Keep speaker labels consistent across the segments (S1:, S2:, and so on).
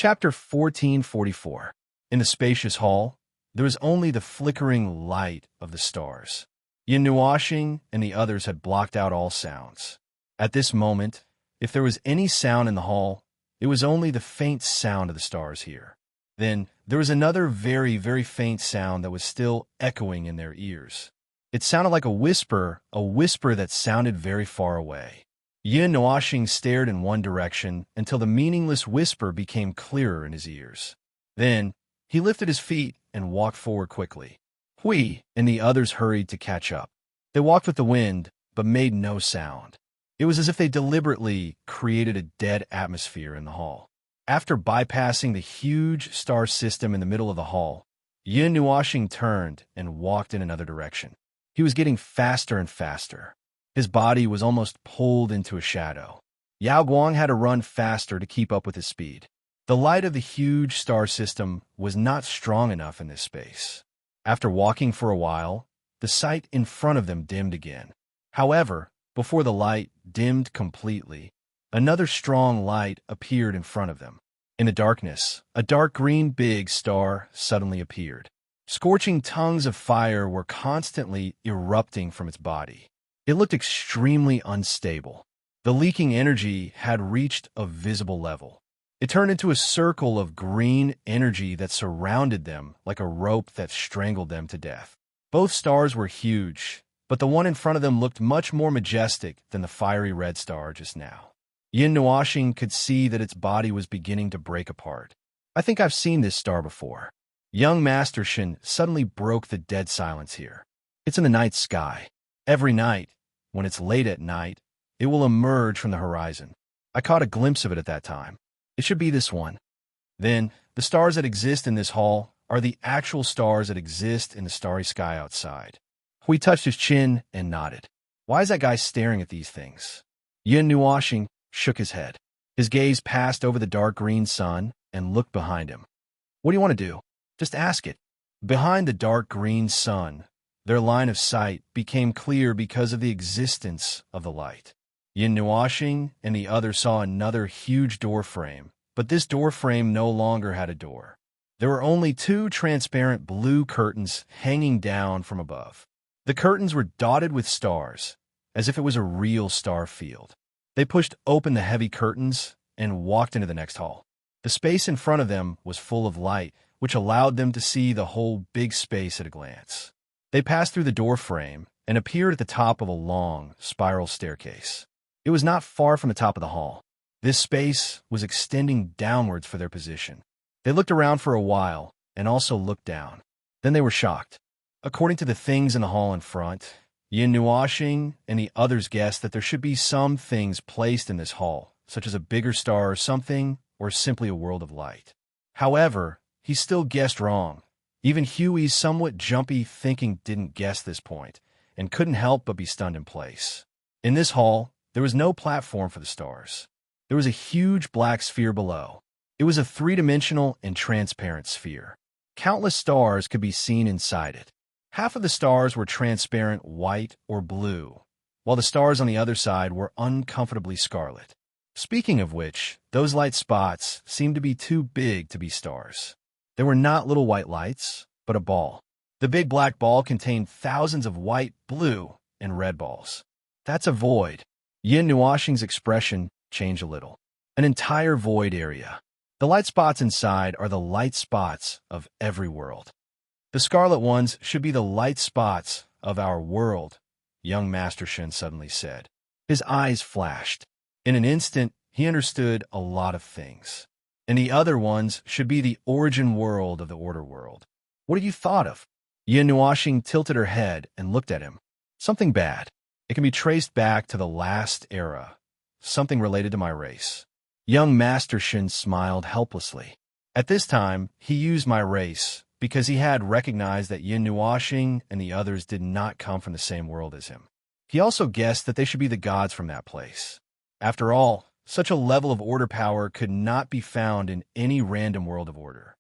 S1: Chapter 1444. In the spacious hall, there was only the flickering light of the stars. Yin Nuashing and the others had blocked out all sounds. At this moment, if there was any sound in the hall, it was only the faint sound of the stars here. Then, there was another very, very faint sound that was still echoing in their ears. It sounded like a whisper that sounded very far away. Yin Nuashing stared in one direction until the meaningless whisper became clearer in his ears. Then, he lifted his feet and walked forward quickly. Hui and the others hurried to catch up. They walked with the wind, but made no sound. It was as if they deliberately created a dead atmosphere in the hall. After bypassing the huge star system in the middle of the hall, Yin Nuashing turned and walked in another direction. He was getting faster and faster. His body was almost pulled into a shadow. Yao Guang had to run faster to keep up with his speed. The light of the huge star system was not strong enough in this space. After walking for a while, the sight in front of them dimmed again. However, before the light dimmed completely, another strong light appeared in front of them. In the darkness, a dark green big star suddenly appeared. Scorching tongues of fire were constantly erupting from its body. It looked extremely unstable. The leaking energy had reached a visible level. It turned into a circle of green energy that surrounded them like a rope that strangled them to death. Both stars were huge, but the one in front of them looked much more majestic than the fiery red star just now. Yin Nuashing could see that its body was beginning to break apart. I think I've seen this star before. Young Master Shin suddenly broke the dead silence here. It's in the night sky. Every night, when it's late at night, it will emerge from the horizon. I caught a glimpse of it at that time. It should be this one. Then, the stars that exist in this hall are the actual stars that exist in the starry sky outside. Hui touched his chin and nodded. Why is that guy staring at these things? Yin Nuashing shook his head. His gaze passed over the dark green sun and looked behind him. What do you want to do? Just ask it. Behind the dark green sun, their line of sight became clear because of the existence of the light. Yin Nuashing and the others saw another huge door frame, but this door frame no longer had a door. There were only two transparent blue curtains hanging down from above. The curtains were dotted with stars, as if it was a real star field. They pushed open the heavy curtains and walked into the next hall. The space in front of them was full of light, which allowed them to see the whole big space at a glance. They passed through the door frame and appeared at the top of a long, spiral staircase. It was not far from the top of the hall. This space was extending downwards for their position. They looked around for a while and also looked down. Then they were shocked. According to the things in the hall in front, Yin Nuashing and the others guessed that there should be some things placed in this hall, such as a bigger star or something, or simply a world of light. However, he still guessed wrong. Even Huey's somewhat jumpy thinking didn't guess this point, and couldn't help but be stunned in place. In this hall, there was no platform for the stars. There was a huge black sphere below. It was a three-dimensional and transparent sphere. Countless stars could be seen inside it. Half of the stars were transparent white or blue, while the stars on the other side were uncomfortably scarlet. Speaking of which, those light spots seemed to be too big to be stars. They were not little white lights, but a ball. The big black ball contained thousands of white, blue, and red balls. That's a void. Yin Nuashing's expression changed a little. An entire void area. The light spots inside are the light spots of every world. The scarlet ones should be the light spots of our world, young Master Shin suddenly said. His eyes flashed. In an instant, he understood a lot of things. And the other ones should be the origin world of the Order World. What have you thought of? Yin Nuashing tilted her head and looked at him. Something bad. It can be traced back to the last era. Something related to my race. Young Master Shin smiled helplessly. At this time, he used my race because he had recognized that Yin Nuashing and the others did not come from the same world as him. He also guessed that they should be the gods from that place. After all, such a level of order power could not be found in any random world of order.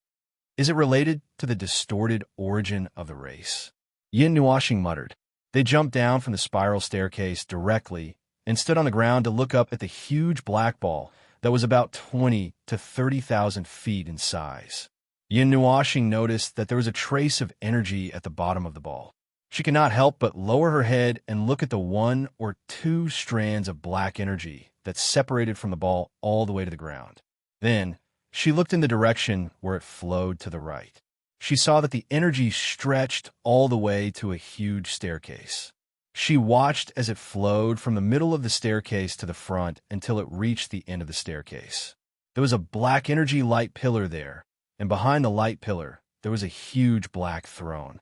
S1: Is it related to the distorted origin of the race? Yin Nuashing muttered. They jumped down from the spiral staircase directly and stood on the ground to look up at the huge black ball that was about 20 to 30,000 feet in size. Yin Nuashing noticed that there was a trace of energy at the bottom of the ball. She could not help but lower her head and look at the 1 or 2 strands of black energy that separated from the ball all the way to the ground. Then, she looked in the direction where it flowed to the right. She saw that the energy stretched all the way to a huge staircase. She watched as it flowed from the middle of the staircase to the front until it reached the end of the staircase. There was a black energy light pillar there, and behind the light pillar, there was a huge black throne.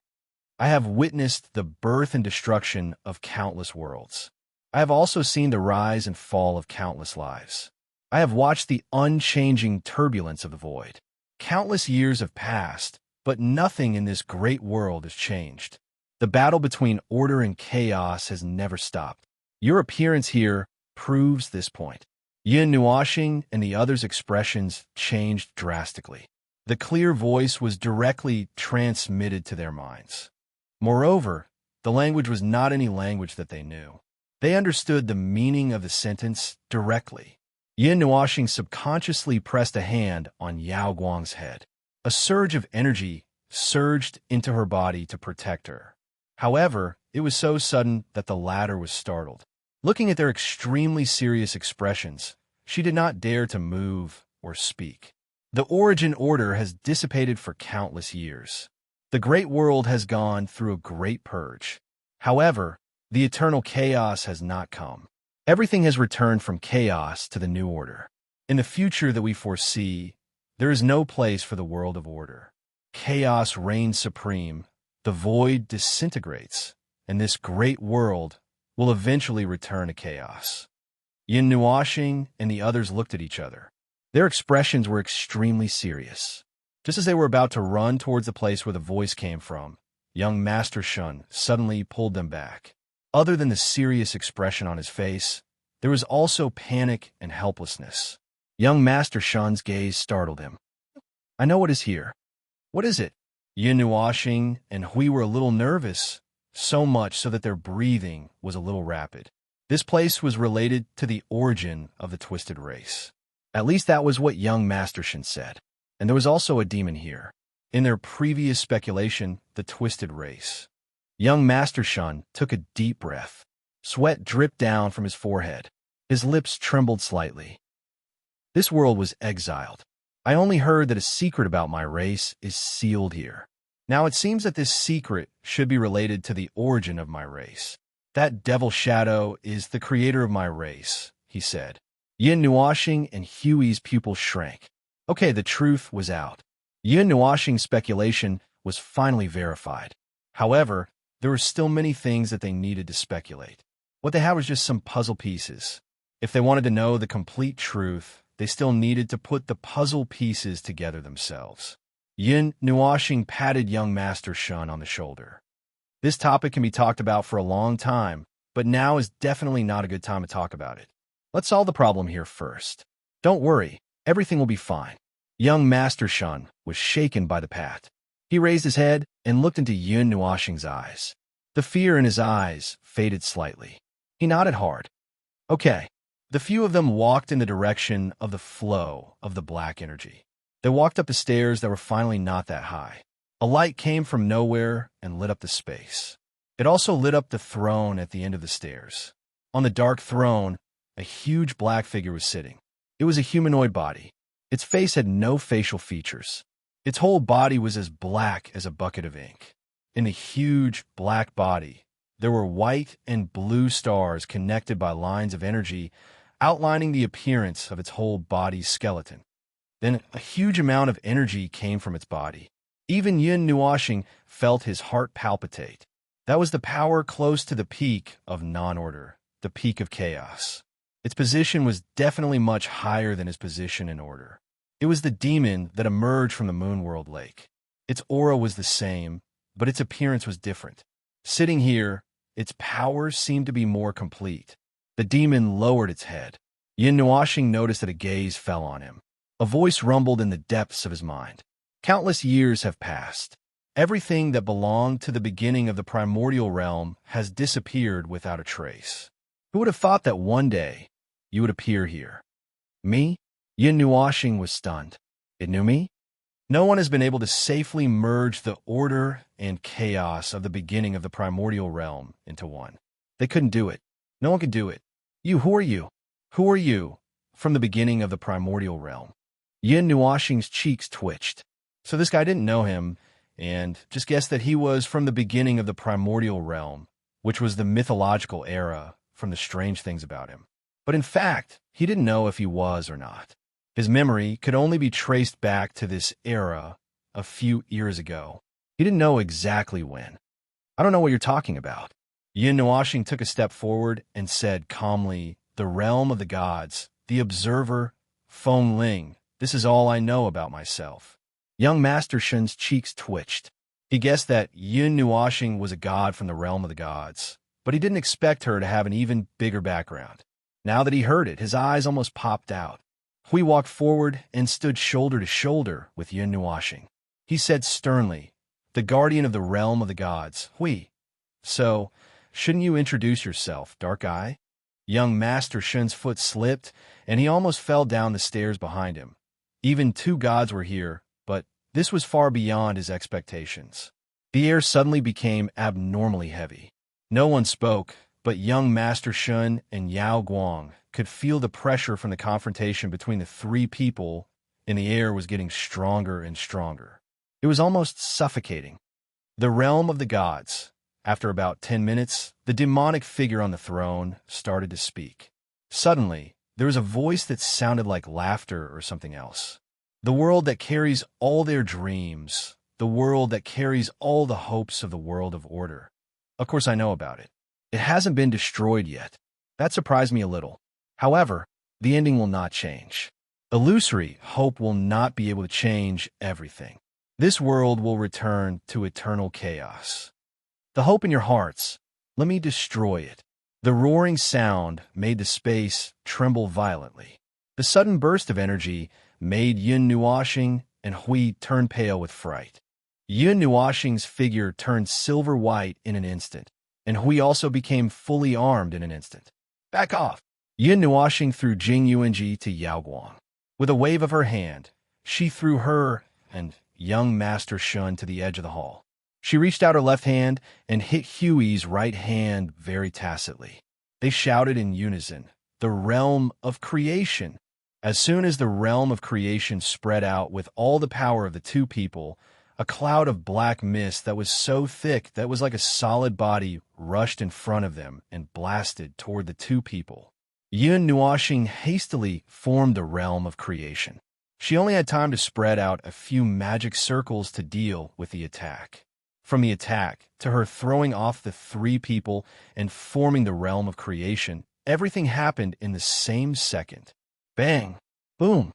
S1: I have witnessed the birth and destruction of countless worlds. I have also seen the rise and fall of countless lives. I have watched the unchanging turbulence of the void. Countless years have passed, but nothing in this great world has changed. The battle between order and chaos has never stopped. Your appearance here proves this point. Yin Nuashing and the others' expressions changed drastically. The clear voice was directly transmitted to their minds. Moreover, the language was not any language that they knew. They understood the meaning of the sentence directly. Yin Nuashing subconsciously pressed a hand on Yao Guang's head. A surge of energy surged into her body to protect her. However, it was so sudden that the latter was startled. Looking at their extremely serious expressions, she did not dare to move or speak. The origin order has dissipated for countless years. The great world has gone through a great purge. However, the eternal chaos has not come. Everything has returned from chaos to the new order. In the future that we foresee, there is no place for the world of order. Chaos reigns supreme, the void disintegrates, and this great world will eventually return to chaos. Yin Nuashing and the others looked at each other. Their expressions were extremely serious. Just as they were about to run towards the place where the voice came from, young Master Shun suddenly pulled them back. Other than the serious expression on his face, there was also panic and helplessness. Young Master Shun's gaze startled him. "I know what is here." "What is it?" Yin Nuashing and Hui were a little nervous, so much so that their breathing was a little rapid. This place was related to the origin of the twisted race. At least that was what young Master Shun said. And there was also a demon here. In their previous speculation, the twisted race. Young Master Shun took a deep breath. Sweat dripped down from his forehead. His lips trembled slightly. This world was exiled. I only heard that a secret about my race is sealed here. Now it seems that this secret should be related to the origin of my race. That devil shadow is the creator of my race, he said. Yin Nuashing and Huey's pupils shrank. Okay, the truth was out. Yin Nuashing's speculation was finally verified. However, there were still many things that they needed to speculate. What they had was just some puzzle pieces. If they wanted to know the complete truth, they still needed to put the puzzle pieces together themselves. Yin Nuashing patted young Master Shun on the shoulder. This topic can be talked about for a long time, but now is definitely not a good time to talk about it. Let's solve the problem here first. Don't worry, everything will be fine. Young Master Shun was shaken by the pat. He raised his head and looked into Yin Nuashing's eyes. The fear in his eyes faded slightly. He nodded hard. Okay. The few of them walked in the direction of the flow of the black energy. They walked up the stairs that were finally not that high. A light came from nowhere and lit up the space. It also lit up the throne at the end of the stairs. On the dark throne, a huge black figure was sitting. It was a humanoid body. Its face had no facial features. Its whole body was as black as a bucket of ink. In the huge black body, there were white and blue stars connected by lines of energy, outlining the appearance of its whole body's skeleton. Then a huge amount of energy came from its body. Even Yin Nuashing felt his heart palpitate. That was the power close to the peak of non-order, the peak of chaos. Its position was definitely much higher than his position in order. It was the demon that emerged from the Moonworld Lake. Its aura was the same, but its appearance was different. Sitting here, its powers seemed to be more complete. The demon lowered its head. Yin Nuashing noticed that a gaze fell on him. A voice rumbled in the depths of his mind. Countless years have passed. Everything that belonged to the beginning of the primordial realm has disappeared without a trace. Who would have thought that one day you would appear here? Me? Yin Nuoxing was stunned. It knew me? No one has been able to safely merge the order and chaos of the beginning of the primordial realm into one. They couldn't do it. No one could do it. Who are you? Who are you? From the beginning of the primordial realm. Yin Nuoxing's cheeks twitched. So this guy didn't know him, and just guessed that he was from the beginning of the primordial realm, which was the mythological era from the strange things about him. But in fact, he didn't know if he was or not. His memory could only be traced back to this era a few years ago. He didn't know exactly when. I don't know what you're talking about. Yin Nuoxing took a step forward and said calmly, the realm of the gods, the observer, Feng Ling, this is all I know about myself. Young Master Shen's cheeks twitched. He guessed that Yin Nuoxing was a god from the realm of the gods, but he didn't expect her to have an even bigger background. Now that he heard it, his eyes almost popped out. Hui walked forward and stood shoulder to shoulder with Yin Nuoxing. He said sternly, the guardian of the realm of the gods, Hui. So, shouldn't you introduce yourself, Dark Eye? Young Master Shen's foot slipped, and he almost fell down the stairs behind him. Even two gods were here, but this was far beyond his expectations. The air suddenly became abnormally heavy. No one spoke, but young Master Shen and Yao Guang could feel the pressure from the confrontation between the three people, and the air was getting stronger and stronger. It was almost suffocating. The realm of the gods. After about 10 minutes, the demonic figure on the throne started to speak. Suddenly, there was a voice that sounded like laughter or something else. The world that carries all their dreams, the world that carries all the hopes of the world of order. Of course I know about it. It hasn't been destroyed yet. That surprised me a little. However, the ending will not change. Illusory hope will not be able to change everything. This world will return to eternal chaos. The hope in your hearts, let me destroy it. The roaring sound made the space tremble violently. The sudden burst of energy made Yin Nuoxing and Hui turn pale with fright. Yin Nuoxing's figure turned silver white in an instant, and Hui also became fully armed in an instant. Back off! Yin Nuoxing threw Jing Yuanji to Yao Guang. With a wave of her hand, she threw her and young Master Shen to the edge of the hall. She reached out her left hand and hit Hui's right hand very tacitly. They shouted in unison, the realm of creation. As soon as the realm of creation spread out with all the power of the two people, a cloud of black mist that was so thick that it was like a solid body rushed in front of them and blasted toward the two people. Yin Nuoxing hastily formed the realm of creation. She only had time to spread out a few magic circles to deal with the attack. From the attack to her throwing off the three people and forming the realm of creation, everything happened in the same second. Bang! Boom!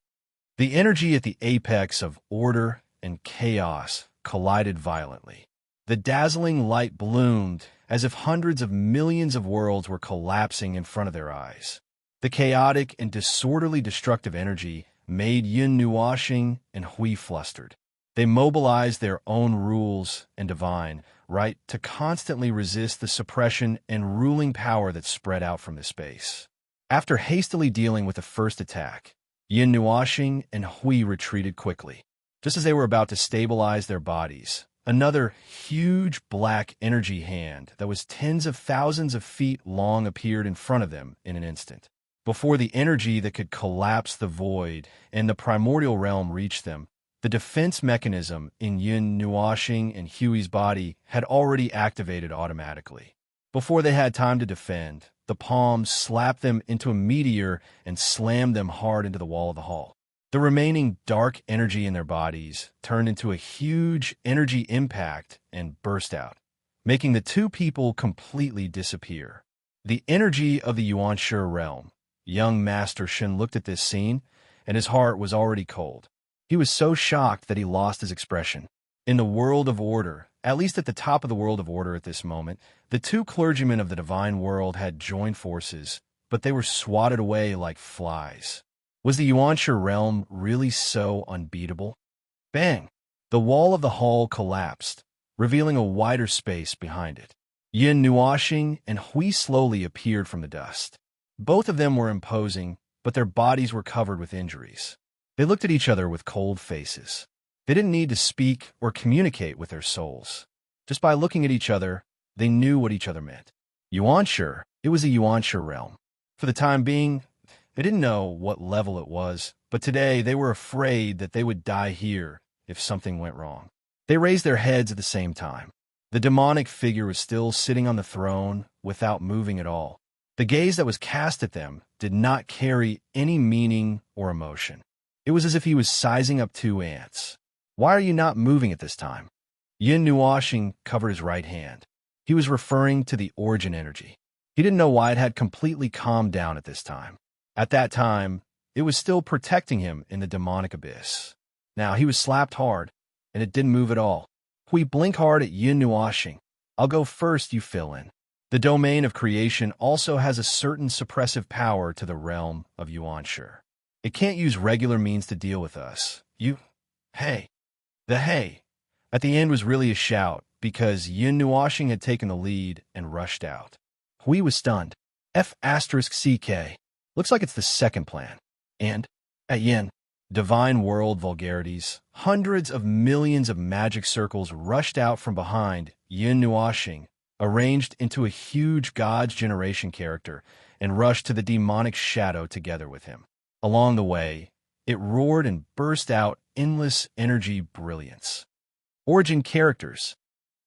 S1: The energy at the apex of order and chaos collided violently. The dazzling light bloomed as if hundreds of millions of worlds were collapsing in front of their eyes. The chaotic and disorderly destructive energy made Yin Nuoxing and Hui flustered. They mobilized their own rules and divine right to constantly resist the suppression and ruling power that spread out from the space. After hastily dealing with the first attack, Yin Nuoxing and Hui retreated quickly. Just as they were about to stabilize their bodies, another huge black energy hand that was tens of thousands of feet long appeared in front of them in an instant. Before the energy that could collapse the void and the primordial realm reached them, the defense mechanism in Yin Nuoxing and Hui's body had already activated automatically. Before they had time to defend, the palm slapped them into a meteor and slammed them hard into the wall of the hall. The remaining dark energy in their bodies turned into a huge energy impact and burst out, making the two people completely disappear. The energy of the Yuanshi realm. Young Master Shen looked at this scene, and his heart was already cold. He was so shocked that he lost his expression. In the world of order, at least at the top of the world of order at this moment, the two clergymen of the divine world had joined forces, but they were swatted away like flies. Was the Yuanshi realm really so unbeatable? Bang! The wall of the hall collapsed, revealing a wider space behind it. Yin Nuoxing and Hui slowly appeared from the dust. Both of them were imposing, but their bodies were covered with injuries. They looked at each other with cold faces. They didn't need to speak or communicate with their souls. Just by looking at each other, they knew what each other meant. Yuanshi, it was a Yuanshi realm. For the time being, they didn't know what level it was, but today they were afraid that they would die here if something went wrong. They raised their heads at the same time. The demonic figure was still sitting on the throne without moving at all. The gaze that was cast at them did not carry any meaning or emotion. It was as if he was sizing up two ants. "Why are you not moving at this time?" Yin Nuoxing covered his right hand. He was referring to the origin energy. He didn't know why it had completely calmed down at this time. At that time, it was still protecting him in the demonic abyss. Now he was slapped hard, and it didn't move at all. We blink hard at Yin Nuoxing. "I'll go first, you fill in." The domain of creation also has a certain suppressive power to the realm of Yuanshi. It can't use regular means to deal with us. Hey. The hey at the end was really a shout because Yin Nuoxing had taken the lead and rushed out. Hui was stunned. F***CK. Looks like it's the second plan. And, at Yin, divine world vulgarities, hundreds of millions of magic circles rushed out from behind Yin Nuoxing, arranged into a huge God's generation character, and rushed to the demonic shadow together with him. Along the way, it roared and burst out endless energy brilliance. Origin characters.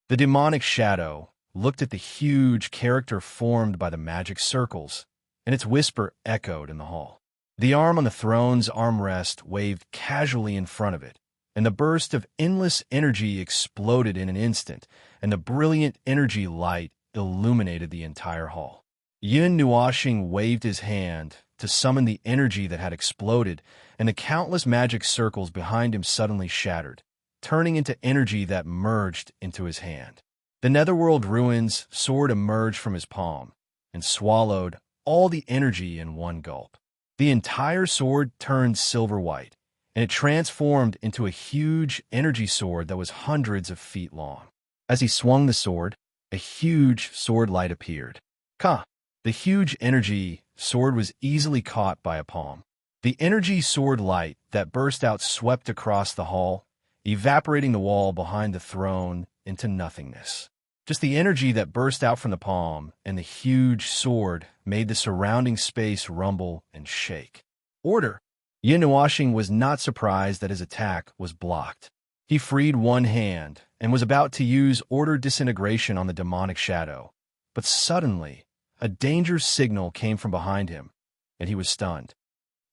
S1: The demonic shadow looked at the huge character formed by the magic circles, and its whisper echoed in the hall. The arm on the throne's armrest waved casually in front of it, and the burst of endless energy exploded in an instant, and the brilliant energy light illuminated the entire hall. Yin Nuoxing waved his hand to summon the energy that had exploded, and the countless magic circles behind him suddenly shattered, turning into energy that merged into his hand. The Netherworld Ruins sword emerged from his palm and swallowed all the energy in one gulp. The entire sword turned silver white, and it transformed into a huge energy sword that was hundreds of feet long. As he swung the sword, a huge sword light appeared. The huge energy sword was easily caught by a palm. The energy sword light that burst out swept across the hall, evaporating the wall behind the throne into nothingness. Just the energy that burst out from the palm and the huge sword made the surrounding space rumble and shake. Order! Yin Nuoxing was not surprised that his attack was blocked. He freed one hand and was about to use order disintegration on the demonic shadow, but suddenly, a danger signal came from behind him, and he was stunned.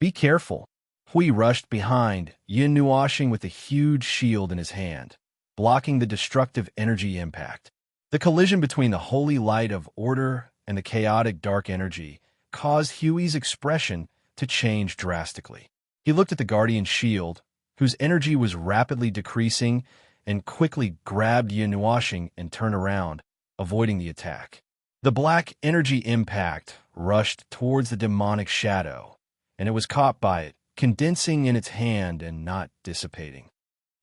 S1: "Be careful." Hui rushed behind Yin Nuoxing with a huge shield in his hand, blocking the destructive energy impact. The collision between the holy light of order and the chaotic dark energy caused Hui's expression to change drastically. He looked at the guardian shield, whose energy was rapidly decreasing, and quickly grabbed Yin Nuoxing and turned around, avoiding the attack. The black energy impact rushed towards the demonic shadow, and it was caught by it, condensing in its hand and not dissipating.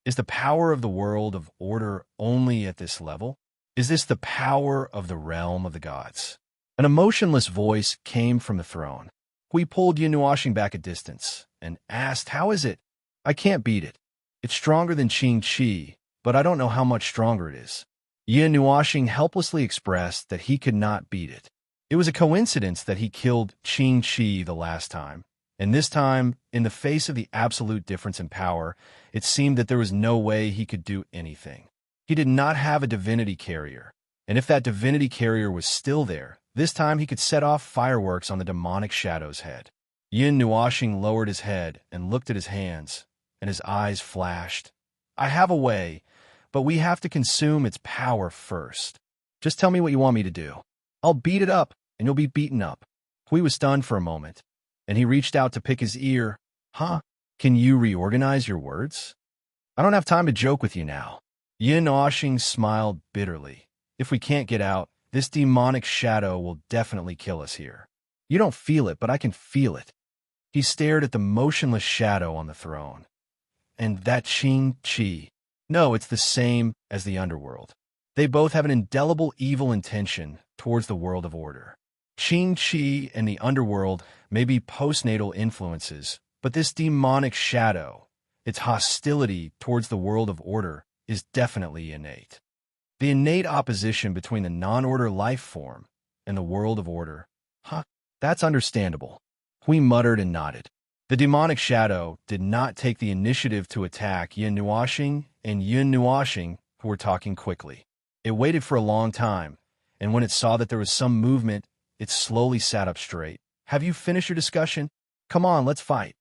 S1: Is the power of the world of order only at this level? Is this the power of the realm of the gods? An emotionless voice came from the throne. Hui pulled Yin Nuoxing back a distance and asked, "How is it?" "I can't beat it. It's stronger than Qing Qi, but I don't know how much stronger it is." Yin Nuoxing helplessly expressed that he could not beat it. It was a coincidence that he killed Qing Qi the last time, and this time, in the face of the absolute difference in power, it seemed that there was no way he could do anything. He did not have a divinity carrier, and if that divinity carrier was still there, this time he could set off fireworks on the demonic shadow's head. Yin Nuoxing lowered his head and looked at his hands, and his eyes flashed. "I have a way, but we have to consume its power first. Just tell me what you want me to do. I'll beat it up, and you'll be beaten up." Hui was stunned for a moment, and he reached out to pick his ear. "Huh? Can you reorganize your words? I don't have time to joke with you now." Yin Nuoxing smiled bitterly. "If we can't get out, this demonic shadow will definitely kill us here. You don't feel it, but I can feel it." He stared at the motionless shadow on the throne. "And that Qing Qi. No, it's the same as the underworld. They both have an indelible evil intention towards the world of order." Qing Qi and the underworld may be postnatal influences, but this demonic shadow, its hostility towards the world of order, is definitely innate. The innate opposition between the non-order life form and the world of order. That's understandable. We muttered and nodded. The demonic shadow did not take the initiative to attack Yin Nuoxing and Yin Nuoxing, who were talking quickly. It waited for a long time, and when it saw that there was some movement, it slowly sat up straight. Have you finished your discussion? Come on, let's fight.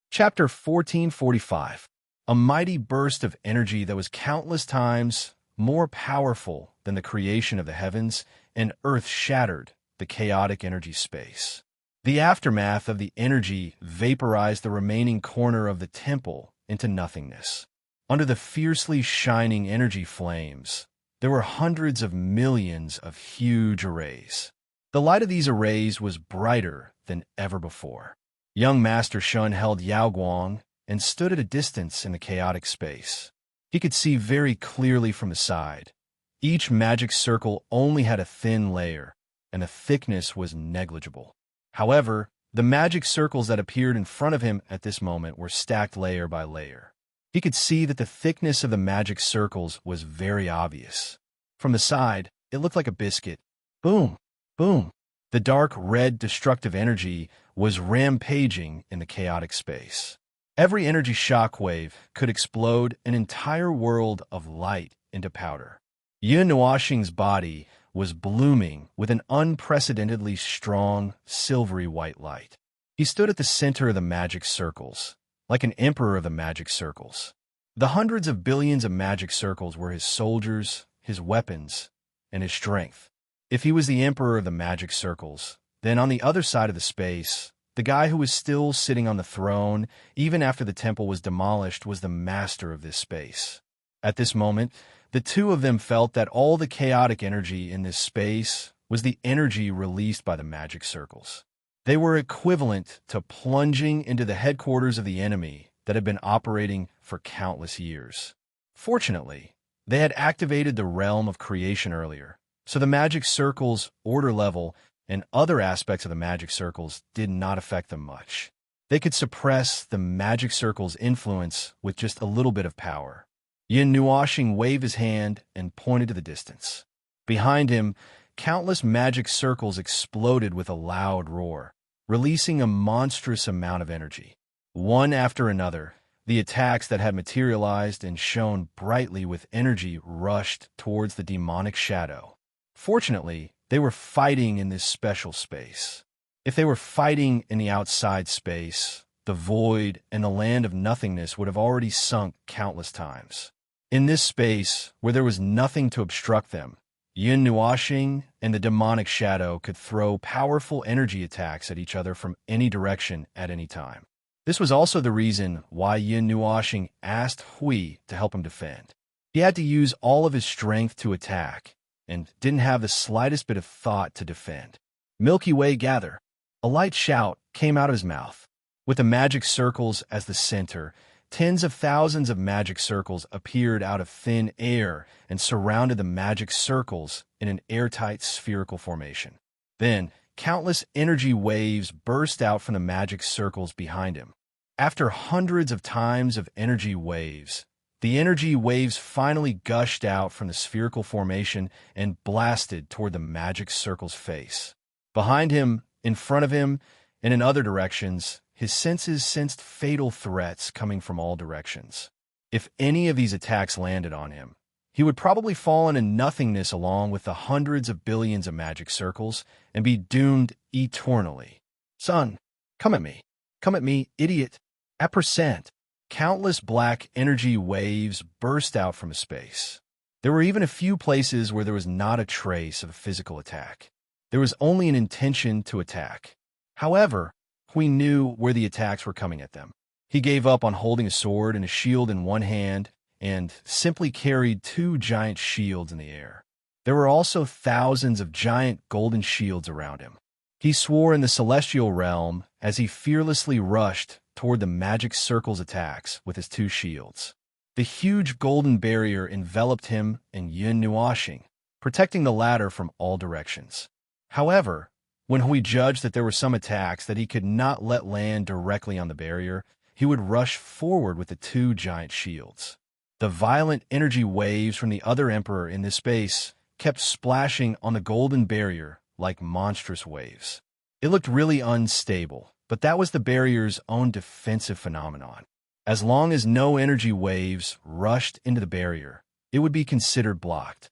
S1: Chapter 1445. A mighty burst of energy that was countless times more powerful than the creation of the heavens and earth shattered the chaotic energy space. The aftermath of the energy vaporized the remaining corner of the temple into nothingness. Under the fiercely shining energy flames, there were hundreds of millions of huge arrays. The light of these arrays was brighter than ever before. Young Master Shun held Yao Guang and stood at a distance in the chaotic space. He could see very clearly from the side. Each magic circle only had a thin layer, and the thickness was negligible. However, the magic circles that appeared in front of him at this moment were stacked layer by layer. He could see that the thickness of the magic circles was very obvious. From the side, it looked like a biscuit. Boom! Boom! The dark red destructive energy was rampaging in the chaotic space. Every energy shockwave could explode an entire world of light into powder. Yin Nuoxing's body was blooming with an unprecedentedly strong, silvery white light. He stood at the center of the magic circles, like an emperor of the magic circles. The hundreds of billions of magic circles were his soldiers, his weapons, and his strength. If he was the emperor of the magic circles, then on the other side of the space, the guy who was still sitting on the throne, even after the temple was demolished, was the master of this space. At this moment, the two of them felt that all the chaotic energy in this space was the energy released by the magic circles. They were equivalent to plunging into the headquarters of the enemy that had been operating for countless years. Fortunately, they had activated the realm of creation earlier, so the magic circles' order level and other aspects of the magic circles did not affect them much. They could suppress the magic circle's influence with just a little bit of power. Yin Nuoxing waved his hand and pointed to the distance. Behind him, countless magic circles exploded with a loud roar, releasing a monstrous amount of energy. One after another, the attacks that had materialized and shone brightly with energy rushed towards the demonic shadow. Fortunately, they were fighting in this special space. If they were fighting in the outside space, the void and the land of nothingness would have already sunk countless times. In this space, where there was nothing to obstruct them, Yin Nuoxing and the demonic shadow could throw powerful energy attacks at each other from any direction at any time. This was also the reason why Yin Nuoxing asked Hui to help him defend. He had to use all of his strength to attack, and didn't have the slightest bit of thought to defend. Milky Way gather. A light shout came out of his mouth. With the magic circles as the center, tens of thousands of magic circles appeared out of thin air and surrounded the magic circles in an airtight spherical formation. Then, countless energy waves burst out from the magic circles behind him. After hundreds of times of energy waves, the energy waves finally gushed out from the spherical formation and blasted toward the magic circle's face. Behind him, in front of him, and in other directions, his senses sensed fatal threats coming from all directions. If any of these attacks landed on him, he would probably fall into nothingness along with the hundreds of billions of magic circles and be doomed eternally. Son, come at me. Come at me, idiot. At percent. Countless black energy waves burst out from space. There were even a few places where there was not a trace of a physical attack. There was only an intention to attack. However, Hui knew where the attacks were coming at them. He gave up on holding a sword and a shield in one hand and simply carried two giant shields in the air. There were also thousands of giant golden shields around him. He swore in the celestial realm as he fearlessly rushed toward the magic circle's attacks with his two shields. The huge golden barrier enveloped him and Yin Nuoxing, protecting the latter from all directions. However, When Hui judged that there were some attacks that he could not let land directly on the barrier, he would rush forward with the two giant shields. The violent energy waves from the other emperor in this space kept splashing on the golden barrier like monstrous waves. It looked really unstable, but that was the barrier's own defensive phenomenon. As long as no energy waves rushed into the barrier, it would be considered blocked.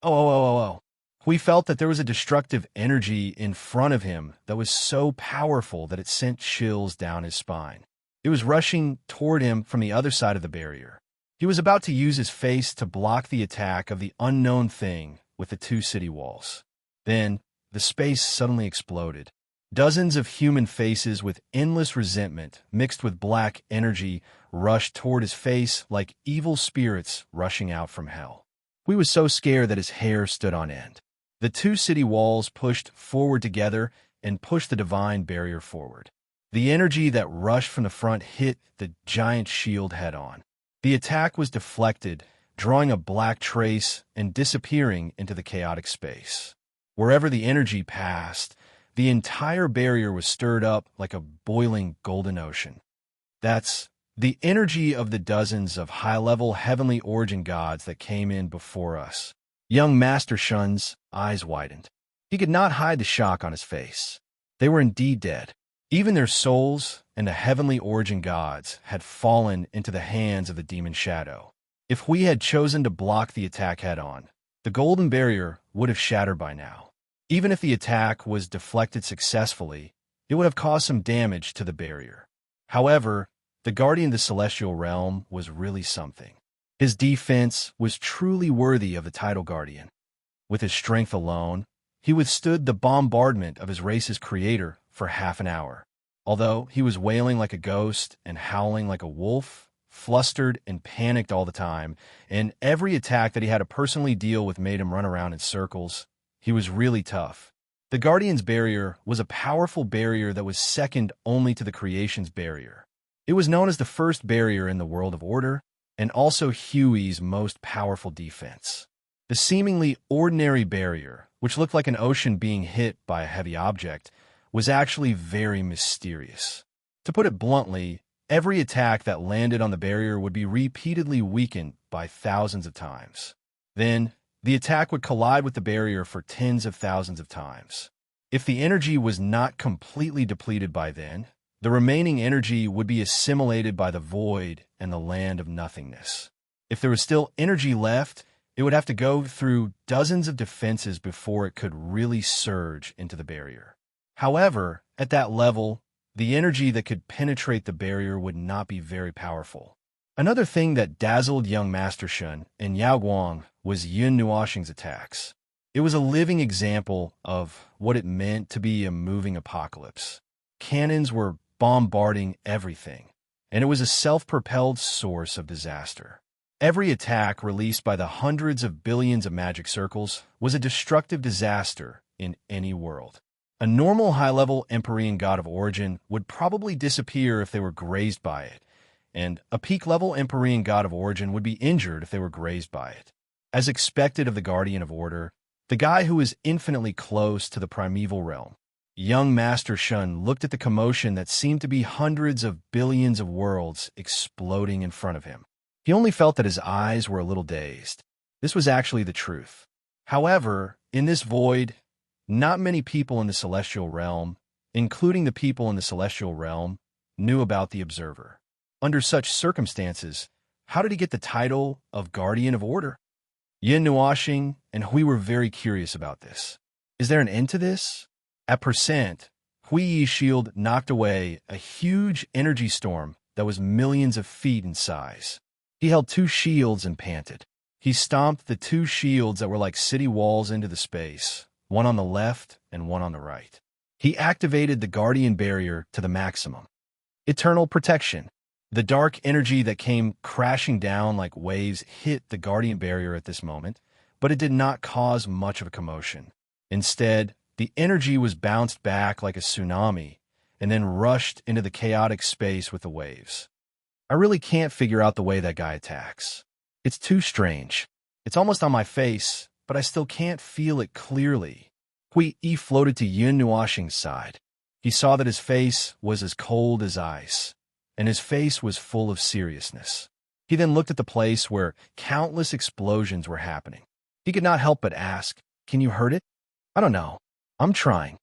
S1: Oh. Hui felt that there was a destructive energy in front of him that was so powerful that it sent chills down his spine. It was rushing toward him from the other side of the barrier. He was about to use his face to block the attack of the unknown thing with the two city walls. Then, the space suddenly exploded. Dozens of human faces with endless resentment mixed with black energy rushed toward his face like evil spirits rushing out from hell. Hui was so scared that his hair stood on end. The two city walls pushed forward together and pushed the divine barrier forward. The energy that rushed from the front hit the giant shield head-on. The attack was deflected, drawing a black trace and disappearing into the chaotic space. Wherever the energy passed, the entire barrier was stirred up like a boiling golden ocean. That's the energy of the dozens of high-level heavenly origin gods that came in before us. Young Master Shun's eyes widened. He could not hide the shock on his face. They were indeed dead. Even their souls and the heavenly origin gods had fallen into the hands of the demon shadow. If Hui had chosen to block the attack head-on, the golden barrier would have shattered by now. Even if the attack was deflected successfully, it would have caused some damage to the barrier. However, the guardian of the celestial realm was really something. His defense was truly worthy of the title guardian. With his strength alone, he withstood the bombardment of his race's creator for half an hour. Although he was wailing like a ghost and howling like a wolf, flustered and panicked all the time, and every attack that he had to personally deal with made him run around in circles, he was really tough. The Guardian's barrier was a powerful barrier that was second only to the creation's barrier. It was known as the first barrier in the world of order, and also Huey's most powerful defense. The seemingly ordinary barrier, which looked like an ocean being hit by a heavy object, was actually very mysterious. To put it bluntly, every attack that landed on the barrier would be repeatedly weakened by thousands of times. Then, the attack would collide with the barrier for tens of thousands of times. If the energy was not completely depleted by then, the remaining energy would be assimilated by the void and the land of nothingness. If there was still energy left, it would have to go through dozens of defenses before it could really surge into the barrier. However, at that level, the energy that could penetrate the barrier would not be very powerful. Another thing that dazzled young Master Shun and Yao Guang was Yun Nuoxing's attacks. It was a living example of what it meant to be a moving apocalypse. Cannons were bombarding everything, and it was a self-propelled source of disaster. Every attack released by the hundreds of billions of magic circles was a destructive disaster in any world. A normal high-level Empyrean god of origin would probably disappear if they were grazed by it, and a peak-level Empyrean god of origin would be injured if they were grazed by it. As expected of the Guardian of Order, the guy who was infinitely close to the primeval realm, young Master Shun looked at the commotion that seemed to be hundreds of billions of worlds exploding in front of him. He only felt that his eyes were a little dazed. This was actually the truth. However, in this void, not many people in the celestial realm, including the people in the celestial realm, knew about the Observer. Under such circumstances, how did he get the title of Guardian of Order? Yin Nuoxing and Hui were very curious about this. Is there an end to this? At percent, Hui Yi's shield knocked away a huge energy storm that was millions of feet in size. He held two shields and panted. He stomped the two shields that were like city walls into the space, one on the left and one on the right. He activated the Guardian barrier to the maximum. Eternal protection. The dark energy that came crashing down like waves hit the Guardian barrier at this moment, but it did not cause much of a commotion. Instead, the energy was bounced back like a tsunami and then rushed into the chaotic space with the waves. I really can't figure out the way that guy attacks. It's too strange. It's almost on my face, but I still can't feel it clearly. Hui Yi floated to Yun Nuoxing's side. He saw that his face was as cold as ice, and his face was full of seriousness. He then looked at the place where countless explosions were happening. He could not help but ask, "Can you hurt it?" "I don't know. I'm trying."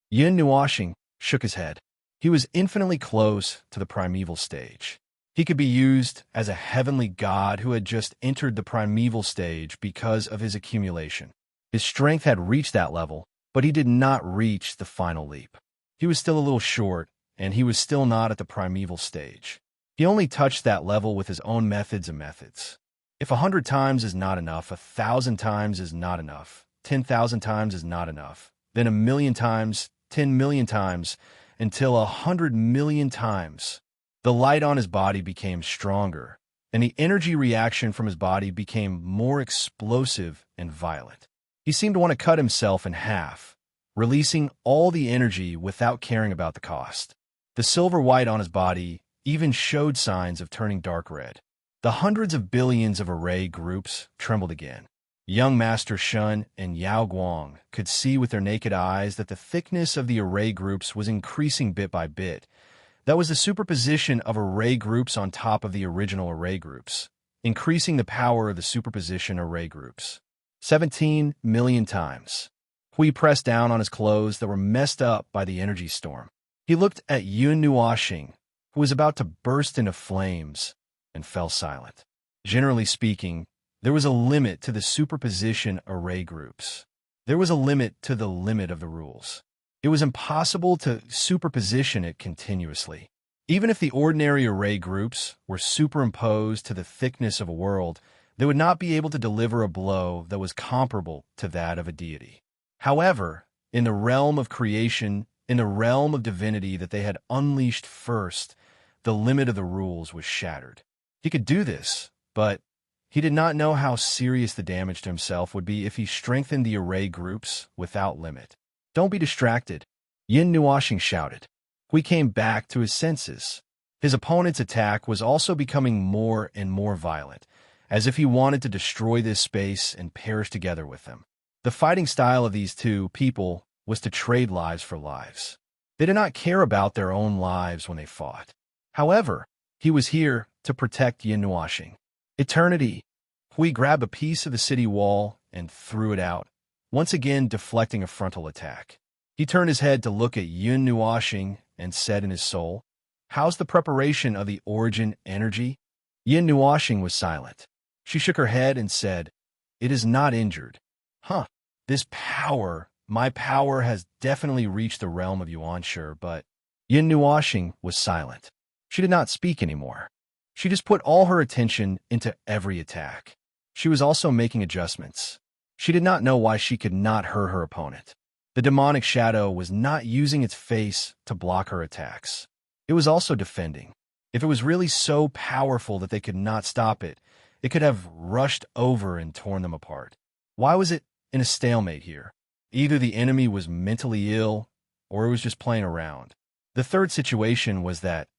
S1: Yun Nuoxing shook his head. He was infinitely close to the primeval stage. He could be used as a heavenly god who had just entered the primeval stage because of his accumulation. His strength had reached that level, but he did not reach the final leap. He was still a little short, and he was still not at the primeval stage. He only touched that level with his own methods and methods. If 100 times is not enough, 1,000 times is not enough, 10,000 times is not enough, then 1,000,000 times, 10,000,000 times, until 100,000,000 times. The light on his body became stronger, and the energy reaction from his body became more explosive and violent. He seemed to want to cut himself in half, releasing all the energy without caring about the cost. The silver white on his body even showed signs of turning dark red. The hundreds of billions of array groups trembled again. Young Master Shun and Yao Guang could see with their naked eyes that the thickness of the array groups was increasing bit by bit. That was the superposition of array groups on top of the original array groups, increasing the power of the superposition array groups. 17 million times. Hui pressed down on his clothes that were messed up by the energy storm. He looked at Yun Nuoxing, who was about to burst into flames, and fell silent. Generally speaking, there was a limit to the superposition array groups. There was a limit to the limit of the rules. It was impossible to superposition it continuously. Even if the ordinary array groups were superimposed to the thickness of a world, they would not be able to deliver a blow that was comparable to that of a deity. However, in the realm of creation, in the realm of divinity that they had unleashed first, the limit of the rules was shattered. He could do this, but he did not know how serious the damage to himself would be if he strengthened the array groups without limit. "Don't be distracted," Yun Nuoxing shouted. Hui came back to his senses. His opponent's attack was also becoming more and more violent, as if he wanted to destroy this space and perish together with them. The fighting style of these two people was to trade lives for lives. They did not care about their own lives when they fought. However, he was here to protect Yun Nuoxing. Eternity. Hui grabbed a piece of the city wall and threw it out, once again deflecting a frontal attack. He turned his head to look at Yun Nuoxing and said in his soul, "How's the preparation of the origin energy?" Yun Nuoxing was silent. She shook her head and said, "It is not injured." "Huh, this power, my power has definitely reached the realm of Yuanshi, but..." Yun Nuoxing was silent. She did not speak anymore. She just put all her attention into every attack. She was also making adjustments. She did not know why she could not hurt her opponent. The demonic shadow was not using its face to block her attacks. It was also defending. If it was really so powerful that they could not stop it, it could have rushed over and torn them apart. Why was it in a stalemate here? Either the enemy was mentally ill, or it was just playing around. The third situation was that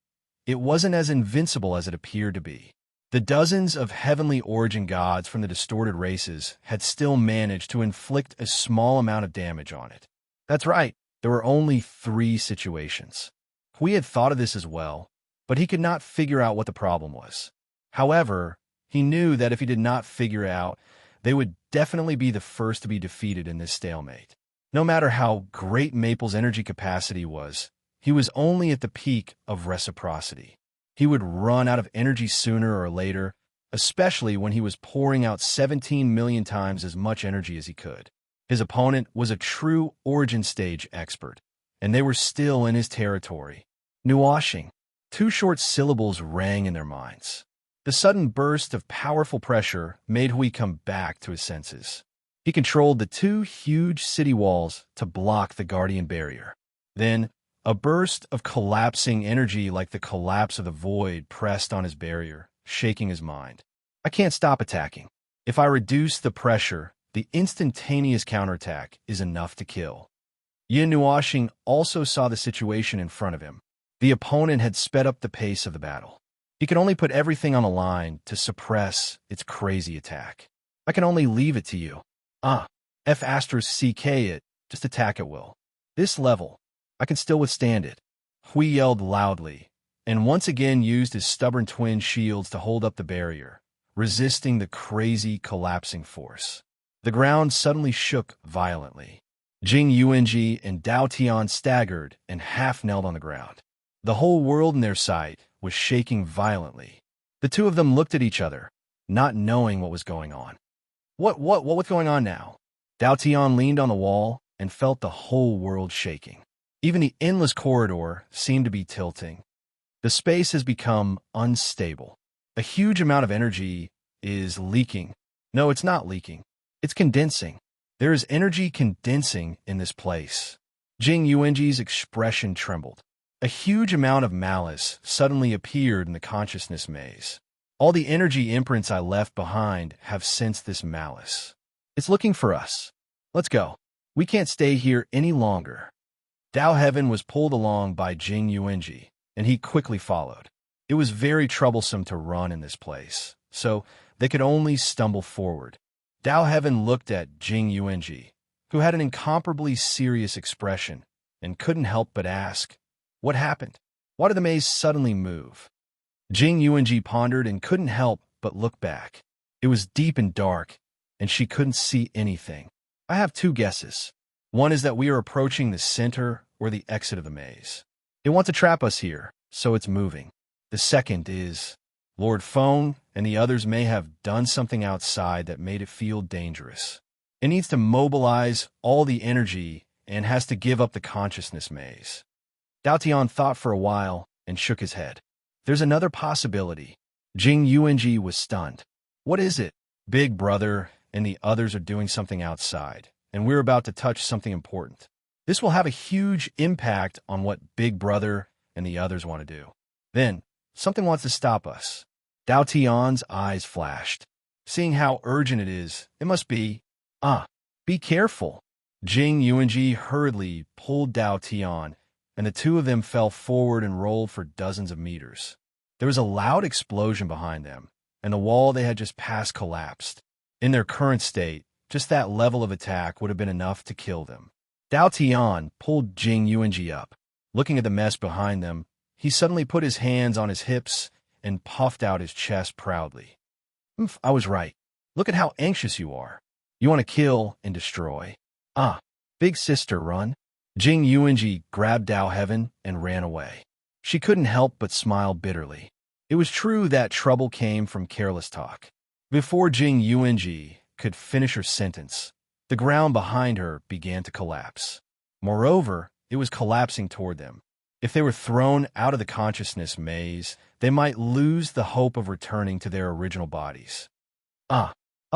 S1: it wasn't as invincible as it appeared to be. The dozens of heavenly origin gods from the distorted races had still managed to inflict a small amount of damage on it. That's right, there were only 3 situations. Hui had thought of this as well, but he could not figure out what the problem was. However, he knew that if he did not figure it out, they would definitely be the first to be defeated in this stalemate. No matter how great Maple's energy capacity was, he was only at the peak of reciprocity. He would run out of energy sooner or later, especially when he was pouring out 17 million times as much energy as he could. His opponent was a true origin stage expert, and they were still in his territory. Nuoxing. 2 short syllables rang in their minds. The sudden burst of powerful pressure made Hui come back to his senses. He controlled the 2 huge city walls to block the guardian barrier. Then, a burst of collapsing energy like the collapse of the void pressed on his barrier, shaking his mind. I can't stop attacking. If I reduce the pressure, the instantaneous counterattack is enough to kill. Yun Nuoxing also saw the situation in front of him. The opponent had sped up the pace of the battle. He could only put everything on the line to suppress its crazy attack. I can only leave it to you. F***ck it. Just attack at will. This level, I can still withstand it. Hui yelled loudly, and once again used his stubborn twin shields to hold up the barrier, resisting the crazy collapsing force. The ground suddenly shook violently. Jing Yuanji and Dao Tian staggered and half-knelt on the ground. The whole world in their sight was shaking violently. The two of them looked at each other, not knowing what was going on. What's going on now? Dao Tian leaned on the wall and felt the whole world shaking. Even the endless corridor seemed to be tilting. The space has become unstable. A huge amount of energy is leaking. No, it's not leaking. It's condensing. There is energy condensing in this place. Jing Yuanji's expression trembled. A huge amount of malice suddenly appeared in the consciousness maze. All the energy imprints I left behind have sensed this malice. It's looking for us. Let's go. We can't stay here any longer. Dao Heaven was pulled along by Jing Yuanji, and he quickly followed. It was very troublesome to run in this place, so they could only stumble forward. Dao Heaven looked at Jing Yuanji, who had an incomparably serious expression, and couldn't help but ask, "What happened? Why did the maze suddenly move?" Jing Yuanji pondered and couldn't help but look back. It was deep and dark, and she couldn't see anything. I have two guesses. One is that we are approaching the center or the exit of the maze. It wants to trap us here, so it's moving. The second is Lord Phone and the others may have done something outside that made it feel dangerous. It needs to mobilize all the energy and has to give up the consciousness maze. Dao Tian thought for a while and shook his head. There's another possibility. Jing Yuanji was stunned. What is it? Big Brother and the others are doing something outside, and we're about to touch something important. This will have a huge impact on what Big Brother and the others want to do. Then, something wants to stop us. Dao Tian's eyes flashed. Seeing how urgent it is, it must be, be careful. Jing Yuanji hurriedly pulled Dao Tian, and the two of them fell forward and rolled for dozens of meters. There was a loud explosion behind them, and the wall they had just passed collapsed. In their current state, just that level of attack would have been enough to kill them. Dao Tian pulled Jing Yuanji up. Looking at the mess behind them, he suddenly put his hands on his hips and puffed out his chest proudly. I was right. Look at how anxious you are. You want to kill and destroy. Big sister, run. Jing Yuanji grabbed Dao Heaven and ran away. She couldn't help but smile bitterly. It was true that trouble came from careless talk. Before Jing Yuanji could finish her sentence, the ground behind her began to collapse. Moreover, it was collapsing toward them. If they were thrown out of the consciousness maze, they might lose the hope of returning to their original bodies. Up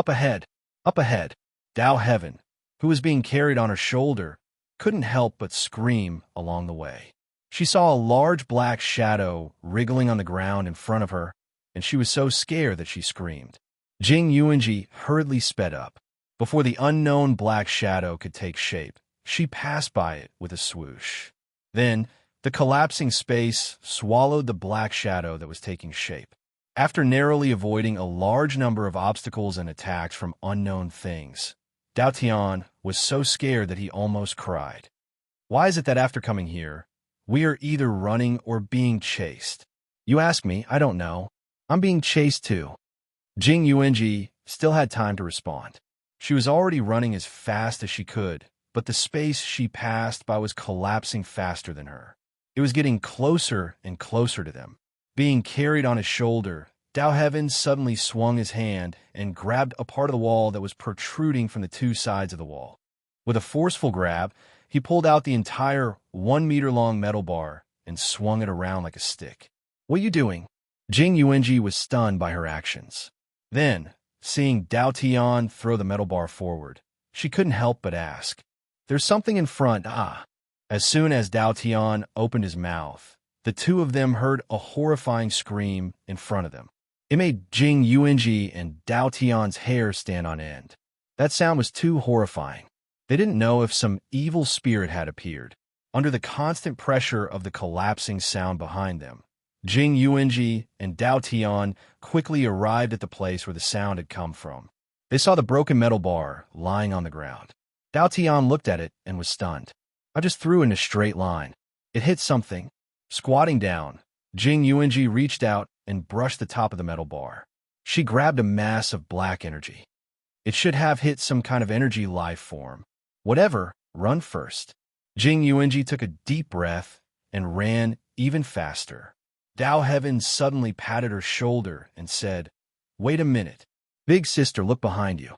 S1: ahead, up ahead. Dao Heaven, who was being carried on her shoulder, couldn't help but scream along the way. She saw a large black shadow wriggling on the ground in front of her, and she was so scared that she screamed. Jing Yuanji hurriedly sped up. Before the unknown black shadow could take shape, she passed by it with a swoosh. Then, the collapsing space swallowed the black shadow that was taking shape. After narrowly avoiding a large number of obstacles and attacks from unknown things, Dao Tian was so scared that he almost cried. Why is it that after coming here, we are either running or being chased? You ask me, I don't know. I'm being chased too. Jing Yuanji still had time to respond. She was already running as fast as she could, but the space she passed by was collapsing faster than her. It was getting closer and closer to them. Being carried on his shoulder, Dao Heaven suddenly swung his hand and grabbed a part of the wall that was protruding from the two sides of the wall. With a forceful grab, he pulled out the entire 1-meter-long metal bar and swung it around like a stick. What are you doing? Jing Yuanji was stunned by her actions. Then, seeing Dao Tian throw the metal bar forward, she couldn't help but ask, "There's something in front, As soon as Dao Tian opened his mouth, the two of them heard a horrifying scream in front of them. It made Jing Yuanji and Dao Tian's hair stand on end. That sound was too horrifying. They didn't know if some evil spirit had appeared. Under the constant pressure of the collapsing sound behind them, Jing Yuanji and Dao Tian quickly arrived at the place where the sound had come from. They saw the broken metal bar lying on the ground. Dao Tian looked at it and was stunned. I just threw in a straight line. It hit something. Squatting down, Jing Yuanji reached out and brushed the top of the metal bar. She grabbed a mass of black energy. It should have hit some kind of energy life form. Whatever, run first. Jing Yuanji took a deep breath and ran even faster. Dao Heaven suddenly patted her shoulder and said, "Wait a minute. Big sister, look behind you."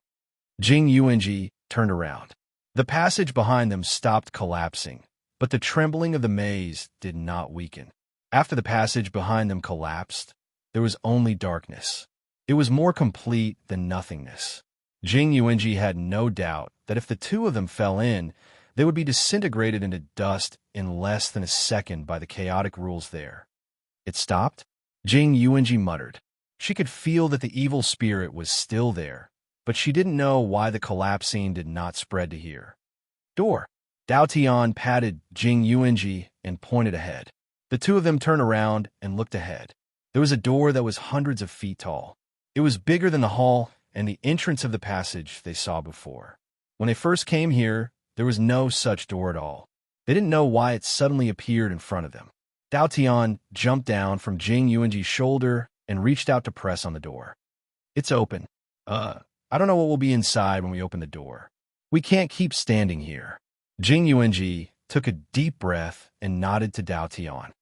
S1: Jing Yuanji turned around. The passage behind them stopped collapsing, but the trembling of the maze did not weaken. After the passage behind them collapsed, there was only darkness. It was more complete than nothingness. Jing Yuanji had no doubt that if the two of them fell in, they would be disintegrated into dust in less than a second by the chaotic rules there. It stopped? Jing Yuanji muttered. She could feel that the evil spirit was still there, but she didn't know why the collapsing did not spread to here. Door. Dao Tian patted Jing Yuanji and pointed ahead. The two of them turned around and looked ahead. There was a door that was hundreds of feet tall. It was bigger than the hall and the entrance of the passage they saw before. When they first came here, there was no such door at all. They didn't know why it suddenly appeared in front of them. Dao Tian jumped down from Jing Yuanji's shoulder and reached out to press on the door. It's open. I don't know what will be inside when we open the door. We can't keep standing here. Jing Yuanji took a deep breath and nodded to Dao Tian.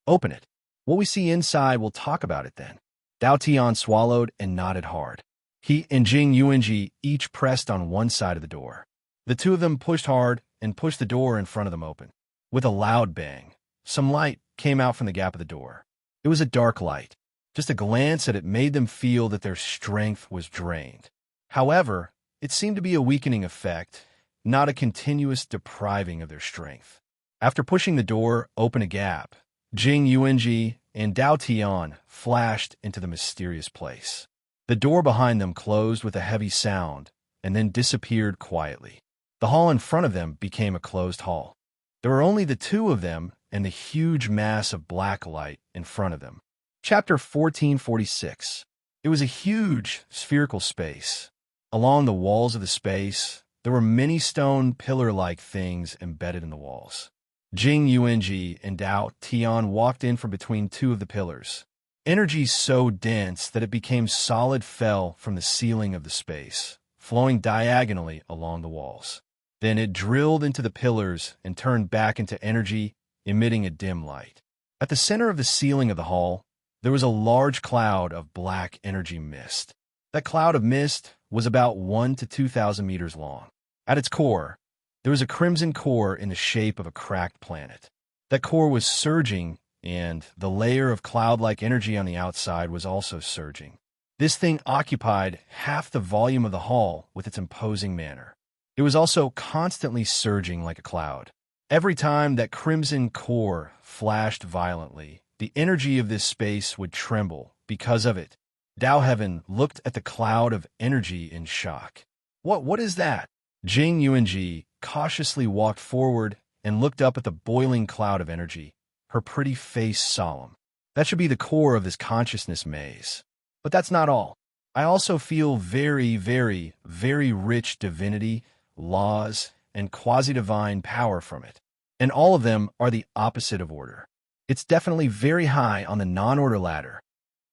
S1: Open it. What we see inside, we'll talk about it then. Dao Tian swallowed and nodded hard. He and Jing Yuanji each pressed on one side of the door. The two of them pushed hard and pushed the door in front of them open. With a loud bang, some light came out from the gap of the door. It was a dark light. Just a glance at it made them feel that their strength was drained. However, it seemed to be a weakening effect, not a continuous depriving of their strength. After pushing the door open a gap, Jing Yuanji and Dao Tian flashed into the mysterious place. The door behind them closed with a heavy sound and then disappeared quietly. The hall in front of them became a closed hall. There were only the two of them and the huge mass of black light in front of them. Chapter 1446. It was a huge spherical space. Along the walls of the space, there were many stone pillar-like things embedded in the walls. Jing Yuanji and Dao Tian walked in from between two of the pillars. Energy so dense that it became solid fell from the ceiling of the space, flowing diagonally along the walls. Then it drilled into the pillars and turned back into energy, emitting a dim light. At the center of the ceiling of the hall, there was a large cloud of black energy mist. That cloud of mist was about 1,000 to 2,000 meters long. At its core, there was a crimson core in the shape of a cracked planet. That core was surging, and the layer of cloud-like energy on the outside was also surging. This thing occupied half the volume of the hall with its imposing manner. It was also constantly surging like a cloud. Every time that crimson core flashed violently, the energy of this space would tremble because of it. Dao Heaven looked at the cloud of energy in shock. What is that? Jing Yuanji cautiously walked forward and looked up at the boiling cloud of energy, her pretty face solemn. That should be the core of this consciousness maze. But that's not all. I also feel very, very, very rich divinity, laws, and quasi-divine power from it. And all of them are the opposite of order. It's definitely very high on the non-order ladder.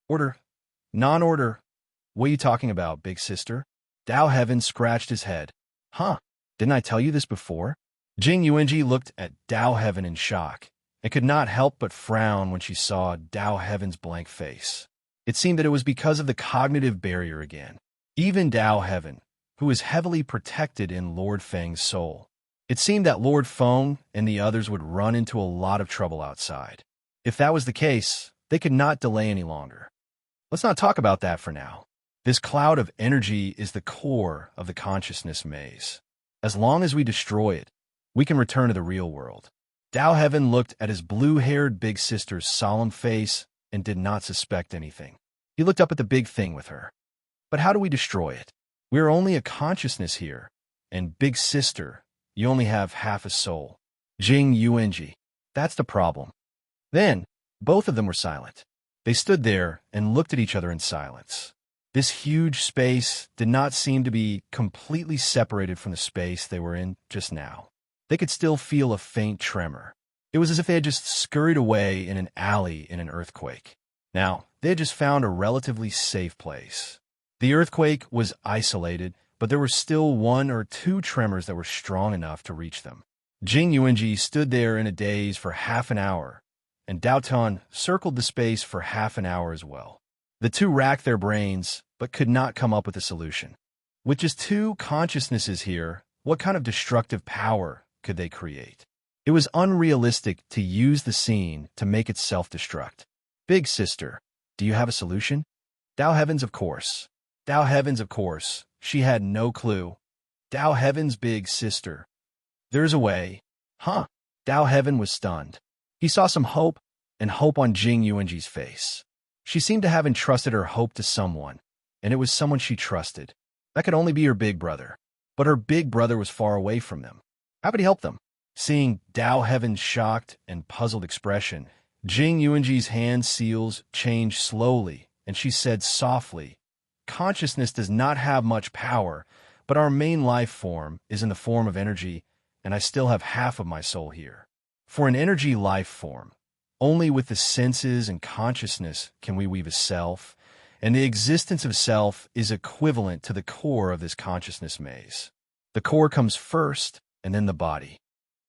S1: Order? Non-order? What are you talking about, big sister? Dao Heaven scratched his head. Huh, didn't I tell you this before? Jing Yuanji looked at Dao Heaven in shock and could not help but frown when she saw Dao Heaven's blank face. It seemed that it was because of the cognitive barrier again. Even Dao Heaven, who is heavily protected in Lord Feng's soul. It seemed that Lord Feng and the others would run into a lot of trouble outside. If that was the case, they could not delay any longer. Let's not talk about that for now. This cloud of energy is the core of the consciousness maze. As long as we destroy it, we can return to the real world. Dao Heaven looked at his blue-haired big sister's solemn face and did not suspect anything. He looked up at the big thing with her. But how do we destroy it? We are only a consciousness here, and big sister, you only have half a soul. Jing Yuanji. That's the problem. Then, both of them were silent. They stood there and looked at each other in silence. This huge space did not seem to be completely separated from the space they were in just now. They could still feel a faint tremor. It was as if they had just scurried away in an alley in an earthquake. Now, they had just found a relatively safe place. The earthquake was isolated, but there were still 1 or 2 tremors that were strong enough to reach them. Jing Yuanji stood there in a daze for half an hour, and Dao Tan circled the space for half an hour as well. The two racked their brains, but could not come up with a solution. With just 2 consciousnesses here, what kind of destructive power could they create? It was unrealistic to use the scene to make it self-destruct. Big sister, do you have a solution? Dao Heavens, of course. Dao Heavens, of course. She had no clue. Dao Heaven's big sister. There's a way. Huh? Dao Heaven was stunned. He saw some hope, and hope on Jing Yuanji's face. She seemed to have entrusted her hope to someone, and it was someone she trusted. That could only be her big brother. But her big brother was far away from them. How could he help them? Seeing Dao Heaven's shocked and puzzled expression, Jing Yuanji's hand seals changed slowly, and she said softly, "Consciousness does not have much power, but our main life form is in the form of energy, and I still have half of my soul here. For an energy life form, only with the senses and consciousness can we weave a self, and the existence of self is equivalent to the core of this consciousness maze. The core comes first, and then the body."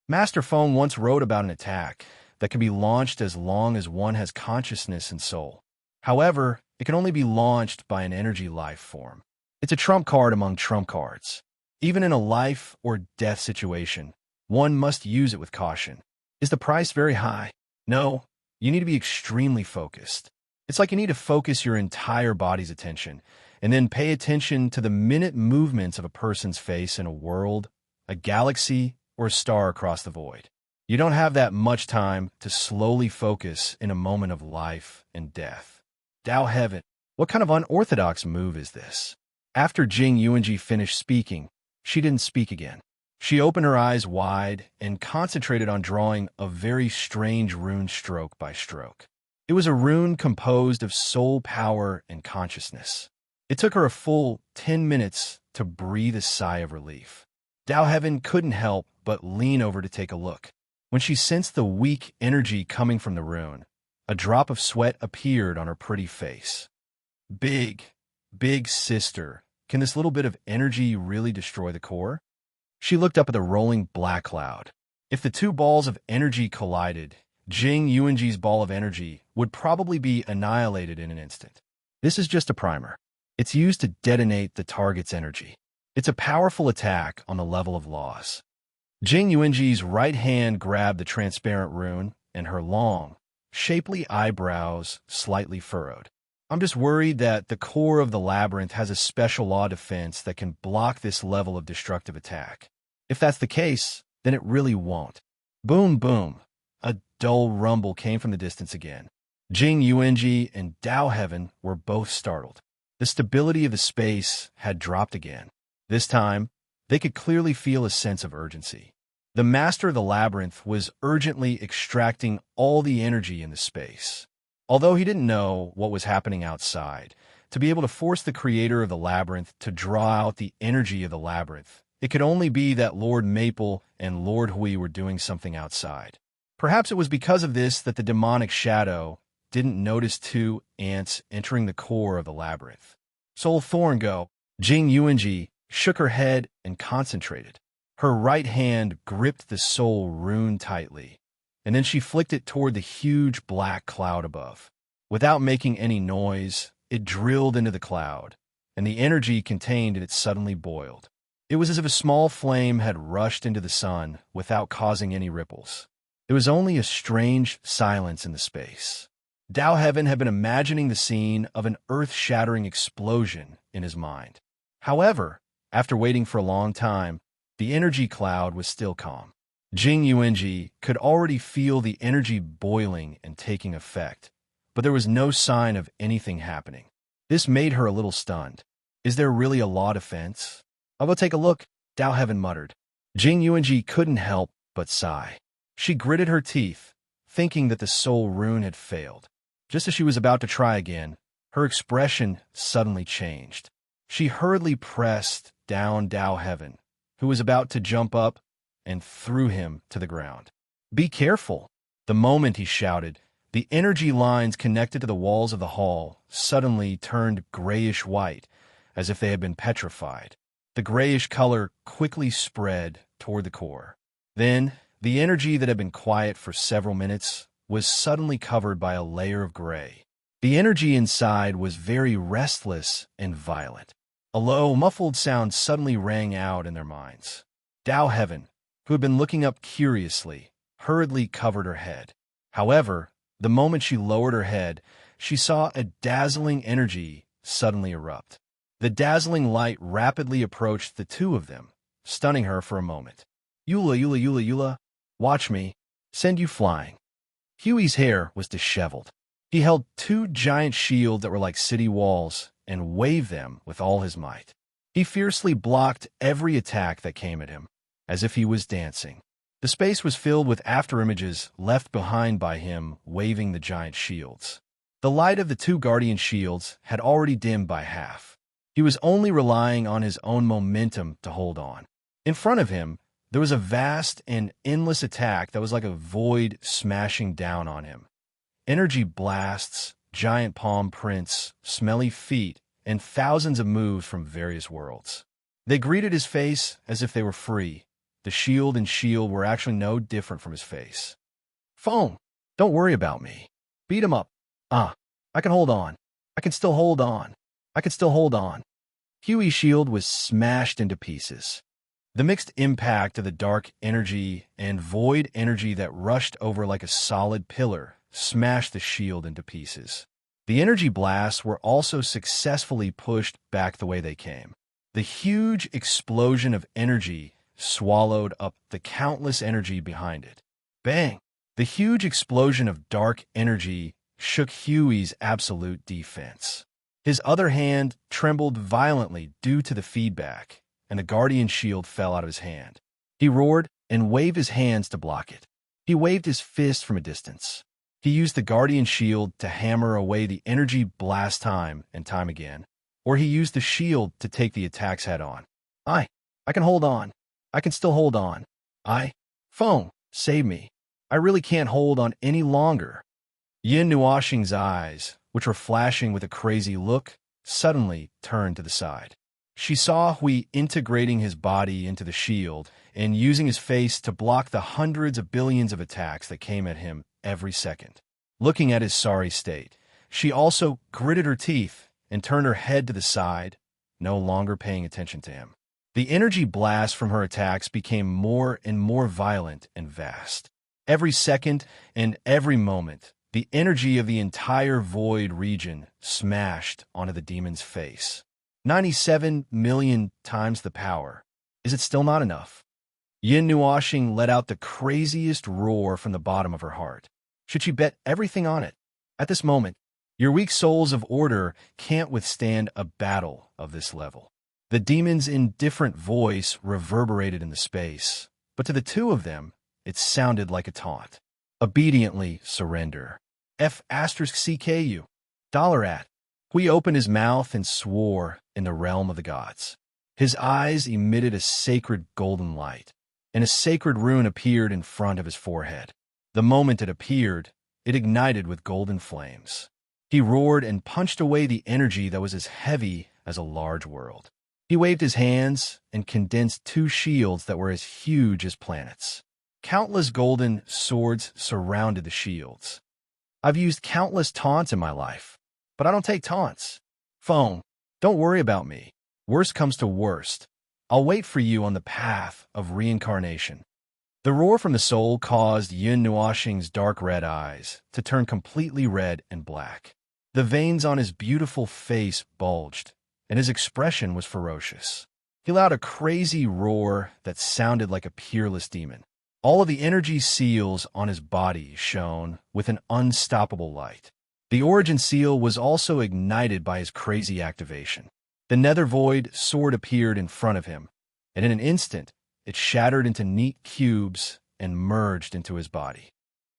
S1: Master Feng once wrote about an attack that can be launched as long as one has consciousness and soul. However, it can only be launched by an energy life form. It's a trump card among trump cards. Even in a life or death situation, one must use it with caution. Is the price very high? No, you need to be extremely focused. It's like you need to focus your entire body's attention, and then pay attention to the minute movements of a person's face in a world, a galaxy, or a star across the void. You don't have that much time to slowly focus in a moment of life and death. Dao Heaven, what kind of unorthodox move is this? After Jing Yuanji finished speaking, she didn't speak again. She opened her eyes wide and concentrated on drawing a very strange rune stroke by stroke. It was a rune composed of soul power and consciousness. It took her a full 10 minutes to breathe a sigh of relief. Dao Heaven couldn't help but lean over to take a look. When she sensed the weak energy coming from the rune, a drop of sweat appeared on her pretty face. Big sister, can this little bit of energy really destroy the core? She looked up at the rolling black cloud. If the 2 balls of energy collided, Jing Yuanji's ball of energy would probably be annihilated in an instant. This is just a primer. It's used to detonate the target's energy. It's a powerful attack on the level of laws. Jing Yuanji's right hand grabbed the transparent rune, and her long, shapely eyebrows slightly furrowed. I'm just worried that the core of the labyrinth has a special law defense that can block this level of destructive attack. If that's the case, then it really won't. Boom, boom. A dull rumble came from the distance again. Jing Yuanji and Dao Heaven were both startled. The stability of the space had dropped again. This time, they could clearly feel a sense of urgency. The master of the labyrinth was urgently extracting all the energy in the space. Although he didn't know what was happening outside, to be able to force the creator of the labyrinth to draw out the energy of the labyrinth, it could only be that Lord Maple and Lord Hui were doing something outside. Perhaps it was because of this that the demonic shadow didn't notice 2 ants entering the core of the labyrinth. Soul Thorngo, Jing Yuanji, shook her head and concentrated. Her right hand gripped the soul rune tightly, and then she flicked it toward the huge black cloud above. Without making any noise, it drilled into the cloud, and the energy contained in it suddenly boiled. It was as if a small flame had rushed into the sun without causing any ripples. There was only a strange silence in the space. Dao Heaven had been imagining the scene of an earth-shattering explosion in his mind. However, after waiting for a long time, the energy cloud was still calm. Jing Yuanji could already feel the energy boiling and taking effect, but there was no sign of anything happening. This made her a little stunned. Is there really a law defense? I'll go take a look, Dao Heaven muttered. Jing Yuanji couldn't help but sigh. She gritted her teeth, thinking that the soul rune had failed. Just as she was about to try again, Her expression suddenly changed. She hurriedly pressed down Dao Heaven, who was about to jump up, and threw him to the ground. "Be careful!" The moment he shouted, the energy lines connected to the walls of the hall suddenly turned grayish-white, as if they had been petrified. The grayish color quickly spread toward the core. Then, the energy that had been quiet for several minutes was suddenly covered by a layer of gray. The energy inside was very restless and violent. A low, muffled sound suddenly rang out in their minds. Dao Heaven, who had been looking up curiously, hurriedly covered her head. However, the moment she lowered her head, she saw a dazzling energy suddenly erupt. The dazzling light rapidly approached the two of them, stunning her for a moment. "Eula, Eula, Eula, Eula, watch me, send you flying." Huey's hair was disheveled. He held two giant shields that were like city walls and waved them with all his might. He fiercely blocked every attack that came at him, as if he was dancing. The space was filled with afterimages left behind by him waving the giant shields. The light of the two guardian shields had already dimmed by half. He was only relying on his own momentum to hold on. In front of him, there was a vast and endless attack that was like a void smashing down on him. Energy blasts, giant palm prints, smelly feet, and thousands of moves from various worlds. They greeted his face as if they were free. The shield and shield were actually no different from his face. "Phone, don't worry about me. Beat him up. I can hold on. I can still hold on. I can still hold on." Huey's shield was smashed into pieces. The mixed impact of the dark energy and void energy that rushed over like a solid pillar smashed the shield into pieces. The energy blasts were also successfully pushed back the way they came. The huge explosion of energy swallowed up the countless energy behind it. Bang! The huge explosion of dark energy shook Huey's absolute defense. His other hand trembled violently due to the feedback, and the guardian shield fell out of his hand. He roared and waved his hands to block it. He waved his fist from a distance. He used the guardian shield to hammer away the energy blast time and time again, or he used the shield to take the attacks head on. I can hold on. I can still hold on. Phone, save me. I really can't hold on any longer." Yin Nuoxing's eyes, which were flashing with a crazy look, suddenly turned to the side. She saw Hui integrating his body into the shield and using his face to block the hundreds of billions of attacks that came at him every second. Looking at his sorry state, she also gritted her teeth and turned her head to the side, no longer paying attention to him. The energy blast from her attacks became more and more violent and vast. Every second and every moment, the energy of the entire void region smashed onto the demon's face. 97 million times the power. Is it still not enough? Yin Nuoxing let out the craziest roar from the bottom of her heart. Should she bet everything on it? At this moment, your weak souls of order can't withstand a battle of this level. The demon's indifferent voice reverberated in the space, but to the two of them, it sounded like a taunt. Obediently surrender. F*CKU. $. Hui opened his mouth and swore in the realm of the gods. His eyes emitted a sacred golden light, and a sacred rune appeared in front of his forehead. The moment it appeared, it ignited with golden flames. He roared and punched away the energy that was as heavy as a large world. He waved his hands and condensed two shields that were as huge as planets. Countless golden swords surrounded the shields. I've used countless taunts in my life, but I don't take taunts. Phone, don't worry about me. Worst comes to worst. I'll wait for you on the path of reincarnation. The roar from the soul caused Yin Nuoxing's dark red eyes to turn completely red and black. The veins on his beautiful face bulged, and his expression was ferocious. He let out a crazy roar that sounded like a peerless demon. All of the energy seals on his body shone with an unstoppable light. The origin seal was also ignited by his crazy activation. The nether void sword appeared in front of him, and in an instant, it shattered into neat cubes and merged into his body.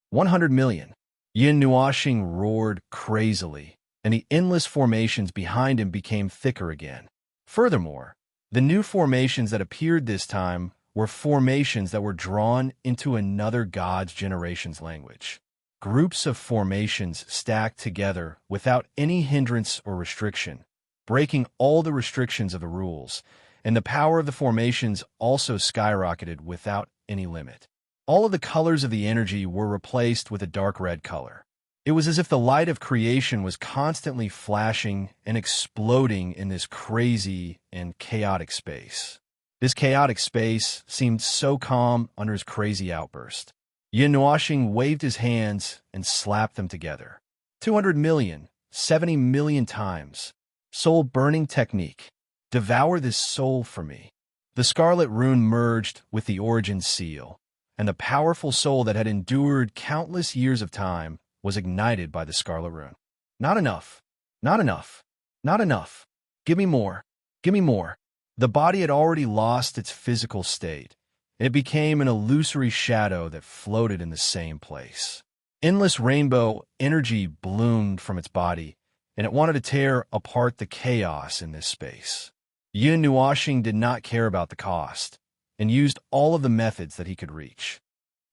S1: 100 million. Yin Nuoxing roared crazily, and the endless formations behind him became thicker again. Furthermore, the new formations that appeared this time were formations that were drawn into another god's generation's language. Groups of formations stacked together without any hindrance or restriction, breaking all the restrictions of the rules, and the power of the formations also skyrocketed without any limit. All of the colors of the energy were replaced with a dark red color. It was as if the light of creation was constantly flashing and exploding in this crazy and chaotic space. This chaotic space seemed so calm under his crazy outburst. Yin Nuoxing waved his hands and slapped them together. 200 million, 70 million times. Soul burning technique. Devour this soul for me. The scarlet rune merged with the origin seal, and the powerful soul that had endured countless years of time was ignited by the scarlet rune. Not enough. Not enough. Not enough. Give me more. Give me more. The body had already lost its physical state. It became an illusory shadow that floated in the same place. Endless rainbow energy bloomed from its body, and it wanted to tear apart the chaos in this space. Yin Nuoxing did not care about the cost, and used all of the methods that he could reach.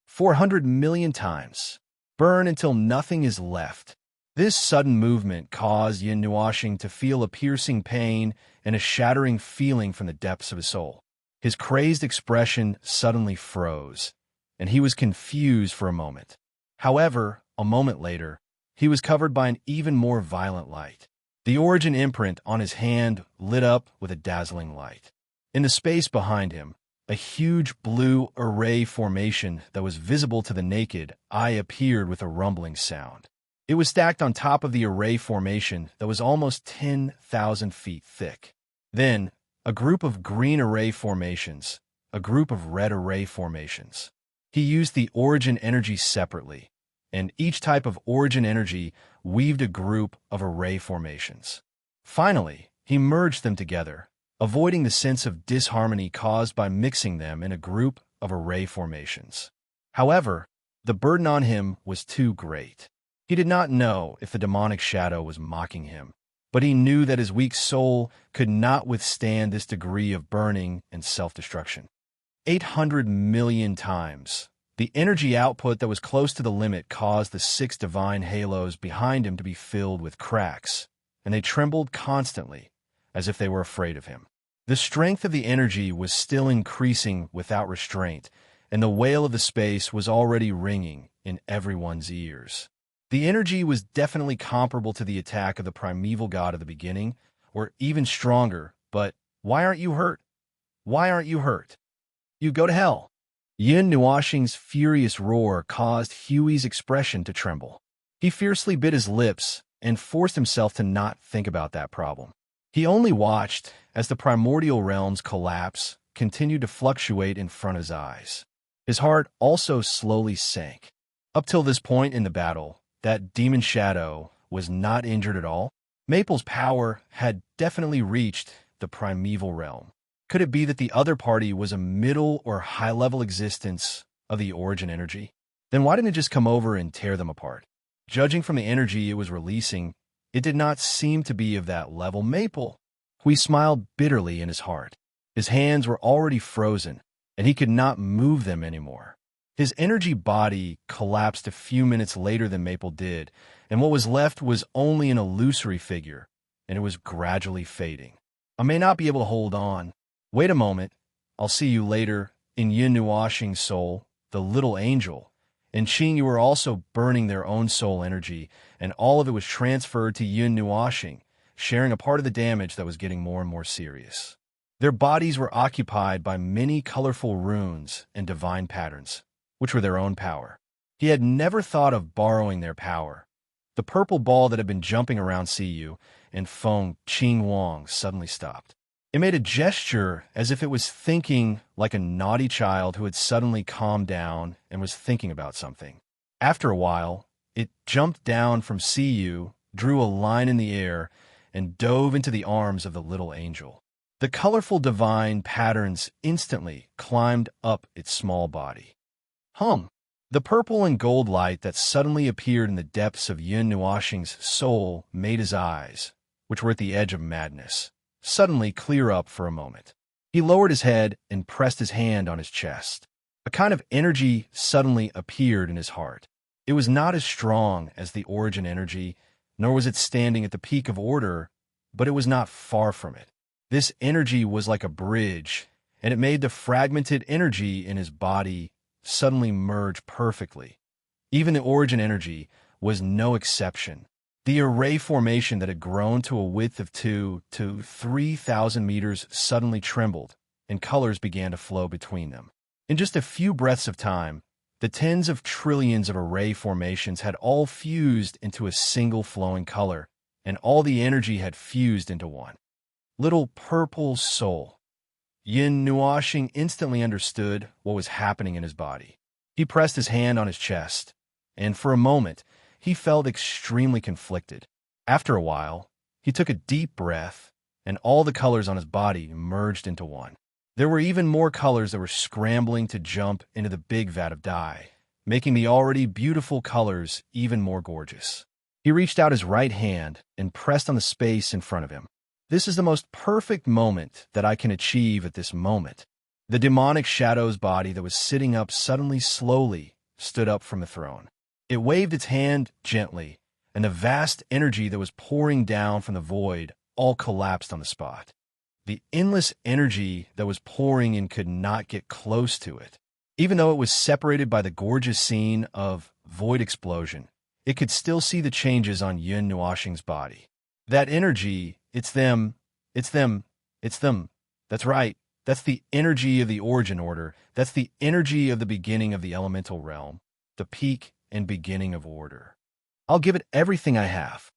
S1: 400 million times. Burn until nothing is left. This sudden movement caused Yin Nuoxing to feel a piercing pain and a shattering feeling from the depths of his soul. His crazed expression suddenly froze, and he was confused for a moment. However, a moment later, he was covered by an even more violent light. The origin imprint on his hand lit up with a dazzling light. In the space behind him, a huge blue array formation that was visible to the naked eye appeared with a rumbling sound. It was stacked on top of the array formation that was almost 10,000 feet thick. Then, a group of green array formations, a group of red array formations. He used the origin energy separately, and each type of origin energy weaved a group of array formations. Finally, he merged them together, avoiding the sense of disharmony caused by mixing them in a group of array formations. However, the burden on him was too great. He did not know if the demonic shadow was mocking him, but he knew that his weak soul could not withstand this degree of burning and self-destruction. 800 million times. The energy output that was close to the limit caused the 6 divine halos behind him to be filled with cracks, and they trembled constantly, as if they were afraid of him. The strength of the energy was still increasing without restraint, and the wail of the space was already ringing in everyone's ears. The energy was definitely comparable to the attack of the primeval god of the beginning, or even stronger, but why aren't you hurt? Why aren't you hurt? You go to hell. Yin Nuoxing's furious roar caused Huey's expression to tremble. He fiercely bit his lips and forced himself to not think about that problem. He only watched as the primordial realm's collapse continued to fluctuate in front of his eyes. His heart also slowly sank. Up till this point in the battle, that demon shadow was not injured at all. Maple's power had definitely reached the primeval realm. Could it be that the other party was a middle or high-level existence of the origin energy? Then why didn't it just come over and tear them apart? Judging from the energy it was releasing, it did not seem to be of that level. Maple. He smiled bitterly in his heart. His hands were already frozen, and he could not move them anymore. His energy body collapsed a few minutes later than Maple did, and what was left was only an illusory figure, and it was gradually fading. I may not be able to hold on. Wait a moment. I'll see you later. In Yin Nuoxing's soul, the little angel, and Qing were also burning their own soul energy, and all of it was transferred to Yin Nuoxing, sharing a part of the damage that was getting more and more serious. Their bodies were occupied by many colorful runes and divine patterns, which were their own power. He had never thought of borrowing their power. The purple ball that had been jumping around Ciyu and Feng Qing Wang suddenly stopped. It made a gesture as if it was thinking like a naughty child who had suddenly calmed down and was thinking about something. After a while, it jumped down from Ciyu, drew a line in the air, and dove into the arms of the little angel. The colorful divine patterns instantly climbed up its small body. The purple and gold light that suddenly appeared in the depths of Yun Nuoxing's soul made his eyes, which were at the edge of madness, suddenly clear up for a moment. He lowered his head and pressed his hand on his chest. A kind of energy suddenly appeared in his heart. It was not as strong as the origin energy, nor was it standing at the peak of order, but it was not far from it. This energy was like a bridge, and it made the fragmented energy in his body suddenly merge perfectly. Even the origin energy was no exception. The array formation that had grown to a width of 2,000 to 3,000 meters suddenly trembled, and colors began to flow between them. In just a few breaths of time, the tens of trillions of array formations had all fused into a single flowing color, and all the energy had fused into one. Little purple soul. Yun Nuoxing instantly understood what was happening in his body. He pressed his hand on his chest, and for a moment, he felt extremely conflicted. After a while, he took a deep breath, and all the colors on his body merged into one. There were even more colors that were scrambling to jump into the big vat of dye, making the already beautiful colors even more gorgeous. He reached out his right hand and pressed on the space in front of him. This is the most perfect moment that I can achieve at this moment. The demonic shadow's body that was sitting up suddenly slowly stood up from the throne. It waved its hand gently, and the vast energy that was pouring down from the void all collapsed on the spot. The endless energy that was pouring in could not get close to it. Even though it was separated by the gorgeous scene of void explosion, it could still see the changes on Yun Nuoxing's body. That energy, it's them. That's right. That's the energy of the origin order. That's the energy of the beginning of the elemental realm, the peak and beginning of order. I'll give it everything I have.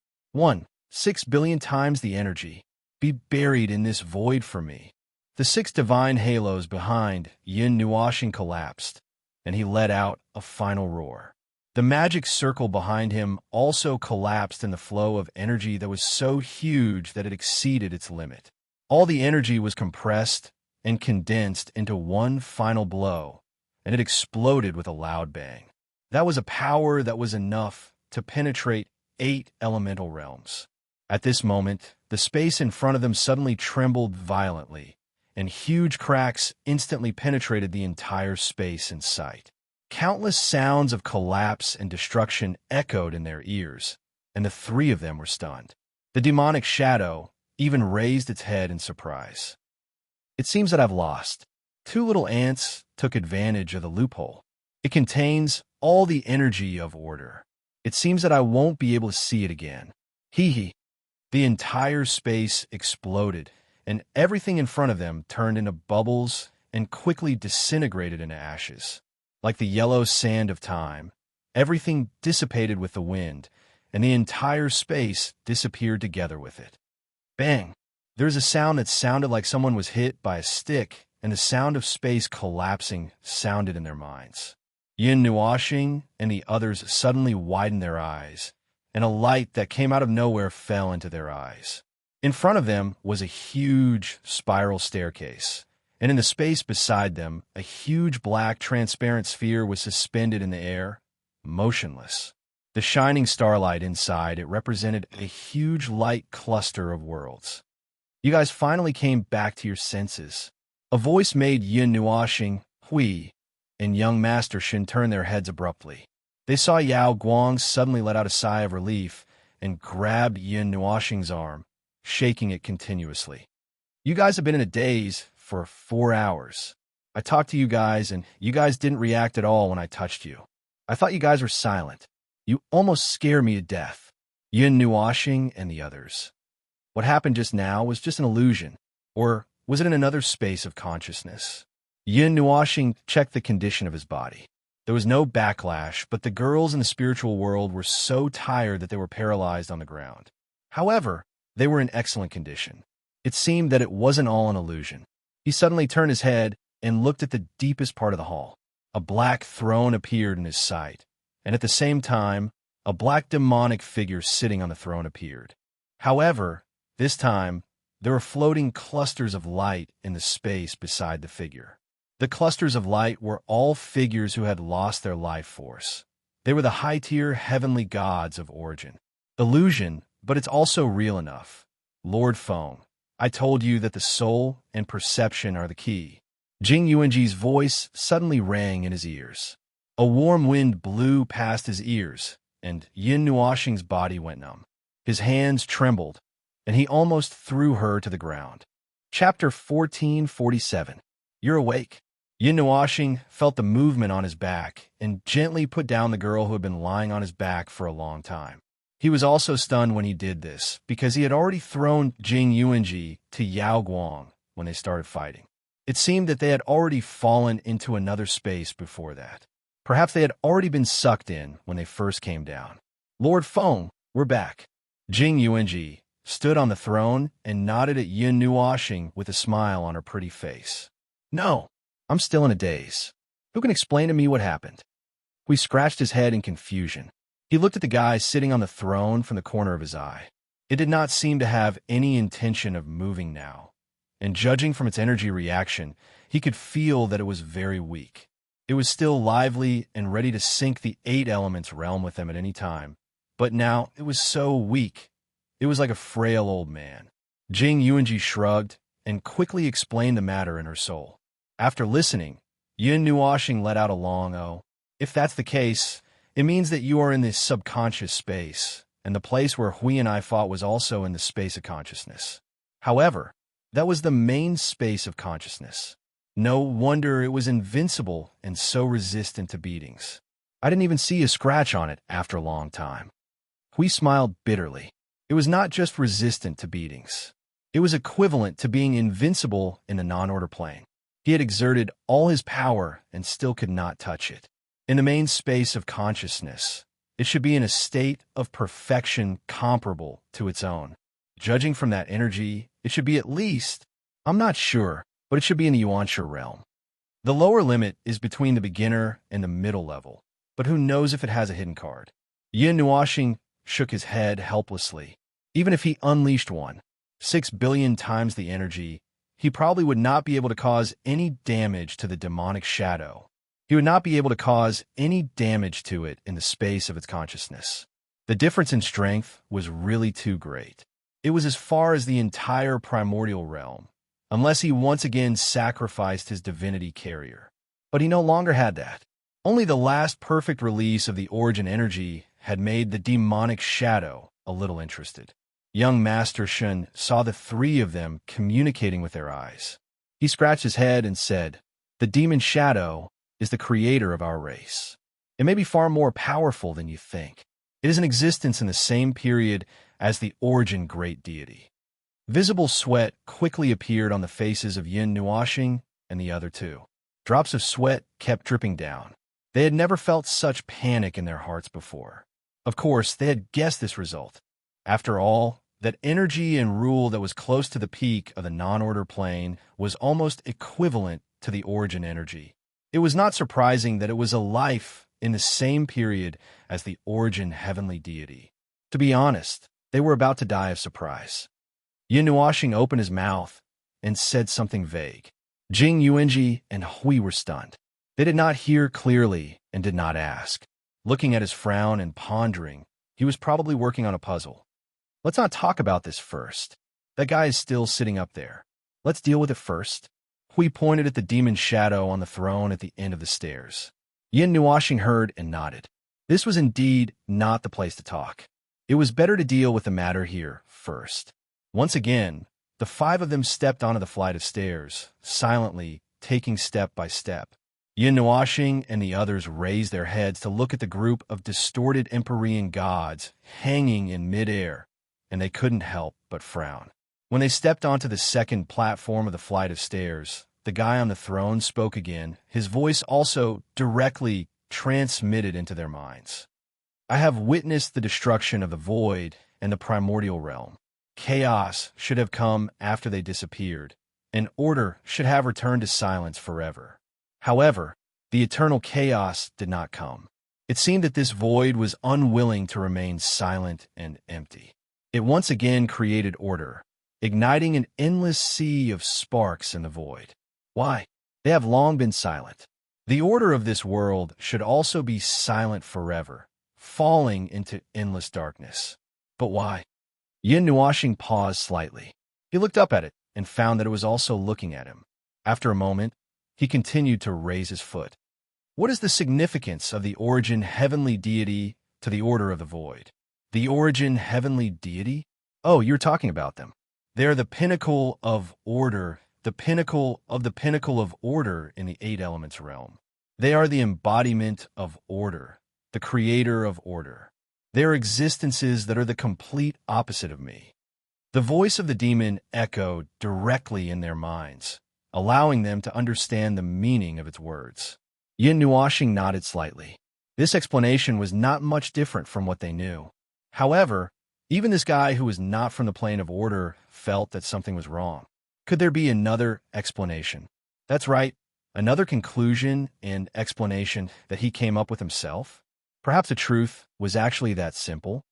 S1: 6 billion times the energy. Be buried in this void for me. The 6 divine halos behind Yun Nuoxing collapsed, and he let out a final roar. The magic circle behind him also collapsed in the flow of energy that was so huge that it exceeded its limit. All the energy was compressed and condensed into one final blow, and it exploded with a loud bang. That was a power that was enough to penetrate 8 elemental realms. At this moment, the space in front of them suddenly trembled violently, and huge cracks instantly penetrated the entire space in sight. Countless sounds of collapse and destruction echoed in their ears, and the 3 of them were stunned. The demonic shadow even raised its head in surprise. It seems that I've lost. 2 little ants took advantage of the loophole. It contains all the energy of order. It seems that I won't be able to see it again. Hee hee. The entire space exploded, and everything in front of them turned into bubbles and quickly disintegrated into ashes. Like the yellow sand of time, everything dissipated with the wind, and the entire space disappeared together with it. Bang! There was a sound that sounded like someone was hit by a stick, and the sound of space collapsing sounded in their minds. Yun Nuoxing and the others suddenly widened their eyes, and a light that came out of nowhere fell into their eyes. In front of them was a huge spiral staircase, and in the space beside them, a huge black transparent sphere was suspended in the air, motionless. The shining starlight inside it represented a huge light cluster of worlds. You guys finally came back to your senses. A voice made Yun Nuoxing, Hui, and young Master Shin turn their heads abruptly. They saw Yao Guang suddenly let out a sigh of relief and grabbed Yun Nuoxing's arm, shaking it continuously. You guys have been in a daze for 4 hours. I talked to you guys, and you guys didn't react at all when I touched you. I thought you guys were silent. You almost scare me to death. Yun Nuoxing and the others. What happened just now was just an illusion, or was it in another space of consciousness? Yun Nuoxing checked the condition of his body. There was no backlash, but the girls in the spiritual world were so tired that they were paralyzed on the ground. However, they were in excellent condition. It seemed that it wasn't all an illusion. He suddenly turned his head and looked at the deepest part of the hall. A black throne appeared in his sight, and at the same time, a black demonic figure sitting on the throne appeared. However, this time, there were floating clusters of light in the space beside the figure. The clusters of light were all figures who had lost their life force. They were the high-tier heavenly gods of origin. Illusion, but it's also real enough. Lord Feng, I told you that the soul and perception are the key. Jing Yuanji's voice suddenly rang in his ears. A warm wind blew past his ears, and Yin Nuoxing's body went numb. His hands trembled, and he almost threw her to the ground. Chapter 1447. You're awake. Yin Nuoxing felt the movement on his back and gently put down the girl who had been lying on his back for a long time. He was also stunned when he did this, because he had already thrown Jing Yuanji to Yao Guang when they started fighting. It seemed that they had already fallen into another space before that. Perhaps they had already been sucked in when they first came down. Lord Feng, we're back. Jing Yuanji stood on the throne and nodded at Yin Nuoxing with a smile on her pretty face. No, I'm still in a daze. Who can explain to me what happened? Hui scratched his head in confusion. He looked at the guy sitting on the throne from the corner of his eye. It did not seem to have any intention of moving now, and judging from its energy reaction, he could feel that it was very weak. It was still lively and ready to sink the 8 elements realm with them at any time, but now it was so weak. It was like a frail old man. Jing Yuanji shrugged and quickly explained the matter in her soul. After listening, Yin Nuoxing let out a long "oh." If that's the case, it means that you are in this subconscious space, and the place where Hui and I fought was also in the space of consciousness. However, that was the main space of consciousness. No wonder it was invincible and so resistant to beatings. I didn't even see a scratch on it after a long time. Hui smiled bitterly. It was not just resistant to beatings. It was equivalent to being invincible in the non-order plane. He had exerted all his power and still could not touch it. In the main space of consciousness, it should be in a state of perfection comparable to its own. Judging from that energy, it should be at least, I'm not sure, but it should be in the Yuanshi realm. The lower limit is between the beginner and the middle level, but who knows if it has a hidden card. Yin Nuoxing shook his head helplessly. Even if he unleashed one, 6 billion times the energy, he probably would not be able to cause any damage to the demonic shadow. He would not be able to cause any damage to it in the space of its consciousness. The difference in strength was really too great. It was as far as the entire primordial realm, unless he once again sacrificed his divinity carrier. But he no longer had that. Only the last perfect release of the origin energy had made the demonic shadow a little interested. Young Master Shun saw the 3 of them communicating with their eyes. He scratched his head and said, "The demon shadow is the creator of our race. It may be far more powerful than you think. It is in existence in the same period as the origin great deity." Visible sweat quickly appeared on the faces of Yin Nuoxing and the other 2. Drops of sweat kept dripping down. They had never felt such panic in their hearts before. Of course, they had guessed this result. After all, that energy and rule that was close to the peak of the non-order plane was almost equivalent to the origin energy. It was not surprising that it was a life in the same period as the origin heavenly deity. To be honest, they were about to die of surprise. Yin Nuoxing opened his mouth and said something vague. Jing Yuanji and Hui were stunned. They did not hear clearly and did not ask. Looking at his frown and pondering, he was probably working on a puzzle. Let's not talk about this first. That guy is still sitting up there. Let's deal with it first. Hui pointed at the demon shadow on the throne at the end of the stairs. Yin Nuoxing heard and nodded. This was indeed not the place to talk. It was better to deal with the matter here first. Once again, the 5 of them stepped onto the flight of stairs, silently, taking step by step. Yin Nuoxing and the others raised their heads to look at the group of distorted Empyrean gods hanging in midair, and they couldn't help but frown. When they stepped onto the second platform of the flight of stairs, the guy on the throne spoke again, his voice also directly transmitted into their minds. I have witnessed the destruction of the void and the primordial realm. Chaos should have come after they disappeared, and order should have returned to silence forever. However, the eternal chaos did not come. It seemed that this void was unwilling to remain silent and empty. It once again created order, igniting an endless sea of sparks in the void. Why? They have long been silent. The order of this world should also be silent forever, falling into endless darkness. But why? Yin Nuashing paused slightly. He looked up at it and found that it was also looking at him. After a moment, he continued to raise his foot. What is the significance of the origin heavenly deity to the order of the void? The origin heavenly deity? Oh, you're talking about them. They are the pinnacle of order, the pinnacle of order in the eight elements realm. They are the embodiment of order, the creator of order. They are existences that are the complete opposite of me. The voice of the demon echoed directly in their minds, allowing them to understand the meaning of its words. Yin Nuashing nodded slightly. This explanation was not much different from what they knew. However, even this guy who was not from the plane of order felt that something was wrong. Could there be another explanation? That's right, another conclusion and explanation that he came up with himself? Perhaps the truth was actually that simple.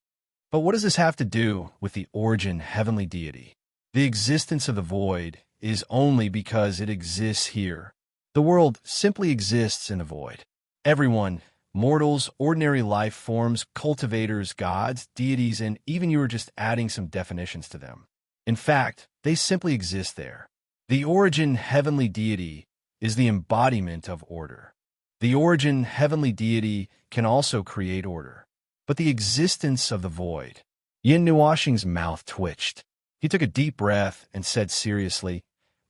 S1: But what does this have to do with the origin heavenly deity? The existence of the void is only because it exists here. The world simply exists in the void. Everyone, mortals, ordinary life forms, cultivators, gods, deities, and even you are just adding some definitions to them. In fact, they simply exist there. The origin heavenly deity is the embodiment of order. The origin heavenly deity can also create order. But the existence of the void. Yin Nuashing's mouth twitched. He took a deep breath and said seriously,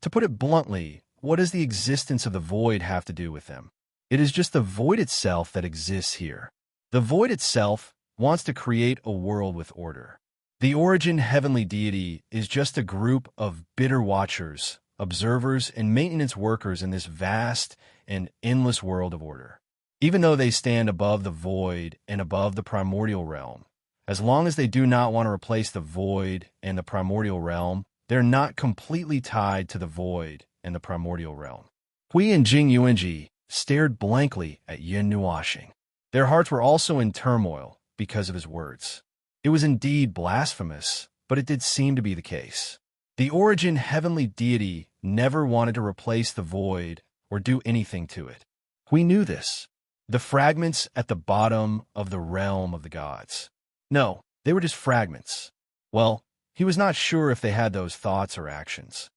S1: to put it bluntly, what does the existence of the void have to do with them? It is just the void itself that exists here. The void itself wants to create a world with order. The origin heavenly deity is just a group of bitter watchers, observers, and maintenance workers in this vast and endless world of order. Even though they stand above the void and above the primordial realm, as long as they do not want to replace the void and the primordial realm, they're not completely tied to the void and the primordial realm. Hui and Jing Yuanji stared blankly at Yin Nuashing. Their hearts were also in turmoil because of his words. It was indeed blasphemous, but it did seem to be the case. The origin heavenly deity never wanted to replace the void or do anything to it. We knew this. The fragments at the bottom of the realm of the gods. No, they were just fragments. Well, he was not sure if they had those thoughts or actions.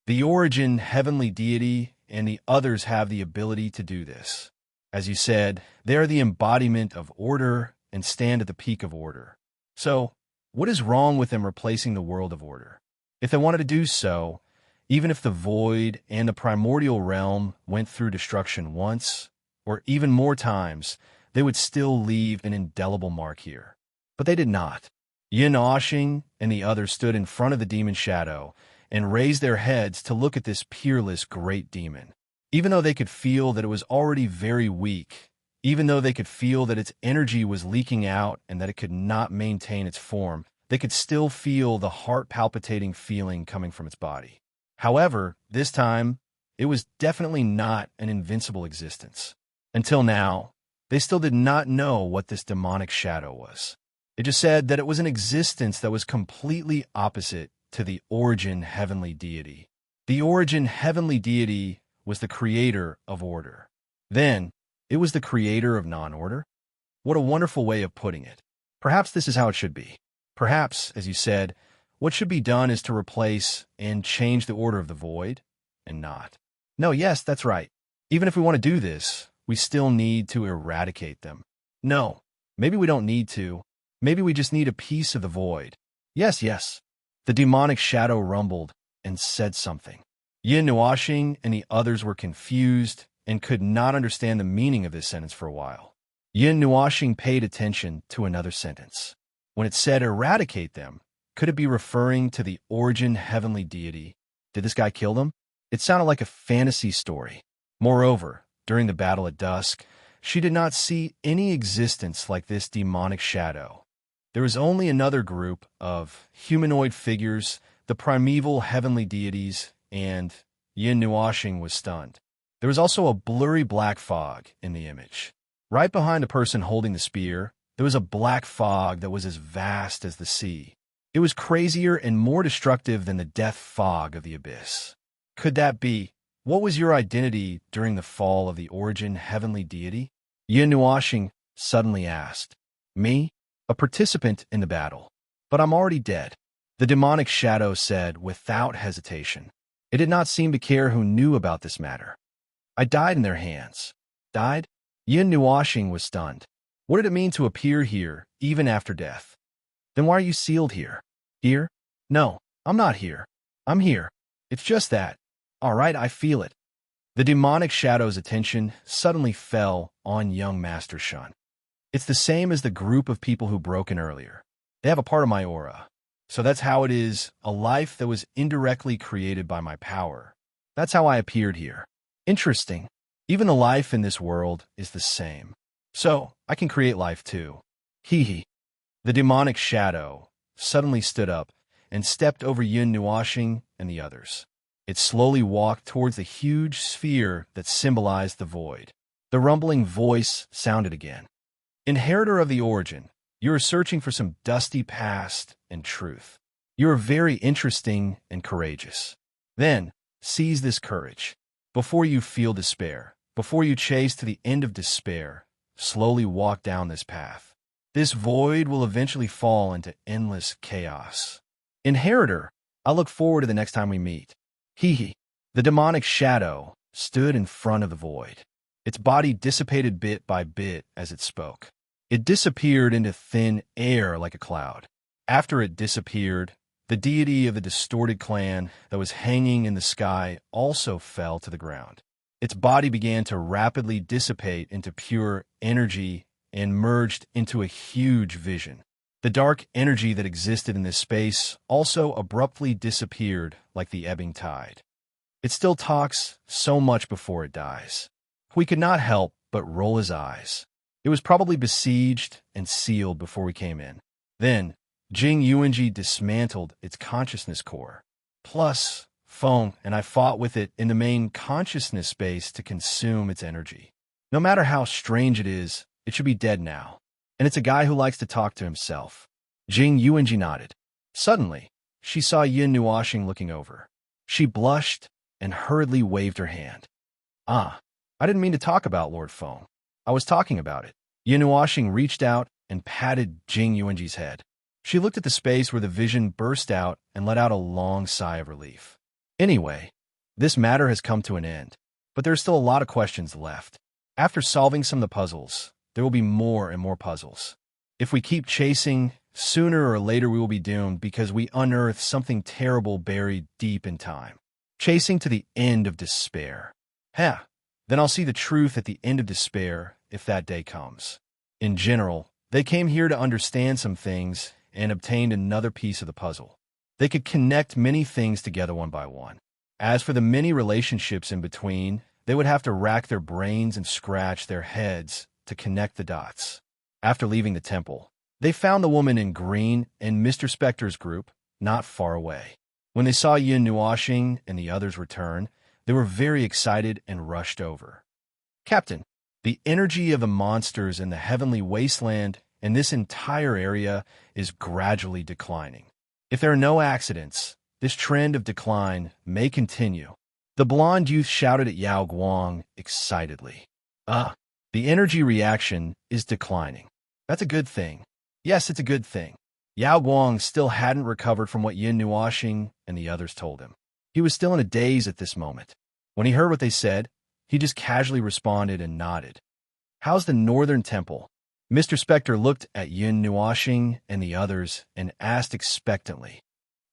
S1: The origin heavenly deity and the others have the ability to do this. As you said, they are the embodiment of order and stand at the peak of order. So, what is wrong with them replacing the world of order? If they wanted to do so, even if the void and the primordial realm went through destruction once, or even more times, they would still leave an indelible mark here. But they did not. Yin Nuashing and the others stood in front of the demon shadow and raised their heads to look at this peerless great demon. Even though they could feel that it was already very weak, even though they could feel that its energy was leaking out and that it could not maintain its form, they could still feel the heart-palpitating feeling coming from its body. However, this time, it was definitely not an invincible existence. Until now, they still did not know what this demonic shadow was. It just said that it was an existence that was completely opposite to the origin heavenly deity. The origin heavenly deity was the creator of order. Then, it was the creator of non-order? What a wonderful way of putting it. Perhaps this is how it should be. Perhaps, as you said, what should be done is to replace and change the order of the void, and not. No, yes, that's right. Even if we want to do this, we still need to eradicate them. No, maybe we don't need to. Maybe we just need a piece of the void. Yes, yes. The demonic shadow rumbled and said something. Yin Nuashing and the others were confused and could not understand the meaning of this sentence for a while. Yin Nuashing paid attention to another sentence. When it said eradicate them, could it be referring to the origin heavenly deity? Did this guy kill them? It sounded like a fantasy story. Moreover, during the battle at dusk, she did not see any existence like this demonic shadow. There was only another group of humanoid figures, the primeval heavenly deities, and Yin Nuashing was stunned. There was also a blurry black fog in the image. Right behind the person holding the spear, there was a black fog that was as vast as the sea. It was crazier and more destructive than the death fog of the abyss. Could that be? what was your identity during the fall of the origin heavenly deity? Yin Nuashing suddenly asked. Me? A participant in the battle. But I'm already dead. The demonic shadow said without hesitation. It did not seem to care who knew about this matter. I died in their hands. Died? Yin Nuashing was stunned. What did it mean to appear here, even after death? Then why are you sealed here? Here? No, I'm not here. I'm here. It's just that. All right, I feel it. The demonic shadow's attention suddenly fell on young Master Shun. It's the same as the group of people who broke in earlier. They have a part of my aura. So that's how it is, a life that was indirectly created by my power. That's how I appeared here. Interesting. Even the life in this world is the same. So, I can create life too. Hee hee. The demonic shadow suddenly stood up and stepped over Yin Nuashing and the others. It slowly walked towards the huge sphere that symbolized the void. The rumbling voice sounded again. Inheritor of the origin, you are searching for some dusty past and truth. You are very interesting and courageous. Then, seize this courage. Before you feel despair, before you chase to the end of despair, slowly walk down this path. This void will eventually fall into endless chaos. Inheritor, I look forward to the next time we meet. Hee hee. The demonic shadow stood in front of the void. Its body dissipated bit by bit as it spoke. It disappeared into thin air like a cloud. After it disappeared, the deity of the distorted clan that was hanging in the sky also fell to the ground. Its body began to rapidly dissipate into pure energy and merged into a huge vision. The dark energy that existed in this space also abruptly disappeared like the ebbing tide. It still talks so much before it dies. We could not help but roll his eyes. It was probably besieged and sealed before we came in. Then, Jing Yuanji dismantled its consciousness core. Plus, Feng and I fought with it in the main consciousness space to consume its energy. No matter how strange it is, it should be dead now. And it's a guy who likes to talk to himself. Jing Yuanji nodded. Suddenly, she saw Yin Nuashing looking over. She blushed and hurriedly waved her hand. Ah, I didn't mean to talk about Lord Feng. I was talking about it. Yin Nuashing reached out and patted Jing Yuanji's head. She looked at the space where the vision burst out and let out a long sigh of relief. Anyway, this matter has come to an end, but there's still a lot of questions left. After solving some of the puzzles, there will be more and more puzzles. If we keep chasing, sooner or later we will be doomed because we unearth something terrible buried deep in time. Chasing to the end of despair. Then I'll see the truth at the end of despair if that day comes. In general, they came here to understand some things and obtained another piece of the puzzle. They could connect many things together one by one. As for the many relationships in between, they would have to rack their brains and scratch their heads to connect the dots. After leaving the temple, they found the woman in green and Mr. Spector's group not far away. When they saw Yin Nuashing and the others return, they were very excited and rushed over. Captain, the energy of the monsters in the heavenly wasteland and this entire area is gradually declining. If there are no accidents, this trend of decline may continue. The blonde youth shouted at Yao Guang excitedly. The energy reaction is declining. That's a good thing. Yes, it's a good thing. Yao Guang still hadn't recovered from what Yin Nuashing and the others told him. He was still in a daze at this moment. When he heard what they said, he just casually responded and nodded. How's the Northern Temple? Mr. Spector looked at Yin Nuashing and the others and asked expectantly.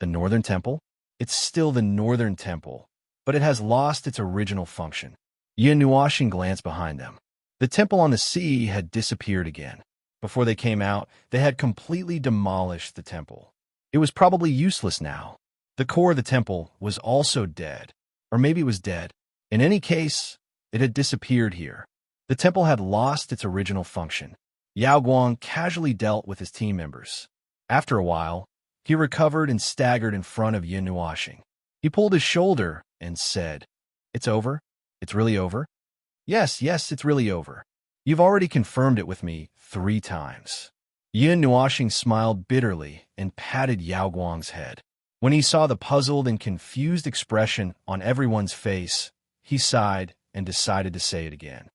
S1: The Northern Temple? It's still the Northern Temple, but it has lost its original function. Yin Nuashing glanced behind them. The temple on the sea had disappeared again. Before they came out, they had completely demolished the temple. It was probably useless now. The core of the temple was also dead, or maybe it was dead. In any case, it had disappeared here. The temple had lost its original function. Yao Guang casually dealt with his team members. After a while, he recovered and staggered in front of Yin Nuashing. He pulled his shoulder and said, "It's over? It's really over?" Yes, it's really over. You've already confirmed it with me 3 times. Yin Nuashing smiled bitterly and patted Yao Guang's head. When he saw the puzzled and confused expression on everyone's face, he sighed and decided to say it again.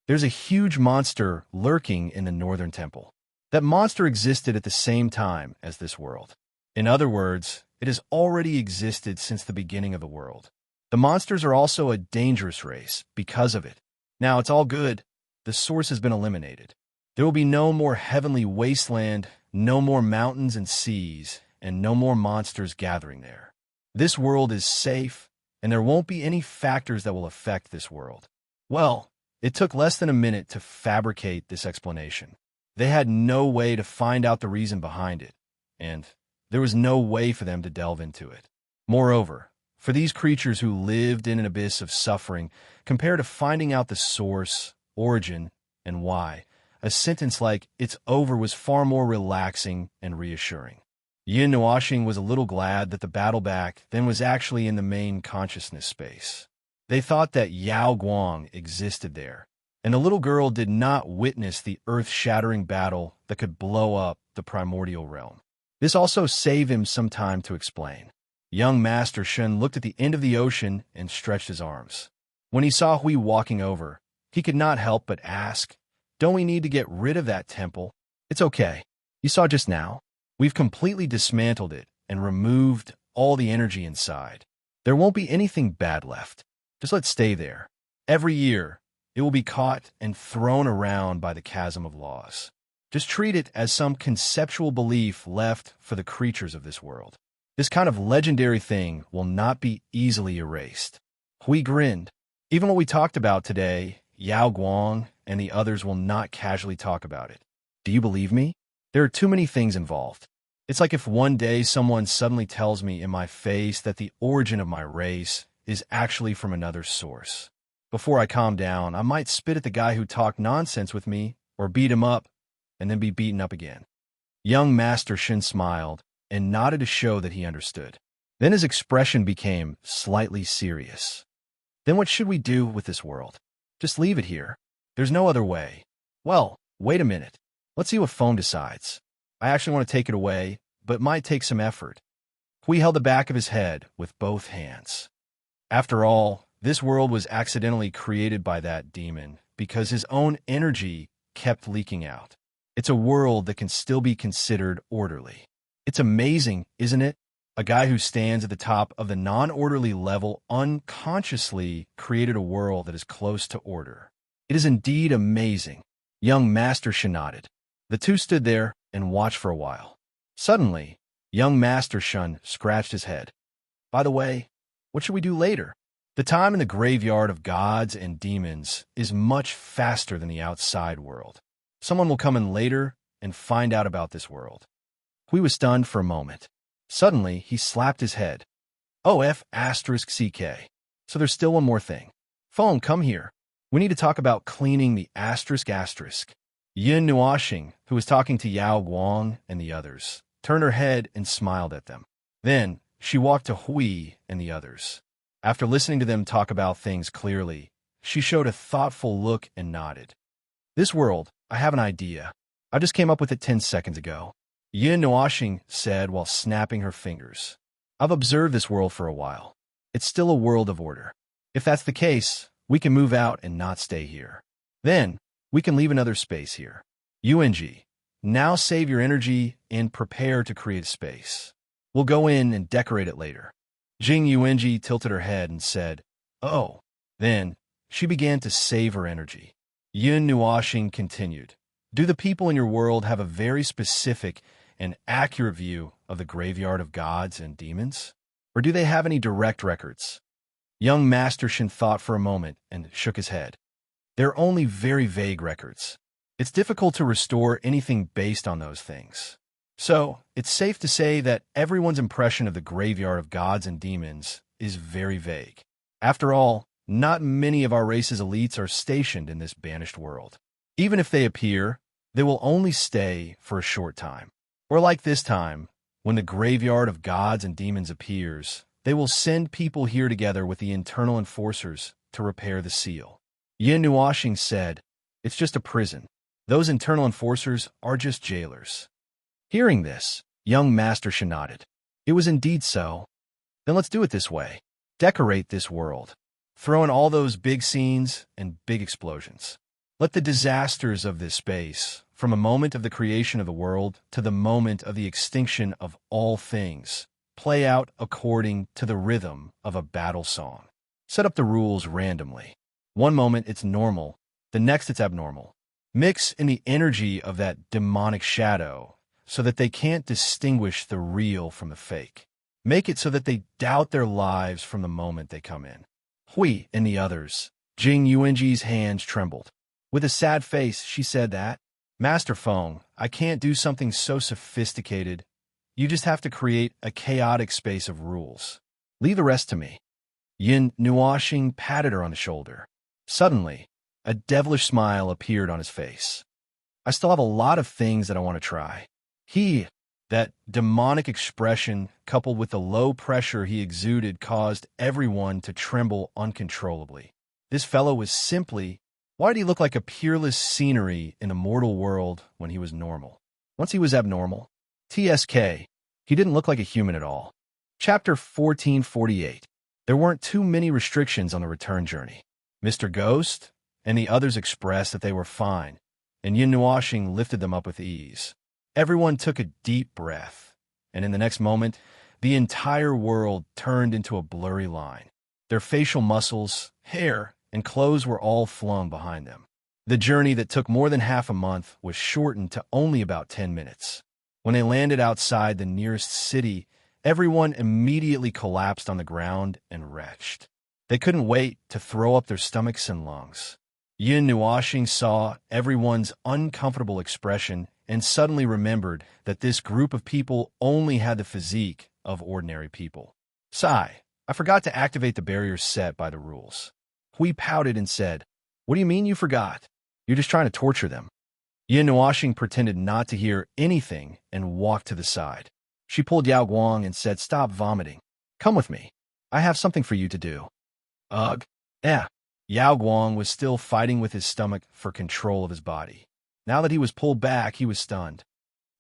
S1: There's a huge monster lurking in the northern temple. That monster existed at the same time as this world. In other words, it has already existed since the beginning of the world. The monsters are also a dangerous race because of it. Now, it's all good. The source has been eliminated. There will be no more heavenly wasteland, no more mountains and seas, and no more monsters gathering there. This world is safe, and there won't be any factors that will affect this world. Well, it took less than a minute to fabricate this explanation. They had no way to find out the reason behind it, and there was no way for them to delve into it. Moreover, for these creatures who lived in an abyss of suffering, compared to finding out the source, origin, and why, a sentence like, "it's over," was far more relaxing and reassuring. Yin Nuashing was a little glad that the battle back then was actually in the main consciousness space. They thought that Yao Guang existed there, and the little girl did not witness the earth-shattering battle that could blow up the primordial realm. This also saved him some time to explain. Young Master Shen looked at the end of the ocean and stretched his arms. When he saw Hui walking over, he could not help but ask, "Don't we need to get rid of that temple?" "It's okay. You saw just now. We've completely dismantled it and removed all the energy inside. There won't be anything bad left. Just let it stay there. Every year, it will be caught and thrown around by the chasm of laws. Just treat it as some conceptual belief left for the creatures of this world. This kind of legendary thing will not be easily erased." Hui grinned. "Even what we talked about today, Yao Guang and the others will not casually talk about it. Do you believe me? There are too many things involved. It's like if one day someone suddenly tells me in my face that the origin of my race is actually from another source. Before I calm down, I might spit at the guy who talked nonsense with me or beat him up and then be beaten up again." Young Master Shin smiled and nodded to show that he understood. Then his expression became slightly serious. "Then what should we do with this world? Just leave it here. There's no other way." "Well, wait a minute. Let's see what Foam decides. I actually want to take it away, but it might take some effort." Hui held the back of his head with both hands. After all, this world was accidentally created by that demon because his own energy kept leaking out. It's a world that can still be considered orderly. It's amazing, isn't it? A guy who stands at the top of the non-orderly level unconsciously created a world that is close to order. It is indeed amazing. Young Master Shen nodded. The two stood there and watched for a while. Suddenly, young Master Shen scratched his head. "By the way, what should we do later? The time in the graveyard of gods and demons is much faster than the outside world. Someone will come in later and find out about this world." Hui was stunned for a moment. Suddenly, he slapped his head. OF*CK. So there's still one more thing. Foam, come here. We need to talk about cleaning the ***. Yin Nuashing, who was talking to Yao Guang and the others, turned her head and smiled at them. Then, she walked to Hui and the others. After listening to them talk about things clearly, she showed a thoughtful look and nodded. "This world, I have an idea. I just came up with it 10 seconds ago." Yin Nuashing said while snapping her fingers. "I've observed this world for a while. It's still a world of order. If that's the case, we can move out and not stay here. Then, we can leave another space here. UNG, now save your energy and prepare to create a space. We'll go in and decorate it later." Jing Yuanji tilted her head and said, "Oh." Then, she began to save her energy. Yin Nuashing continued, "Do the people in your world have a very specific and accurate view of the graveyard of gods and demons? Or do they have any direct records?" Young Master Shin thought for a moment and shook his head. "There are only very vague records. It's difficult to restore anything based on those things. So, it's safe to say that everyone's impression of the graveyard of gods and demons is very vague. After all, not many of our race's elites are stationed in this banished world. Even if they appear, they will only stay for a short time. Or like this time, when the graveyard of gods and demons appears, they will send people here together with the internal enforcers to repair the seal." Yin Nuashing said, "It's just a prison. Those internal enforcers are just jailers." Hearing this, young Master Shen nodded. It was indeed so. "Then let's do it this way. Decorate this world. Throw in all those big scenes and big explosions. Let the disasters of this space, from a moment of the creation of the world to the moment of the extinction of all things, play out according to the rhythm of a battle song. Set up the rules randomly. One moment it's normal, the next it's abnormal. Mix in the energy of that demonic shadow so that they can't distinguish the real from the fake. Make it so that they doubt their lives from the moment they come in. Hui and the others. Jing Yuanji's hands trembled. With a sad face, she said that, Master Feng, I can't do something so sophisticated. You just have to create a chaotic space of rules. Leave the rest to me. Yin Nuoxing patted her on the shoulder. Suddenly, a devilish smile appeared on his face. I still have a lot of things that I want to try. That demonic expression, coupled with the low pressure he exuded, caused everyone to tremble uncontrollably. This fellow was simply... Why did he look like a peerless scenery in the mortal world when he was normal? Once he was abnormal. TSK. He didn't look like a human at all. Chapter 1448. There weren't too many restrictions on the return journey. Mr. Ghost and the others expressed that they were fine, and Yin Nuoxing lifted them up with ease. Everyone took a deep breath, and in the next moment, the entire world turned into a blurry line. Their facial muscles, hair, and clothes were all flung behind them. The journey that took more than half a month was shortened to only about 10 minutes. When they landed outside the nearest city, everyone immediately collapsed on the ground and retched. They couldn't wait to throw up their stomachs and lungs. Yin Nuoxing saw everyone's uncomfortable expression and suddenly remembered that this group of people only had the physique of ordinary people. Sigh, I forgot to activate the barriers set by the rules. Hui pouted and said, What do you mean you forgot? You're just trying to torture them. Yin Nuoxing pretended not to hear anything and walked to the side. She pulled Yao Guang and said, Stop vomiting. Come with me. I have something for you to do. Ugh. Yao Guang was still fighting with his stomach for control of his body. Now that he was pulled back, he was stunned.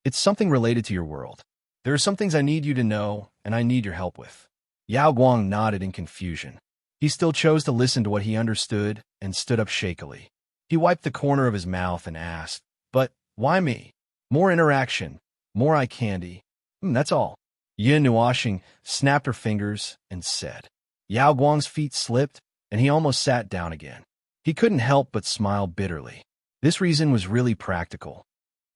S1: It's something related to your world. There are some things I need you to know, and I need your help with. Yao Guang nodded in confusion. He still chose to listen to what he understood and stood up shakily. He wiped the corner of his mouth and asked, But why me? More interaction, more eye candy. That's all. Yin Nuoxing snapped her fingers and said. Yao Guang's feet slipped, and he almost sat down again. He couldn't help but smile bitterly. This reason was really practical.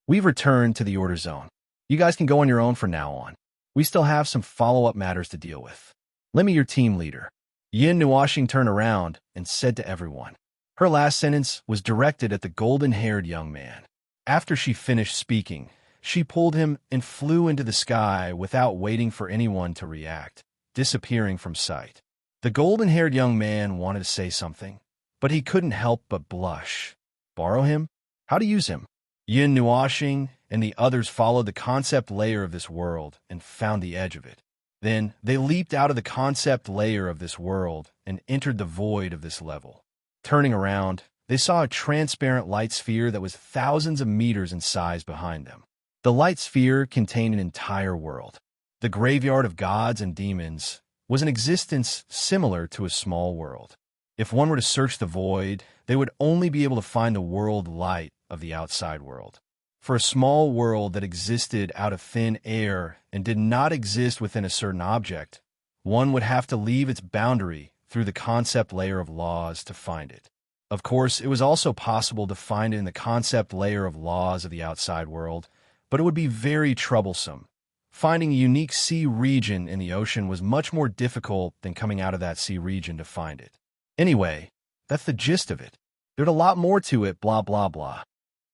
S1: We've returned to the order zone. You guys can go on your own from now on. We still have some follow-up matters to deal with. Let me your team leader. Yin Nuoxing turned around and said to everyone. Her last sentence was directed at the golden-haired young man. After she finished speaking, she pulled him and flew into the sky without waiting for anyone to react, disappearing from sight. The golden-haired young man wanted to say something, but he couldn't help but blush. Borrow him? How to use him? Yin Nuoxing and the others followed the concept layer of this world and found the edge of it. Then they leaped out of the concept layer of this world and entered the void of this level. Turning around, they saw a transparent light sphere that was thousands of meters in size behind them. The light sphere contained an entire world. The graveyard of gods and demons was an existence similar to a small world. If one were to search the void, they would only be able to find the world light of the outside world. For a small world that existed out of thin air and did not exist within a certain object, one would have to leave its boundary through the concept layer of laws to find it. Of course, it was also possible to find it in the concept layer of laws of the outside world, but it would be very troublesome. Finding a unique sea region in the ocean was much more difficult than coming out of that sea region to find it. Anyway, that's the gist of it. There's a lot more to it, blah, blah, blah.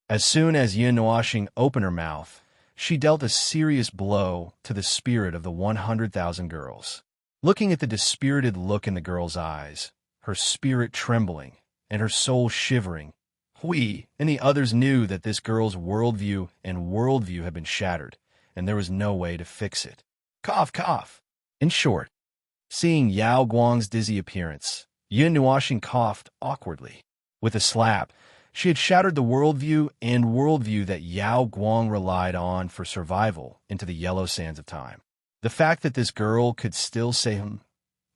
S1: As soon as Yin Nuoxing opened her mouth, she dealt a serious blow to the spirit of the 100,000 girls. Looking at the dispirited look in the girl's eyes, her spirit trembling, and her soul shivering, Hui and the others knew that this girl's worldview had been shattered, and there was no way to fix it. Cough, cough. In short, seeing Yao Guang's dizzy appearance, Yin Nuoxing coughed awkwardly. With a slap, she had shattered the worldview that Yao Guang relied on for survival into the yellow sands of time. The fact that this girl could still say,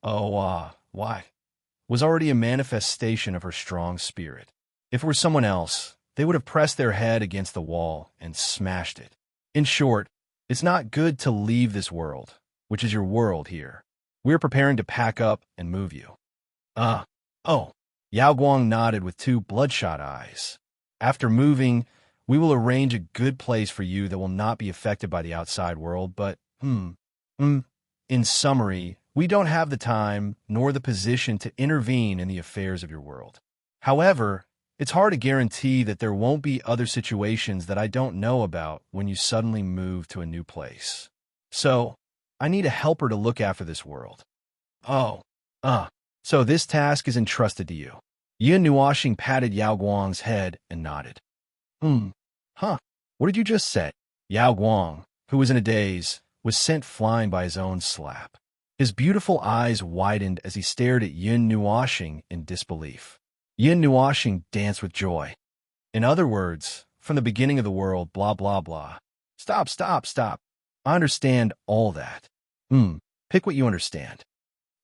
S1: why? was already a manifestation of her strong spirit. If it were someone else, they would have pressed their head against the wall and smashed it. In short, it's not good to leave this world, which is your world here. We're preparing to pack up and move you. Oh. Yao Guang nodded with two bloodshot eyes. After moving, we will arrange a good place for you that will not be affected by the outside world, but, in summary, we don't have the time nor the position to intervene in the affairs of your world. However, it's hard to guarantee that there won't be other situations that I don't know about when you suddenly move to a new place. So, I need a helper to look after this world. So this task is entrusted to you. Yin Nuoxing patted Yao Guang's head and nodded. What did you just say? Yao Guang, who was in a daze, was sent flying by his own slap. His beautiful eyes widened as he stared at Yin Nuoxing in disbelief. Yin Nuoxing danced with joy. In other words, from the beginning of the world, blah, blah, blah. Stop. I understand all that. Pick what you understand.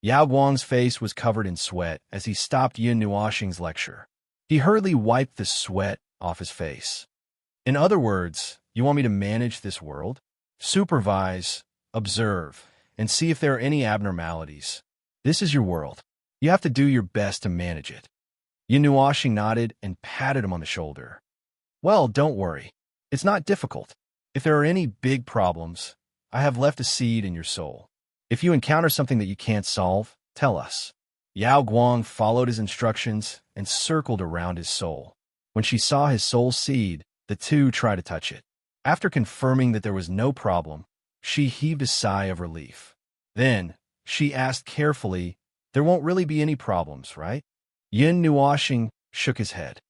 S1: Yao Guang's face was covered in sweat as he stopped Yin Nuoxing's lecture. He hurriedly wiped the sweat off his face. In other words, you want me to manage this world? Supervise, observe, and see if there are any abnormalities. This is your world. You have to do your best to manage it. Yin Nuoxing nodded and patted him on the shoulder. Well, don't worry. It's not difficult. If there are any big problems, I have left a seed in your soul. If you encounter something that you can't solve, tell us. Yao Guang followed his instructions and circled around his soul. When she saw his soul seed, the two tried to touch it. After confirming that there was no problem, she heaved a sigh of relief. Then, she asked carefully, there won't really be any problems, right? Yin Nuoxing shook his head.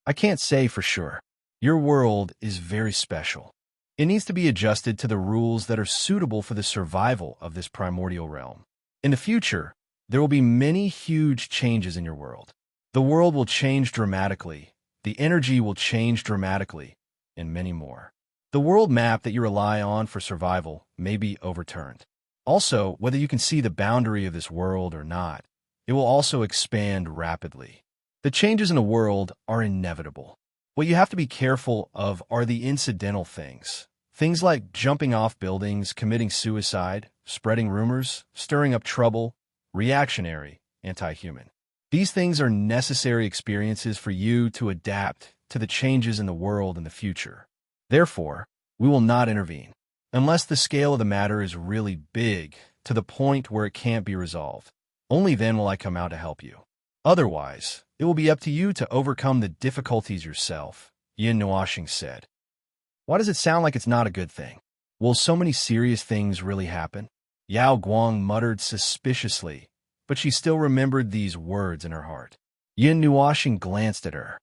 S1: I can't say for sure. Your world is very special. It needs to be adjusted to the rules that are suitable for the survival of this primordial realm. In the future, there will be many huge changes in your world. The world will change dramatically, the energy will change dramatically, and many more. The world map that you rely on for survival may be overturned. Also, whether you can see the boundary of this world or not, it will also expand rapidly. The changes in the world are inevitable. What you have to be careful of are the incidental things. Things like jumping off buildings, committing suicide, spreading rumors, stirring up trouble, reactionary, anti-human. These things are necessary experiences for you to adapt to the changes in the world in the future. Therefore, we will not intervene, unless the scale of the matter is really big, to the point where it can't be resolved. Only then will I come out to help you. Otherwise, it will be up to you to overcome the difficulties yourself, Yin Nuoxing said. Why does it sound like it's not a good thing? Will so many serious things really happen? Yao Guang muttered suspiciously, but she still remembered these words in her heart. Yin Nuoxing glanced at her.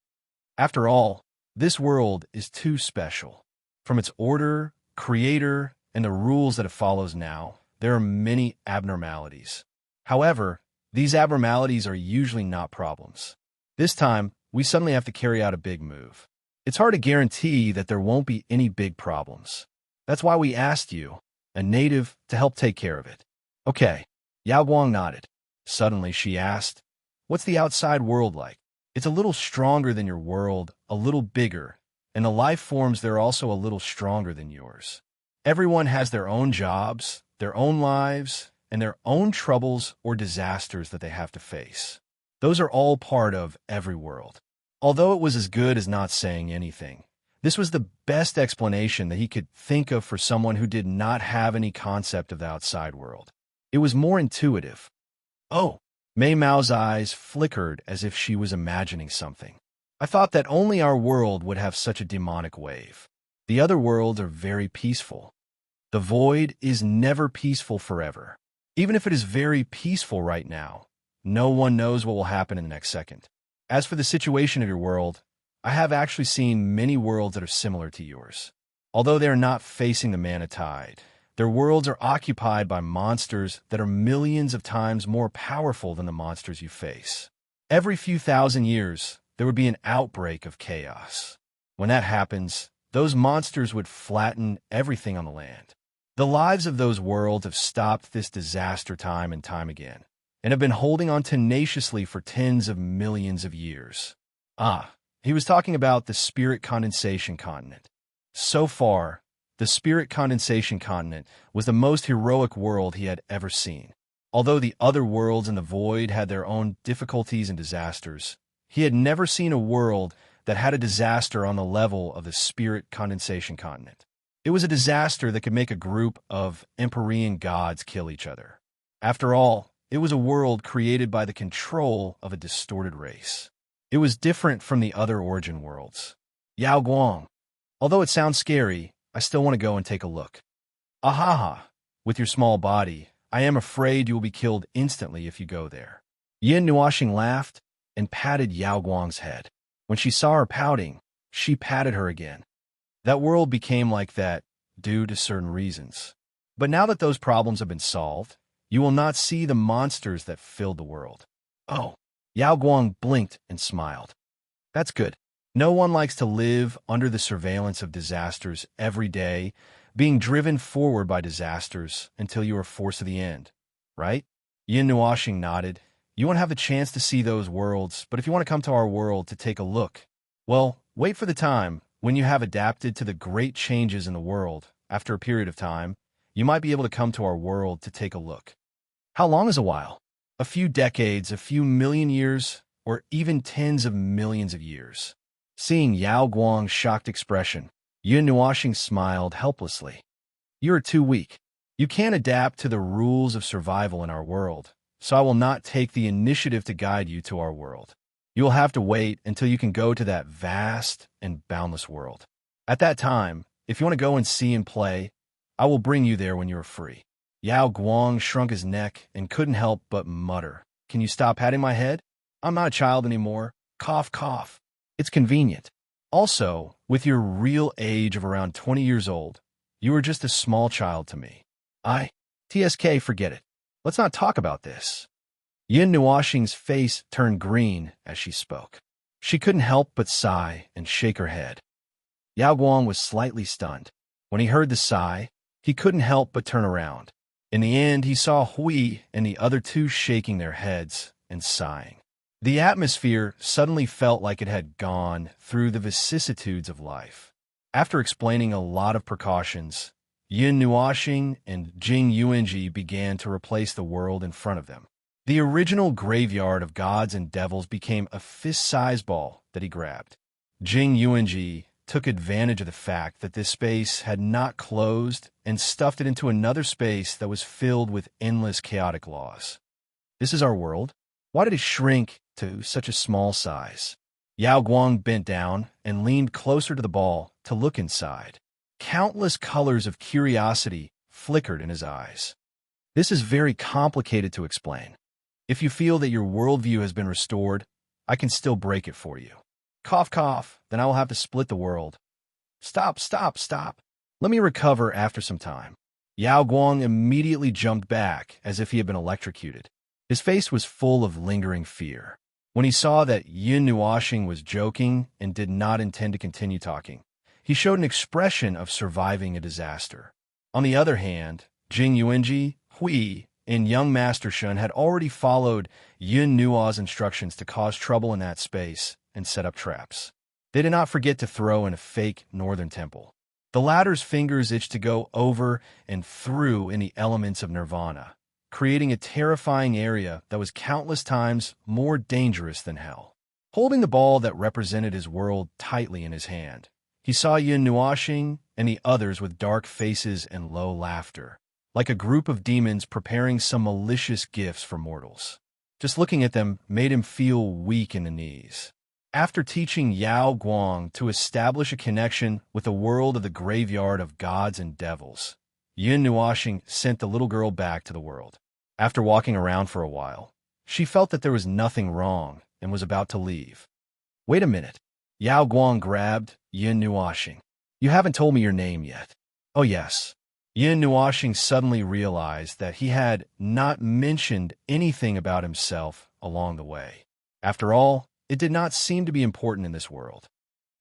S1: After all, this world is too special. From its order, creator, and the rules that it follows now, there are many abnormalities. However, these abnormalities are usually not problems. This time, we suddenly have to carry out a big move. It's hard to guarantee that there won't be any big problems. That's why we asked you, a native, to help take care of it. Okay. Yao Guang nodded. Suddenly, she asked, what's the outside world like? It's a little stronger than your world, a little bigger, and the life forms there are also a little stronger than yours. Everyone has their own jobs, their own lives, and their own troubles or disasters that they have to face. Those are all part of every world. Although it was as good as not saying anything, this was the best explanation that he could think of for someone who did not have any concept of the outside world. It was more intuitive. Oh, Mei Mao's eyes flickered as if she was imagining something. I thought that only our world would have such a demonic wave. The other worlds are very peaceful. The void is never peaceful forever. Even if it is very peaceful right now, no one knows what will happen in the next second. As for the situation of your world, I have actually seen many worlds that are similar to yours. Although they are not facing the mana tide, their worlds are occupied by monsters that are millions of times more powerful than the monsters you face. Every few thousand years, there would be an outbreak of chaos. When that happens, those monsters would flatten everything on the land. The lives of those worlds have stopped this disaster time and time again. and have been holding on tenaciously for tens of millions of years. Ah, he was talking about the spirit condensation continent. So far, the spirit condensation continent was the most heroic world he had ever seen. Although the other worlds in the void had their own difficulties and disasters, he had never seen a world that had a disaster on the level of the spirit condensation continent. It was a disaster that could make a group of Empyrean gods kill each other. After all, it was a world created by the control of a distorted race. It was different from the other origin worlds. Yao Guang. Although it sounds scary, I still want to go and take a look. Ahaha. With your small body, I am afraid you will be killed instantly if you go there. Yin Nuoxing laughed and patted Yao Guang's head. When she saw her pouting, she patted her again. That world became like that due to certain reasons. But now that those problems have been solved, you will not see the monsters that filled the world. Oh, Yao Guang blinked and smiled. That's good. No one likes to live under the surveillance of disasters every day, being driven forward by disasters until you are forced to the end, right? Yin Nuoxing nodded. You won't have the chance to see those worlds, but if you want to come to our world to take a look, well, wait for the time when you have adapted to the great changes in the world. After a period of time, you might be able to come to our world to take a look. How long is a while? A few decades, a few million years, or even tens of millions of years? Seeing Yao Guang's shocked expression, Yin Nuoxing smiled helplessly. You are too weak. You can't adapt to the rules of survival in our world, so I will not take the initiative to guide you to our world. You will have to wait until you can go to that vast and boundless world. At that time, if you want to go and see and play, I will bring you there when you are free. Yao Guang shrunk his neck and couldn't help but mutter, Can you stop patting my head? I'm not a child anymore. Cough, cough. It's convenient. Also, with your real age of around 20 years old, you are just a small child to me. TSK, forget it. Let's not talk about this. Yin Nuoxing's face turned green as she spoke. She couldn't help but sigh and shake her head. Yao Guang was slightly stunned. When he heard the sigh, he couldn't help but turn around. In the end, he saw Hui and the other two shaking their heads and sighing. The atmosphere suddenly felt like it had gone through the vicissitudes of life. After explaining a lot of precautions, Yin Nuoxing and Jing Yuanji began to replace the world in front of them. The original graveyard of gods and devils became a fist-sized ball that he grabbed. Jing Yuanji took advantage of the fact that this space had not closed and stuffed it into another space that was filled with endless chaotic laws. This is our world? Why did it shrink to such a small size? Yao Guang bent down and leaned closer to the ball to look inside. Countless colors of curiosity flickered in his eyes. This is very complicated to explain. If you feel that your worldview has been restored, I can still break it for you. Cough, cough, then I will have to split the world. Stop, stop, stop. Let me recover after some time. Yao Guang immediately jumped back as if he had been electrocuted. His face was full of lingering fear. When he saw that Yin Nuoxing was joking and did not intend to continue talking, he showed an expression of surviving a disaster. On the other hand, Jing Yuanji, Hui, and young Master Shun had already followed Yin Nuo's instructions to cause trouble in that space and set up traps. They did not forget to throw in a fake northern temple. The latter's fingers itched to go over and through in the elements of nirvana, creating a terrifying area that was countless times more dangerous than hell. Holding the ball that represented his world tightly in his hand, he saw Yin Nuoxing and the others with dark faces and low laughter, like a group of demons preparing some malicious gifts for mortals. Just looking at them made him feel weak in the knees. After teaching Yao Guang to establish a connection with the world of the graveyard of gods and devils, Yin Nuoxing sent the little girl back to the world. After walking around for a while, she felt that there was nothing wrong and was about to leave. Wait a minute. Yao Guang grabbed Yin Nuoxing. You haven't told me your name yet. Oh yes. Yin Nuoxing suddenly realized that he had not mentioned anything about himself along the way. After all, it did not seem to be important in this world.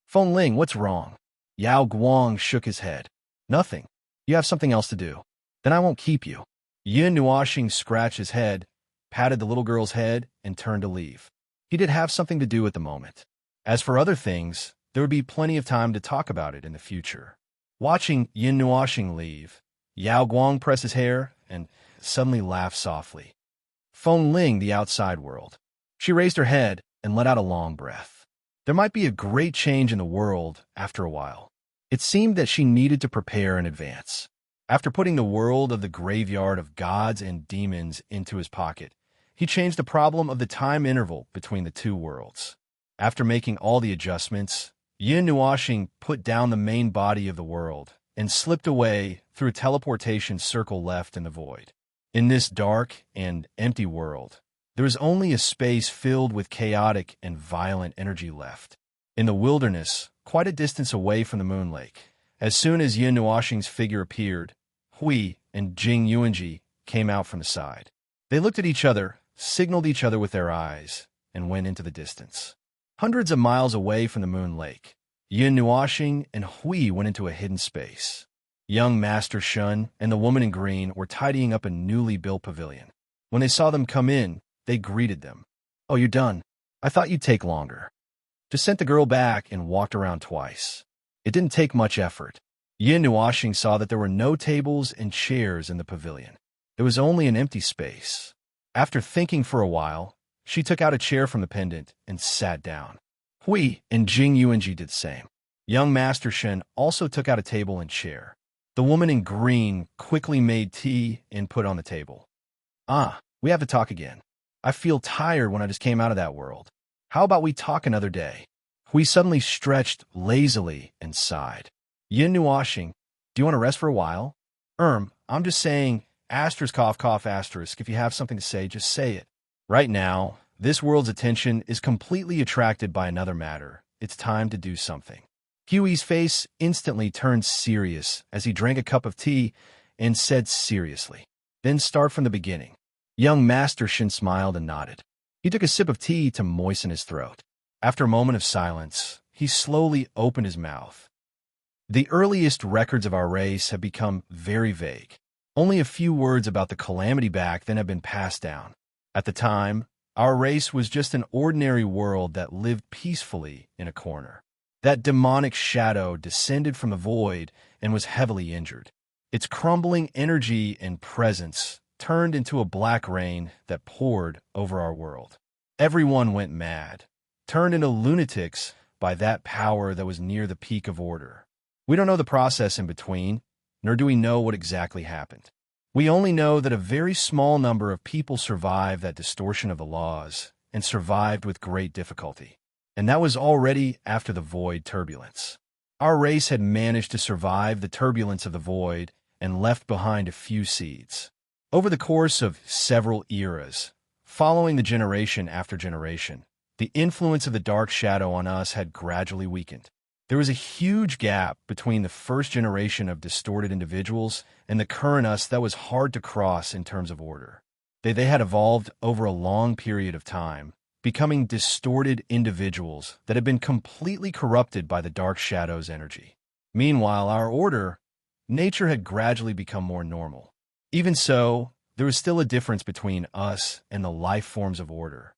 S1: Feng Ling, what's wrong? Yao Guang shook his head. Nothing. You have something else to do. Then I won't keep you. Yin Nuoxing scratched his head. patted the little girl's head, and turned to leave. He did have something to do at the moment. As for other things, there would be plenty of time to talk about it in the future. Watching Yin Nuoxing leave, Yao Guang press his hair and suddenly laugh softly. Feng Ling, the outside world. She raised her head and let out a long breath. There might be a great change in the world after a while. It seemed that she needed to prepare in advance. After putting the world of the graveyard of gods and demons into his pocket, he changed the problem of the time interval between the two worlds. After making all the adjustments, Yin Nuoxing put down the main body of the world and slipped away through a teleportation circle left in the void. In this dark and empty world, there is only a space filled with chaotic and violent energy left. In the wilderness, quite a distance away from the moon lake, as soon as Yin Nuoxing's figure appeared, Hui and Jing Yuanji came out from the side. They looked at each other, signaled each other with their eyes, and went into the distance. Hundreds of miles away from the moon lake, Yin Nuoxing and Hui went into a hidden space. Young Master Shun and the woman in green were tidying up a newly built pavilion. When they saw them come in, they greeted them. "Oh, you're done. I thought you'd take longer." Just sent the girl back and walked around twice. It didn't take much effort. Yin Nuoxing saw that there were no tables and chairs in the pavilion. There was only an empty space. After thinking for a while, she took out a chair from the pendant and sat down. Hui and Jing Yuanji did the same. Young Master Shen also took out a table and chair. The woman in green quickly made tea and put on the table. We have to talk again. I feel tired when I just came out of that world. How about we talk another day?" Hui suddenly stretched lazily and sighed. "Yin Nuoxing, do you want to rest for a while?" I'm just saying, cough, cough, if you have something to say, just say it. Right now, this world's attention is completely attracted by another matter. It's time to do something. Huey's face instantly turned serious as he drank a cup of tea and said seriously, "Then start from the beginning." Young Master Shin smiled and nodded. He took a sip of tea to moisten his throat. After a moment of silence, he slowly opened his mouth. "The earliest records of our race have become very vague. Only a few words about the calamity back then have been passed down. At the time, our race was just an ordinary world that lived peacefully in a corner. That demonic shadow descended from the void and was heavily injured. Its crumbling energy and presence turned into a black rain that poured over our world. Everyone went mad, turned into lunatics by that power that was near the peak of order. We don't know the process in between, nor do we know what exactly happened. We only know that a very small number of people survived that distortion of the laws, and survived with great difficulty. And that was already after the void turbulence. Our race had managed to survive the turbulence of the void and left behind a few seeds. Over the course of several eras, following the generation after generation, the influence of the dark shadow on us had gradually weakened. There was a huge gap between the first generation of distorted individuals and the current us that was hard to cross in terms of order. They had evolved over a long period of time, becoming distorted individuals that had been completely corrupted by the dark shadow's energy. Meanwhile, our order, nature had gradually become more normal. Even so, there was still a difference between us and the life forms of order.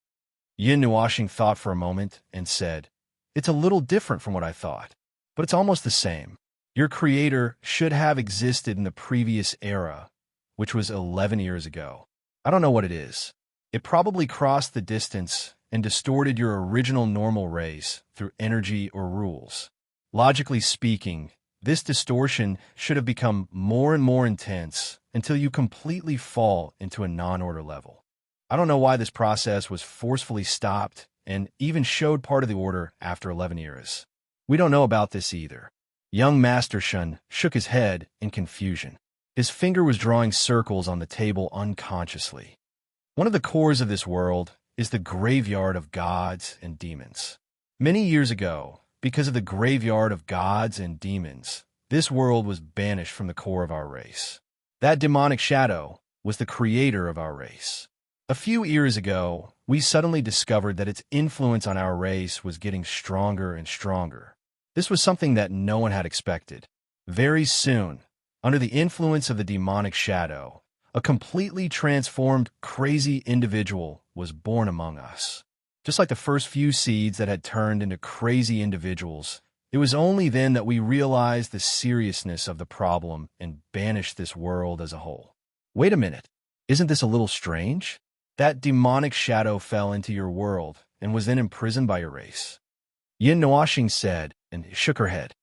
S1: Yin Nuoxing thought for a moment and said, "It's a little different from what I thought, but it's almost the same. Your creator should have existed in the previous era, which was 11 years ago. I don't know what it is. It probably crossed the distance and distorted your original normal race through energy or rules. Logically speaking, this distortion should have become more and more intense until you completely fall into a non-order level. I don't know why this process was forcefully stopped and even showed part of the order after 11 years. We don't know about this either." Young Master Shun shook his head in confusion. His finger was drawing circles on the table unconsciously. One of the cores of this world is the graveyard of gods and demons. Many years ago, because of the graveyard of gods and demons, this world was banished from the core of our race. That demonic shadow was the creator of our race. A few years ago, we suddenly discovered that its influence on our race was getting stronger and stronger. This was something that no one had expected. Very soon, under the influence of the demonic shadow, A completely transformed, crazy individual was born among us. Just like the first few seeds that had turned into crazy individuals, it was only then that we realized the seriousness of the problem and banished this world as a whole. Wait a minute. Isn't this a little strange? That demonic shadow fell into your world and was then imprisoned by your race. Yin Nuashing said, and shook her head.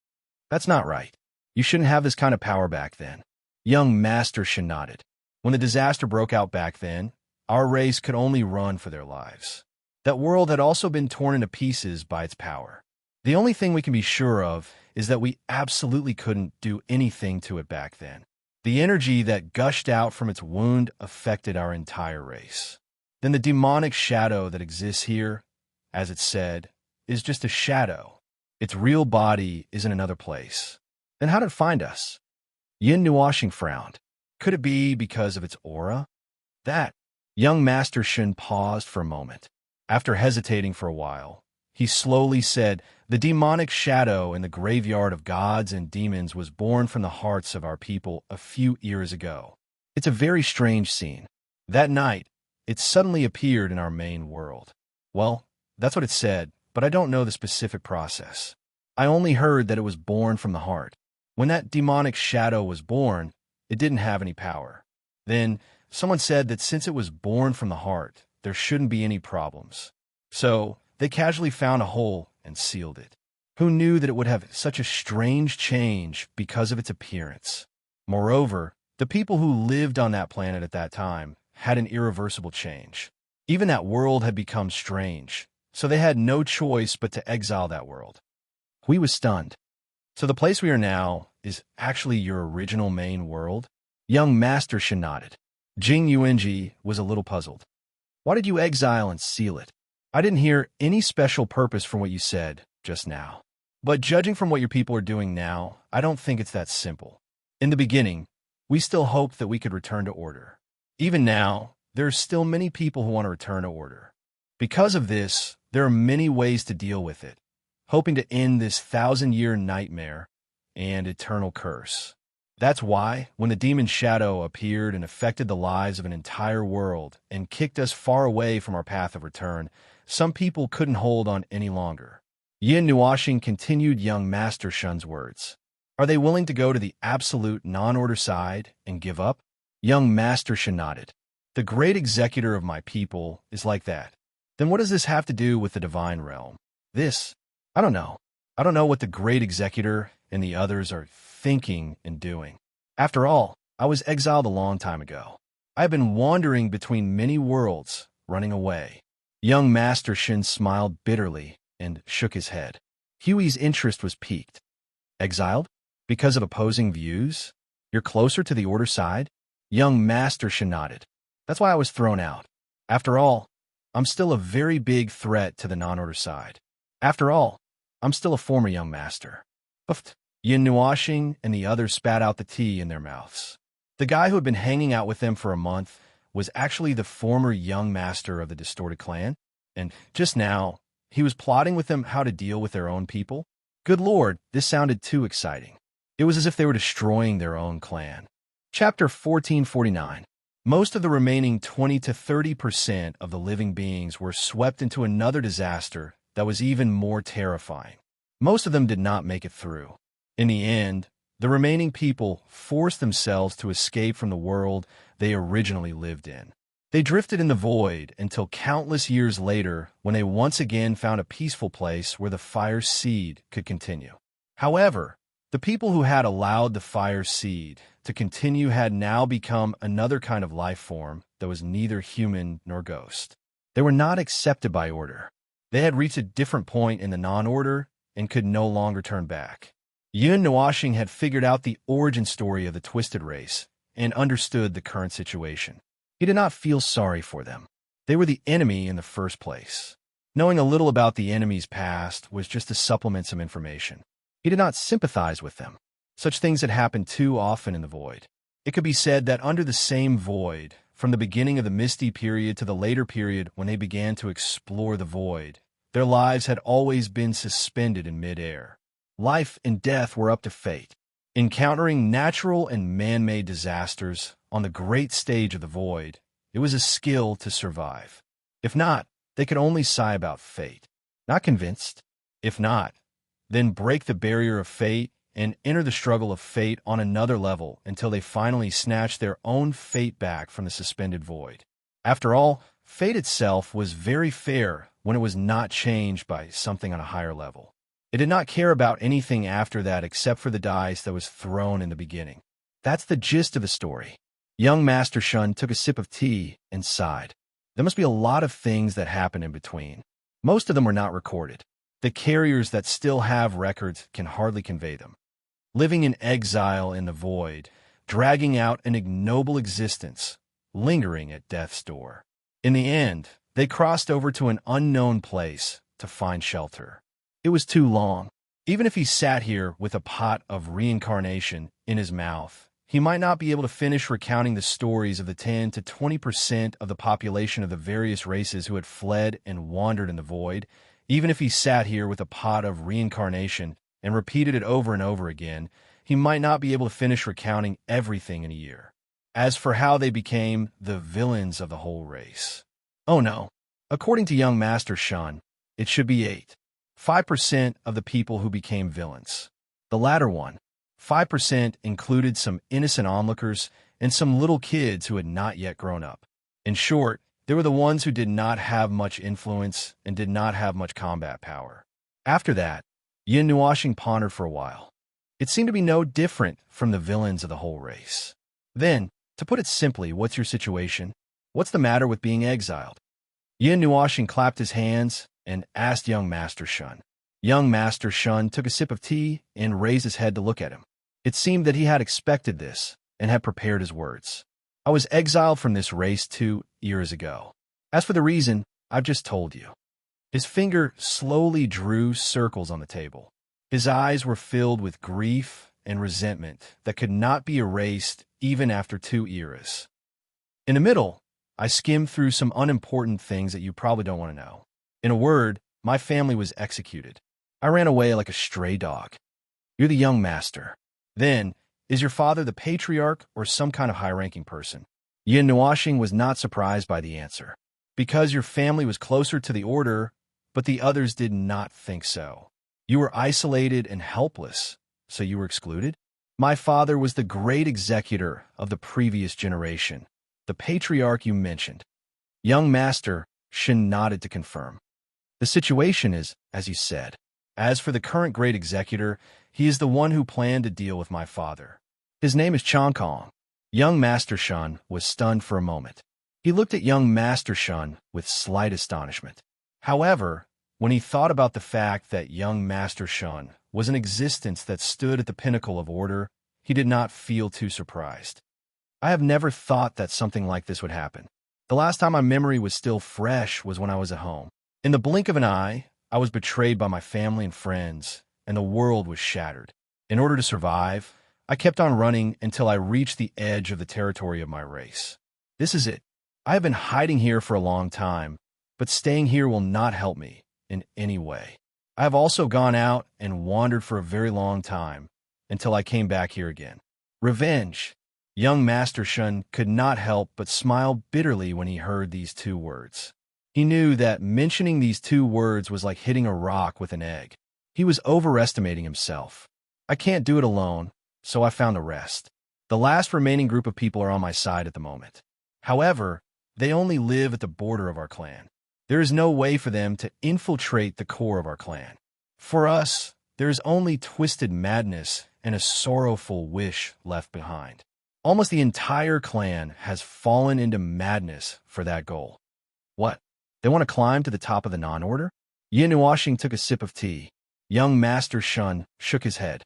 S1: That's not right. You shouldn't have this kind of power back then. Young Master Shin nodded. When the disaster broke out back then, our race could only run for their lives. That world had also been torn into pieces by its power. The only thing we can be sure of is that we absolutely couldn't do anything to it back then. The energy that gushed out from its wound affected our entire race. Then the demonic shadow that exists here, as it said, is just a shadow. Its real body is in another place. Then how did it find us? Yin Nuashing frowned. Could it be because of its aura? That. Young Master Shin paused for a moment. After hesitating for a while, he slowly said, the demonic shadow in the graveyard of gods and demons was born from the hearts of our people a few years ago. It's a very strange scene. That night, it suddenly appeared in our main world. Well, that's what it said, but I don't know the specific process. I only heard that it was born from the heart. When that demonic shadow was born, it didn't have any power. Then, someone said that since it was born from the heart, there shouldn't be any problems. So, they casually found a hole and sealed it. Who knew that it would have such a strange change because of its appearance? Moreover, the people who lived on that planet at that time had an irreversible change. Even that world had become strange, so they had no choice but to exile that world. We was stunned. So the place we are now is actually your original main world? Young Master Shin nodded. Jing Yuanji was a little puzzled. Why did you exile and seal it? I didn't hear any special purpose for what you said just now. But judging from what your people are doing now, I don't think it's that simple. In the beginning, we still hoped that we could return to order. Even now, there are still many people who want to return to order. Because of this, there are many ways to deal with it, hoping to end this 1,000-year nightmare and eternal curse. That's why, when the demon shadow appeared and affected the lives of an entire world and kicked us far away from our path of return, some people couldn't hold on any longer. Yin Nuashing continued young Master Shun's words. Are they willing to go to the absolute non-order side and give up? Young Master Shun nodded. The great executor of my people is like that. Then what does this have to do with the divine realm? I don't know. I don't know what the great executor and the others are thinking and doing. After all, I was exiled a long time ago. I have been wandering between many worlds, running away. Young Master Shin smiled bitterly and shook his head. Huey's interest was piqued. Exiled? Because of opposing views? You're closer to the order side? Young Master Shin nodded. That's why I was thrown out. After all, I'm still a very big threat to the non-order side. After all, I'm still a former young master. Puffed. Yin Nuashing and the others spat out the tea in their mouths. The guy who had been hanging out with them for a month was actually the former young master of the distorted clan, and just now, he was plotting with them how to deal with their own people. Good Lord, this sounded too exciting. It was as if they were destroying their own clan. Chapter 1449. Most of the remaining 20 to 30% of the living beings were swept into another disaster that was even more terrifying. Most of them did not make it through. In the end, the remaining people forced themselves to escape from the world they originally lived in. They drifted in the void until countless years later when they once again found a peaceful place where the fire's seed could continue. However, the people who had allowed the fire seed to continue had now become another kind of life form that was neither human nor ghost. They were not accepted by order. They had reached a different point in the non-order and could no longer turn back. Yun Nuashing had figured out the origin story of the Twisted Race and understood the current situation. He did not feel sorry for them. They were the enemy in the first place. Knowing a little about the enemy's past was just to supplement some information. He did not sympathize with them. Such things had happened too often in the void. It could be said that under the same void, from the beginning of the misty period to the later period when they began to explore the void, their lives had always been suspended in midair. Life and death were up to fate. Encountering natural and man-made disasters on the great stage of the void, it was a skill to survive. If not, they could only sigh about fate. Not convinced? If not, then break the barrier of fate and enter the struggle of fate on another level until they finally snatch their own fate back from the suspended void. After all, fate itself was very fair when it was not changed by something on a higher level. It did not care about anything after that except for the dice that was thrown in the beginning. That's the gist of the story. Young Master Shun took a sip of tea and sighed. There must be a lot of things that happened in between. Most of them were not recorded. The carriers that still have records can hardly convey them. Living in exile in the void, dragging out an ignoble existence, lingering at death's door. In the end, they crossed over to an unknown place to find shelter. It was too long. Even if he sat here with a pot of reincarnation in his mouth, he might not be able to finish recounting the stories of the 10 to 20% of the population of the various races who had fled and wandered in the void. Even if he sat here with a pot of reincarnation and repeated it over and over again, he might not be able to finish recounting everything in a year. As for how they became the villains of the whole race. Oh no. According to young Master Shun, it should be 5% of the people who became villains. The latter one, 5%, included some innocent onlookers and some little kids who had not yet grown up. In short, they were the ones who did not have much influence and did not have much combat power. After that, Yin Nuashing pondered for a while. It seemed to be no different from the villains of the whole race. Then, to put it simply, what's your situation? What's the matter with being exiled? Yin Nuashing clapped his hands and asked young Master Shun. Young Master Shun took a sip of tea and raised his head to look at him. It seemed that he had expected this and had prepared his words. I was exiled from this race 2 years ago. As for the reason, I've just told you. His finger slowly drew circles on the table. His eyes were filled with grief and resentment that could not be erased even after 2 eras. In the middle, I skimmed through some unimportant things that you probably don't want to know. In a word, my family was executed. I ran away like a stray dog. You're the young master. Then, is your father the patriarch or some kind of high-ranking person? Yin Nuashing was not surprised by the answer. Because your family was closer to the order, but the others did not think so. You were isolated and helpless, so you were excluded? My father was the great executor of the previous generation, the patriarch you mentioned. Young Master Shin nodded to confirm. The situation is, as you said. As for the current great executor, he is the one who planned to deal with my father. His name is Kong. Young Master Shun was stunned for a moment. He looked at young Master Shun with slight astonishment. However, when he thought about the fact that young Master Shun was an existence that stood at the pinnacle of order, he did not feel too surprised. I have never thought that something like this would happen. The last time my memory was still fresh was when I was at home. In the blink of an eye, I was betrayed by my family and friends, and the world was shattered. In order to survive, I kept on running until I reached the edge of the territory of my race. This is it. I have been hiding here for a long time, but staying here will not help me in any way. I have also gone out and wandered for a very long time, until I came back here again. Revenge. Young Master Shun could not help but smile bitterly when he heard these 2 words. He knew that mentioning these 2 words was like hitting a rock with an egg. He was overestimating himself. I can't do it alone, so I found the rest. The last remaining group of people are on my side at the moment. However, they only live at the border of our clan. There is no way for them to infiltrate the core of our clan. For us, there is only twisted madness and a sorrowful wish left behind. Almost the entire clan has fallen into madness for that goal. What? They want to climb to the top of the non-order? Yin Nuashing took a sip of tea. Young Master Shun shook his head.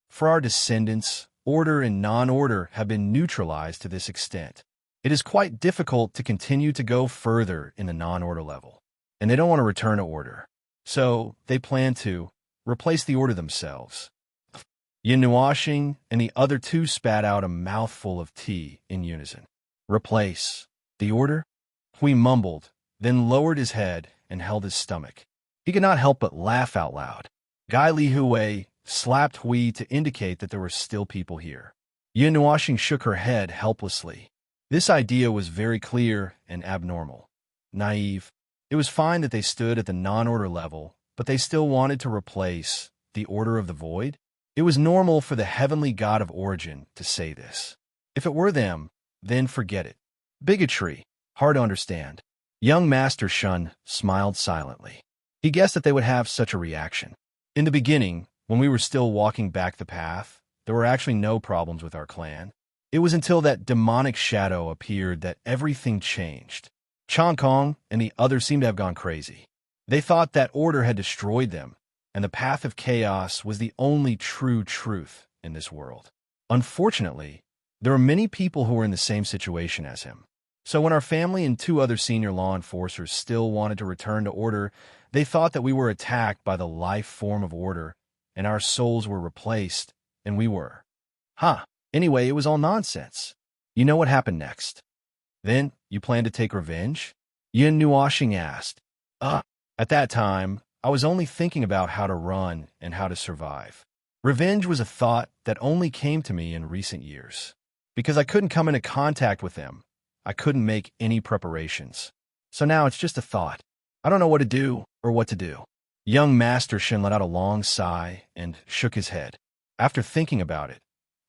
S1: For our descendants, order and non-order have been neutralized to this extent. It is quite difficult to continue to go further in the non-order level, and they don't want to return to order. So they plan to replace the order themselves. Yin Nuashing and the other 2 spat out a mouthful of tea in unison. Replace the order? Hui mumbled, then lowered his head and held his stomach. He could not help but laugh out loud. Guy Li Hui slapped Hui to indicate that there were still people here. Yin Nuashing shook her head helplessly. This idea was very clear and abnormal. Naive. It was fine that they stood at the non-order level, but they still wanted to replace the order of the void? It was normal for the heavenly god of origin to say this. If it were them, then forget it. Bigotry. Hard to understand. Young Master Shun smiled silently. He guessed that they would have such a reaction. In the beginning, when we were still walking back the path, there were actually no problems with our clan. It was until that demonic shadow appeared that everything changed. Chong Kong and the others seemed to have gone crazy. They thought that order had destroyed them, and the path of chaos was the only true truth in this world. Unfortunately, there were many people who were in the same situation as him. So when our family and 2 other senior law enforcers still wanted to return to order, they thought that we were attacked by the life form of order, and our souls were replaced, and we were. Anyway, it was all nonsense. You know what happened next? Then, you plan to take revenge? Yin Nuashing asked. At that time, I was only thinking about how to run and how to survive. Revenge was a thought that only came to me in recent years. Because I couldn't come into contact with them, I couldn't make any preparations. So now it's just a thought. I don't know what to do or what to do. Young Master Shin let out a long sigh and shook his head. After thinking about it,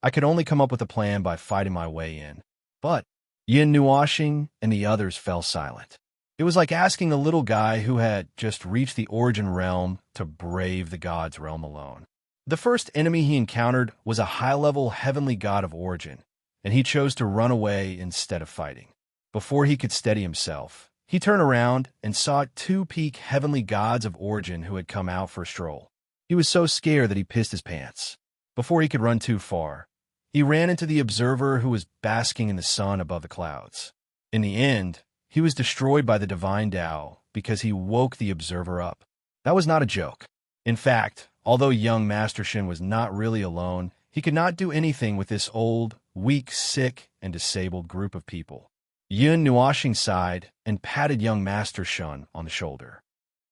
S1: I could only come up with a plan by fighting my way in. But Yin Nuashing and the others fell silent. It was like asking a little guy who had just reached the origin realm to brave the god's realm alone. The first enemy he encountered was a high-level heavenly god of origin, and he chose to run away instead of fighting. Before he could steady himself, he turned around and saw 2 peak heavenly gods of origin who had come out for a stroll. He was so scared that he pissed his pants. Before he could run too far, he ran into the observer who was basking in the sun above the clouds. In the end, he was destroyed by the divine Tao because he woke the observer up. That was not a joke. In fact, although young Master Shin was not really alone, he could not do anything with this old, weak, sick, and disabled group of people. Yun Nuashing sighed and patted young Master Shun on the shoulder.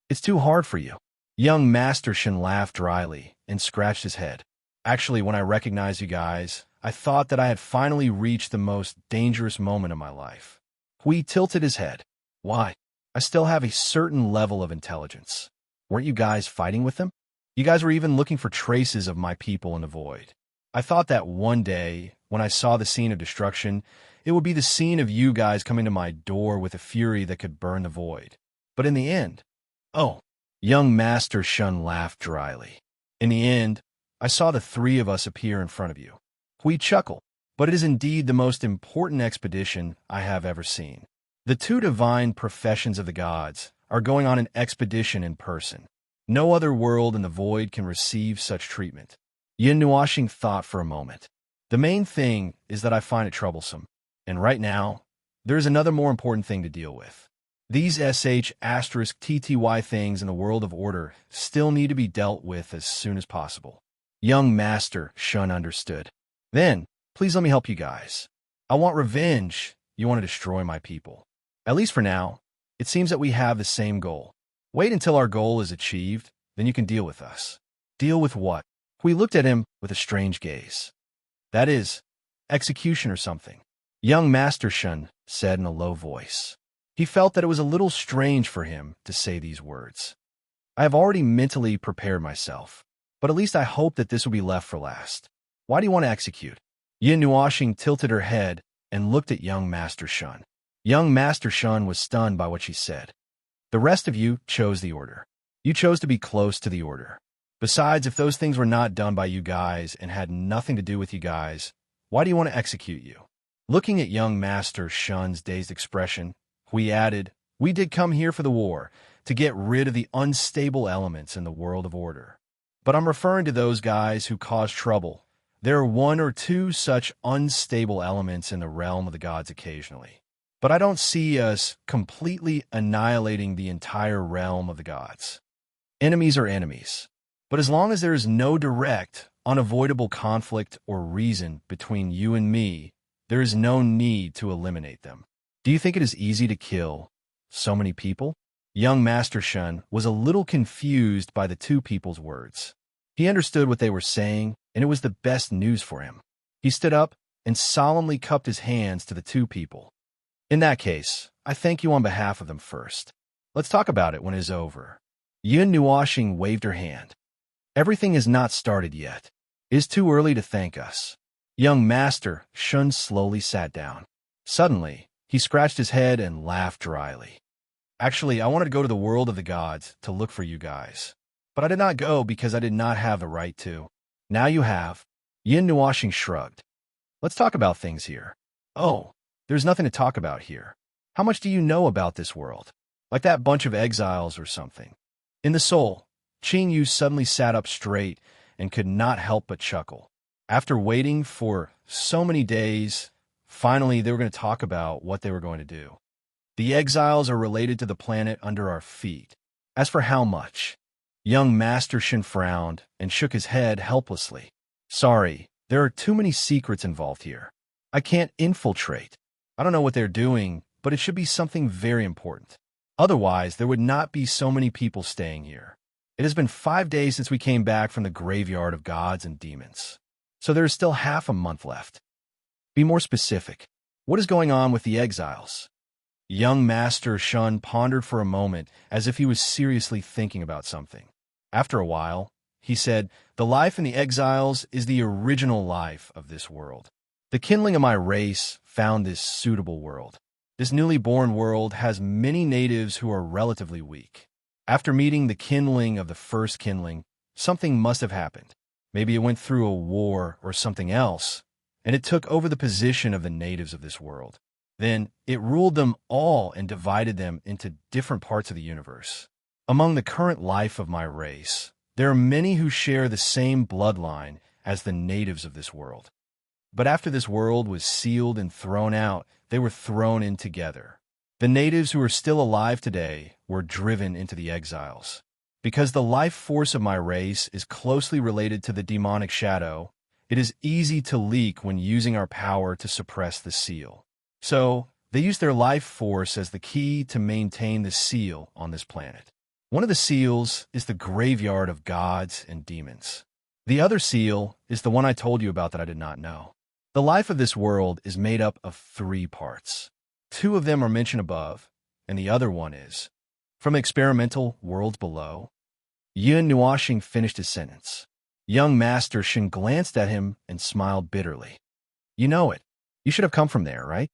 S1: It's too hard for you. Young Master Shin laughed dryly and scratched his head. Actually, when I recognized you guys, I thought that I had finally reached the most dangerous moment of my life. Hui tilted his head. Why? I still have a certain level of intelligence. Weren't you guys fighting with them? You guys were even looking for traces of my people in the void. I thought that one day, when I saw the scene of destruction, it would be the scene of you guys coming to my door with a fury that could burn the void. But in the end, young Master Shun laughed dryly. In the end, I saw the 3 of us appear in front of you. Hui chuckled, but it is indeed the most important expedition I have ever seen. The 2 divine professions of the gods are going on an expedition in person. No other world in the void can receive such treatment. Yin Nuashing thought for a moment. The main thing is that I find it troublesome. And right now, there is another more important thing to deal with. These **TTY things in the world of order still need to be dealt with as soon as possible. Young Master Shun understood. Then, please let me help you guys. I want revenge. You want to destroy my people. At least for now, it seems that we have the same goal. Wait until our goal is achieved, then you can deal with us. Deal with what? We looked at him with a strange gaze. That is, execution or something. Young Master Shun said in a low voice. He felt that it was a little strange for him to say these words. I have already mentally prepared myself, but at least I hope that this will be left for last. Why do you want to execute? Yin Nuashing tilted her head and looked at young Master Shun. Young Master Shun was stunned by what she said. The rest of you chose the order. You chose to be close to the order. Besides, if those things were not done by you guys and had nothing to do with you guys, why do you want to execute you? Looking at young Master Shun's dazed expression, Hui added, we did come here for the war, to get rid of the unstable elements in the world of order. But I'm referring to those guys who cause trouble. There are 1 or 2 such unstable elements in the realm of the gods occasionally. But I don't see us completely annihilating the entire realm of the gods. Enemies are enemies. But as long as there is no direct, unavoidable conflict or reason between you and me, there is no need to eliminate them. Do you think it is easy to kill so many people? Young Master Shun was a little confused by the 2 people's words. He understood what they were saying, and it was the best news for him. He stood up and solemnly cupped his hands to the two people. In that case, I thank you on behalf of them first. Let's talk about it when it is over. Yun Nuashing waved her hand. Everything is not started yet. It is too early to thank us. Young Master Shun slowly sat down. Suddenly, he scratched his head and laughed dryly. Actually, I wanted to go to the world of the gods to look for you guys. But I did not go because I did not have the right to. Now you have. Yin Nuashing shrugged. Let's talk about things here. Oh, there's nothing to talk about here. How much do you know about this world? Like that bunch of exiles or something. In the soul, Qing Yu suddenly sat up straight and could not help but chuckle. After waiting for so many days, finally they were going to talk about what they were going to do. The exiles are related to the planet under our feet. As for how much, young Master Shin frowned and shook his head helplessly. Sorry, there are too many secrets involved here. I can't infiltrate. I don't know what they're doing, but it should be something very important. Otherwise, there would not be so many people staying here. It has been 5 days since we came back from the graveyard of gods and demons. So there is still half a month left. Be more specific. What is going on with the exiles? Young Master Shun pondered for a moment as if he was seriously thinking about something. After a while, he said, the life in the exiles is the original life of this world. The kindling of my race found this suitable world. This newly born world has many natives who are relatively weak. After meeting the kindling of the first kindling, something must have happened. Maybe it went through a war or something else, and it took over the position of the natives of this world. Then it ruled them all and divided them into different parts of the universe. Among the current life of my race, there are many who share the same bloodline as the natives of this world. But after this world was sealed and thrown out, they were thrown in together. The natives who are still alive today were driven into the exiles. Because the life force of my race is closely related to the demonic shadow, it is easy to leak when using our power to suppress the seal. So, they use their life force as the key to maintain the seal on this planet. One of the seals is the graveyard of gods and demons. The other seal is the one I told you about that I did not know. The life of this world is made up of 3 parts. 2 of them are mentioned above, and the other one is from experimental worlds below. Yun Nuashing finished his sentence. Young Master Shin glanced at him and smiled bitterly. You know it. You should have come from there, right?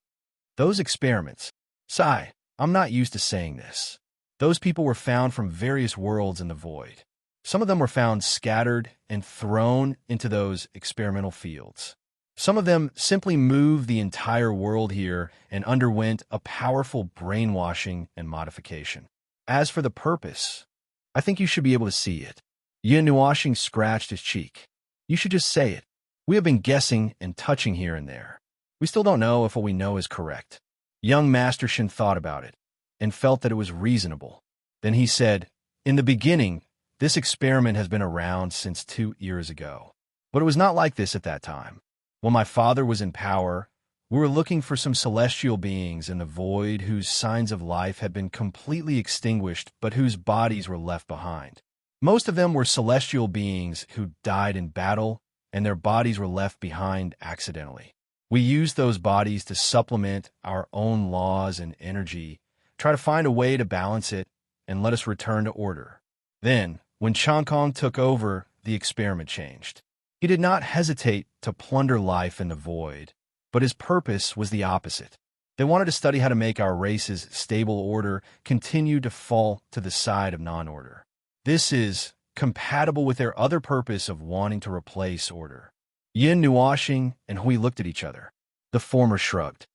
S1: Those experiments. Sigh, I'm not used to saying this. Those people were found from various worlds in the void. Some of them were found scattered and thrown into those experimental fields. Some of them simply moved the entire world here and underwent a powerful brainwashing and modification. As for the purpose, I think you should be able to see it. Yin Nuashing scratched his cheek. You should just say it. We have been guessing and touching here and there. We still don't know if what we know is correct. Young Master Shin thought about it and felt that it was reasonable. Then he said, in the beginning, this experiment has been around since 2 years ago. But it was not like this at that time. When my father was in power, we were looking for some celestial beings in the void whose signs of life had been completely extinguished but whose bodies were left behind. Most of them were celestial beings who died in battle and their bodies were left behind accidentally. We used those bodies to supplement our own laws and energy, try to find a way to balance it, and let us return to order. Then, when Changkong took over, the experiment changed. He did not hesitate to plunder life in the void, but his purpose was the opposite. They wanted to study how to make our race's stable order continue to fall to the side of non-order. This is compatible with their other purpose of wanting to replace order. Yin Nuashing and Hui looked at each other. The former shrugged.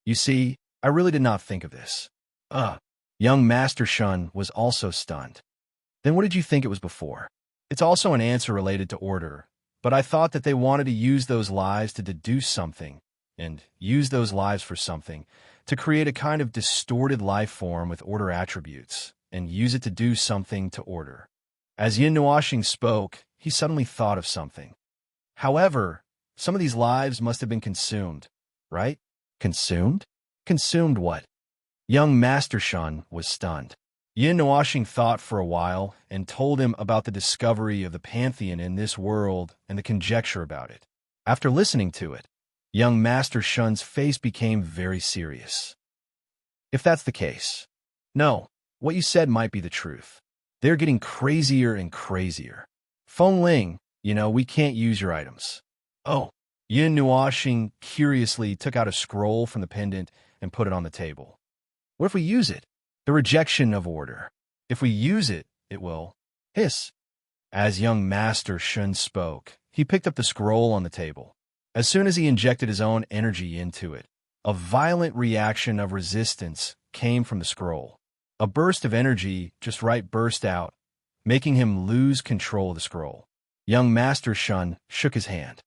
S1: You see, I really did not think of this. Young Master Shun was also stunned. Then what did you think it was before? It's also an answer related to order, but I thought that they wanted to use those lives to deduce something, and use those lives for something, to create a kind of distorted life form with order attributes, and use it to do something to order. As Yin Nuashing spoke, he suddenly thought of something. However, some of these lives must have been consumed, right? Consumed? Consumed what? Young Master Shun was stunned. Yin Nuashing thought for a while and told him about the discovery of the pantheon in this world and the conjecture about it. After listening to it, Young Master Shun's face became very serious. If that's the case, no, what you said might be the truth. They're getting crazier and crazier. Feng Ling, we can't use your items. Oh, Yin Nuoxing curiously took out a scroll from the pendant and put it on the table. What if we use it? The rejection of order. If we use it, it will hiss. As young Master Shun spoke, he picked up the scroll on the table. As soon as he injected his own energy into it, a violent reaction of resistance came from the scroll. A burst of energy just burst out, making him lose control of the scroll. Young Master Shun shook his hand.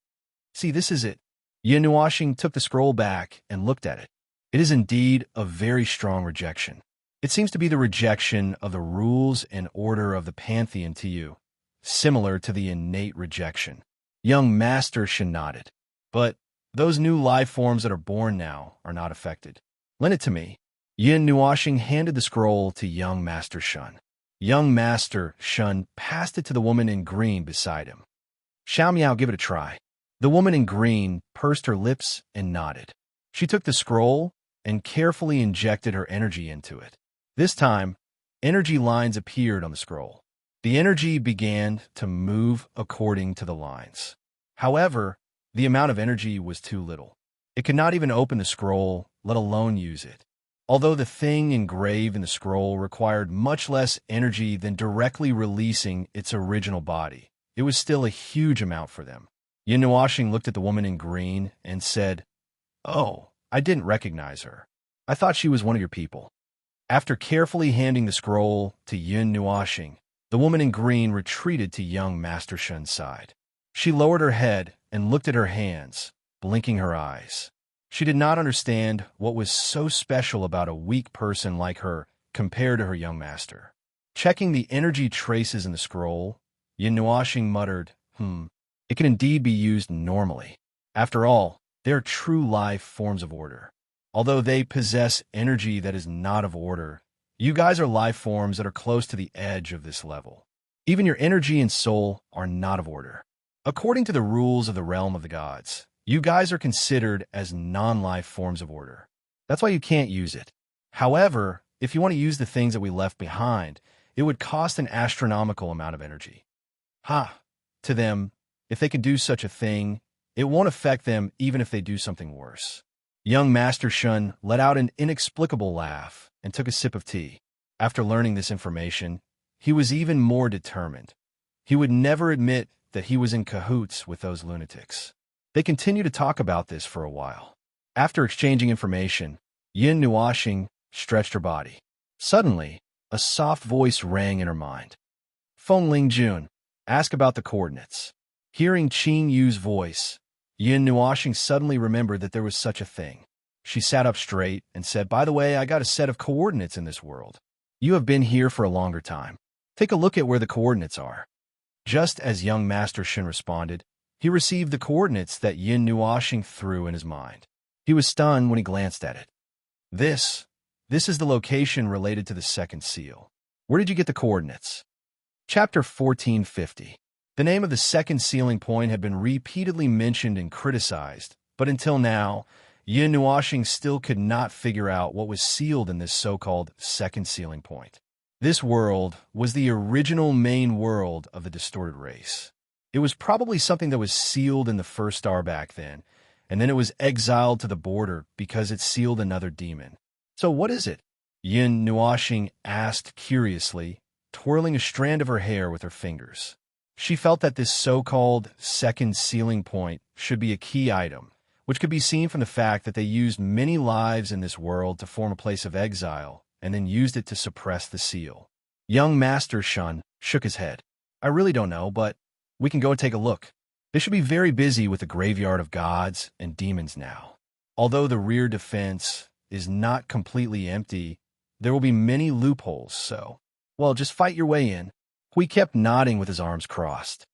S1: See, this is it. Yin Nuoxing took the scroll back and looked at it. It is indeed a very strong rejection. It seems to be the rejection of the rules and order of the pantheon to you, similar to the innate rejection. Young Master Shun nodded. But those new life forms that are born now are not affected. Lend it to me. Yin Nuoxing handed the scroll to young Master Shun. Young Master Shun passed it to the woman in green beside him. Xiao Miao, give it a try. The woman in green pursed her lips and nodded. She took the scroll and carefully injected her energy into it. This time, energy lines appeared on the scroll. The energy began to move according to the lines. However, the amount of energy was too little. It could not even open the scroll, let alone use it. Although the thing engraved in the scroll required much less energy than directly releasing its original body, it was still a huge amount for them. Yin Nuoxing looked at the woman in green and said, "Oh, I didn't recognize her. I thought she was one of your people." After carefully handing the scroll to Yin Nuoxing, the woman in green retreated to young Master Shun's side. She lowered her head and looked at her hands, blinking her eyes. She did not understand what was so special about a weak person like her compared to her young master. Checking the energy traces in the scroll, Yin Nuoxing muttered, it can indeed be used normally. After all, they are true life forms of order. Although they possess energy that is not of order, you guys are life forms that are close to the edge of this level. Even your energy and soul are not of order. According to the rules of the realm of the gods, you guys are considered as non-life forms of order. That's why you can't use it. However, if you want to use the things that we left behind, it would cost an astronomical amount of energy. To them, if they could do such a thing, it won't affect them even if they do something worse. Young Master Shun let out an inexplicable laugh and took a sip of tea. After learning this information, he was even more determined. He would never admit that he was in cahoots with those lunatics. They continued to talk about this for a while. After exchanging information, Yin Nuoxing stretched her body. Suddenly, a soft voice rang in her mind. Feng Ling Jun, ask about the coordinates. Hearing Qing Yu's voice, Yin Nuoxing suddenly remembered that there was such a thing. She sat up straight and said, by the way, I got a set of coordinates in this world. You have been here for a longer time. Take a look at where the coordinates are. Just as young Master Shun responded, he received the coordinates that Yin Nuoxing threw in his mind. He was stunned when he glanced at it. This is the location related to the second seal. Where did you get the coordinates? Chapter 1450. The name of the second sealing point had been repeatedly mentioned and criticized, but until now, Yin Nuoxing still could not figure out what was sealed in this so-called second sealing point. This world was the original main world of the distorted race. It was probably something that was sealed in the first star back then, and then it was exiled to the border because it sealed another demon. So what is it? Yin Nuoxing asked curiously, twirling a strand of her hair with her fingers. She felt that this so-called second sealing point should be a key item, which could be seen from the fact that they used many lives in this world to form a place of exile, and then used it to suppress the seal. Young Master Shun shook his head. I really don't know, but we can go and take a look. They should be very busy with the graveyard of gods and demons now. Although the rear defense is not completely empty, there will be many loopholes, so, well, just fight your way in. Hui kept nodding with his arms crossed.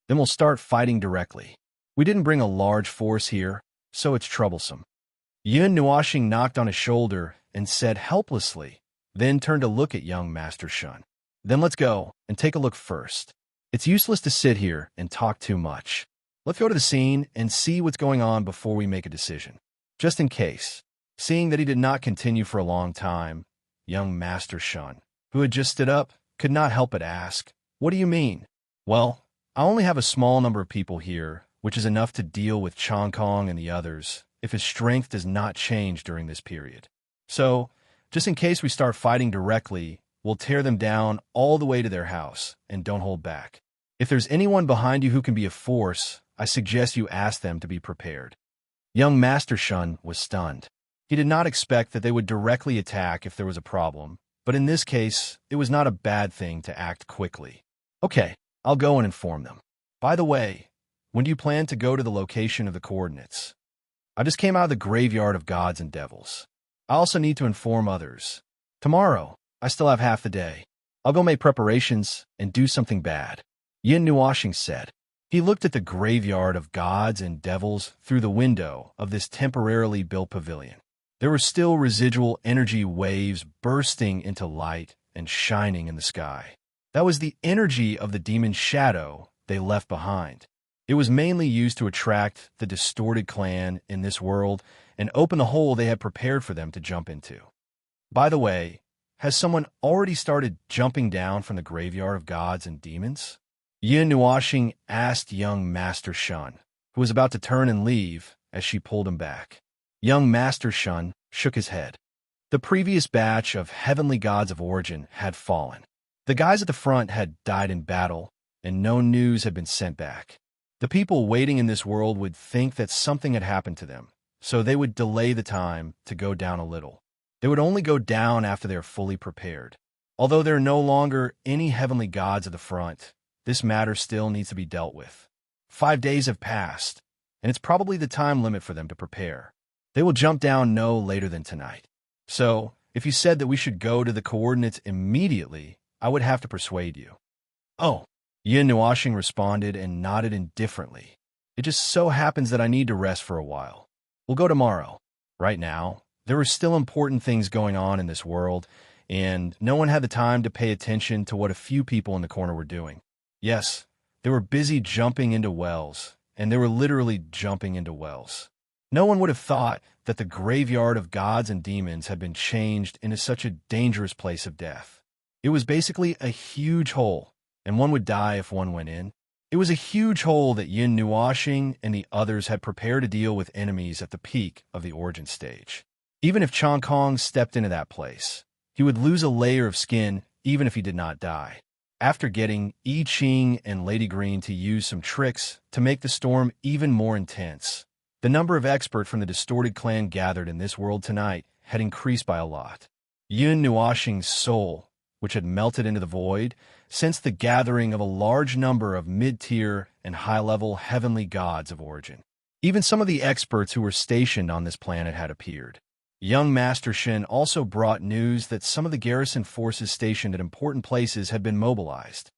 S1: Then we'll start fighting directly. We didn't bring a large force here, so it's troublesome. Yin Nuoxing knocked on his shoulder and said helplessly, then turned to look at young Master Shun. Then let's go and take a look first. It's useless to sit here and talk too much. Let's go to the scene and see what's going on before we make a decision. Just in case. Seeing that he did not continue for a long time, young Master Shun, who had just stood up, could not help but ask, "What do you mean?" "Well, I only have a small number of people here, which is enough to deal with Chong Kong and the others if his strength does not change during this period. So, just in case we start fighting directly, we'll tear them down all the way to their house, and don't hold back. If there's anyone behind you who can be a force, I suggest you ask them to be prepared." Young Master Shun was stunned. He did not expect that they would directly attack if there was a problem, but in this case, it was not a bad thing to act quickly. "Okay, I'll go and inform them. By the way, when do you plan to go to the location of the coordinates?" "I just came out of the graveyard of gods and devils. I also need to inform others. Tomorrow, I still have half the day. I'll go make preparations and do something bad," Yin Nuoshing said. He looked at the graveyard of gods and devils through the window of this temporarily built pavilion. There were still residual energy waves bursting into light and shining in the sky. That was the energy of the demon shadow they left behind. It was mainly used to attract the distorted clan in this world and open the hole they had prepared for them to jump into. By the way, has someone already started jumping down from the graveyard of gods and demons? Yin Nuoshing asked young Master Shun, who was about to turn and leave as she pulled him back. Young Master Shun shook his head. The previous batch of heavenly gods of origin had fallen. The guys at the front had died in battle, and no news had been sent back. The people waiting in this world would think that something had happened to them, so they would delay the time to go down a little. They would only go down after they are fully prepared. Although there are no longer any heavenly gods at the front, this matter still needs to be dealt with. 5 days have passed, and it's probably the time limit for them to prepare. They will jump down no later than tonight. So, if you said that we should go to the coordinates immediately, I would have to persuade you." "Oh," Yin Nuoshing responded and nodded indifferently. "It just so happens that I need to rest for a while. We'll go tomorrow. Right now, there were still important things going on in this world, and no one had the time to pay attention to what a few people in the corner were doing. Yes, they were busy jumping into wells, and they were literally jumping into wells. No one would have thought that the graveyard of gods and demons had been changed into such a dangerous place of death. It was basically a huge hole, and one would die if one went in. It was a huge hole that Yin Nuoshing and the others had prepared to deal with enemies at the peak of the origin stage. Even if Chong Kong stepped into that place, he would lose a layer of skin even if he did not die. After getting I Ching and Lady Green to use some tricks to make the storm even more intense, the number of experts from the distorted clan gathered in this world tonight had increased by a lot. Yin Nuoshing's soul, which had melted into the void, sensed the gathering of a large number of mid-tier and high-level heavenly gods of origin. Even some of the experts who were stationed on this planet had appeared. Young Master Shin also brought news that some of the garrison forces stationed at important places had been mobilized.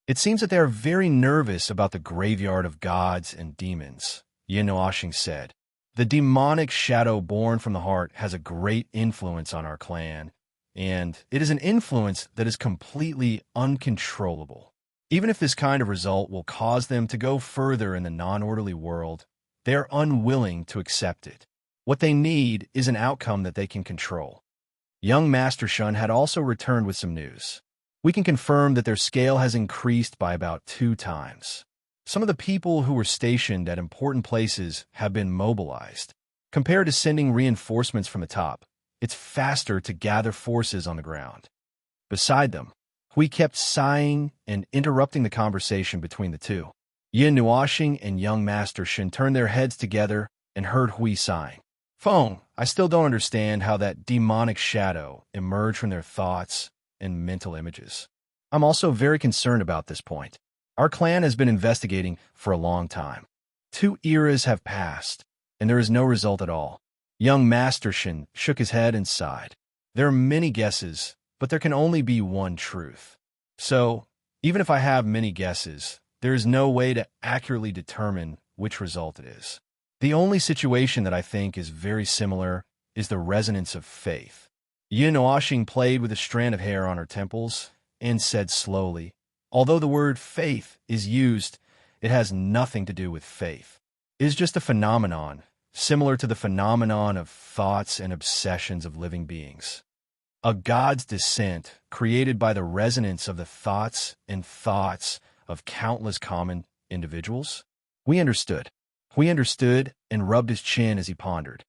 S1: It seems that they are very nervous about the graveyard of gods and demons, Yin Nuoshing said. The demonic shadow born from the heart has a great influence on our clan, and it is an influence that is completely uncontrollable. Even if this kind of result will cause them to go further in the non-orderly world, they are unwilling to accept it. What they need is an outcome that they can control. Young Master Shun had also returned with some news. We can confirm that their scale has increased by about 2 times. Some of the people who were stationed at important places have been mobilized. Compared to sending reinforcements from the top, it's faster to gather forces on the ground. Beside them, Hui kept sighing and interrupting the conversation between the two. Yin Nuoshing and young Master Shin turned their heads together and heard Hui sighing. "Feng, I still don't understand how that demonic shadow emerged from their thoughts and mental images. I'm also very concerned about this point. Our clan has been investigating for a long time. 2 eras have passed, and there is no result at all." Young Master Shin shook his head and sighed. "There are many guesses, but there can only be one truth. So, even if I have many guesses, there is no way to accurately determine which result it is. The only situation that I think is very similar is the resonance of faith." Yin Nuoshing played with a strand of hair on her temples and said slowly, "Although the word faith is used, it has nothing to do with faith. It is just a phenomenon, similar to the phenomenon of thoughts and obsessions of living beings. A God's descent created by the resonance of the thoughts and thoughts of countless common individuals? We understood. We understood and rubbed his chin as he pondered.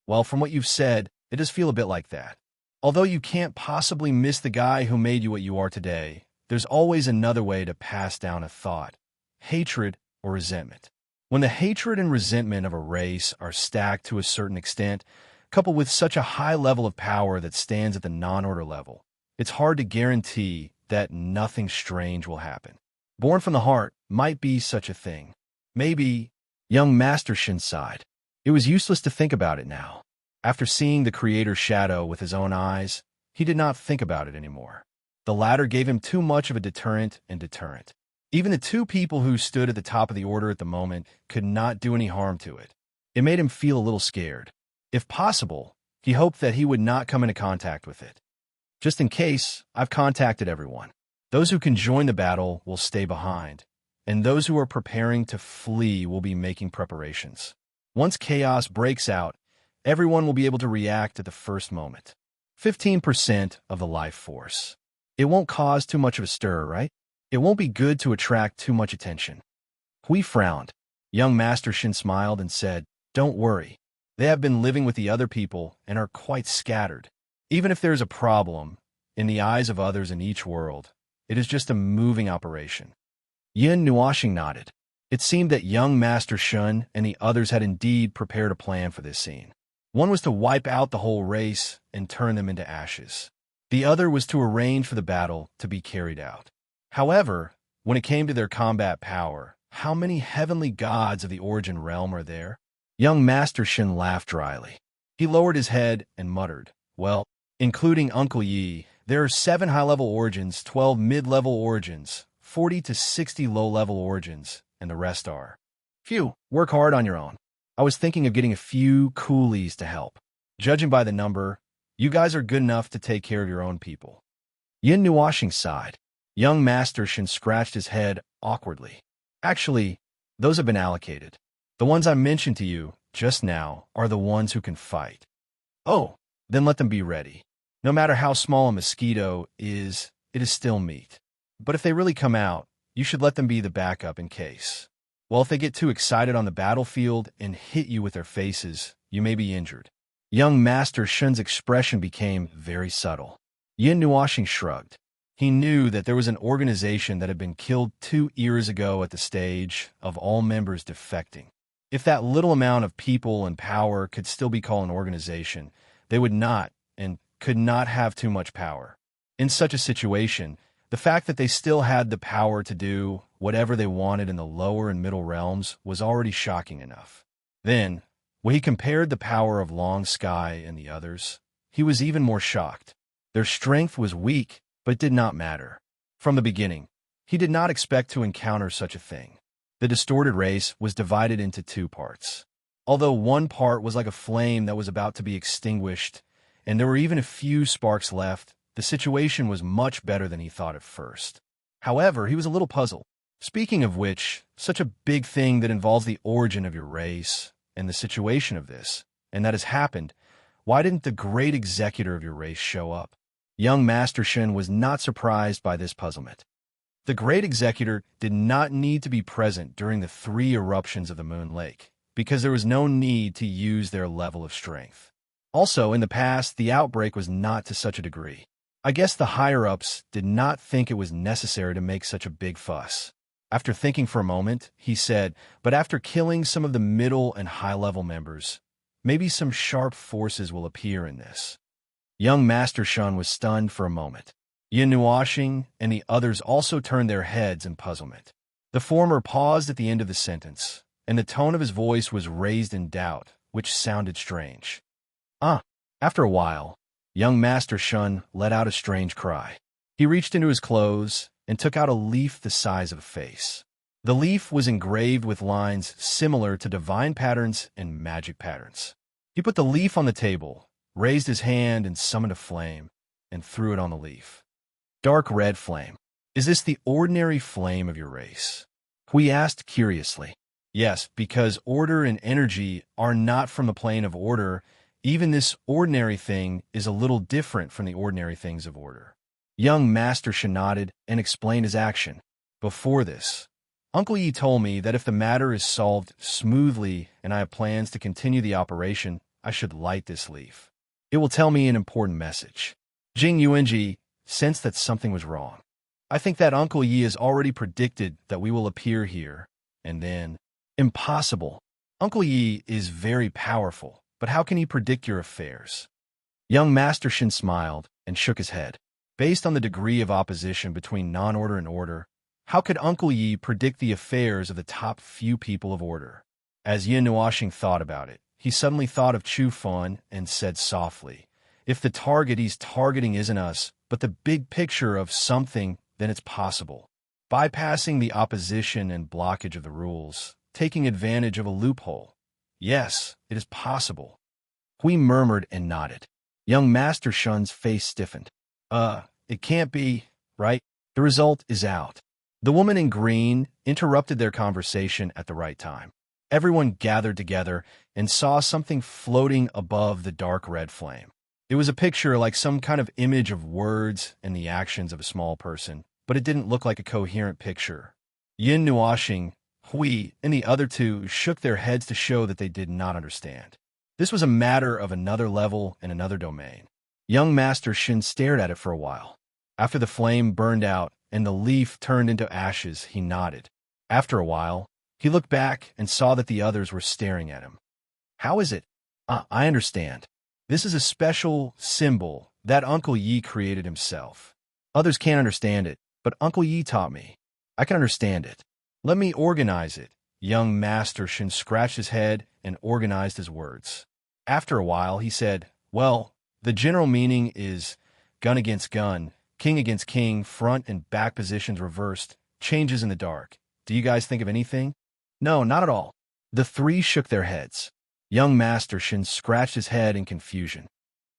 S1: Well, from what you've said, it does feel a bit like that. Although you can't possibly miss the guy who made you what you are today, there's always another way to pass down a thought: hatred or resentment. When the hatred and resentment of a race are stacked to a certain extent, coupled with such a high level of power that stands at the non-order level, it's hard to guarantee that nothing strange will happen. Born from the heart might be such a thing. Maybe. Young Master Shin sighed. It was useless to think about it now. After seeing the Creator's shadow with his own eyes, he did not think about it anymore. The latter gave him too much of a deterrent. Even the two people who stood at the top of the order at the moment could not do any harm to it. It made him feel a little scared. If possible, he hoped that he would not come into contact with it. Just in case, I've contacted everyone. Those who can join the battle will stay behind, and those who are preparing to flee will be making preparations. Once chaos breaks out, everyone will be able to react at the first moment. 15% of the life force. It won't cause too much of a stir, right? It won't be good to attract too much attention. Hui frowned. Young Master Shin smiled and said, "Don't worry. They have been living with the other people and are quite scattered. Even if there is a problem, in the eyes of others in each world, it is just a moving operation." Yin Nuashing nodded. It seemed that young Master Shun and the others had indeed prepared a plan for this scene. One was to wipe out the whole race and turn them into ashes. The other was to arrange for the battle to be carried out. However, when it came to their combat power, how many heavenly gods of the origin realm are there? Young Master Shin laughed dryly. He lowered his head and muttered, "Well, including Uncle Yi, there are 7 high-level origins, 12 mid-level origins, 40 to 60 low-level origins, and the rest are. Phew, work hard on your own. I was thinking of getting a few coolies to help. Judging by the number, you guys are good enough to take care of your own people." Yin Nuashing sighed. Young Master Shin scratched his head awkwardly. "Actually, those have been allocated. The ones I mentioned to you just now are the ones who can fight." "Oh, then let them be ready. No matter how small a mosquito is, it is still meat. But if they really come out, you should let them be the backup in case. Well, if they get too excited on the battlefield and hit you with their faces, you may be injured." Young Master Shun's expression became very subtle. Yin Nuashing shrugged. He knew that there was an organization that had been killed 2 years ago at the stage of all members defecting. If that little amount of people and power could still be called an organization, they would not and could not have too much power. In such a situation, the fact that they still had the power to do whatever they wanted in the lower and middle realms was already shocking enough. Then, when he compared the power of Long Sky and the others, he was even more shocked. Their strength was weak, but did not matter. From the beginning, he did not expect to encounter such a thing. The distorted race was divided into 2 parts. Although one part was like a flame that was about to be extinguished, and there were even a few sparks left, the situation was much better than he thought at first. However, he was a little puzzled. Speaking of which, such a big thing that involves the origin of your race, and the situation of this, and that has happened, why didn't the great executor of your race show up? Young Master Shin was not surprised by this puzzlement. The great executor did not need to be present during the 3 eruptions of the Moon Lake, because there was no need to use their level of strength. Also, in the past, the outbreak was not to such a degree. I guess the higher-ups did not think it was necessary to make such a big fuss. After thinking for a moment, he said, "But after killing some of the middle and high-level members, maybe some sharp forces will appear in this." Young Master Shun was stunned for a moment. Yin Nuashing and the others also turned their heads in puzzlement. The former paused at the end of the sentence, and the tone of his voice was raised in doubt, which sounded strange. After a while, young Master Shun let out a strange cry. He reached into his clothes and took out a leaf the size of a face. The leaf was engraved with lines similar to divine patterns and magic patterns. He put the leaf on the table, raised his hand and summoned a flame, and threw it on the leaf. Dark red flame. Is this the ordinary flame of your race? Hui asked curiously. Yes, because order and energy are not from the plane of order. Even this ordinary thing is a little different from the ordinary things of order. Young Master Shin nodded and explained his action. Before this, Uncle Yi told me that if the matter is solved smoothly and I have plans to continue the operation, I should light this leaf. It will tell me an important message. Jing Yuanji sensed that something was wrong. I think that Uncle Yi has already predicted that we will appear here, and then... Impossible. Uncle Yi is very powerful, but how can he predict your affairs? Young Master Shin smiled and shook his head. Based on the degree of opposition between non-order and order, how could Uncle Yi predict the affairs of the top few people of order? As Yin Nuoxing thought about it, he suddenly thought of Chu Fan and said softly, if the target he's targeting isn't us, but the big picture of something, then it's possible. Bypassing the opposition and blockage of the rules, taking advantage of a loophole. Yes, it is possible. Hui murmured and nodded. Young Master Shun's face stiffened. It can't be, right? The result is out. The woman in green interrupted their conversation at the right time. Everyone gathered together and saw something floating above the dark red flame. It was a picture like some kind of image of words and the actions of a small person, but it didn't look like a coherent picture. Yin Nuoxing, Hui, and the other two shook their heads to show that they did not understand. This was a matter of another level and another domain. Young Master Shin stared at it for a while. After the flame burned out and the leaf turned into ashes, he nodded. After a while, he looked back and saw that the others were staring at him. How is it? I understand. This is a special symbol that Uncle Yi created himself. Others can't understand it, but Uncle Yi taught me. I can understand it. Let me organize it. Young Master Shin scratched his head and organized his words. After a while, he said, well, the general meaning is gun against gun, king against king, front and back positions reversed, changes in the dark. Do you guys think of anything? No, not at all. The three shook their heads. Young Master Shin scratched his head in confusion.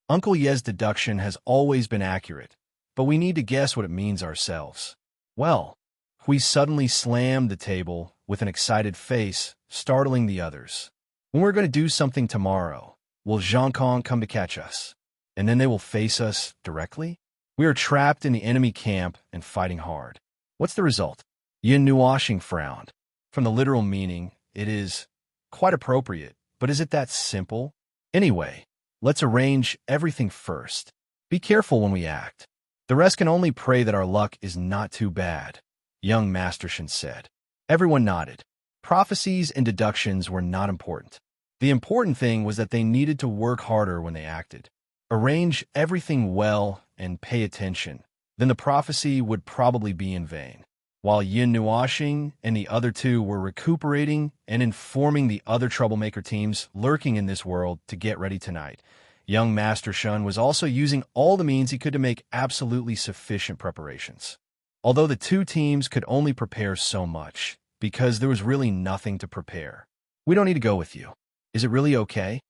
S1: Uncle Ye's deduction has always been accurate, but we need to guess what it means ourselves. Well, Hui suddenly slammed the table with an excited face, startling the others. When we're going to do something tomorrow, will Zhang Kong come to catch us? And then they will face us directly? We are trapped in the enemy camp and fighting hard. What's the result? Yin Nuoxing frowned. From the literal meaning, it is quite appropriate, but is it that simple? Anyway, let's arrange everything first. Be careful when we act. The rest can only pray that our luck is not too bad. Young Master Shin said. Everyone nodded. Prophecies and deductions were not important. The important thing was that they needed to work harder when they acted. Arrange everything well and pay attention. Then the prophecy would probably be in vain. While Yin Nuoxing and the other two were recuperating and informing the other troublemaker teams lurking in this world to get ready tonight, young Master Shun was also using all the means he could to make absolutely sufficient preparations. Although the two teams could only prepare so much, because there was really nothing to prepare. We don't need to go with you. Is it really okay?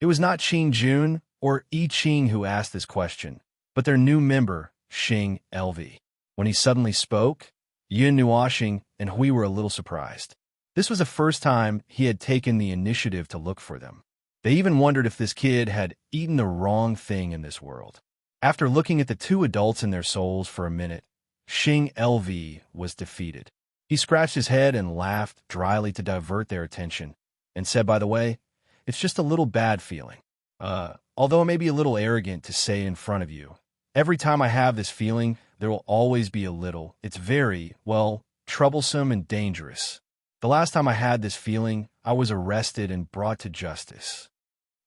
S1: It was not Qing Jun or Yi Qing who asked this question, but their new member, Xing LV. When he suddenly spoke, Yin Nuoxing and Hui were a little surprised. This was the first time he had taken the initiative to look for them. They even wondered if this kid had eaten the wrong thing in this world. After looking at the two adults in their souls for a minute, Xing LV was defeated. He scratched his head and laughed dryly to divert their attention, and said, by the way, it's just a little bad feeling. Although it may be a little arrogant to say in front of you, every time I have this feeling, there will always be a little. It's very, well, troublesome and dangerous. The last time I had this feeling, I was arrested and brought to justice.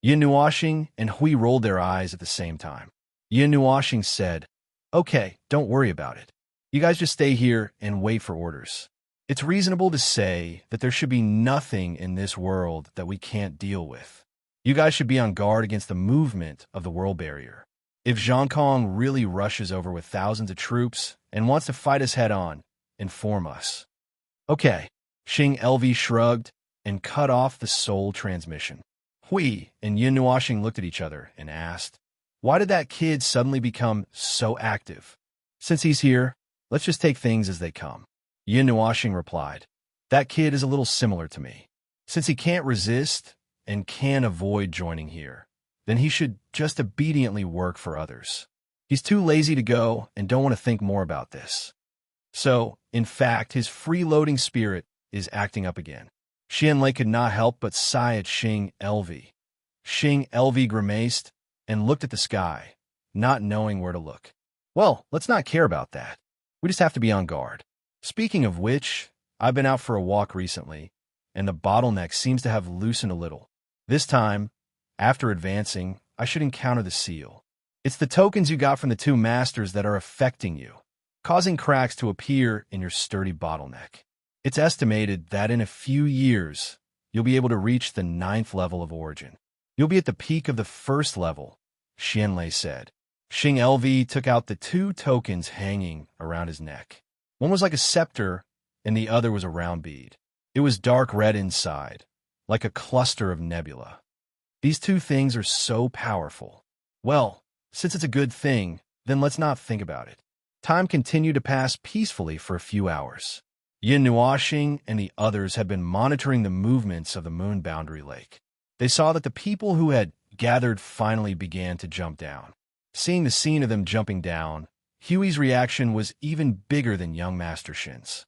S1: Yin Nuoxing and Hui rolled their eyes at the same time. Yin Nuoxing said, okay, don't worry about it. You guys just stay here and wait for orders. It's reasonable to say that there should be nothing in this world that we can't deal with. You guys should be on guard against the movement of the world barrier. If Zhang Kong really rushes over with thousands of troops and wants to fight us head-on, inform us. Okay, Xing LV shrugged and cut off the soul transmission. Hui and Yin Nuoxing looked at each other and asked, why did that kid suddenly become so active? Since he's here, let's just take things as they come. Yin Nuoxing replied, That kid is a little similar to me. Since he can't resist and can avoid joining here, then he should just obediently work for others. He's too lazy to go and don't want to think more about this. So, in fact, his freeloading spirit is acting up again. Xianlei could not help but sigh at Xing Lv. Xing Lv grimaced and looked at the sky, not knowing where to look. Well, let's not care about that. We just have to be on guard. Speaking of which, I've been out for a walk recently, and the bottleneck seems to have loosened a little. This time, after advancing, I should encounter the seal. It's the tokens you got from the two masters that are affecting you, causing cracks to appear in your sturdy bottleneck. It's estimated that in a few years, you'll be able to reach the 9th level of origin. You'll be at the peak of the 1st level, Xianlei said. Xing Lv took out the two tokens hanging around his neck. One was like a scepter, and the other was a round bead. It was dark red inside, like a cluster of nebula. These two things are so powerful. Well, since it's a good thing, then let's not think about it. Time continued to pass peacefully for a few hours. Yin Nuoxing and the others had been monitoring the movements of the moon boundary lake. They saw that the people who had gathered finally began to jump down. Seeing the scene of them jumping down, Huey's reaction was even bigger than young Master Shin's.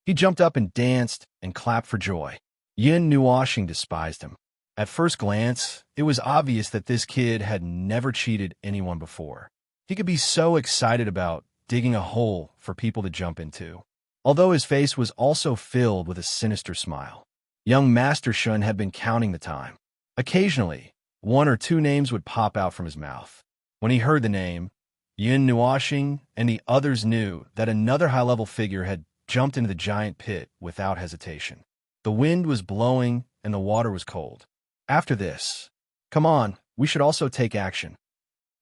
S1: He jumped up and danced and clapped for joy. Yin Nuoxing despised him. At first glance, it was obvious that this kid had never cheated anyone before. He could be so excited about digging a hole for people to jump into, although his face was also filled with a sinister smile. Young Master Shun had been counting the time. Occasionally, one or two names would pop out from his mouth. When he heard the name, Yin Nuoxing and the others knew that another high-level figure had jumped into the giant pit without hesitation. The wind was blowing and the water was cold. After this, come on, we should also take action.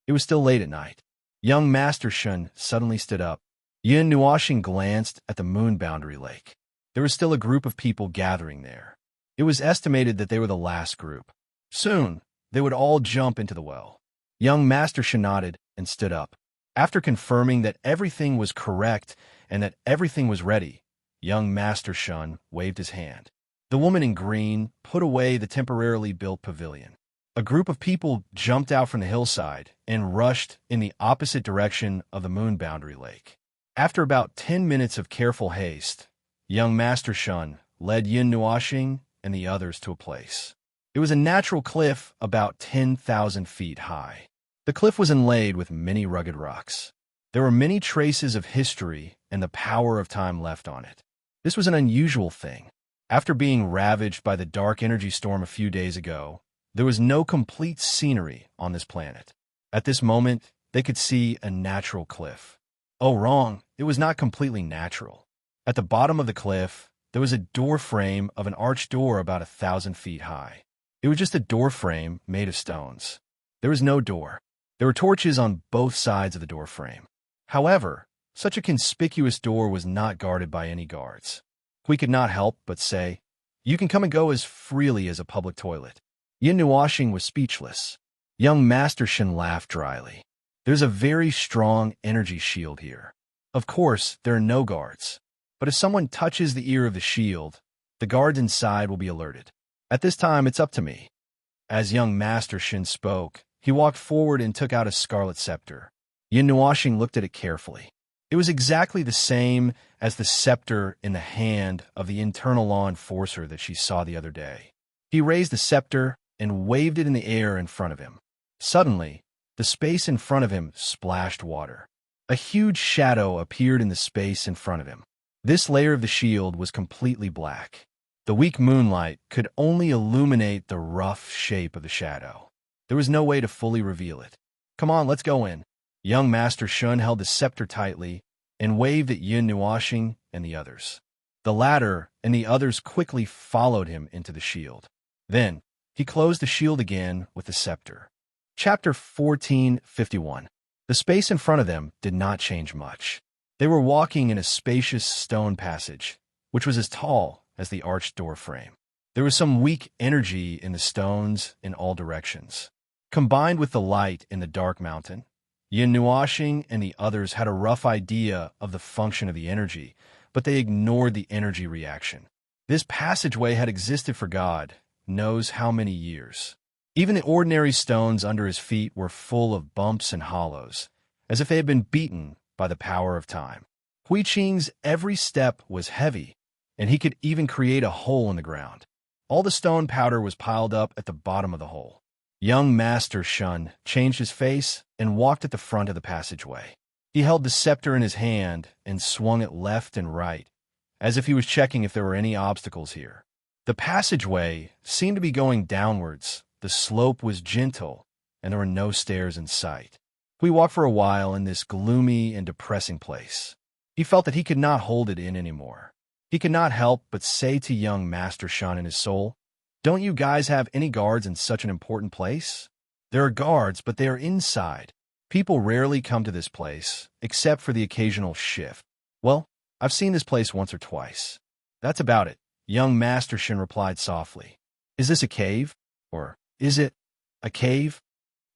S1: It was still late at night. Young Master Shun suddenly stood up. Yin Nuoxing glanced at the moon boundary lake. There was still a group of people gathering there. It was estimated that they were the last group. Soon, they would all jump into the well. Young Master Shun nodded and stood up. After confirming that everything was correct and that everything was ready, young Master Shun waved his hand. The woman in green put away the temporarily built pavilion. A group of people jumped out from the hillside and rushed in the opposite direction of the moon boundary lake. After about 10 minutes of careful haste, young Master Shun led Yin Nuoxing and the others to a place. It was a natural cliff about 10,000 feet high. The cliff was inlaid with many rugged rocks. There were many traces of history and the power of time left on it. This was an unusual thing. After being ravaged by the dark energy storm a few days ago, there was no complete scenery on this planet. At this moment, they could see a natural cliff. Oh, wrong. It was not completely natural. At the bottom of the cliff, there was a door frame of an arched door about 1,000 feet high. It was just a door frame made of stones. There was no door. There were torches on both sides of the door frame. However, such a conspicuous door was not guarded by any guards. We could not help but say, "You can come and go as freely as a public toilet." Yin Nuoxing was speechless. Young Master Shin laughed dryly. There's a very strong energy shield here. Of course, there are no guards. But if someone touches the ear of the shield, the guards inside will be alerted. At this time, it's up to me. As young Master Shin spoke, he walked forward and took out a scarlet scepter. Yin Nuoxing looked at it carefully. It was exactly the same as the scepter in the hand of the internal law enforcer that she saw the other day. He raised the scepter and waved it in the air in front of him. Suddenly, the space in front of him splashed water. A huge shadow appeared in the space in front of him. This layer of the shield was completely black. The weak moonlight could only illuminate the rough shape of the shadow. There was no way to fully reveal it. Come on, let's go in. Young Master Shun held the scepter tightly and waved at Yin Nuoxing and the others. The latter and the others quickly followed him into the shield. Then, he closed the shield again with the scepter. Chapter 1451. The space in front of them did not change much. They were walking in a spacious stone passage, which was as tall as the arched door frame. There was some weak energy in the stones in all directions. Combined with the light in the dark mountain, Yin Nuoxing and the others had a rough idea of the function of the energy, but they ignored the energy reaction. This passageway had existed for God knows how many years. Even the ordinary stones under his feet were full of bumps and hollows, as if they had been beaten by the power of time. Hui Qing's every step was heavy, and he could even create a hole in the ground. All the stone powder was piled up at the bottom of the hole. Young Master Shun changed his face and walked at the front of the passageway. He held the scepter in his hand and swung it left and right, as if he was checking if there were any obstacles here. The passageway seemed to be going downwards. The slope was gentle, and there were no stairs in sight. We walked for a while in this gloomy and depressing place. He felt that he could not hold it in anymore. He could not help but say to young Master Shun in his soul, "Don't you guys have any guards in such an important place?" "There are guards, but they are inside. People rarely come to this place, except for the occasional shift." "Well, I've seen this place once or twice." "That's about it," young Master Shun replied softly. "Is this a cave? Or is it a cave?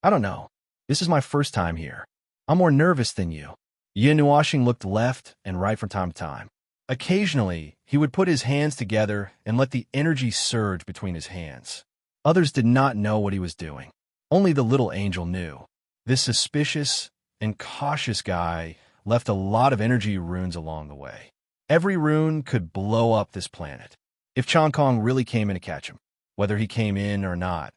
S1: I don't know. This is my first time here. I'm more nervous than you." Yin Nuoxing looked left and right from time to time. Occasionally, he would put his hands together and let the energy surge between his hands. Others did not know what he was doing. Only the little angel knew. This suspicious and cautious guy left a lot of energy runes along the way. Every rune could blow up this planet. If Chong Kong really came in to catch him, whether he came in or not,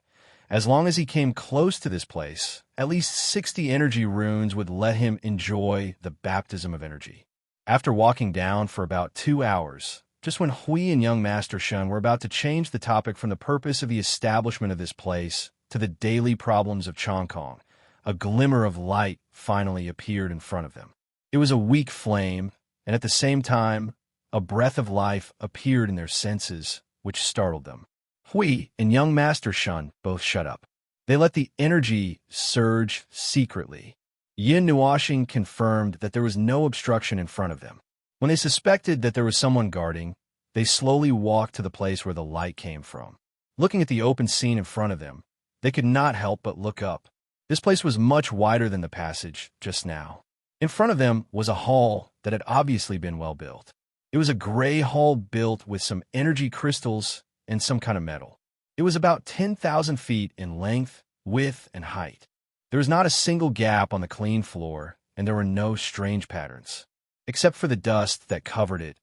S1: as long as he came close to this place, at least 60 energy runes would let him enjoy the baptism of energy. After walking down for about 2 hours, just when Hui and young Master Shun were about to change the topic from the purpose of the establishment of this place to the daily problems of Chong Kong, a glimmer of light finally appeared in front of them. It was a weak flame, and at the same time, a breath of life appeared in their senses, which startled them. Hui and young Master Shun both shut up. They let the energy surge secretly. Yin Nuoxing confirmed that there was no obstruction in front of them. When they suspected that there was someone guarding, they slowly walked to the place where the light came from. Looking at the open scene in front of them, they could not help but look up. This place was much wider than the passage just now. In front of them was a hall that had obviously been well built. It was a gray hall built with some energy crystals and some kind of metal. It was about 10,000 feet in length, width, and height. There was not a single gap on the clean floor, and there were no strange patterns. Except for the dust that covered it,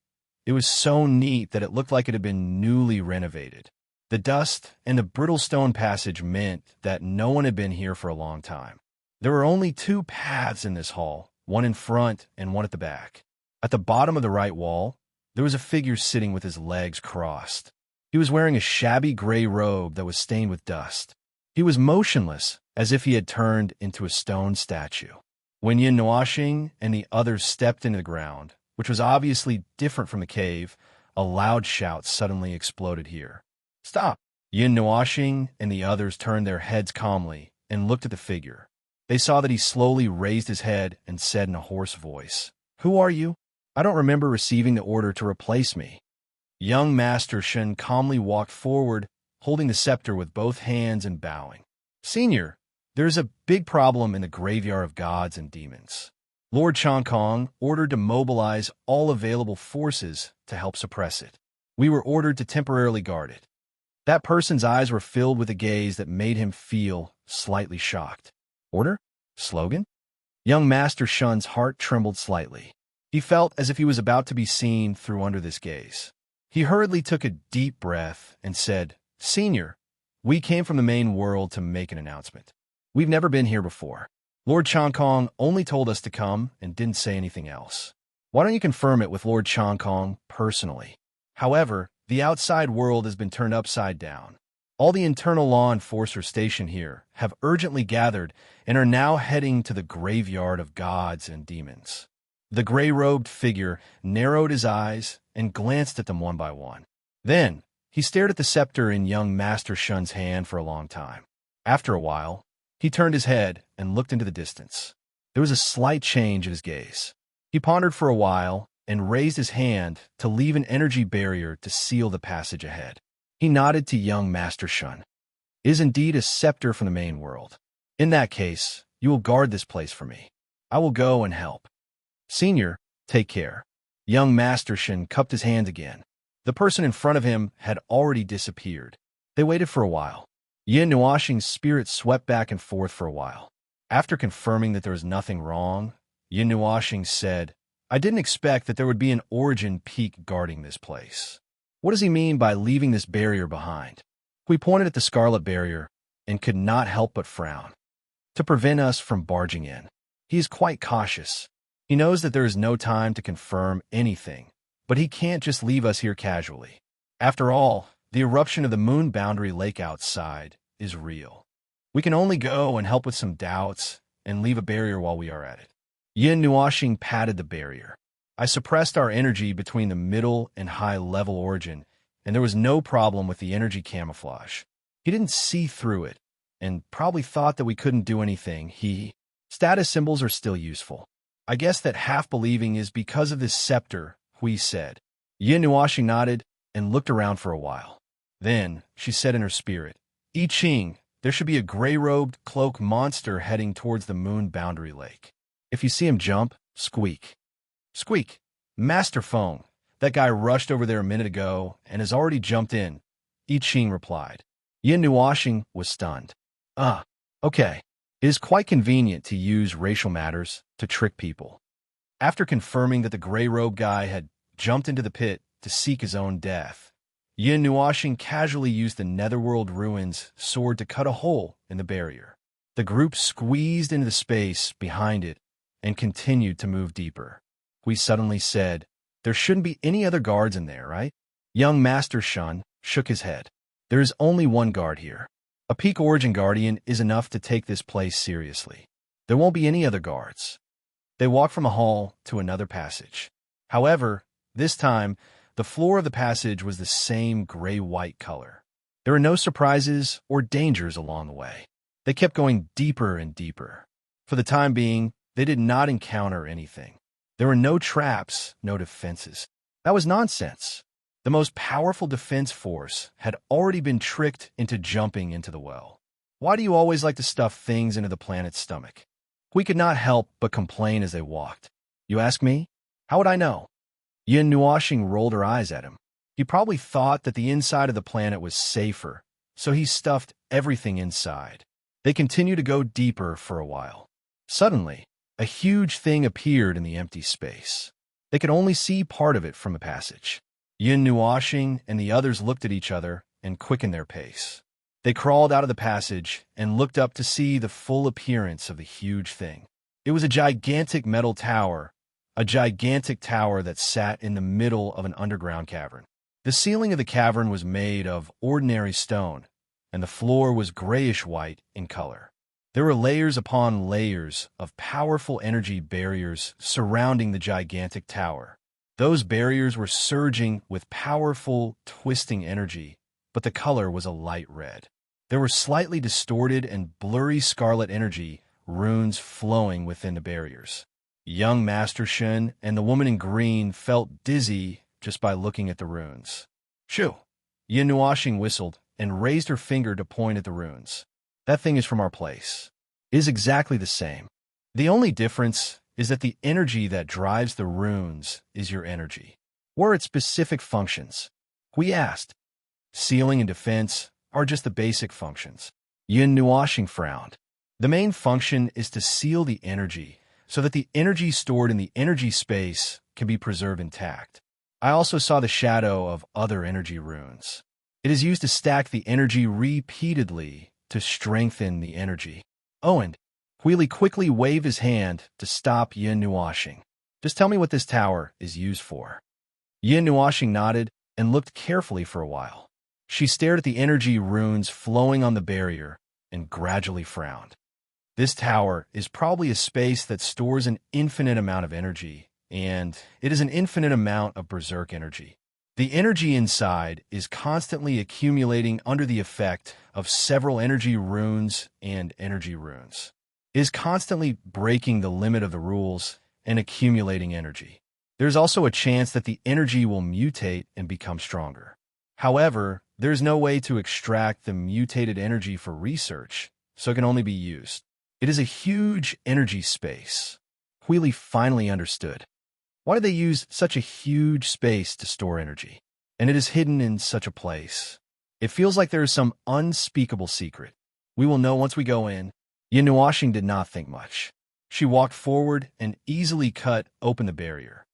S1: it was so neat that it looked like it had been newly renovated. The dust and the brittle stone passage meant that no one had been here for a long time. There were only 2 paths in this hall, one in front and one at the back. At the bottom of the right wall, there was a figure sitting with his legs crossed. He was wearing a shabby gray robe that was stained with dust. He was motionless, as if he had turned into a stone statue. When Yin Nuoxing and the others stepped into the ground, which was obviously different from the cave, a loud shout suddenly exploded here. "Stop!" Yin Nuoxing and the others turned their heads calmly and looked at the figure. They saw that he slowly raised his head and said in a hoarse voice, "Who are you? I don't remember receiving the order to replace me." Young Master Shun calmly walked forward, holding the scepter with both hands and bowing. "Senior, there is a big problem in the graveyard of gods and demons. Lord Chong Kong ordered to mobilize all available forces to help suppress it. We were ordered to temporarily guard it." That person's eyes were filled with a gaze that made him feel slightly shocked. "Order? Slogan?" Young Master Shun's heart trembled slightly. He felt as if he was about to be seen through under this gaze. He hurriedly took a deep breath and said, "Senior, we came from the main world to make an announcement. We've never been here before. Lord Chong Kong only told us to come and didn't say anything else. Why don't you confirm it with Lord Chong Kong personally? However, the outside world has been turned upside down. All the internal law enforcers stationed here have urgently gathered and are now heading to the graveyard of gods and demons." The gray-robed figure narrowed his eyes and glanced at them one by one. Then, he stared at the scepter in young Master Shun's hand for a long time. After a while, he turned his head and looked into the distance. There was a slight change in his gaze. He pondered for a while and raised his hand to leave an energy barrier to seal the passage ahead. He nodded to young Master Shun. "It is indeed a scepter from the main world. In that case, you will guard this place for me. I will go and help. Senior, take care." Young Master Shun cupped his hands again. The person in front of him had already disappeared. They waited for a while. Yin Nuoxing's spirit swept back and forth for a while. After confirming that there was nothing wrong, Yin Nuoxing said, I didn't expect that there would be an origin peak guarding this place. What does he mean by leaving this barrier behind? We pointed at the scarlet barrier and could not help but frown. To prevent us from barging in. He is quite cautious. He knows that there is no time to confirm anything, but he can't just leave us here casually. After all, the eruption of the moon boundary lake outside is real. We can only go and help with some doubts and leave a barrier while we are at it. Yin Nuoxing patted the barrier. I suppressed our energy between the middle and high-level origin, and there was no problem with the energy camouflage. He didn't see through it, and probably thought that we couldn't do anything. Status symbols are still useful. I guess that half-believing is because of this scepter, Hui said. Yin Nuoxing nodded and looked around for a while. Then, she said in her spirit, I Ching, there should be a gray-robed cloak monster heading towards the moon boundary lake. If you see him jump, squeak. Squeak. Master Feng, that guy rushed over there a minute ago and has already jumped in, I Ching replied. Yin Nuoxing was stunned. Okay. It is quite convenient to use racial matters to trick people. After confirming that the gray-robe guy had jumped into the pit to seek his own death, Yin Nuoxing casually used the Netherworld ruins sword to cut a hole in the barrier. The group squeezed into the space behind it and continued to move deeper. We suddenly said, there shouldn't be any other guards in there, right? Young Master Shun shook his head. There is only one guard here. A peak origin guardian is enough to take this place seriously. There won't be any other guards. They walked from a hall to another passage. However, this time, the floor of the passage was the same gray-white color. There were no surprises or dangers along the way. They kept going deeper and deeper. For the time being, they did not encounter anything. There were no traps, no defenses. That was nonsense. The most powerful defense force had already been tricked into jumping into the well. Why do you always like to stuff things into the planet's stomach? We could not help but complain as they walked. You ask me? How would I know? Yin Nuoxing rolled her eyes at him. He probably thought that the inside of the planet was safer, so he stuffed everything inside. They continued to go deeper for a while. Suddenly, a huge thing appeared in the empty space. They could only see part of it from the passage. Yin Nuoxing and the others looked at each other and quickened their pace. They crawled out of the passage and looked up to see the full appearance of the huge thing. It was a gigantic metal tower, a gigantic tower that sat in the middle of an underground cavern. The ceiling of the cavern was made of ordinary stone, and the floor was grayish-white in color. There were layers upon layers of powerful energy barriers surrounding the gigantic tower. Those barriers were surging with powerful, twisting energy, but the color was a light red. There were slightly distorted and blurry scarlet energy runes flowing within the barriers. Young Master Shun and the woman in green felt dizzy just by looking at the runes. Shoo! Yin Nuoxing whistled and raised her finger to point at the runes. That thing is from our place. It is exactly the same. The only difference is that the energy that drives the runes is your energy. What are its specific functions? We asked. Sealing and defense are just the basic functions. Yin Nuoxing frowned. The main function is to seal the energy so that the energy stored in the energy space can be preserved intact. I also saw the shadow of other energy runes. It is used to stack the energy repeatedly to strengthen the energy. And Wheelie quickly waved his hand to stop Yin Nuoxing. Just tell me what this tower is used for. Yin Nuoxing nodded and looked carefully for a while. She stared at the energy runes flowing on the barrier and gradually frowned. This tower is probably a space that stores an infinite amount of energy, and it is an infinite amount of berserk energy. The energy inside is constantly accumulating under the effect of several energy runes and energy runes. It is constantly breaking the limit of the rules and accumulating energy. There's also a chance that the energy will mutate and become stronger. However, there's no way to extract the mutated energy for research, so it can only be used. It is a huge energy space. Wheelie finally understood. Why do they use such a huge space to store energy? and it is hidden in such a place. It feels like there is some unspeakable secret. We will know once we go in. Nuashing did not think much. She walked forward and easily cut open the barrier.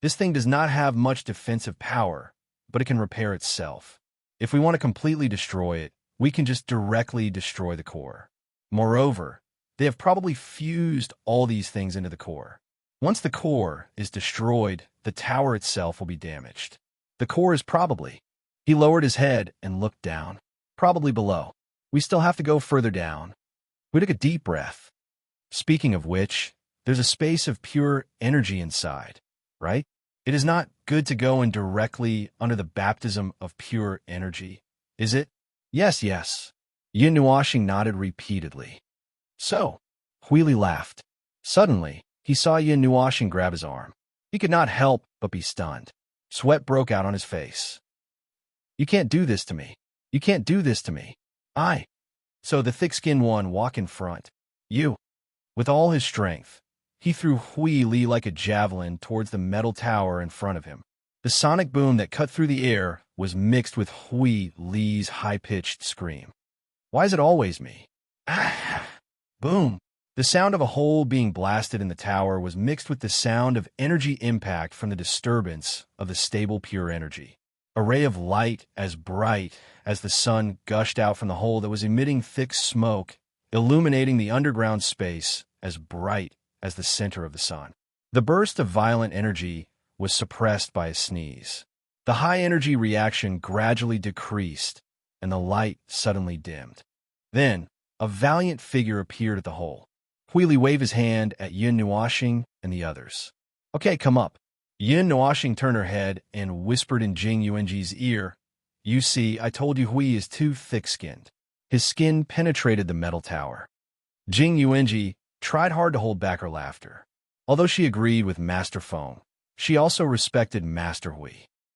S1: This thing does not have much defensive power, but it can repair itself. If we want to completely destroy it, we can just directly destroy the core. Moreover, they have probably fused all these things into the core. Once the core is destroyed, the tower itself will be damaged. The core is probably... He lowered his head and looked down. Probably below. We still have to go further down. We took a deep breath. Speaking of which, there's a space of pure energy inside, right? It is not good to go in directly under the baptism of pure energy, is it? Yes, yes. Nuashing nodded repeatedly. So, Huili laughed. Suddenly, he saw Nuashing grab his arm. He could not help but be stunned. Sweat broke out on his face. You can't do this to me. You can't do this to me. So the thick-skinned one walk in front. You. With all his strength, he threw Huili like a javelin towards the metal tower in front of him. The sonic boom that cut through the air was mixed with Huili's high-pitched scream. Why is it always me? Ah! Boom! The sound of a hole being blasted in the tower was mixed with the sound of energy impact from the disturbance of the stable pure energy. A ray of light as bright as the sun gushed out from the hole that was emitting thick smoke, illuminating the underground space as bright as the center of the sun. The burst of violent energy was suppressed by a sneeze. The high-energy reaction gradually decreased, and the light suddenly dimmed. Then, a valiant figure appeared at the hole. Huili waved his hand at Nuashing and the others. Okay, come up. Nuashing turned her head and whispered in Jing Yuanji's ear, You see, I told you Hui is too thick-skinned. His skin penetrated the metal tower. Jing Yuanji tried hard to hold back her laughter. Although she agreed with Master Feng, she also respected Master Hui.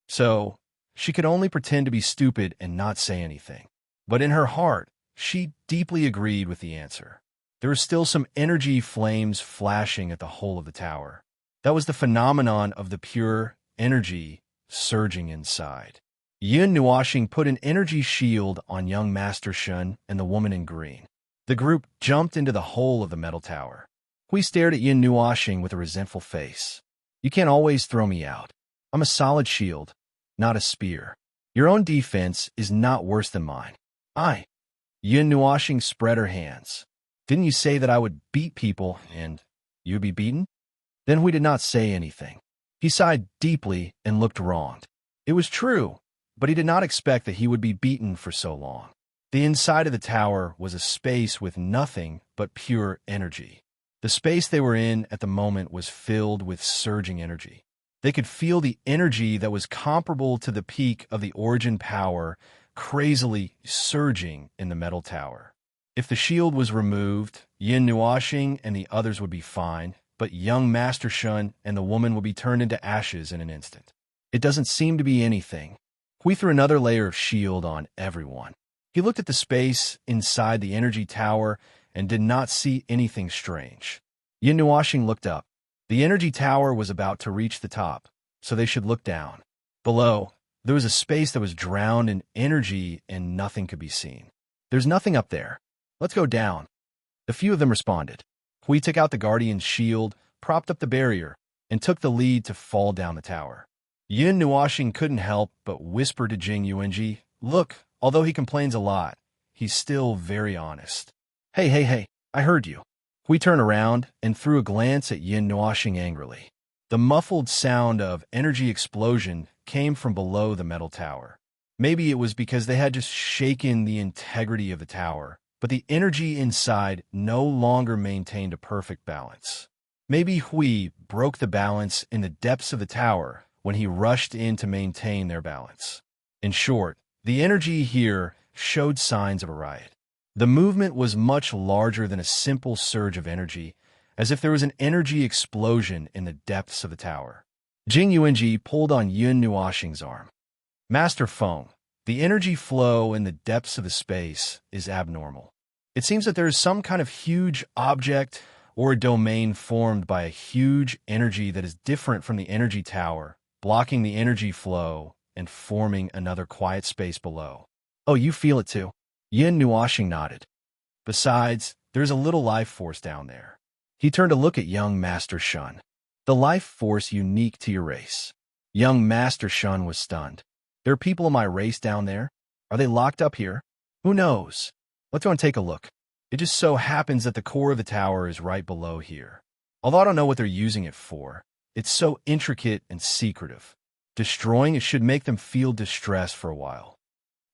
S1: So, she could only pretend to be stupid and not say anything. But in her heart, she deeply agreed with the answer. There were still some energy flames flashing at the whole of the tower. That was the phenomenon of the pure energy surging inside. Nuashing put an energy shield on young Master Shun and the woman in green. The group jumped into the hole of the metal tower. Hui stared at Nuashing with a resentful face. You can't always throw me out. I'm a solid shield, not a spear. Your own defense is not worse than mine. Nuashing spread her hands. Didn't you say that I would beat people and you'd be beaten? Then Hui did not say anything. He sighed deeply and looked wronged. It was true, but he did not expect that he would be beaten for so long. The inside of the tower was a space with nothing but pure energy. The space they were in at the moment was filled with surging energy. They could feel the energy that was comparable to the peak of the origin power crazily surging in the metal tower. If the shield was removed, Nuashing and the others would be fine, but young Master Shun and the woman would be turned into ashes in an instant. It doesn't seem to be anything. Hui threw another layer of shield on everyone. He looked at the space inside the energy tower and did not see anything strange. Nuashing looked up. The energy tower was about to reach the top, so they should look down. Below, there was a space that was drowned in energy and nothing could be seen. There's nothing up there. Let's go down. A few of them responded. Hui took out the Guardian's shield, propped up the barrier, and took the lead to fall down the tower. Nuashing couldn't help but whisper to Jing Yuanji, Look, although he complains a lot, he's still very honest. Hey, I heard you. Hui turned around and threw a glance at Nuashing angrily. The muffled sound of energy explosion came from below the metal tower. Maybe it was because they had just shaken the integrity of the tower, but the energy inside no longer maintained a perfect balance. Maybe Hui broke the balance in the depths of the tower when he rushed in to maintain their balance. In short, the energy here showed signs of a riot. The movement was much larger than a simple surge of energy, as if there was an energy explosion in the depths of the tower. Jing Yuanji pulled on Nuashing's arm. Master Feng, the energy flow in the depths of the space is abnormal. It seems that there is some kind of huge object or a domain formed by a huge energy that is different from the energy tower, blocking the energy flow and forming another quiet space below. Oh, you feel it too? Yin Nuashing nodded. Besides, there's a little life force down there. He turned to look at young Master Shun. The life force unique to your race. Young Master Shun was stunned. There are people in my race down there? Are they locked up here? Who knows? Let's go and take a look. It just so happens that the core of the tower is right below here. Although I don't know what they're using it for, it's so intricate and secretive. Destroying it should make them feel distressed for a while.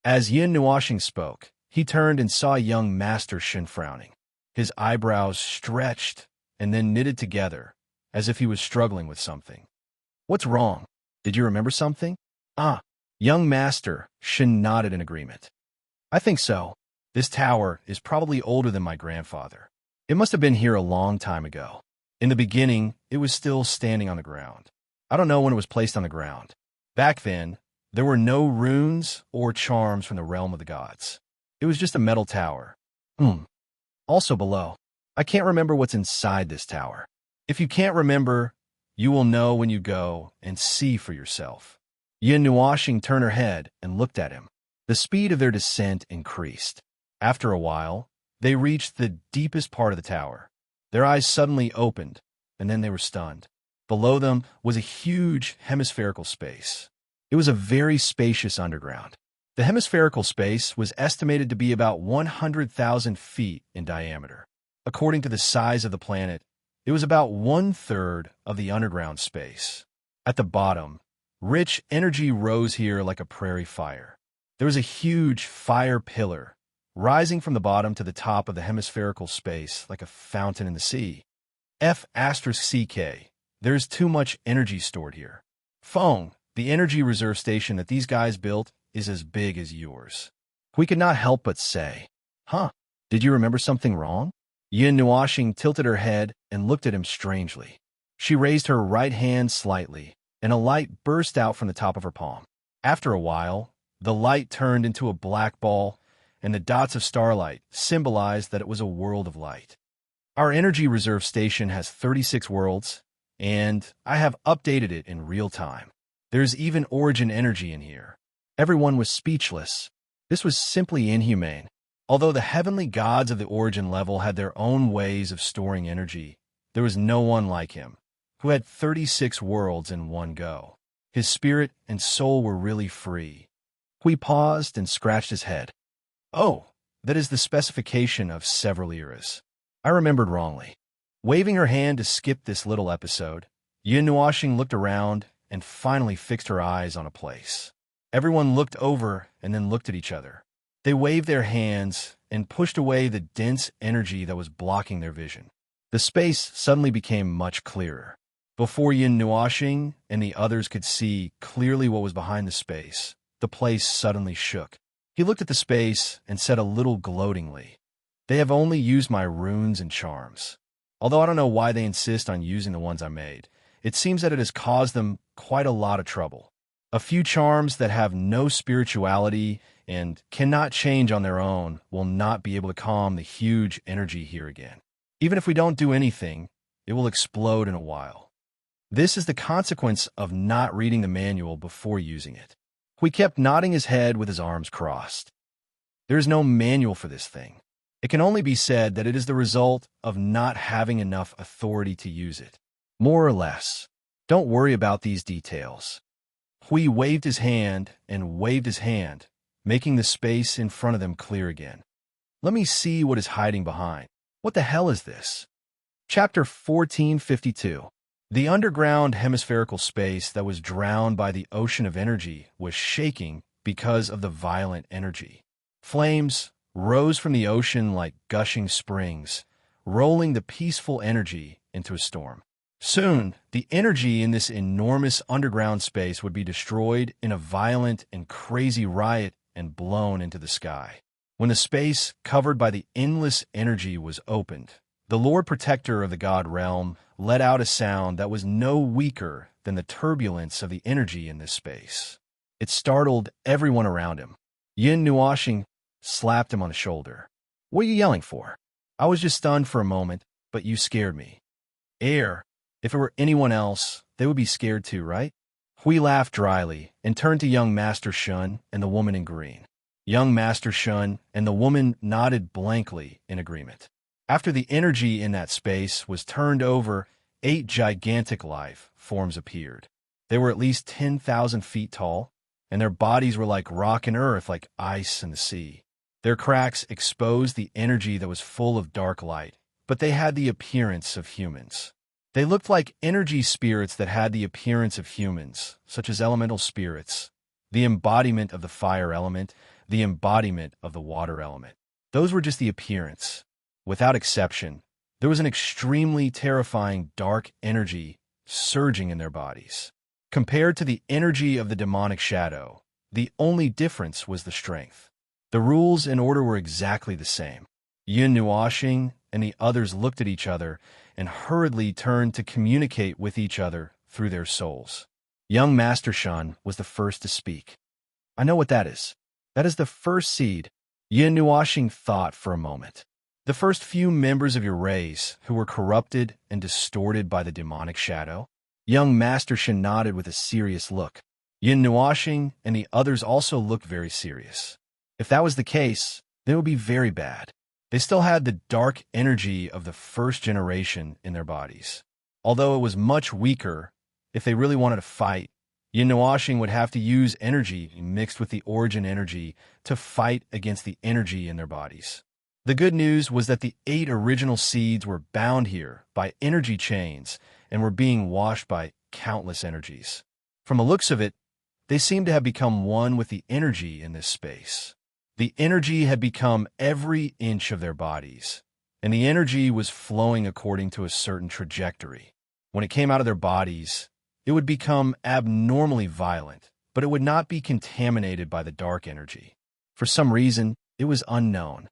S1: As Yin Nuashing spoke, he turned and saw young Master Shin frowning. His eyebrows stretched and then knitted together, as if he was struggling with something. What's wrong? Did you remember something? Young Master Shin nodded in agreement. I think so. This tower is probably older than my grandfather. It must have been here a long time ago. In the beginning, it was still standing on the ground. I don't know when it was placed on the ground. Back then, there were no runes or charms from the realm of the gods. It was just a metal tower. Also below, I can't remember what's inside this tower. If you can't remember, you will know when you go and see for yourself. Yin Nuashing turned her head and looked at him. The speed of their descent increased. After a while, they reached the deepest part of the tower. Their eyes suddenly opened, and then they were stunned. Below them was a huge hemispherical space. It was a very spacious underground. The hemispherical space was estimated to be about 100,000 feet in diameter. According to the size of the planet, it was about 1/3 of the underground space. At the bottom, rich energy rose here like a prairie fire. There was a huge fire pillar rising from the bottom to the top of the hemispherical space like a fountain in the sea. F***CK. There's too much energy stored here. Feng, the energy reserve station that these guys built, is as big as yours. We could not help but say, did you remember something wrong? Yin Nuashing tilted her head and looked at him strangely. She raised her right hand slightly, and a light burst out from the top of her palm. After a while, the light turned into a black ball, and the dots of starlight symbolized that it was a world of light. Our energy reserve station has 36 worlds, and I have updated it in real time. There's even origin energy in here. Everyone was speechless. This was simply inhumane. Although the heavenly gods of the origin level had their own ways of storing energy, there was no one like him, who had 36 worlds in one go. His spirit and soul were really free. Hui paused and scratched his head. Oh, that is the specification of several eras. I remembered wrongly. Waving her hand to skip this little episode, Yin Nuashing looked around and finally fixed her eyes on a place. Everyone looked over and then looked at each other. They waved their hands and pushed away the dense energy that was blocking their vision. The space suddenly became much clearer. Before Yin Nuashing and the others could see clearly what was behind the space, the place suddenly shook. He looked at the space and said a little gloatingly, "They have only used my runes and charms. Although I don't know why they insist on using the ones I made. It seems that it has caused them quite a lot of trouble. A few charms that have no spirituality and cannot change on their own will not be able to calm the huge energy here again. Even if we don't do anything, it will explode in a while. This is the consequence of not reading the manual before using it." He kept nodding his head with his arms crossed. There is no manual for this thing. It can only be said that it is the result of not having enough authority to use it. More or less. Don't worry about these details. Hui waved his hand and waved his hand, making the space in front of them clear again. Let me see what is hiding behind. What the hell is this? Chapter 1452. The underground hemispherical space that was drowned by the ocean of energy was shaking because of the violent energy. Flames rose from the ocean like gushing springs, rolling the peaceful energy into a storm. Soon, the energy in this enormous underground space would be destroyed in a violent and crazy riot and blown into the sky. When the space covered by the endless energy was opened, the Lord Protector of the God Realm let out a sound that was no weaker than the turbulence of the energy in this space. It startled everyone around him. Yin Nuashing slapped him on the shoulder. "What are you yelling for? I was just stunned for a moment, but you scared me." If it were anyone else, they would be scared too, right? Hui laughed dryly and turned to young Master Shun and the woman in green. Young Master Shun and the woman nodded blankly in agreement. After the energy in that space was turned over, 8 gigantic life forms appeared. They were at least 10,000 feet tall, and their bodies were like rock and earth, like ice and the sea. Their cracks exposed the energy that was full of dark light, but they had the appearance of humans. They looked like energy spirits that had the appearance of humans, such as elemental spirits, the embodiment of the fire element, the embodiment of the water element. Those were just the appearance. Without exception, there was an extremely terrifying dark energy surging in their bodies. Compared to the energy of the demonic shadow, the only difference was the strength. The rules and order were exactly the same. Yin Nuoxing and the others looked at each other and hurriedly turned to communicate with each other through their souls. Young Master Shun was the first to speak. I know what that is. That is the first seed. Yin Nuoxing thought for a moment. The first few members of your race who were corrupted and distorted by the demonic shadow? Young Master Shun nodded with a serious look. Yin Nuoxing and the others also looked very serious. If that was the case, then it would be very bad. They still had the dark energy of the first generation in their bodies. Although it was much weaker, if they really wanted to fight, Yin Nuoxing would have to use energy mixed with the origin energy to fight against the energy in their bodies. The good news was that the 8 original seeds were bound here by energy chains and were being washed by countless energies. From the looks of it, they seemed to have become one with the energy in this space. The energy had become every inch of their bodies, and the energy was flowing according to a certain trajectory. When it came out of their bodies, it would become abnormally violent, but it would not be contaminated by the dark energy. For some reason, it was unknown.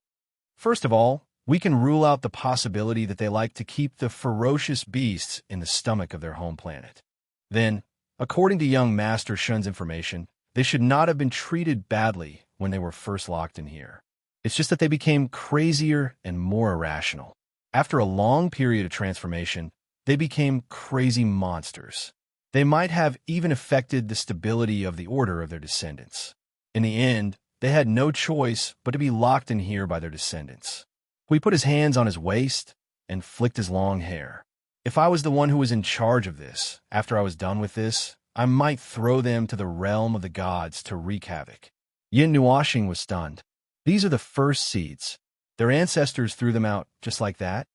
S1: First of all, we can rule out the possibility that they like to keep the ferocious beasts in the stomach of their home planet. Then, according to young Master Shun's information, they should not have been treated badly when they were first locked in here. It's just that they became crazier and more irrational. After a long period of transformation, they became crazy monsters. They might have even affected the stability of the order of their descendants. In the end, they had no choice but to be locked in here by their descendants. He put his hands on his waist and flicked his long hair. If I was the one who was in charge of this, after I was done with this, I might throw them to the realm of the gods to wreak havoc. Yin Nuoxing was stunned. These are the first seeds. Their ancestors threw them out just like that?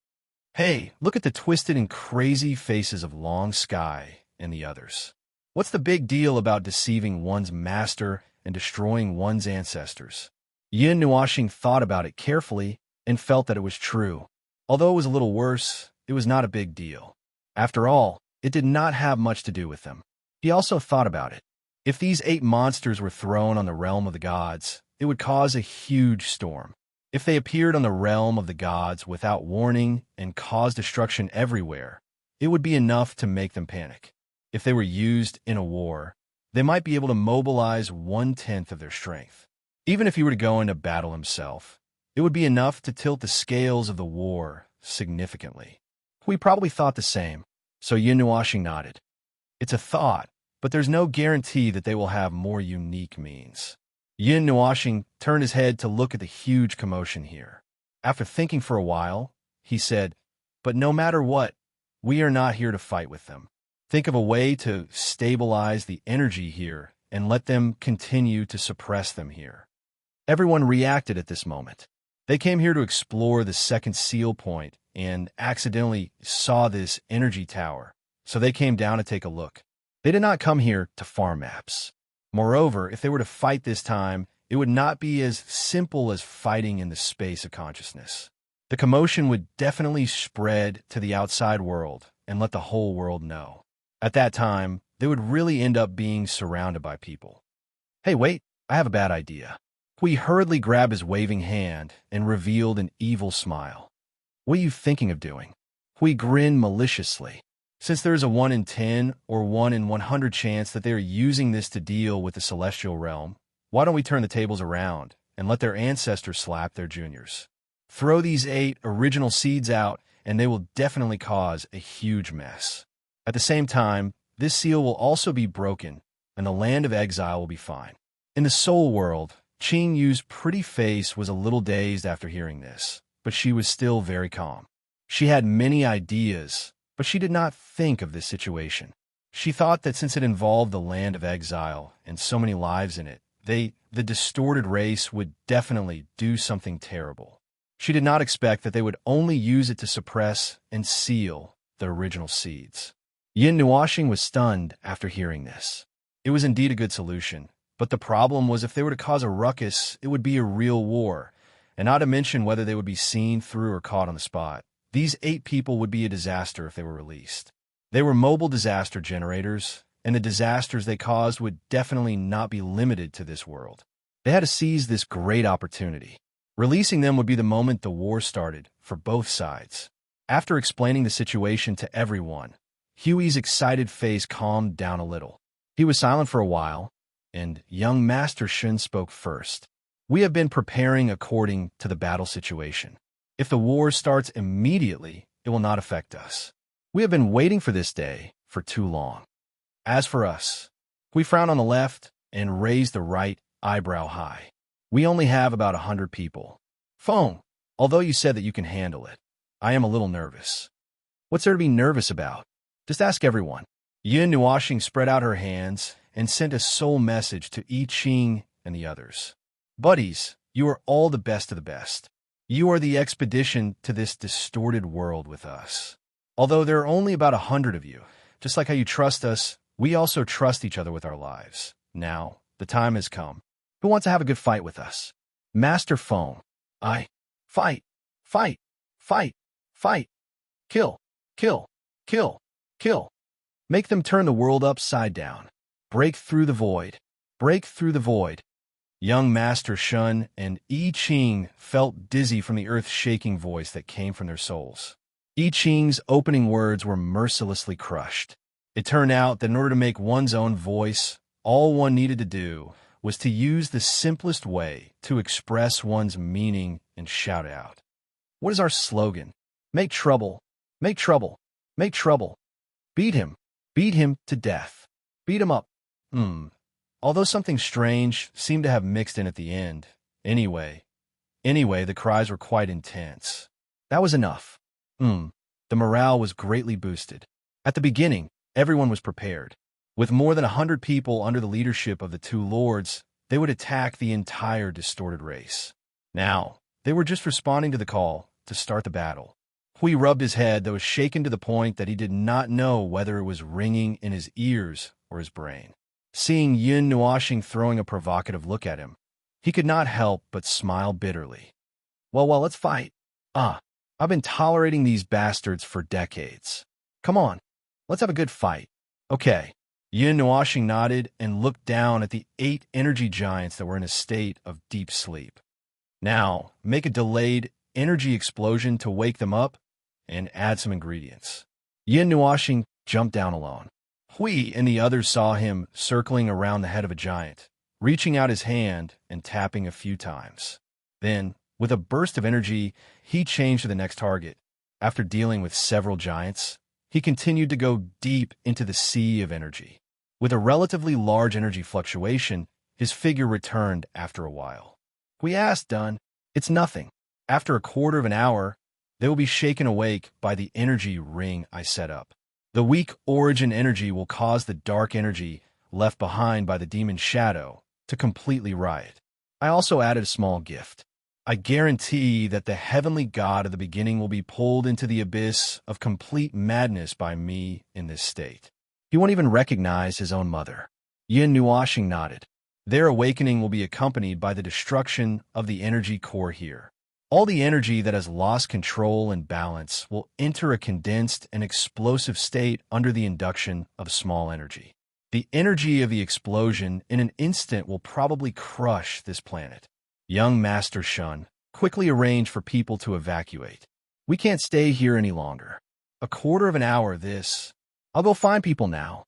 S1: Hey, look at the twisted and crazy faces of Long Sky and the others. What's the big deal about deceiving one's master and destroying one's ancestors? Yin Nuoxing thought about it carefully and felt that it was true. Although it was a little worse, it was not a big deal. After all, it did not have much to do with them. He also thought about it. If these 8 monsters were thrown on the realm of the gods, it would cause a huge storm. If they appeared on the realm of the gods without warning and caused destruction everywhere, it would be enough to make them panic. If they were used in a war, they might be able to mobilize 1/10 of their strength. Even if he were to go into battle himself, it would be enough to tilt the scales of the war significantly. We probably thought the same, so Yin Nuoxing nodded. It's a thought, but there's no guarantee that they will have more unique means. Yin Nuoxing turned his head to look at the huge commotion here. After thinking for a while, he said, "But no matter what, we are not here to fight with them. Think of a way to stabilize the energy here and let them continue to suppress them here." Everyone reacted at this moment. They came here to explore the second seal point and accidentally saw this energy tower, so they came down to take a look. They did not come here to farm maps. Moreover, if they were to fight this time, it would not be as simple as fighting in the space of consciousness. The commotion would definitely spread to the outside world and let the whole world know. At that time, they would really end up being surrounded by people. Hey, wait, I have a bad idea. Hui hurriedly grabbed his waving hand and revealed an evil smile. What are you thinking of doing? Hui grinned maliciously. Since there is a 1 in 10 or 1 in 100 chance that they are using this to deal with the celestial realm, why don't we turn the tables around and let their ancestors slap their juniors? Throw these 8 original seeds out and they will definitely cause a huge mess. At the same time, this seal will also be broken and the land of exile will be fine. In the soul world, Qing Yu's pretty face was a little dazed after hearing this, but she was still very calm. She had many ideas, but she did not think of this situation. She thought that since it involved the land of exile and so many lives in it, the distorted race, would definitely do something terrible. She did not expect that they would only use it to suppress and seal the original seeds. Yin Nuoxing was stunned after hearing this. It was indeed a good solution, but the problem was if they were to cause a ruckus, it would be a real war, and not to mention whether they would be seen through or caught on the spot. These 8 people would be a disaster if they were released. They were mobile disaster generators, and the disasters they caused would definitely not be limited to this world. They had to seize this great opportunity. Releasing them would be the moment the war started for both sides. After explaining the situation to everyone, Huey's excited face calmed down a little. He was silent for a while, and young Master Shun spoke first. We have been preparing according to the battle situation. If the war starts immediately, it will not affect us. We have been waiting for this day for too long. As for us, we frowned on the left and raised the right eyebrow high. We only have about 100 people. Phone, although you said that you can handle it, I am a little nervous. What's there to be nervous about? Just ask everyone. Yin Nuoxing spread out her hands and sent a soul message to I Ching and the others. Buddies, you are all the best of the best. You are the expedition to this distorted world with us. Although there are only about 100 of you, just like how you trust us, we also trust each other with our lives. Now, the time has come. Who wants to have a good fight with us? Master Phone. Fight. Fight. Fight. Fight. Kill. Kill. Kill. Kill. Make them turn the world upside down. Break through the void. Break through the void. Young Master Shun and I Ching felt dizzy from the earth-shaking voice that came from their souls. I Ching's opening words were mercilessly crushed. It turned out that in order to make one's own voice, all one needed to do was to use the simplest way to express one's meaning and shout out. What is our slogan? Make trouble. Make trouble. Make trouble. Beat him to death. Beat him up. Although something strange seemed to have mixed in at the end. Anyway, the cries were quite intense. That was enough. The morale was greatly boosted. At the beginning, everyone was prepared. With more than 100 people under the leadership of the 2 lords, they would attack the entire distorted race. Now, they were just responding to the call to start the battle. Hui rubbed his head that was shaken to the point that he did not know whether it was ringing in his ears or his brain. Seeing Yin Nuoxing throwing a provocative look at him, he could not help but smile bitterly. Well, let's fight. I've been tolerating these bastards for decades. Come on, let's have a good fight. Okay. Yin Nuoxing nodded and looked down at the 8 energy giants that were in a state of deep sleep. Now, make a delayed energy explosion to wake them up and add some ingredients. Yin Nuoxing jumped down alone. Hui and the others saw him circling around the head of a giant, reaching out his hand and tapping a few times. Then, with a burst of energy, he changed to the next target. After dealing with several giants, he continued to go deep into the sea of energy. With a relatively large energy fluctuation, his figure returned after a while. Hui asked, "Done. It's nothing. After a quarter of an hour, they will be shaken awake by the energy ring I set up. The weak origin energy will cause the dark energy left behind by the demon shadow to completely riot. I also added a small gift. I guarantee that the heavenly god of the beginning will be pulled into the abyss of complete madness by me in this state. He won't even recognize his own mother." Yin Nuoxing nodded. Their awakening will be accompanied by the destruction of the energy core here. All the energy that has lost control and balance will enter a condensed and explosive state under the induction of small energy. The energy of the explosion in an instant will probably crush this planet. Young Master Shun quickly arranged for people to evacuate. We can't stay here any longer. A quarter of an hour, this. I'll go find people now.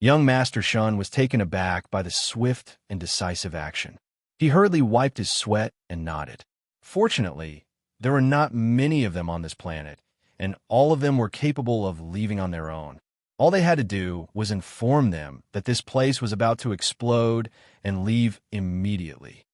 S1: Young Master Shun was taken aback by the swift and decisive action. He hurriedly wiped his sweat and nodded. Fortunately, there were not many of them on this planet, and all of them were capable of leaving on their own. All they had to do was inform them that this place was about to explode and leave immediately.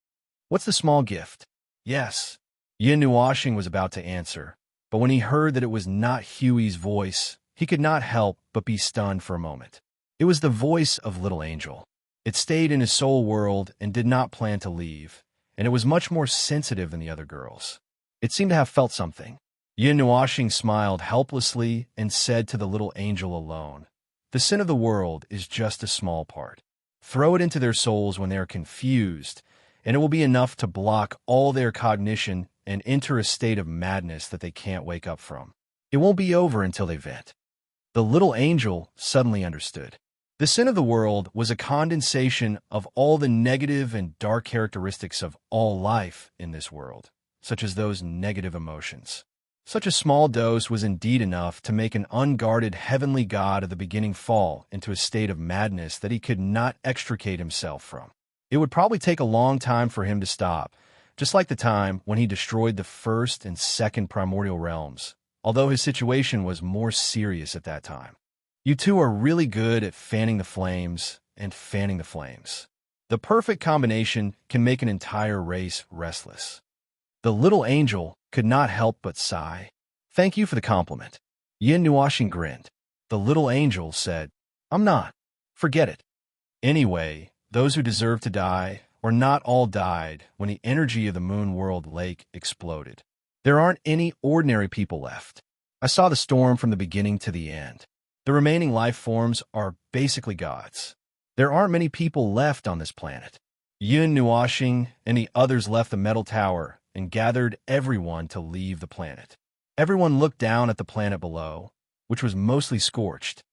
S1: What's the small gift? Yes. Yin Nuashing was about to answer, but when he heard that it was not Huey's voice, he could not help but be stunned for a moment. It was the voice of Little Angel. It stayed in his soul world and did not plan to leave, and it was much more sensitive than the other girls. It seemed to have felt something. Yin Nuashing smiled helplessly and said to the little angel alone, "The sin of the world is just a small part. Throw it into their souls when they are confused, and it will be enough to block all their cognition and enter a state of madness that they can't wake up from. It won't be over until they vent." The little angel suddenly understood. The sin of the world was a condensation of all the negative and dark characteristics of all life in this world, such as those negative emotions. Such a small dose was indeed enough to make an unguarded heavenly god of the beginning fall into a state of madness that he could not extricate himself from. It would probably take a long time for him to stop, just like the time when he destroyed the first and second primordial realms, although his situation was more serious at that time. You two are really good at fanning the flames and fanning the flames. The perfect combination can make an entire race restless. The little angel could not help but sigh. "Thank you for the compliment." Yin Nuashing grinned. The little angel said, "I'm not. Forget it." Anyway, those who deserve to die, or not all died when the energy of the Moon World Lake exploded. There aren't any ordinary people left. I saw the storm from the beginning to the end. The remaining life forms are basically gods. There aren't many people left on this planet. Yin Nuashing and the others left the metal tower and gathered everyone to leave the planet. Everyone looked down at the planet below, which was mostly scorched.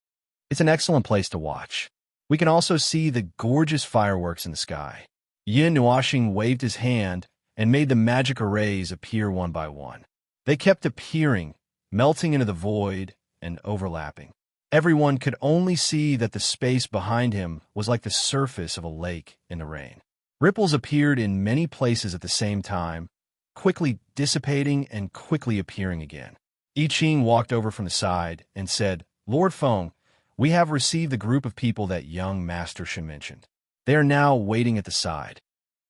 S1: It's an excellent place to watch. We can also see the gorgeous fireworks in the sky. Yin Nuashing waved his hand and made the magic arrays appear one by one. They kept appearing, melting into the void and overlapping. Everyone could only see that the space behind him was like the surface of a lake in the rain. Ripples appeared in many places at the same time, quickly dissipating and quickly appearing again. I Ching walked over from the side and said, "Lord Feng, we have received the group of people that young Master Shen mentioned. They are now waiting at the side."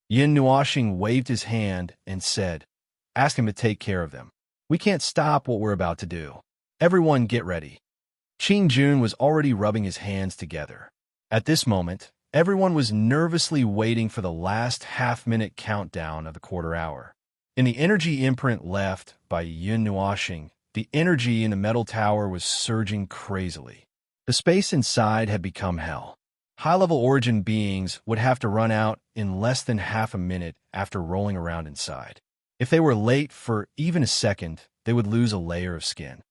S1: Yin Nuashing waved his hand and said, "Ask him to take care of them. We can't stop what we're about to do. Everyone get ready." Qing Jun was already rubbing his hands together. At this moment, everyone was nervously waiting for the last half-minute countdown of the quarter hour. In the energy imprint left by Yin Nuashing, the energy in the metal tower was surging crazily. The space inside had become hell. High-level origin beings would have to run out in less than half a minute after rolling around inside. If they were late for even a second, they would lose a layer of skin.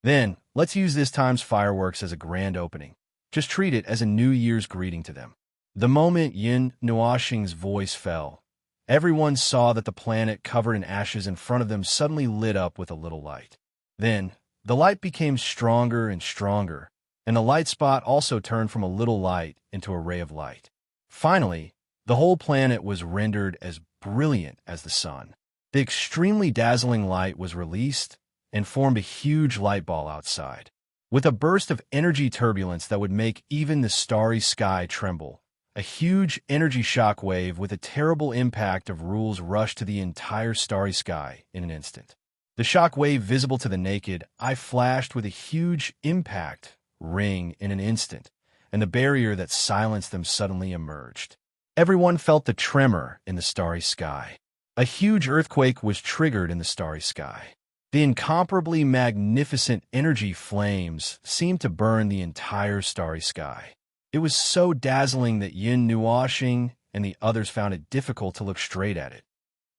S1: Then, let's use this time's fireworks as a grand opening. Just treat it as a New Year's greeting to them. The moment Yin Nuashing's voice fell, everyone saw that the planet covered in ashes in front of them suddenly lit up with a little light. Then, the light became stronger and stronger, and the light spot also turned from a little light into a ray of light. Finally, the whole planet was rendered as brilliant as the sun. The extremely dazzling light was released and formed a huge light ball outside. With a burst of energy turbulence that would make even the starry sky tremble, a huge energy shock wave with a terrible impact of rules rushed to the entire starry sky in an instant. The shock wave visible to the naked eye flashed with a huge impact ring in an instant, and the barrier that silenced them suddenly emerged. Everyone felt the tremor in the starry sky. A huge earthquake was triggered in the starry sky. The incomparably magnificent energy flames seemed to burn the entire starry sky. It was so dazzling that Yin Nuashing and the others found it difficult to look straight at it.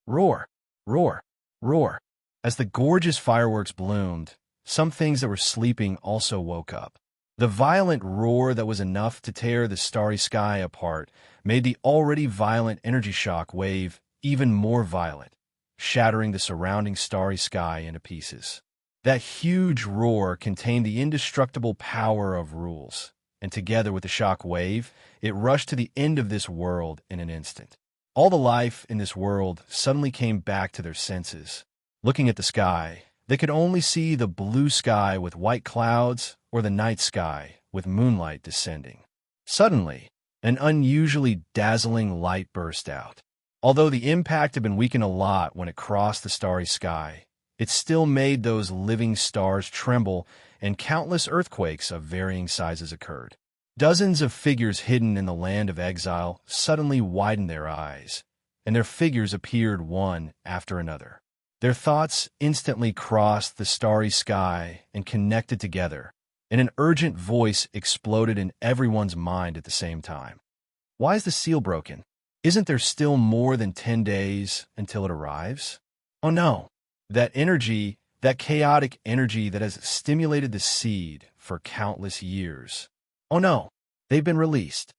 S1: Roar, roar, roar. As the gorgeous fireworks bloomed, some things that were sleeping also woke up. The violent roar that was enough to tear the starry sky apart made the already violent energy shock wave even more violent, shattering the surrounding starry sky into pieces. That huge roar contained the indestructible power of rules, and together with the shock wave, it rushed to the end of this world in an instant. All the life in this world suddenly came back to their senses. Looking at the sky, they could only see the blue sky with white clouds or the night sky with moonlight descending. Suddenly, an unusually dazzling light burst out. Although the impact had been weakened a lot when it crossed the starry sky, it still made those living stars tremble, and countless earthquakes of varying sizes occurred. Dozens of figures hidden in the land of exile suddenly widened their eyes, and their figures appeared one after another. Their thoughts instantly crossed the starry sky and connected together, and an urgent voice exploded in everyone's mind at the same time. Why is the seal broken? Isn't there still more than 10 days until it arrives? Oh no, that energy, that chaotic energy that has stimulated the seed for countless years. Oh no, they've been released.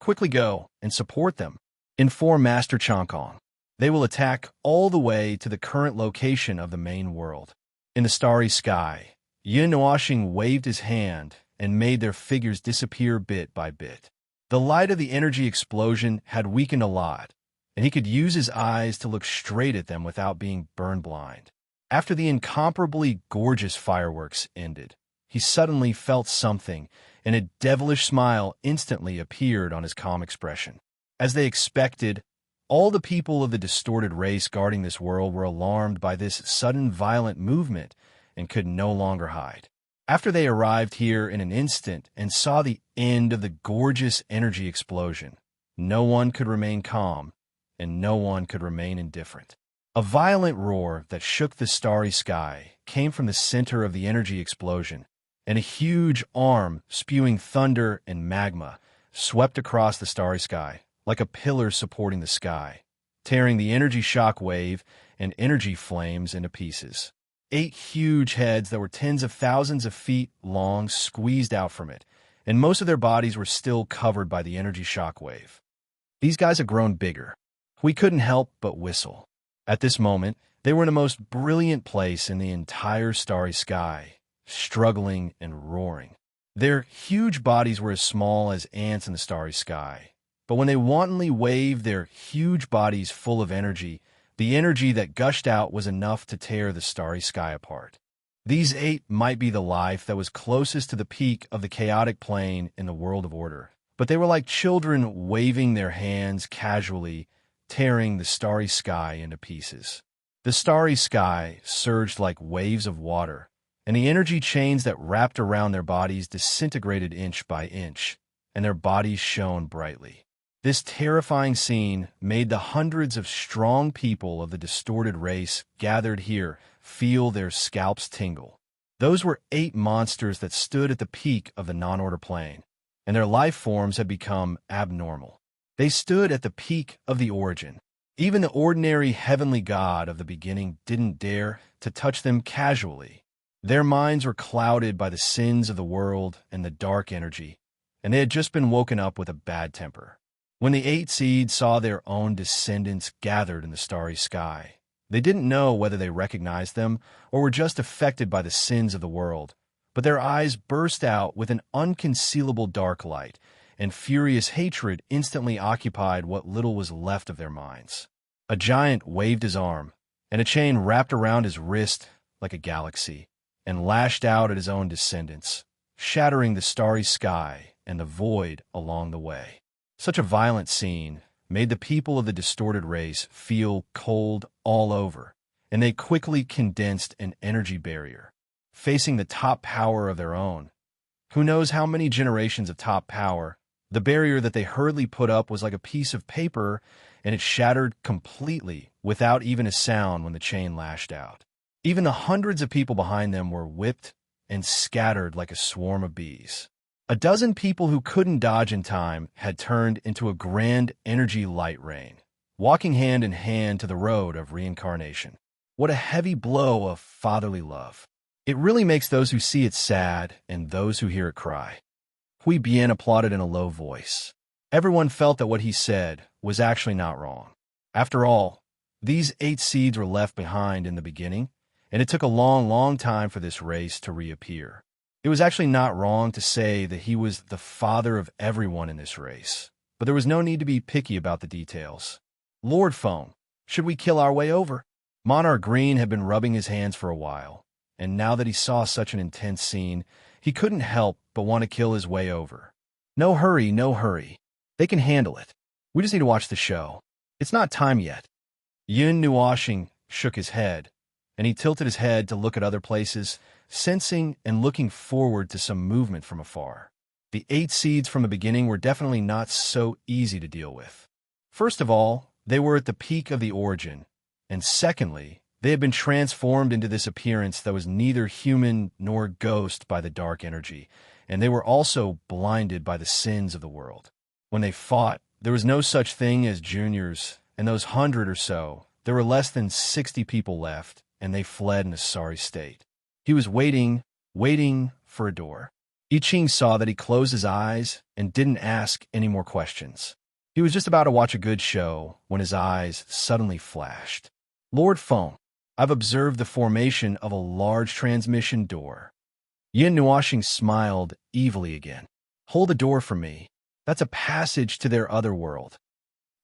S1: Quickly go and support them. Inform Master Chankong. They will attack all the way to the current location of the main world. In the starry sky, Yin Washing waved his hand and made their figures disappear bit by bit. The light of the energy explosion had weakened a lot, and he could use his eyes to look straight at them without being burned blind. After the incomparably gorgeous fireworks ended, he suddenly felt something, and a devilish smile instantly appeared on his calm expression. As they expected, all the people of the distorted race guarding this world were alarmed by this sudden violent movement and could no longer hide. After they arrived here in an instant and saw the end of the gorgeous energy explosion, no one could remain calm, and no one could remain indifferent. A violent roar that shook the starry sky came from the center of the energy explosion, and a huge arm spewing thunder and magma swept across the starry sky like a pillar supporting the sky, tearing the energy shock wave and energy flames into pieces. 8 huge heads that were tens of thousands of feet long squeezed out from it, and most of their bodies were still covered by the energy shock wave. These guys had grown bigger. We couldn't help but whistle. At this moment, they were in the most brilliant place in the entire starry sky, struggling and roaring. Their huge bodies were as small as ants in the starry sky, but when they wantonly waved their huge bodies full of energy, the energy that gushed out was enough to tear the starry sky apart. These 8 might be the life that was closest to the peak of the chaotic plane in the world of order, but they were like children waving their hands casually, tearing the starry sky into pieces. The starry sky surged like waves of water, and the energy chains that wrapped around their bodies disintegrated inch by inch, and their bodies shone brightly. This terrifying scene made the hundreds of strong people of the distorted race gathered here feel their scalps tingle. Those were 8 monsters that stood at the peak of the non-order plane, and their life forms had become abnormal. They stood at the peak of the origin. Even the ordinary heavenly god of the beginning didn't dare to touch them casually. Their minds were clouded by the sins of the world and the dark energy, and they had just been woken up with a bad temper. When the 8 seeds saw their own descendants gathered in the starry sky, they didn't know whether they recognized them or were just affected by the sins of the world, but their eyes burst out with an unconcealable dark light, and furious hatred instantly occupied what little was left of their minds. A giant waved his arm, and a chain wrapped around his wrist like a galaxy, and lashed out at his own descendants, shattering the starry sky and the void along the way. Such a violent scene made the people of the distorted race feel cold all over, and they quickly condensed an energy barrier, facing the top power of their own. Who knows how many generations of top power? The barrier that they hurriedly put up was like a piece of paper, and it shattered completely without even a sound when the chain lashed out. Even the hundreds of people behind them were whipped and scattered like a swarm of bees. A dozen people who couldn't dodge in time had turned into a grand energy light rain, walking hand in hand to the road of reincarnation. What a heavy blow of fatherly love. It really makes those who see it sad and those who hear it cry. Hui Bien applauded in a low voice. Everyone felt that what he said was actually not wrong. After all, these 8 seeds were left behind in the beginning, and it took a long, long time for this race to reappear. It was actually not wrong to say that he was the father of everyone in this race, but there was no need to be picky about the details. Lord Phone, should we kill our way over? Monarch Green had been rubbing his hands for a while, and now that he saw such an intense scene, he couldn't help but want to kill his way over. No hurry, no hurry. They can handle it. We just need to watch the show. It's not time yet. Yun Nuoshing shook his head, and he tilted his head to look at other places, sensing and looking forward to some movement from afar. The 8 seeds from the beginning were definitely not so easy to deal with. First of all, they were at the peak of the origin, and secondly, they had been transformed into this appearance that was neither human nor ghost by the dark energy, and they were also blinded by the sins of the world. When they fought, there was no such thing as juniors, and those 100 or so, there were less than 60 people left, and they fled in a sorry state. He was waiting for a door. I Ching saw that he closed his eyes and didn't ask any more questions. He was just about to watch a good show when his eyes suddenly flashed. Lord Feng, I've observed the formation of a large transmission door. Yin Nuoshing smiled evilly again. Hold the door for me. That's a passage to their otherworld.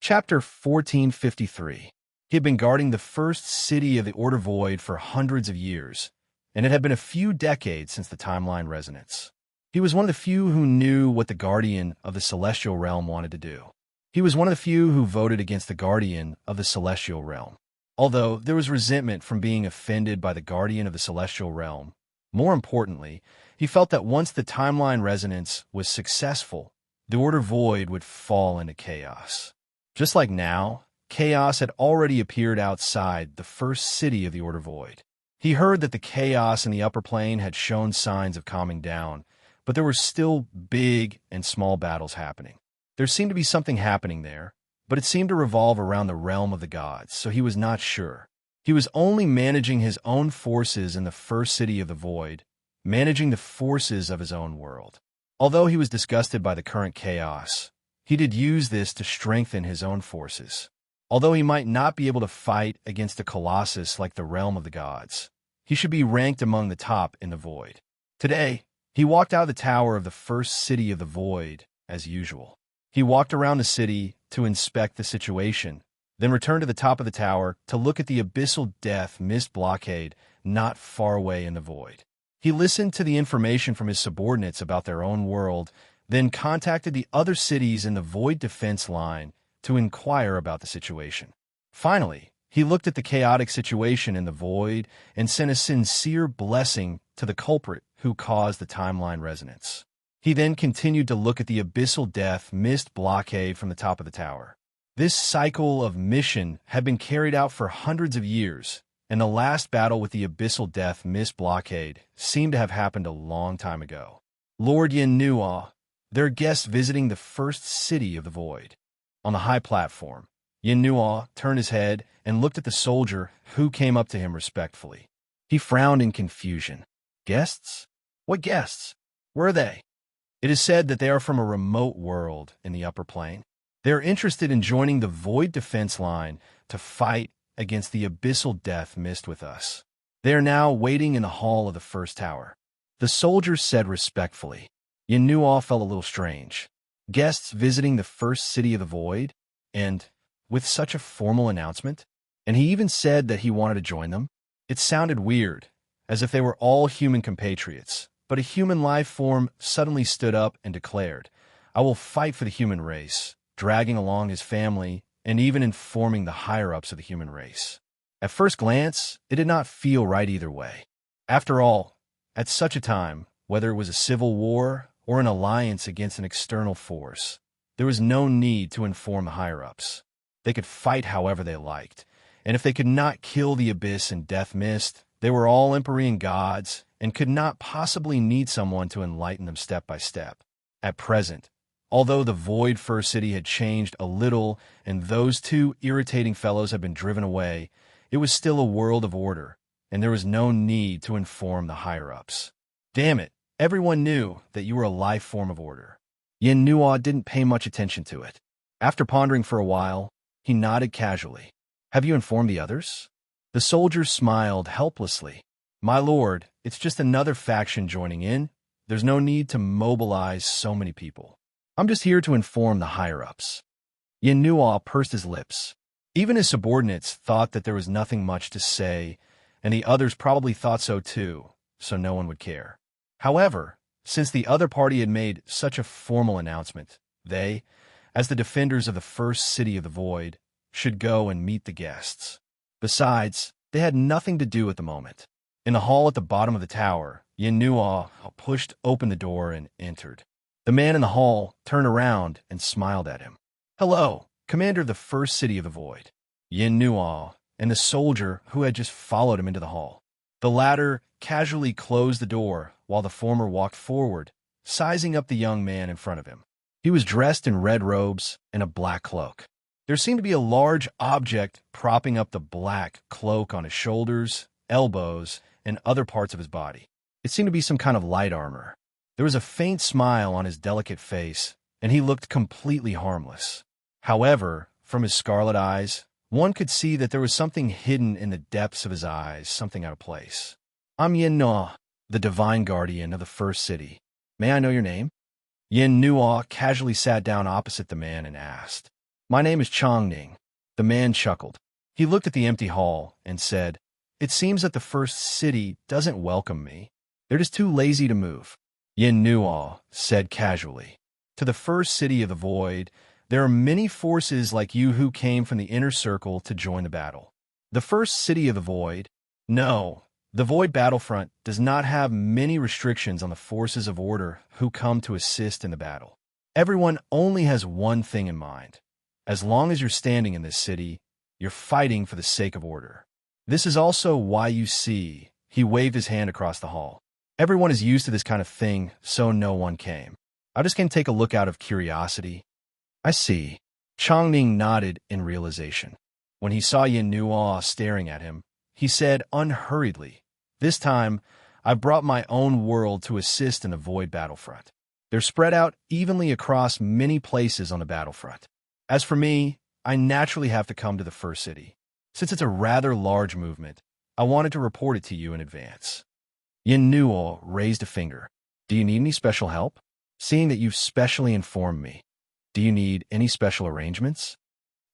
S1: Chapter 1453. He had been guarding the first city of the Order Void for hundreds of years, and it had been a few decades since the timeline resonance. He was one of the few who knew what the Guardian of the Celestial Realm wanted to do. He was one of the few who voted against the Guardian of the Celestial Realm. Although there was resentment from being offended by the Guardian of the Celestial Realm, more importantly, he felt that once the timeline resonance was successful, the Order Void would fall into chaos. Just like now, chaos had already appeared outside the first city of the Order Void. He heard that the chaos in the upper plane had shown signs of calming down, but there were still big and small battles happening. There seemed to be something happening there, but it seemed to revolve around the realm of the gods, so he was not sure. He was only managing his own forces in the first city of the void, managing the forces of his own world. Although he was disgusted by the current chaos, he did use this to strengthen his own forces. Although he might not be able to fight against a colossus like the realm of the gods, he should be ranked among the top in the void. Today, he walked out of the tower of the first city of the void as usual. He walked around the city to inspect the situation, then returned to the top of the tower to look at the abyssal death mist blockade not far away in the void. He listened to the information from his subordinates about their own world, then contacted the other cities in the void defense line to inquire about the situation. Finally, he looked at the chaotic situation in the void and sent a sincere blessing to the culprit who caused the timeline resonance. He then continued to look at the abyssal death mist blockade from the top of the tower. This cycle of mission had been carried out for hundreds of years, and the last battle with the abyssal death mist blockade seemed to have happened a long time ago. Lord Yin Nuo, their guests visiting the first city of the void. On the high platform, Yin Nuo turned his head and looked at the soldier who came up to him respectfully. He frowned in confusion. Guests? What guests? Where are they? It is said that they are from a remote world in the upper plane. They are interested in joining the void defense line to fight against the abyssal death mist with us. They are now waiting in the hall of the first tower. The soldier said respectfully. Yin Nuo felt a little strange. Guests visiting the first city of the void, and with such a formal announcement? And he even said that he wanted to join them? It sounded weird, as if they were all human compatriots, but a human life form suddenly stood up and declared, I will fight for the human race, dragging along his family and even informing the higher-ups of the human race. At first glance, it did not feel right either way. After all, at such a time, whether it was a civil war or an alliance against an external force, there was no need to inform the higher-ups. They could fight however they liked, and if they could not kill the abyss and death mist, they were all Empyrean gods and could not possibly need someone to enlighten them step by step. At present, although the Void First City had changed a little and those two irritating fellows had been driven away, it was still a world of order, and there was no need to inform the higher-ups. Damn it, everyone knew that you were a life form of order. Yin Nuo didn't pay much attention to it. After pondering for a while, he nodded casually. Have you informed the others? The soldier smiled helplessly. My lord, it's just another faction joining in. There's no need to mobilize so many people. I'm just here to inform the higher-ups. Yin Nuo pursed his lips. Even his subordinates thought that there was nothing much to say, and the others probably thought so too, so no one would care. However, Since the other party had made such a formal announcement, they, as the defenders of the first city of the void, should go and meet the guests. Besides, they had nothing to do at the moment. In the hall at the bottom of the tower, Yin Nuo pushed open the door and entered. The man in the hall turned around and smiled at him. "Hello, commander of the first city of the void." Yin Nuo and the soldier who had just followed him into the hall. The latter casually closed the door while the former walked forward, sizing up the young man in front of him. He was dressed in red robes and a black cloak. There seemed to be a large object propping up the black cloak on his shoulders, elbows, and other parts of his body. It seemed to be some kind of light armor. There was a faint smile on his delicate face, and he looked completely harmless. However, from his scarlet eyes, one could see that there was something hidden in the depths of his eyes, something out of place. "I'm Yin Nuo, the divine guardian of the first city. May I know your name?" Yin Nuo casually sat down opposite the man and asked. "My name is Chongning." The man chuckled. He looked at the empty hall and said, "It seems that the first city doesn't welcome me. They're just too lazy to move." Yin Nuo said casually, "To the first city of the void, there are many forces like you who came from the inner circle to join the battle. The first city of the void? No, the void battlefront does not have many restrictions on the forces of order who come to assist in the battle. Everyone only has one thing in mind. As long as you're standing in this city, you're fighting for the sake of order. This is also why you see," he waved his hand across the hall. "Everyone is used to this kind of thing, so no one came. I just came to take a look out of curiosity." "I see." Chongning nodded in realization. When he saw Yin Nuo staring at him, he said unhurriedly, "This time, I've brought my own world to assist in the void battlefront. They're spread out evenly across many places on the battlefront. As for me, I naturally have to come to the first city. Since it's a rather large movement, I wanted to report it to you in advance." Yin Nuo raised a finger. "Do you need any special help? Seeing that you've specially informed me, do you need any special arrangements?"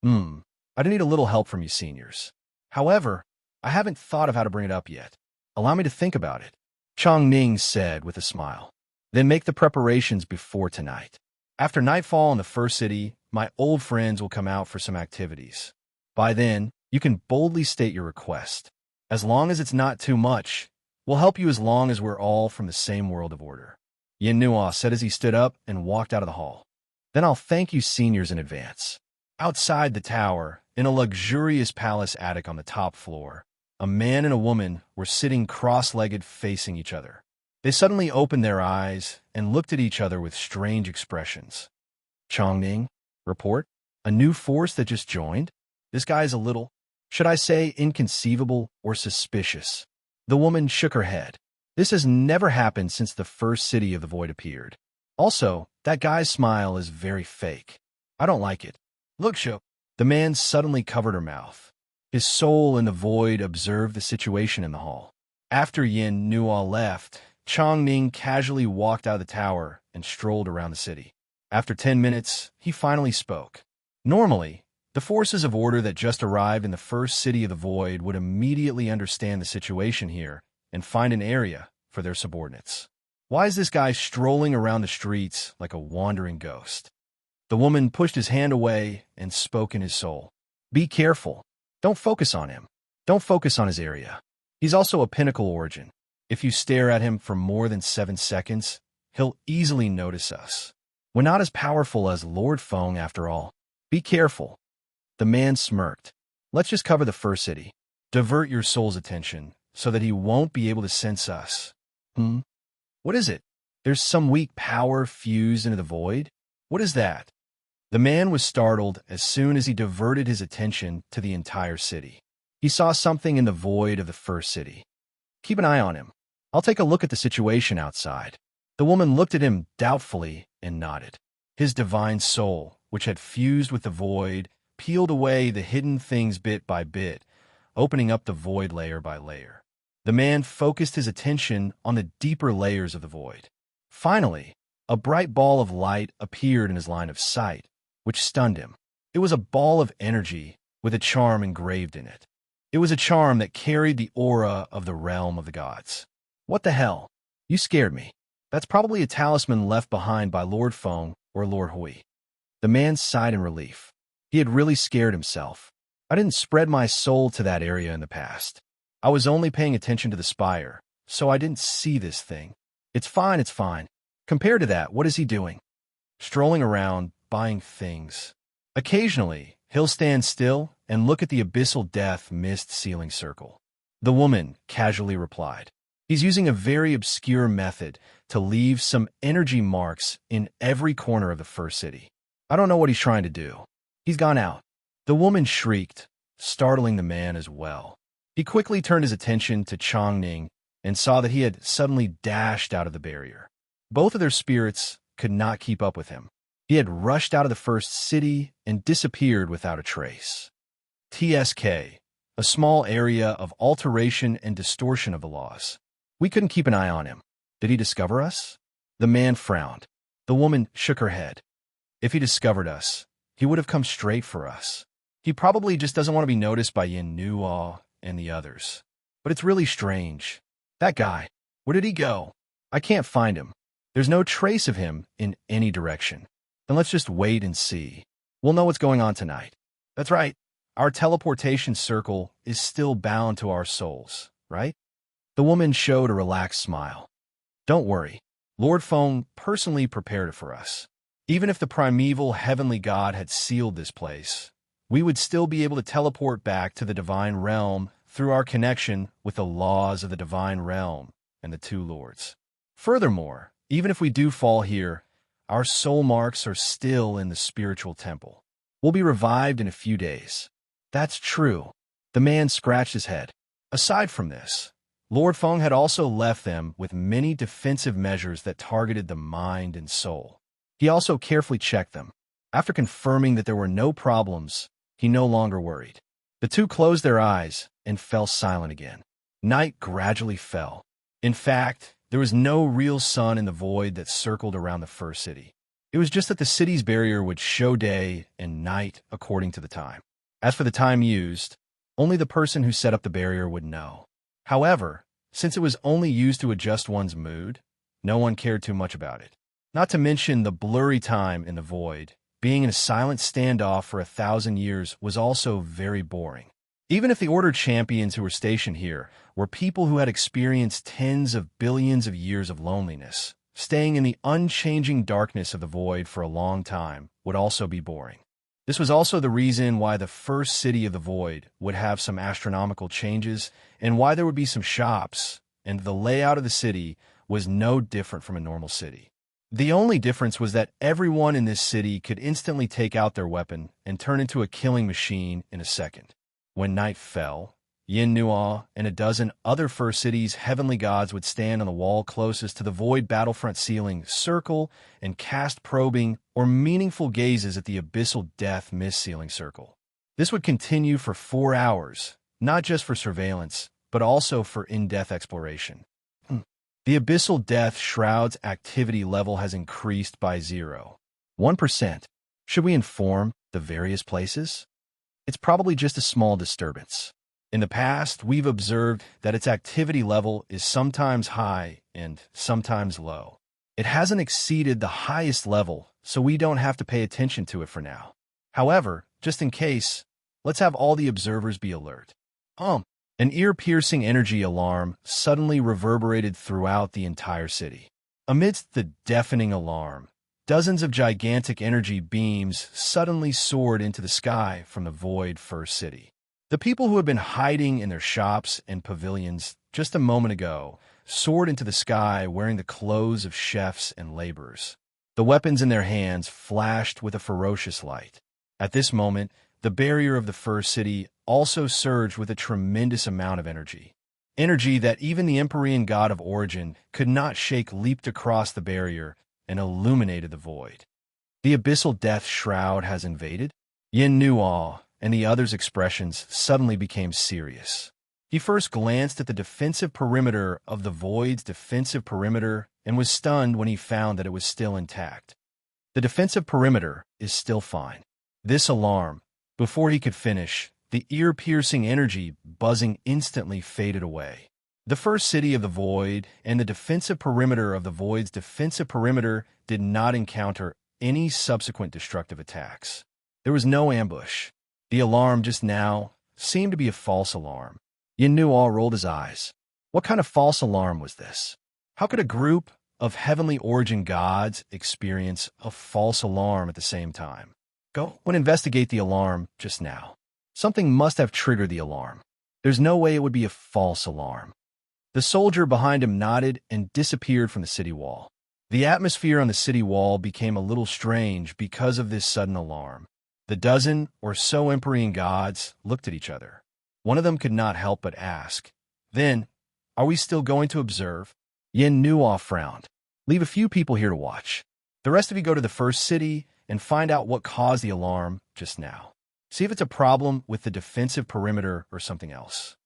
S1: "I do need a little help from you seniors. However, I haven't thought of how to bring it up yet. Allow me to think about it," Chongning said with a smile. "Then make the preparations before tonight. After nightfall in the first city, my old friends will come out for some activities. By then, you can boldly state your request. As long as it's not too much, we'll help you as long as we're all from the same world of order." Yin Nuo said as he stood up and walked out of the hall. "Then I'll thank you seniors in advance." Outside the tower, in a luxurious palace attic on the top floor, a man and a woman were sitting cross-legged facing each other. They suddenly opened their eyes and looked at each other with strange expressions. "Chongning, report? A new force that just joined? This guy is a little, should I say, inconceivable or suspicious." The woman shook her head. "This has never happened since the first city of the void appeared. Also, that guy's smile is very fake. I don't like it. Look, Shook." The man suddenly covered her mouth. His soul in the void observed the situation in the hall. After Yin Nuo left, Chongning casually walked out of the tower and strolled around the city. After 10 minutes, he finally spoke. Normally, the forces of order that just arrived in the first city of the void would immediately understand the situation here and find an area for their subordinates. Why is this guy strolling around the streets like a wandering ghost? The woman pushed his hand away and spoke in his soul. "Be careful. Don't focus on him. Don't focus on his area. He's also a pinnacle origin. If you stare at him for more than 7 seconds, he'll easily notice us. We're not as powerful as Lord Feng after all. Be careful." The man smirked. "Let's just cover the first city. Divert your soul's attention so that he won't be able to sense us." What is it? There's some weak power fused into the void? What is that?" The man was startled as soon as he diverted his attention to the entire city. He saw something in the void of the first city. "Keep an eye on him. I'll take a look at the situation outside." The woman looked at him doubtfully and nodded. His divine soul, which had fused with the void, peeled away the hidden things bit by bit, opening up the void layer by layer. The man focused his attention on the deeper layers of the void. Finally, a bright ball of light appeared in his line of sight, which stunned him. It was a ball of energy with a charm engraved in it. It was a charm that carried the aura of the realm of the gods. "What the hell? You scared me." That's probably a talisman left behind by Lord Feng or Lord Hui. The man sighed in relief. He had really scared himself. I didn't spread my soul to that area in the past. I was only paying attention to the spire, so I didn't see this thing. It's fine, it's fine. Compared to that, what is he doing? Strolling around, buying things. Occasionally, he'll stand still and look at the abyssal death mist ceiling circle. The woman casually replied. He's using a very obscure method to leave some energy marks in every corner of the first city. I don't know what he's trying to do. He's gone out. The woman shrieked, startling the man as well. He quickly turned his attention to Chongning and saw that he had suddenly dashed out of the barrier. Both of their spirits could not keep up with him. He had rushed out of the first city and disappeared without a trace. TSK, a small area of alteration and distortion of the laws. We couldn't keep an eye on him. Did he discover us? The man frowned. The woman shook her head. If he discovered us, he would have come straight for us. He probably just doesn't want to be noticed by Yin Nuo and the others. But it's really strange. That guy, where did he go? I can't find him. There's no trace of him in any direction. Then let's just wait and see. We'll know what's going on tonight. That's right. Our teleportation circle is still bound to our souls, right? The woman showed a relaxed smile. Don't worry. Lord Feng personally prepared it for us. Even if the primeval heavenly god had sealed this place, we would still be able to teleport back to the divine realm through our connection with the laws of the divine realm and the two lords. Furthermore, even if we do fall here, our soul marks are still in the spiritual temple. We'll be revived in a few days. That's true. The man scratched his head. Aside from this, Lord Feng had also left them with many defensive measures that targeted the mind and soul. He also carefully checked them. After confirming that there were no problems, he no longer worried. The two closed their eyes and fell silent again. Night gradually fell. In fact, there was no real sun in the void that circled around the first city. It was just that the city's barrier would show day and night according to the time. As for the time used, only the person who set up the barrier would know. However, since it was only used to adjust one's mood, no one cared too much about it. Not to mention the blurry time in the void. Being in a silent standoff for 1,000 years was also very boring. Even if the Order champions who were stationed here were people who had experienced tens of billions of years of loneliness, staying in the unchanging darkness of the void for a long time would also be boring. This was also the reason why the first city of the void would have some astronomical changes and why there would be some shops, and the layout of the city was no different from a normal city. The only difference was that everyone in this city could instantly take out their weapon and turn into a killing machine in a second. When night fell, Yin Nuo and a dozen other first cities' heavenly gods would stand on the wall closest to the void battlefront ceiling, circle, and cast probing or meaningful gazes at the abyssal death mist ceiling circle. This would continue for 4 hours, not just for surveillance, but also for in-depth exploration. The abyssal death shroud's activity level has increased by 0.1%. Should we inform the various places? It's probably just a small disturbance. In the past, we've observed that its activity level is sometimes high and sometimes low. It hasn't exceeded the highest level, so we don't have to pay attention to it for now. However, just in case, let's have all the observers be alert. An ear-piercing energy alarm suddenly reverberated throughout the entire city. Amidst the deafening alarm, dozens of gigantic energy beams suddenly soared into the sky from the void first city. The people who had been hiding in their shops and pavilions just a moment ago soared into the sky wearing the clothes of chefs and laborers. The weapons in their hands flashed with a ferocious light. At this moment, the barrier of the first city also surged with a tremendous amount of energy. Energy that even the Empyrean god of origin could not shake leaped across the barrier and illuminated the void. The abyssal death shroud has invaded? Yin Nuo and the other's expressions suddenly became serious. He first glanced at the defensive perimeter of the void's defensive perimeter and was stunned when he found that it was still intact. The defensive perimeter is still fine. This alarm, before he could finish, the ear-piercing energy buzzing instantly faded away. The first city of the Void and the defensive perimeter of the Void's defensive perimeter did not encounter any subsequent destructive attacks. There was no ambush. The alarm just now seemed to be a false alarm. Yin Nuo rolled his eyes. What kind of false alarm was this? How could a group of heavenly origin gods experience a false alarm at the same time? Go and investigate the alarm just now. Something must have triggered the alarm. There's no way it would be a false alarm. The soldier behind him nodded and disappeared from the city wall. The atmosphere on the city wall became a little strange because of this sudden alarm. The dozen or so Empyrean gods looked at each other. One of them could not help but ask, "Then, are we still going to observe?" Yin Nuo frowned. "Leave a few people here to watch. The rest of you go to the first city and find out what caused the alarm just now. See if it's a problem with the defensive perimeter or something else."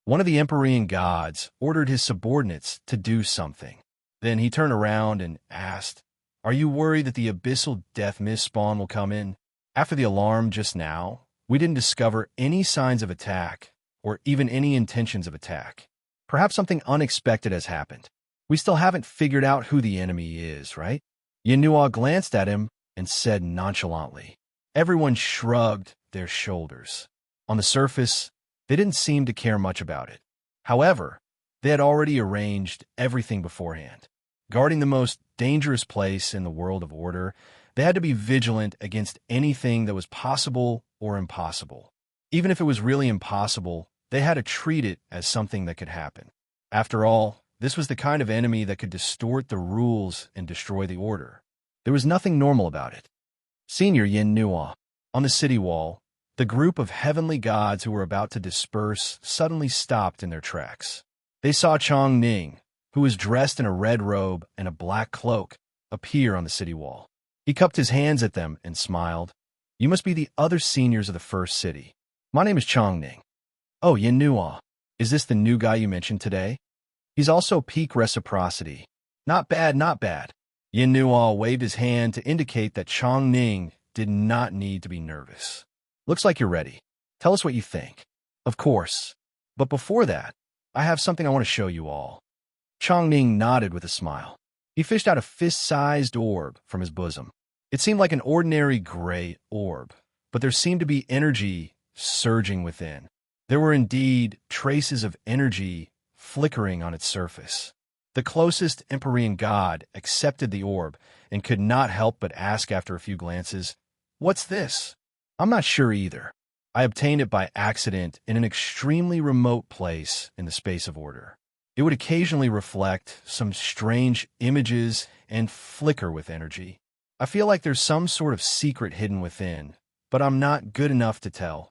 S1: One of the Empyrean gods ordered his subordinates to do something. Then he turned around and asked, "Are you worried that the abyssal death mist spawn will come in? After the alarm just now, we didn't discover any signs of attack or even any intentions of attack. Perhaps something unexpected has happened. We still haven't figured out who the enemy is, right?" Yin Nuo glanced at him and said nonchalantly. Everyone shrugged their shoulders. On the surface, they didn't seem to care much about it. However, they had already arranged everything beforehand. Guarding the most dangerous place in the world of order, they had to be vigilant against anything that was possible or impossible. Even if it was really impossible, they had to treat it as something that could happen. After all, this was the kind of enemy that could distort the rules and destroy the order. There was nothing normal about it. Senior Yin Nuo. On the city wall, the group of heavenly gods who were about to disperse suddenly stopped in their tracks. They saw Chong Ning, who was dressed in a red robe and a black cloak, appear on the city wall. He cupped his hands at them and smiled. "You must be the other seniors of the first city. My name is Chong Ning." "Oh, Yin Nuo. Is this the new guy you mentioned today? He's also peak reciprocity. Not bad, not bad." Yin Nuo waved his hand to indicate that Chong Ning did not need to be nervous. "Looks like you're ready. Tell us what you think." "Of course. But before that, I have something I want to show you all." Chong Ning nodded with a smile. He fished out a fist-sized orb from his bosom. It seemed like an ordinary gray orb, but there seemed to be energy surging within. There were indeed traces of energy flickering on its surface. The closest Empyrean god accepted the orb and could not help but ask after a few glances, "What's this?" "I'm not sure either. I obtained it by accident in an extremely remote place in the space of order. It would occasionally reflect some strange images and flicker with energy. I feel like there's some sort of secret hidden within, but I'm not good enough to tell."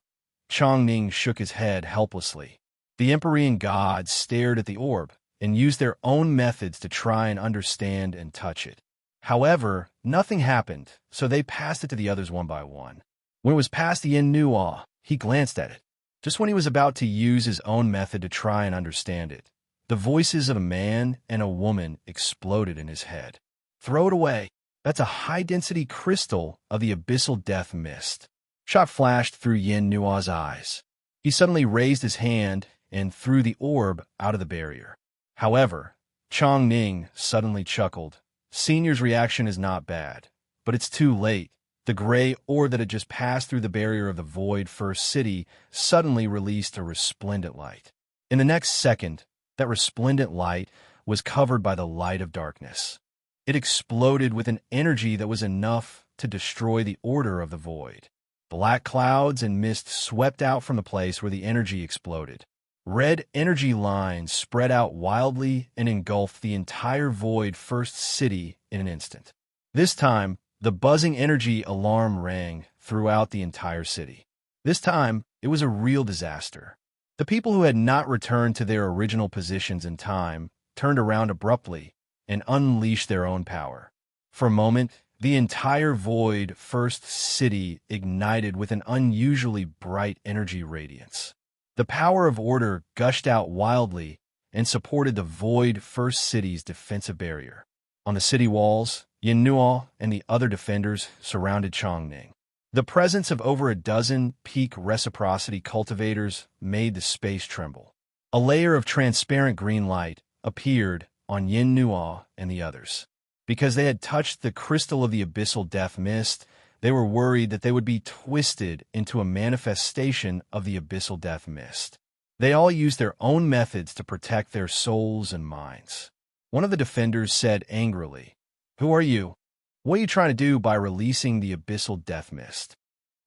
S1: Chong Ning shook his head helplessly. The Empyrean gods stared at the orb and used their own methods to try and understand and touch it. However, nothing happened, so they passed it to the others one by one. When it was past Yin Nuo, he glanced at it. Just when he was about to use his own method to try and understand it, the voices of a man and a woman exploded in his head. "Throw it away. That's a high-density crystal of the abyssal death mist." Shot flashed through Yin Nuo's eyes. He suddenly raised his hand and threw the orb out of the barrier. However, Chong Ning suddenly chuckled. "Senior's reaction is not bad, but it's too late." The gray orb that had just passed through the barrier of the Void First City suddenly released a resplendent light. In the next second, that resplendent light was covered by the light of darkness. It exploded with an energy that was enough to destroy the order of the Void. Black clouds and mist swept out from the place where the energy exploded. Red energy lines spread out wildly and engulfed the entire Void First City in an instant. This time, the buzzing energy alarm rang throughout the entire city. This time, it was a real disaster. The people who had not returned to their original positions in time turned around abruptly and unleashed their own power. For a moment, the entire Void First City ignited with an unusually bright energy radiance. The power of order gushed out wildly and supported the Void First City's defensive barrier. On the city walls, Yin Nuo and the other defenders surrounded Chong Ning. The presence of over a dozen peak reciprocity cultivators made the space tremble. A layer of transparent green light appeared on Yin Nuo and the others. Because they had touched the crystal of the abyssal death mist, they were worried that they would be twisted into a manifestation of the abyssal death mist. They all used their own methods to protect their souls and minds. One of the defenders said angrily, "Who are you? What are you trying to do by releasing the abyssal death mist?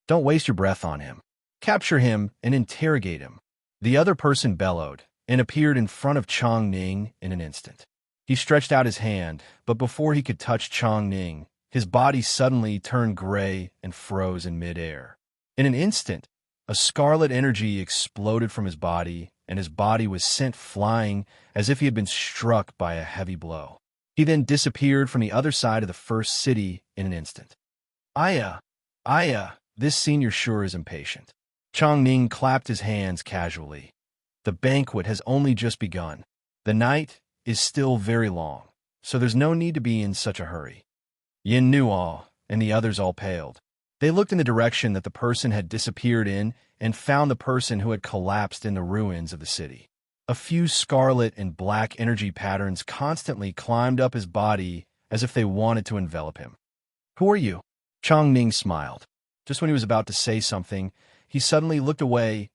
S1: Don't waste your breath on him. Capture him and interrogate him." The other person bellowed and appeared in front of Chong Ning in an instant. He stretched out his hand, but before he could touch Chong Ning, his body suddenly turned gray and froze in midair. In an instant, a scarlet energy exploded from his body, and his body was sent flying as if he had been struck by a heavy blow. He then disappeared from the other side of the first city in an instant. Aya, this senior sure is impatient. Chong Ning clapped his hands casually. The banquet has only just begun. The night is still very long, so there's no need to be in such a hurry. Yin Nuo and the others all paled. They looked in the direction that the person had disappeared in and found the person who had collapsed in the ruins of the city. A few scarlet and black energy patterns constantly climbed up his body as if they wanted to envelop him. "Who are you?" Chong Ning smiled. Just when he was about to say something, he suddenly looked away.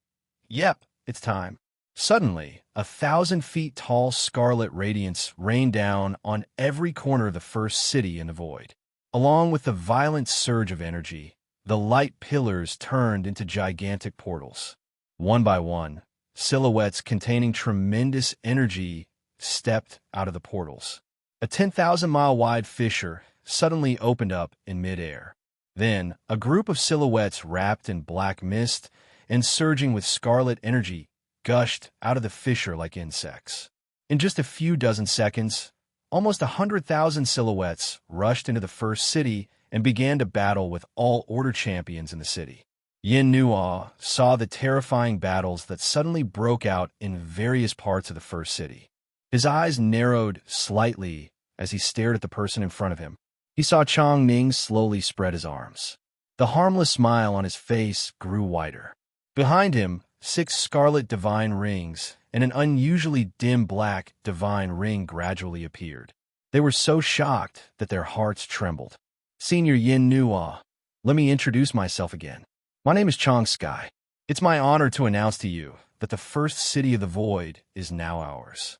S1: "Yep, it's time." Suddenly, 1,000 feet tall scarlet radiance rained down on every corner of the first city in the void. Along with the violent surge of energy, the light pillars turned into gigantic portals. One by one, silhouettes containing tremendous energy stepped out of the portals. A 10,000-mile-wide fissure suddenly opened up in midair. Then, a group of silhouettes wrapped in black mist and surging with scarlet energy gushed out of the fissure like insects. In just a few dozen seconds, almost 100,000 silhouettes rushed into the first city and began to battle with all order champions in the city. Yin Nuo saw the terrifying battles that suddenly broke out in various parts of the first city. His eyes narrowed slightly as he stared at the person in front of him. He saw Chong Ning slowly spread his arms. The harmless smile on his face grew wider. Behind him, 6 scarlet divine rings and an unusually dim black divine ring gradually appeared. They were so shocked that their hearts trembled. "Senior Yin Nuo, let me introduce myself again. My name is Chong Sky. It's my honor to announce to you that the first city of the void is now ours."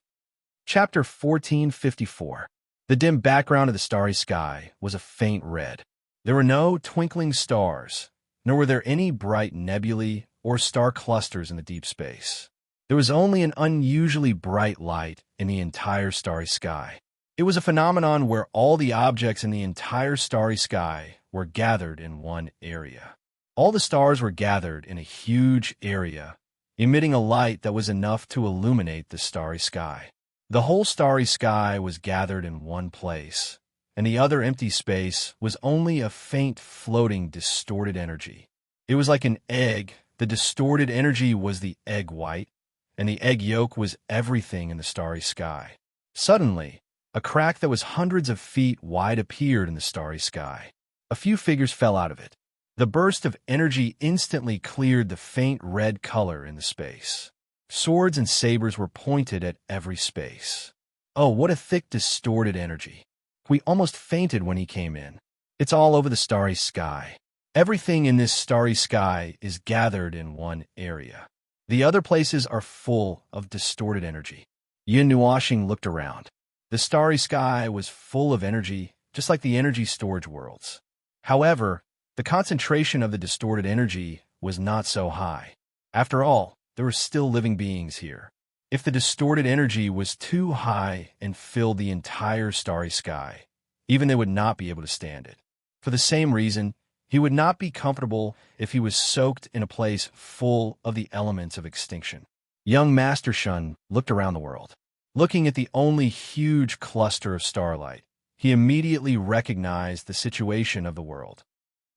S1: Chapter 1454. The dim background of the starry sky was a faint red. There were no twinkling stars, nor were there any bright nebulae or star clusters in the deep space. There was only an unusually bright light in the entire starry sky. It was a phenomenon where all the objects in the entire starry sky were gathered in one area. All the stars were gathered in a huge area, emitting a light that was enough to illuminate the starry sky. The whole starry sky was gathered in one place, and the other empty space was only a faint floating distorted energy. It was like an egg. The distorted energy was the egg white, and the egg yolk was everything in the starry sky. Suddenly, a crack that was hundreds of feet wide appeared in the starry sky. A few figures fell out of it. The burst of energy instantly cleared the faint red color in the space. Swords and sabers were pointed at every space. Oh, what a thick, distorted energy. We almost fainted when he came in. It's all over the starry sky. Everything in this starry sky is gathered in one area. The other places are full of distorted energy. Yin Nuoxing looked around. The starry sky was full of energy, just like the energy storage worlds. However, the concentration of the distorted energy was not so high. After all, there were still living beings here. If the distorted energy was too high and filled the entire starry sky, even they would not be able to stand it. For the same reason, he would not be comfortable if he was soaked in a place full of the elements of extinction. Young Master Shun looked around the world. Looking at the only huge cluster of starlight, he immediately recognized the situation of the world.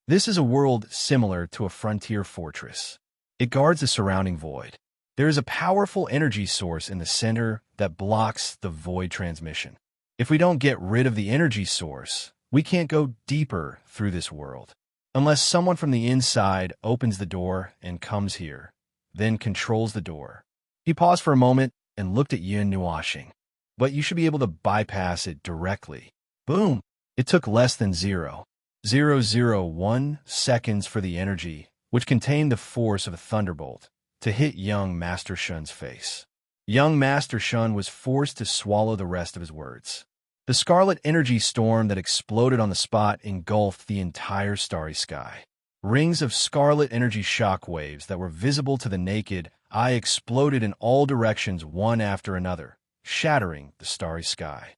S1: This is a world similar to a frontier fortress. It guards the surrounding void. There is a powerful energy source in the center that blocks the void transmission. If we don't get rid of the energy source, we can't go deeper through this world. Unless someone from the inside opens the door and comes here, then controls the door, He paused for a moment and looked at Yin Nuashing. But you should be able to bypass it directly. Boom! It took less than 0.001 seconds for the energy, which contained the force of a thunderbolt, to hit young Master Shun's face. Young Master Shun was forced to swallow the rest of his words. The scarlet energy storm that exploded on the spot engulfed the entire starry sky. Rings of scarlet energy shock waves that were visible to the naked eye exploded in all directions one after another, shattering the starry sky.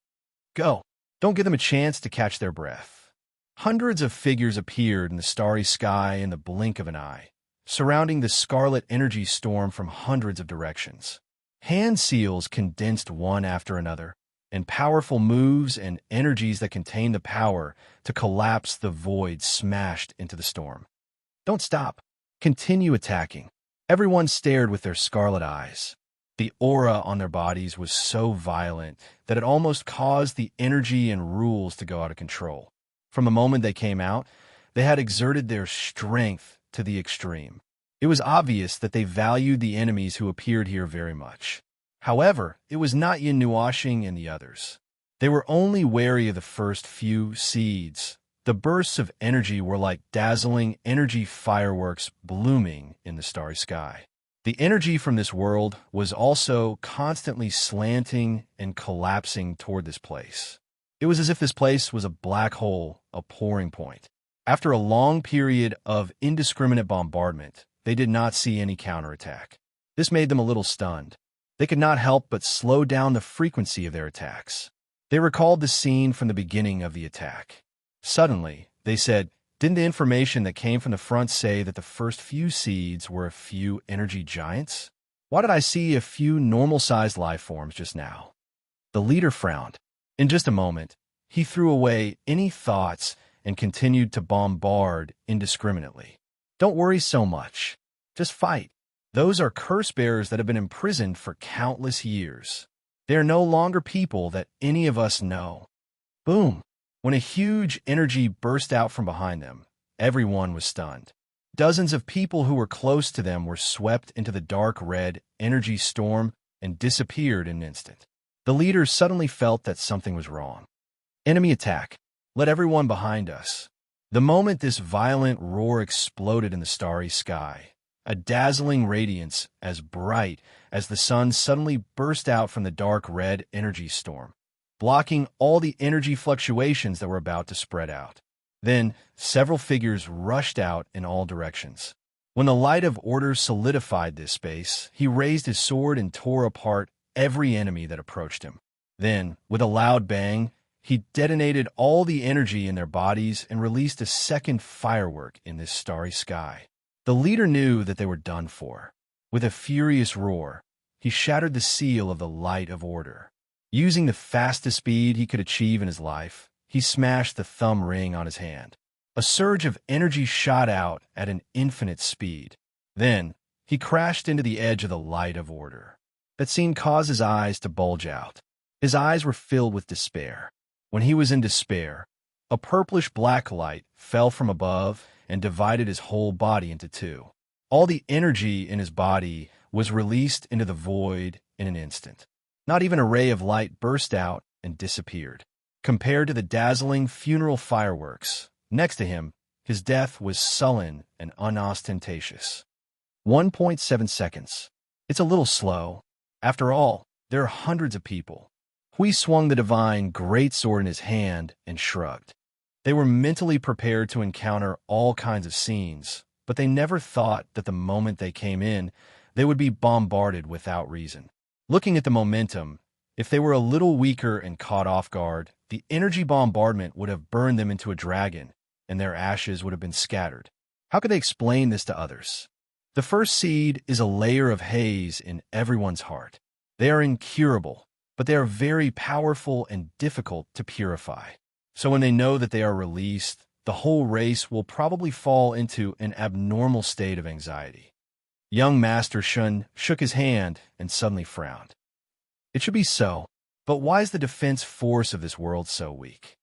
S1: Go! Don't give them a chance to catch their breath. Hundreds of figures appeared in the starry sky in the blink of an eye, surrounding the scarlet energy storm from hundreds of directions. Hand seals condensed one after another, and powerful moves and energies that contained the power to collapse the void smashed into the storm. Don't stop. Continue attacking. Everyone stared with their scarlet eyes. The aura on their bodies was so violent that it almost caused the energy and rules to go out of control. From the moment they came out, they had exerted their strength to the extreme. It was obvious that they valued the enemies who appeared here very much. However, it was not Yin Nuashing and the others. They were only wary of the first few seeds. The bursts of energy were like dazzling energy fireworks blooming in the starry sky. The energy from this world was also constantly slanting and collapsing toward this place. It was as if this place was a black hole, a pouring point. After a long period of indiscriminate bombardment, they did not see any counterattack. This made them a little stunned. They could not help but slow down the frequency of their attacks. They recalled the scene from the beginning of the attack. Suddenly, they said, didn't the information that came from the front say that the first few seeds were a few energy giants? Why did I see a few normal-sized life forms just now? The leader frowned. In just a moment, he threw away any thoughts and continued to bombard indiscriminately. Don't worry so much. Just fight. Those are curse bearers that have been imprisoned for countless years. They are no longer people that any of us know. Boom! When a huge energy burst out from behind them, everyone was stunned. Dozens of people who were close to them were swept into the dark red energy storm and disappeared in an instant. The leader suddenly felt that something was wrong. Enemy attack. Let everyone behind us. The moment this violent roar exploded in the starry sky, a dazzling radiance as bright as the sun suddenly burst out from the dark red energy storm, blocking all the energy fluctuations that were about to spread out. Then, several figures rushed out in all directions. When the light of order solidified this space, he raised his sword and tore apart every enemy that approached him. Then, with a loud bang, he detonated all the energy in their bodies and released a second firework in this starry sky. The leader knew that they were done for. With a furious roar, he shattered the seal of the light of order. Using the fastest speed he could achieve in his life, he smashed the thumb ring on his hand. A surge of energy shot out at an infinite speed. Then, he crashed into the edge of the light of order. That scene caused his eyes to bulge out. His eyes were filled with despair. When he was in despair, a purplish-black light fell from above and divided his whole body into two. All the energy in his body was released into the void in an instant. Not even a ray of light burst out and disappeared. Compared to the dazzling funeral fireworks, next to him, his death was sullen and unostentatious. 1.7 seconds. It's a little slow. After all, there are hundreds of people. Hui swung the divine greatsword in his hand and shrugged. They were mentally prepared to encounter all kinds of scenes, but they never thought that the moment they came in, they would be bombarded without reason. Looking at the momentum, if they were a little weaker and caught off guard, the energy bombardment would have burned them into a dragon, and their ashes would have been scattered. How could they explain this to others? The first seed is a layer of haze in everyone's heart. They are incurable, but they are very powerful and difficult to purify. So when they know that they are released, the whole race will probably fall into an abnormal state of anxiety. Young Master Shun shook his hand and suddenly frowned. It should be so, but why is the defense force of this world so weak?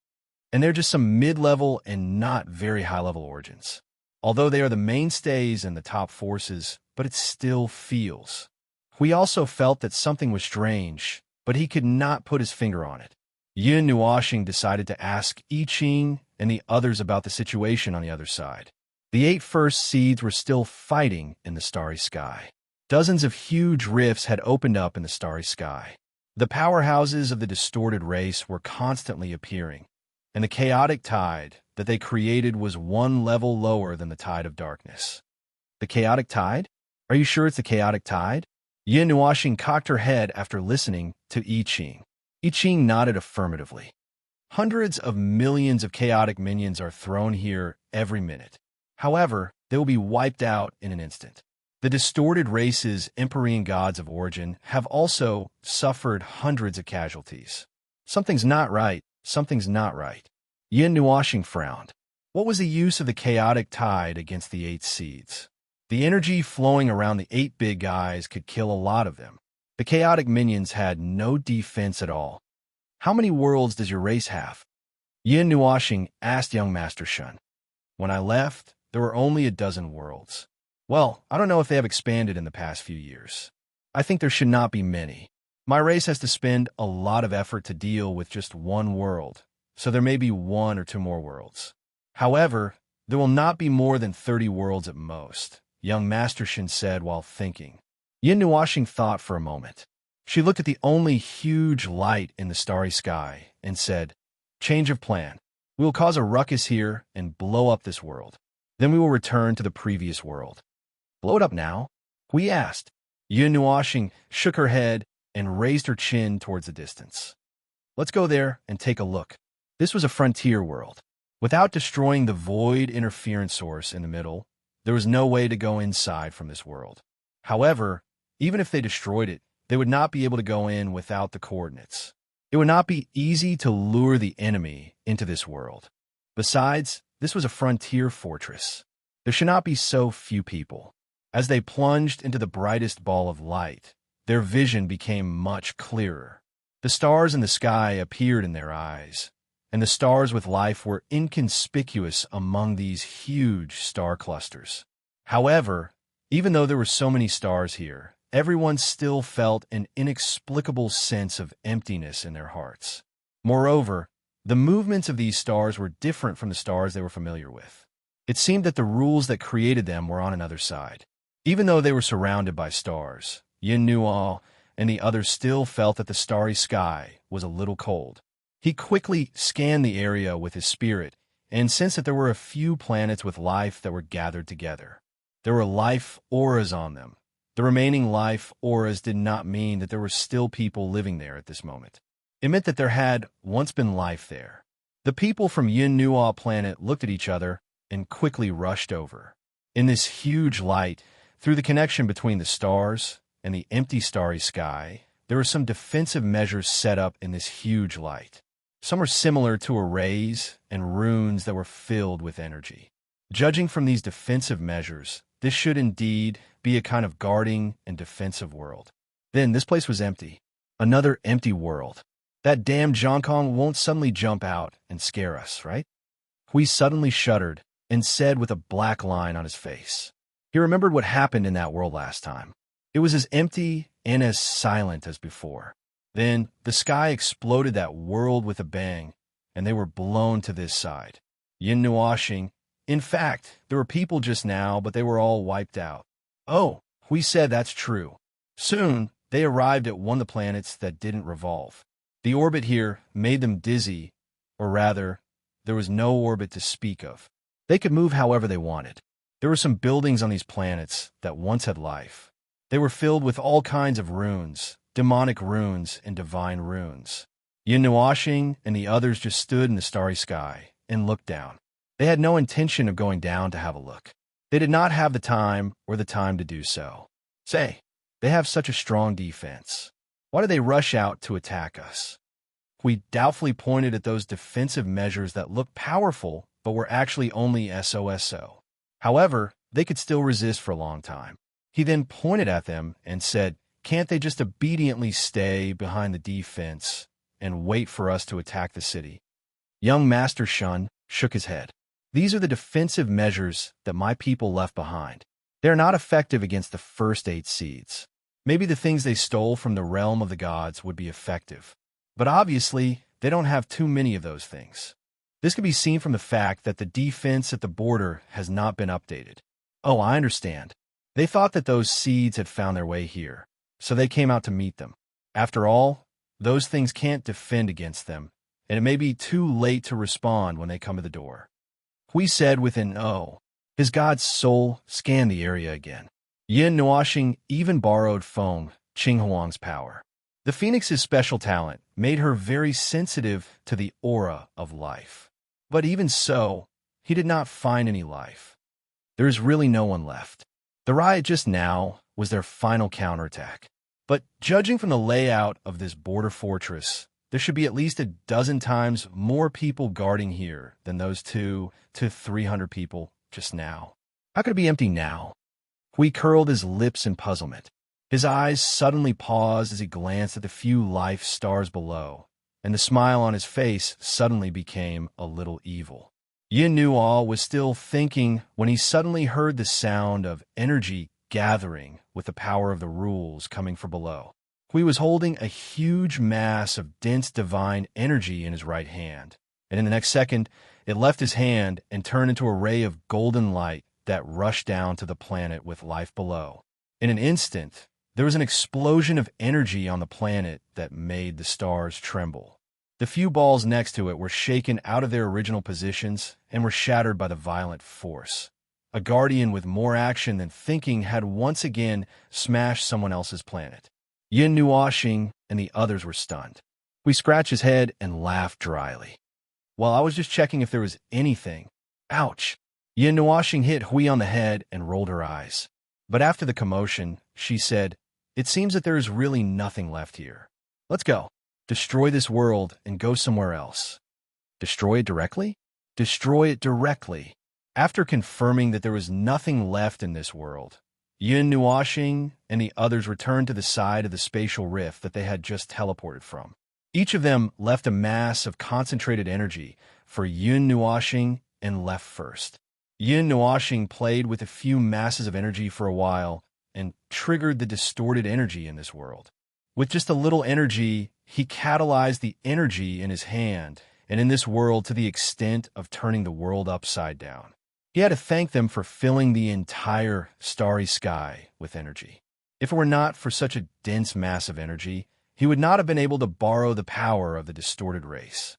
S1: And they're just some mid-level and not very high-level origins. Although they are the mainstays and the top forces, but it still feels. Hui also felt that something was strange, but he could not put his finger on it. Yin Nuoxing decided to ask I Ching and the others about the situation on the other side. The 8 first seeds were still fighting in the starry sky. Dozens of huge rifts had opened up in the starry sky. The powerhouses of the distorted race were constantly appearing, and the chaotic tide that they created was one level lower than the tide of darkness. The chaotic tide? Are you sure it's the chaotic tide? Yin Nuoxing cocked her head after listening to I Ching. I Ching nodded affirmatively. Hundreds of millions of chaotic minions are thrown here every minute. However, they will be wiped out in an instant. The distorted race's Empyrean gods of origin have also suffered hundreds of casualties. Something's not right. Something's not right. Yin Nuoxing frowned. What was the use of the chaotic tide against the 8 seeds? The energy flowing around the 8 big guys could kill a lot of them. The chaotic minions had no defense at all. How many worlds does your race have? Yin Nuoxing asked young Master Shun. When I left, there were only a dozen worlds. Well, I don't know if they have expanded in the past few years. I think there should not be many. My race has to spend a lot of effort to deal with just one world, so there may be 1 or 2 more worlds. However, there will not be more than 30 worlds at most, young Master Shin said while thinking. Yin Nuoxing thought for a moment. She looked at the only huge light in the starry sky and said, "Change of plan. We will cause a ruckus here and blow up this world. Then we will return to the previous world." "Blow it up now?" Hui asked. Yin Nuoxing shook her head and raised her chin towards the distance. "Let's go there and take a look." This was a frontier world. Without destroying the void interference source in the middle, there was no way to go inside from this world. However, even if they destroyed it, they would not be able to go in without the coordinates. It would not be easy to lure the enemy into this world. Besides, this was a frontier fortress. There should not be so few people. As they plunged into the brightest ball of light, their vision became much clearer. The stars in the sky appeared in their eyes, and the stars with life were inconspicuous among these huge star clusters. However, even though there were so many stars here, everyone still felt an inexplicable sense of emptiness in their hearts. Moreover, the movements of these stars were different from the stars they were familiar with. It seemed that the rules that created them were on another side. Even though they were surrounded by stars, Yin Nuo and the others still felt that the starry sky was a little cold. He quickly scanned the area with his spirit and sensed that there were a few planets with life that were gathered together. There were life auras on them. The remaining life auras did not mean that there were still people living there at this moment. It meant that there had once been life there. The people from Yin Nuo planet looked at each other and quickly rushed over. In this huge light, through the connection between the stars and the empty starry sky, there were some defensive measures set up in this huge light. Some were similar to arrays and runes that were filled with energy. Judging from these defensive measures, this should indeed be a kind of guarding and defensive world. Then this place was empty. Another empty world. That damn Zhongkong won't suddenly jump out and scare us, right? Hui suddenly shuddered and said with a black line on his face. He remembered what happened in that world last time. It was as empty and as silent as before. Then the sky exploded that world with a bang, and they were blown to this side. Yin Nuoxing. In fact, there were people just now, but they were all wiped out. Oh, Hui said that's true. Soon, they arrived at one of the planets that didn't revolve. The orbit here made them dizzy, or rather, there was no orbit to speak of. They could move however they wanted. There were some buildings on these planets that once had life. They were filled with all kinds of runes, demonic runes and divine runes. Yin Nuoxing and the others just stood in the starry sky and looked down. They had no intention of going down to have a look. They did not have the time or the time to do so. Say, they have such a strong defense. Why did they rush out to attack us? We doubtfully pointed at those defensive measures that looked powerful but were actually only SOSO. However, they could still resist for a long time. He then pointed at them and said, "Can't they just obediently stay behind the defense and wait for us to attack the city?" Young Master Shun shook his head. "These are the defensive measures that my people left behind. They are not effective against the first 8 seeds. Maybe the things they stole from the realm of the gods would be effective. But obviously, they don't have too many of those things. This can be seen from the fact that the defense at the border has not been updated. Oh, I understand. They thought that those seeds had found their way here, so they came out to meet them. After all, those things can't defend against them, and it may be too late to respond when they come to the door. Hui said with an "oh." His god's soul scanned the area again. Yin Nuoxing even borrowed Feng Qinghuang's power. The phoenix's special talent made her very sensitive to the aura of life. But even so, he did not find any life. There is really no one left. The riot just now was their final counterattack. But judging from the layout of this border fortress, there should be at least a dozen times more people guarding here than those 200 to 300 people just now. How could it be empty now? Hui curled his lips in puzzlement. His eyes suddenly paused as he glanced at the few life stars below, and the smile on his face suddenly became a little evil. Yin Nuo was still thinking when he suddenly heard the sound of energy gathering with the power of the rules coming from below. Hui was holding a huge mass of dense divine energy in his right hand, and in the next second, it left his hand and turned into a ray of golden light that rushed down to the planet with life below. In an instant, there was an explosion of energy on the planet that made the stars tremble. The few balls next to it were shaken out of their original positions and were shattered by the violent force. A guardian with more action than thinking had once again smashed someone else's planet. Yin Nuoxing and the others were stunned. Hui scratched his head and laughed dryly. Well, I was just checking if there was anything. Ouch! Yin Nuoxing hit Hui on the head and rolled her eyes. But after the commotion, she said, "It seems that there is really nothing left here. Let's go. Destroy this world and go somewhere else." Destroy it directly? Destroy it directly. After confirming that there was nothing left in this world, Yin Nuoxing and the others returned to the side of the spatial rift that they had just teleported from. Each of them left a mass of concentrated energy for Yin Nuoxing and left first. Yin Nuoxing played with a few masses of energy for a while and triggered the distorted energy in this world. With just a little energy, he catalyzed the energy in his hand and in this world to the extent of turning the world upside down. He had to thank them for filling the entire starry sky with energy. If it were not for such a dense mass of energy, he would not have been able to borrow the power of the distorted race.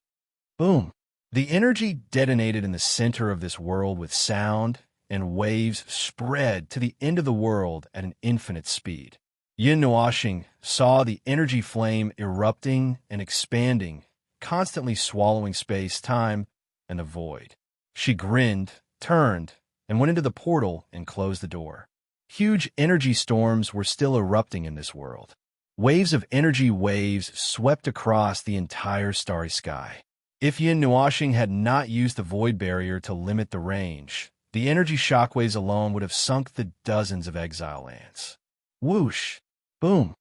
S1: Boom! The energy detonated in the center of this world with sound, and waves spread to the end of the world at an infinite speed. Yin Nuoxing saw the energy flame erupting and expanding, constantly swallowing space, time, and the void. She grinned, turned, and went into the portal and closed the door. Huge energy storms were still erupting in this world. Waves of energy waves swept across the entire starry sky. If Yin Nuoxing had not used the void barrier to limit the range, the energy shockwaves alone would have sunk the dozens of exile lands. Whoosh! Boom!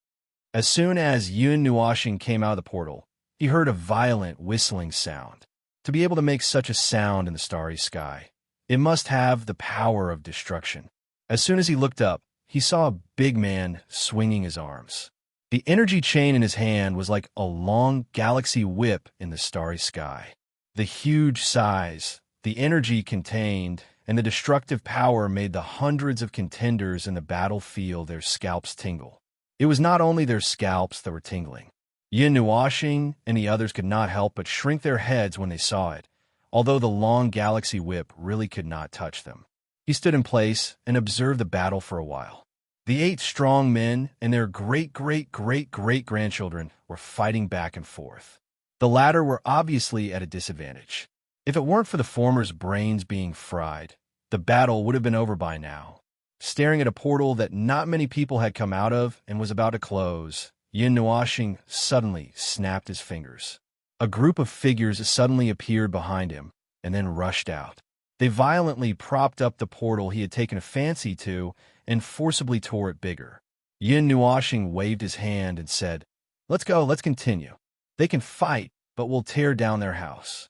S1: As soon as Yin Nuoxing came out of the portal, he heard a violent whistling sound. To be able to make such a sound in the starry sky, it must have the power of destruction. As soon as he looked up, he saw a big man swinging his arms. The energy chain in his hand was like a long galaxy whip in the starry sky. The huge size, the energy contained, and the destructive power made the hundreds of contenders in the battlefield their scalps tingle. It was not only their scalps that were tingling. Yin Nuoxing and the others could not help but shrink their heads when they saw it, although the long galaxy whip really could not touch them. He stood in place and observed the battle for a while. The 8 strong men and their great-great-great-great-grandchildren were fighting back and forth. The latter were obviously at a disadvantage. If it weren't for the former's brains being fried, the battle would have been over by now. Staring at a portal that not many people had come out of and was about to close, Yin Nuoxing suddenly snapped his fingers. A group of figures suddenly appeared behind him and then rushed out. They violently propped up the portal he had taken a fancy to and forcibly tore it bigger. Yin Nuoxing waved his hand and said, "Let's go, let's continue. They can fight, but we'll tear down their house."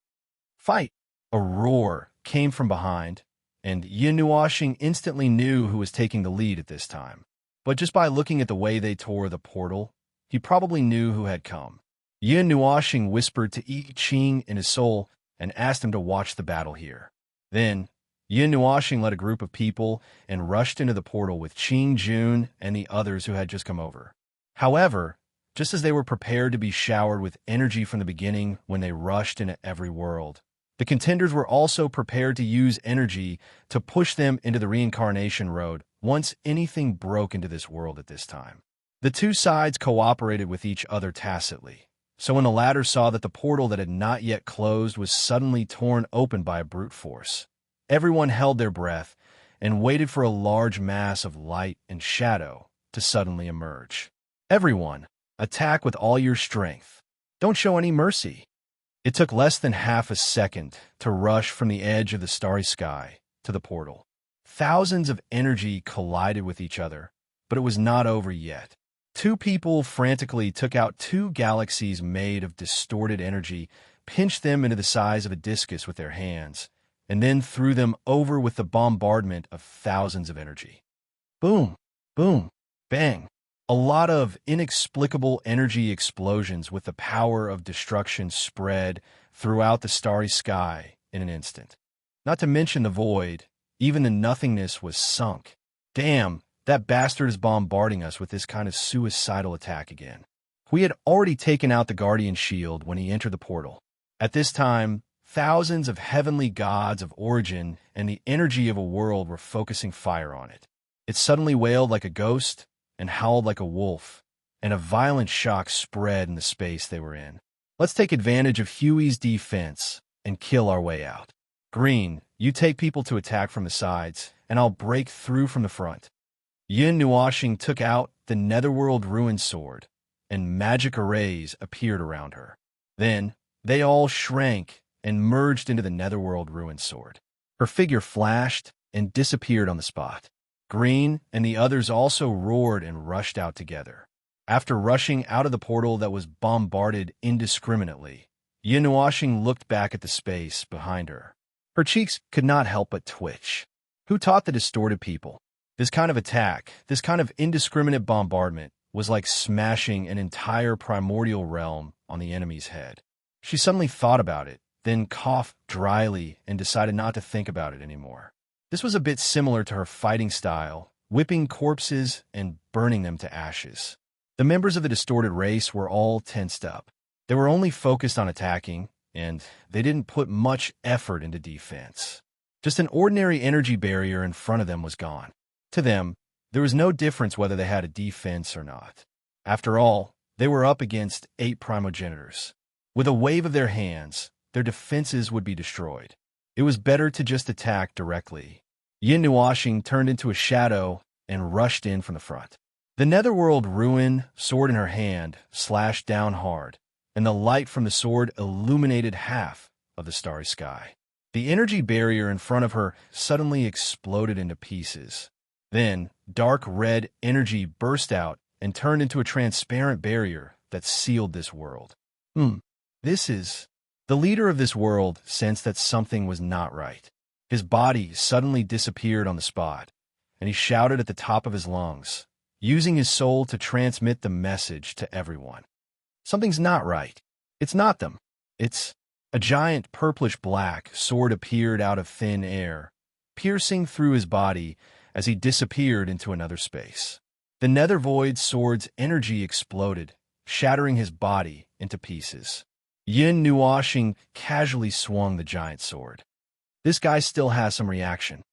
S1: Fight! A roar came from behind, and Yin Nuoxing instantly knew who was taking the lead at this time. but just by looking at the way they tore the portal, he probably knew who had come. Yin Nuoxing whispered to I Ching in his soul and asked him to watch the battle here. Then, Yin Nuoxing led a group of people and rushed into the portal with Qing Jun and the others who had just come over. However, just as they were prepared to be showered with energy from the beginning when they rushed into every world, the contenders were also prepared to use energy to push them into the reincarnation road once anything broke into this world at this time. The two sides cooperated with each other tacitly. So when the latter saw that the portal that had not yet closed was suddenly torn open by a brute force, everyone held their breath and waited for a large mass of light and shadow to suddenly emerge. Everyone, attack with all your strength. Don't show any mercy. It took less than half a second to rush from the edge of the starry sky to the portal. Thousands of energy collided with each other, but it was not over yet. Two people frantically took out two galaxies made of distorted energy, pinched them into the size of a discus with their hands, and then threw them over with the bombardment of thousands of energy. Boom, boom, bang. A lot of inexplicable energy explosions with the power of destruction spread throughout the starry sky in an instant. Not to mention the void, even the nothingness was sunk. Damn, that bastard is bombarding us with this kind of suicidal attack again. We had already taken out the guardian shield when he entered the portal. At this time, thousands of heavenly gods of origin and the energy of a world were focusing fire on it. It suddenly wailed like a ghost and howled like a wolf, and a violent shock spread in the space they were in. Let's take advantage of Huey's defense and kill our way out. Green, you take people to attack from the sides, and I'll break through from the front. Yin Nuoxing took out the Netherworld Ruin Sword, and magic arrays appeared around her. Then, they all shrank and merged into the Netherworld Ruin Sword. Her figure flashed and disappeared on the spot. Green and the others also roared and rushed out together. After rushing out of the portal that was bombarded indiscriminately, Yin Nuoxing looked back at the space behind her. Her cheeks could not help but twitch. Who taught the distorted people? This kind of attack, this kind of indiscriminate bombardment, was like smashing an entire primordial realm on the enemy's head. She suddenly thought about it, then coughed dryly and decided not to think about it anymore. This was a bit similar to her fighting style, whipping corpses and burning them to ashes. The members of the distorted race were all tensed up. They were only focused on attacking, and they didn't put much effort into defense. Just an ordinary energy barrier in front of them was gone. To them, there was no difference whether they had a defense or not. After all, they were up against 8 primogenitors. With a wave of their hands, their defenses would be destroyed. It was better to just attack directly. Yin Nuoxing turned into a shadow and rushed in from the front. The Netherworld Ruin sword in her hand slashed down hard, and the light from the sword illuminated half of the starry sky. The energy barrier in front of her suddenly exploded into pieces. Then, dark red energy burst out and turned into a transparent barrier that sealed this world. This is... The leader of this world sensed that something was not right. His body suddenly disappeared on the spot, and he shouted at the top of his lungs, using his soul to transmit the message to everyone. Something's not right. It's not them. It's... A giant purplish-black sword appeared out of thin air, piercing through his body as he disappeared into another space. The Nether Void sword's energy exploded, shattering his body into pieces. Yin Nuoxing casually swung the giant sword. This guy still has some reaction.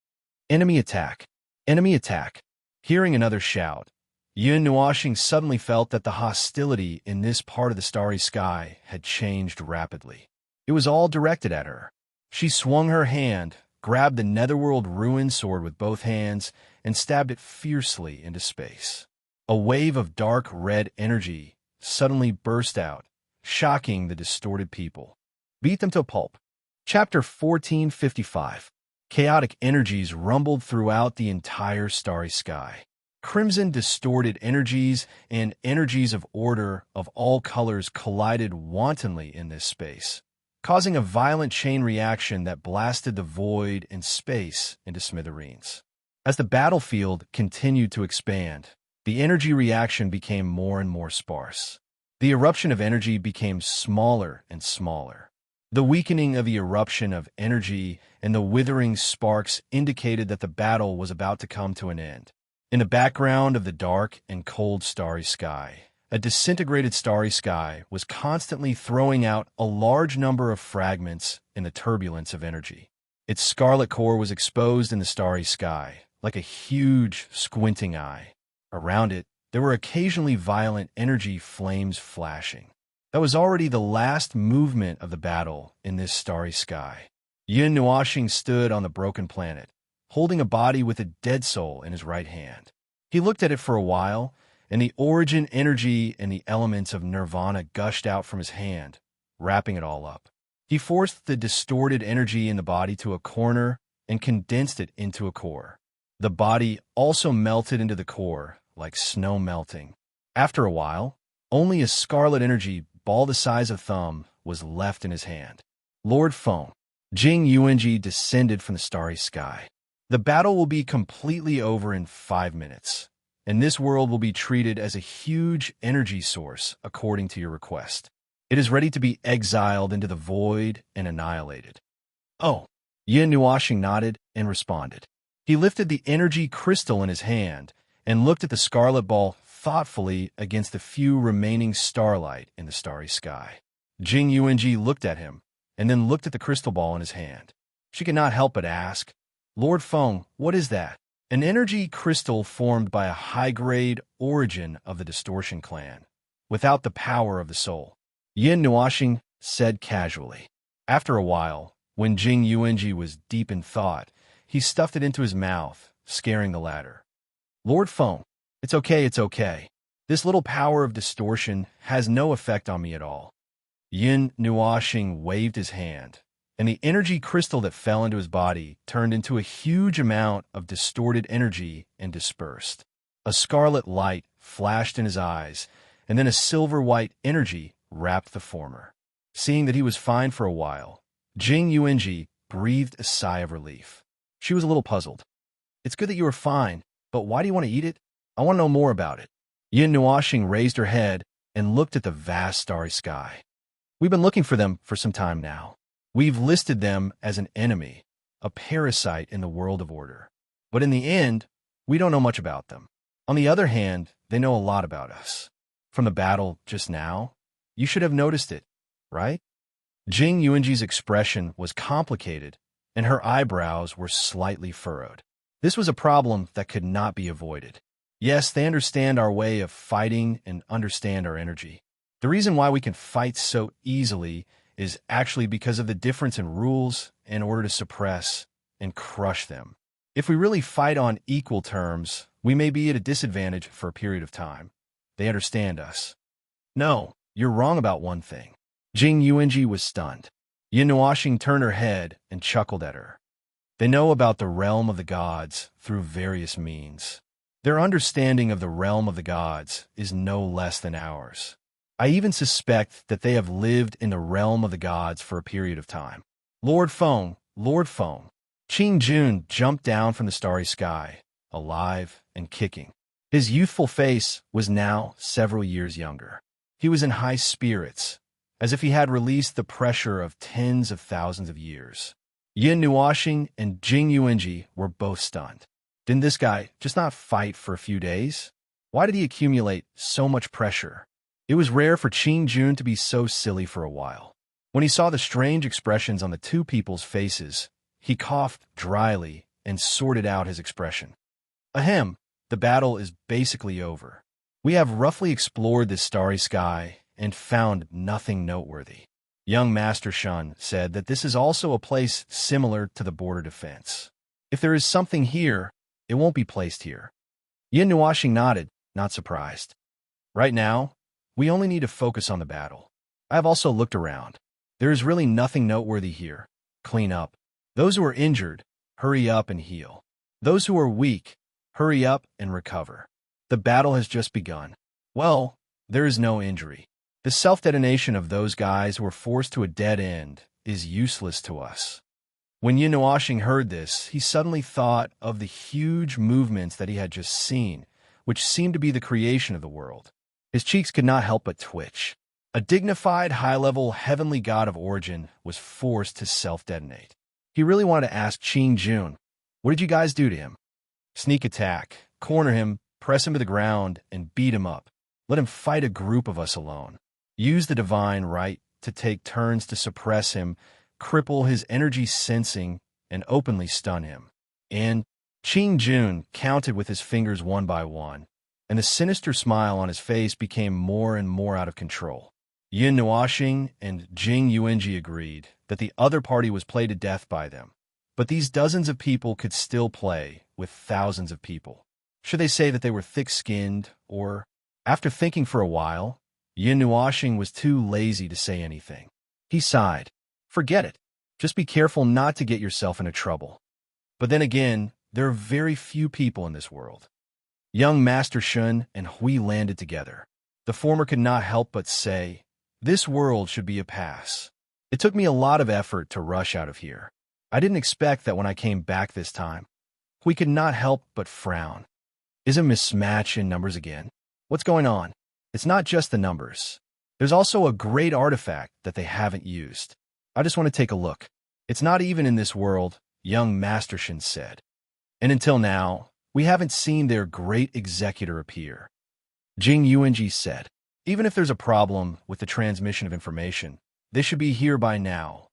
S1: Enemy attack. Enemy attack. Hearing another shout, Yin Nuoxing suddenly felt that the hostility in this part of the starry sky had changed rapidly. It was all directed at her. She swung her hand, grabbed the Netherworld Ruin sword with both hands, and stabbed it fiercely into space. A wave of dark red energy suddenly burst out, shocking the distorted people. Beat them to pulp. Chapter 1455. Chaotic energies rumbled throughout the entire starry sky. Crimson distorted energies and energies of order of all colors collided wantonly in this space, causing a violent chain reaction that blasted the void and space into smithereens. As the battlefield continued to expand, The energy reaction became more and more sparse. The eruption of energy became smaller and smaller. The weakening of the eruption of energy and the withering sparks indicated that the battle was about to come to an end. In the background of the dark and cold starry sky, a disintegrated starry sky was constantly throwing out a large number of fragments in the turbulence of energy. Its scarlet core was exposed in the starry sky, like a huge, squinting eye. Around it, there were occasionally violent energy flames flashing. That was already the last movement of the battle in this starry sky. Yin Nuoxing stood on the broken planet, holding a body with a dead soul in his right hand. He looked at it for a while, and the origin energy and the elements of nirvana gushed out from his hand, wrapping it all up. He forced the distorted energy in the body to a corner and condensed it into a core. The body also melted into the core, like snow melting. After a while, only a scarlet energy ball the size of thumb was left in his hand. Lord Feng, Jing Yuanji descended from the starry sky. The battle will be completely over in 5 minutes, and this world will be treated as a huge energy source according to your request. It is ready to be exiled into the void and annihilated. Oh, Yin Nuoxing nodded and responded. He lifted the energy crystal in his hand and looked at the scarlet ball thoughtfully against the few remaining starlight in the starry sky. Jing Yuanji looked at him and then looked at the crystal ball in his hand. She could not help but ask, Lord Feng, what is that? An energy crystal formed by a high-grade origin of the Distortion clan, without the power of the soul. Yin Nuoxing said casually. After a while, when Jing Yuanji was deep in thought, he stuffed it into his mouth, scaring the latter. Lord Feng, it's okay. This little power of distortion has no effect on me at all. Yin Nuoxing waved his hand, and the energy crystal that fell into his body turned into a huge amount of distorted energy and dispersed. A scarlet light flashed in his eyes, and then a silver-white energy wrapped the former. Seeing that he was fine for a while, Jing Yuanji breathed a sigh of relief. She was a little puzzled. It's good that you are fine, but why do you want to eat it? I want to know more about it. Yin Nuoxing raised her head and looked at the vast starry sky. We've been looking for them for some time now. We've listed them as an enemy, a parasite in the world of order. But in the end, we don't know much about them. On the other hand, they know a lot about us. From the battle just now, you should have noticed it, right? Jing Yuanji's expression was complicated, and her eyebrows were slightly furrowed. This was a problem that could not be avoided. Yes, they understand our way of fighting and understand our energy. The reason why we can fight so easily is actually because of the difference in rules in order to suppress and crush them. If we really fight on equal terms, we may be at a disadvantage for a period of time. They understand us. No, you're wrong about one thing. Jing Yuanji was stunned. Yin Nuoxing turned her head and chuckled at her. They know about the realm of the gods through various means. Their understanding of the realm of the gods is no less than ours. I even suspect that they have lived in the realm of the gods for a period of time. Lord Feng, Qing Jun jumped down from the starry sky, alive and kicking. His youthful face was now several years younger. He was in high spirits, as if he had released the pressure of tens of thousands of years. Yin Nuoxing and Jing Yuanji were both stunned. Didn't this guy just not fight for a few days? Why did he accumulate so much pressure? It was rare for Qing Jun to be so silly for a while. When he saw the strange expressions on the two people's faces, he coughed dryly and sorted out his expression. Ahem, the battle is basically over. We have roughly explored this starry sky and found nothing noteworthy. Young Master Shun said that this is also a place similar to the border defense. If there is something here, it won't be placed here. Yin Nuoxing nodded, not surprised. Right now, we only need to focus on the battle. I have also looked around. There is really nothing noteworthy here. Clean up. Those who are injured, hurry up and heal. Those who are weak, hurry up and recover. The battle has just begun. Well, there is no injury. The self-detonation of those guys who were forced to a dead end is useless to us. When Yin Nuoxing heard this, he suddenly thought of the huge movements that he had just seen, which seemed to be the creation of the world. His cheeks could not help but twitch. A dignified, high-level, heavenly god of origin was forced to self-detonate. He really wanted to ask Qing Jun, "What did you guys do to him?" Sneak attack, corner him, press him to the ground, and beat him up. Let him fight a group of us alone. Use the divine right to take turns to suppress him, cripple his energy sensing, and openly stun him. And Qing Jun counted with his fingers one by one, and the sinister smile on his face became more and more out of control. Yin Nuoxing and Jing Yuanji agreed that the other party was played to death by them, but these dozens of people could still play with thousands of people. Should they say that they were thick-skinned, or... After thinking for a while, Yin Nuoxing was too lazy to say anything. He sighed. Forget it. Just be careful not to get yourself into trouble. But then again, there are very few people in this world. Young Master Shun and Hui landed together. The former could not help but say, "This world should be a pass." It took me a lot of effort to rush out of here. I didn't expect that when I came back this time. Hui could not help but frown. Is a mismatch in numbers again? What's going on? It's not just the numbers. There's also a great artifact that they haven't used. I just want to take a look. It's not even in this world, young Master Shin said. And until now, we haven't seen their great executor appear. Jing Yuanji said, even if there's a problem with the transmission of information, they should be here by now.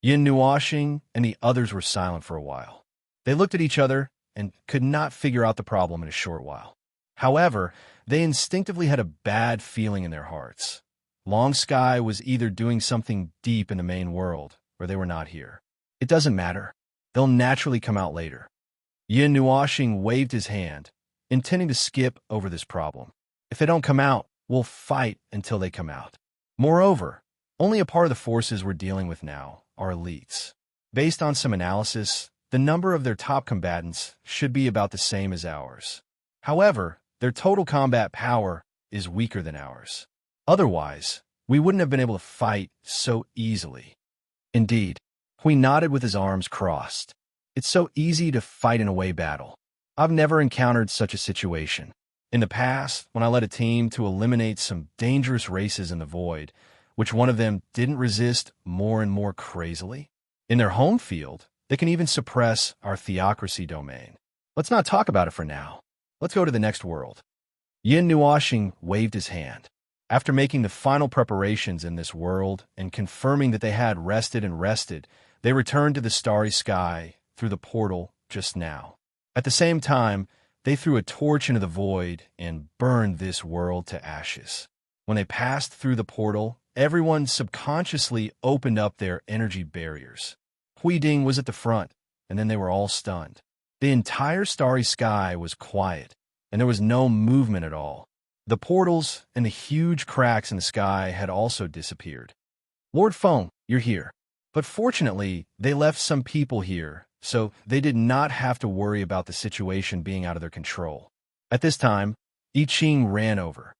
S1: Yin Nuoxing and the others were silent for a while. They looked at each other and could not figure out the problem in a short while. However, they instinctively had a bad feeling in their hearts. Long Sky was either doing something deep in the main world, or they were not here. It doesn't matter. They'll naturally come out later. Yin Nuoxing waved his hand, intending to skip over this problem. If they don't come out, we'll fight until they come out. Moreover, only a part of the forces we're dealing with now are elites. Based on some analysis, the number of their top combatants should be about the same as ours. However, their total combat power is weaker than ours. Otherwise, we wouldn't have been able to fight so easily. Indeed, Hui nodded with his arms crossed. It's so easy to fight in a way battle. I've never encountered such a situation. In the past, when I led a team to eliminate some dangerous races in the void, which one of them didn't resist more and more crazily? In their home field, they can even suppress our theocracy domain. Let's not talk about it for now. Let's go to the next world. Yin Nuoxing waved his hand. After making the final preparations in this world and confirming that they had rested, they returned to the starry sky through the portal just now. At the same time, they threw a torch into the void and burned this world to ashes. When they passed through the portal, everyone subconsciously opened up their energy barriers. Huiding was at the front, and then they were all stunned. The entire starry sky was quiet, and there was no movement at all. The portals and the huge cracks in the sky had also disappeared. Lord Feng, you're here. But fortunately, they left some people here, so they did not have to worry about the situation being out of their control. At this time, I Ching ran over.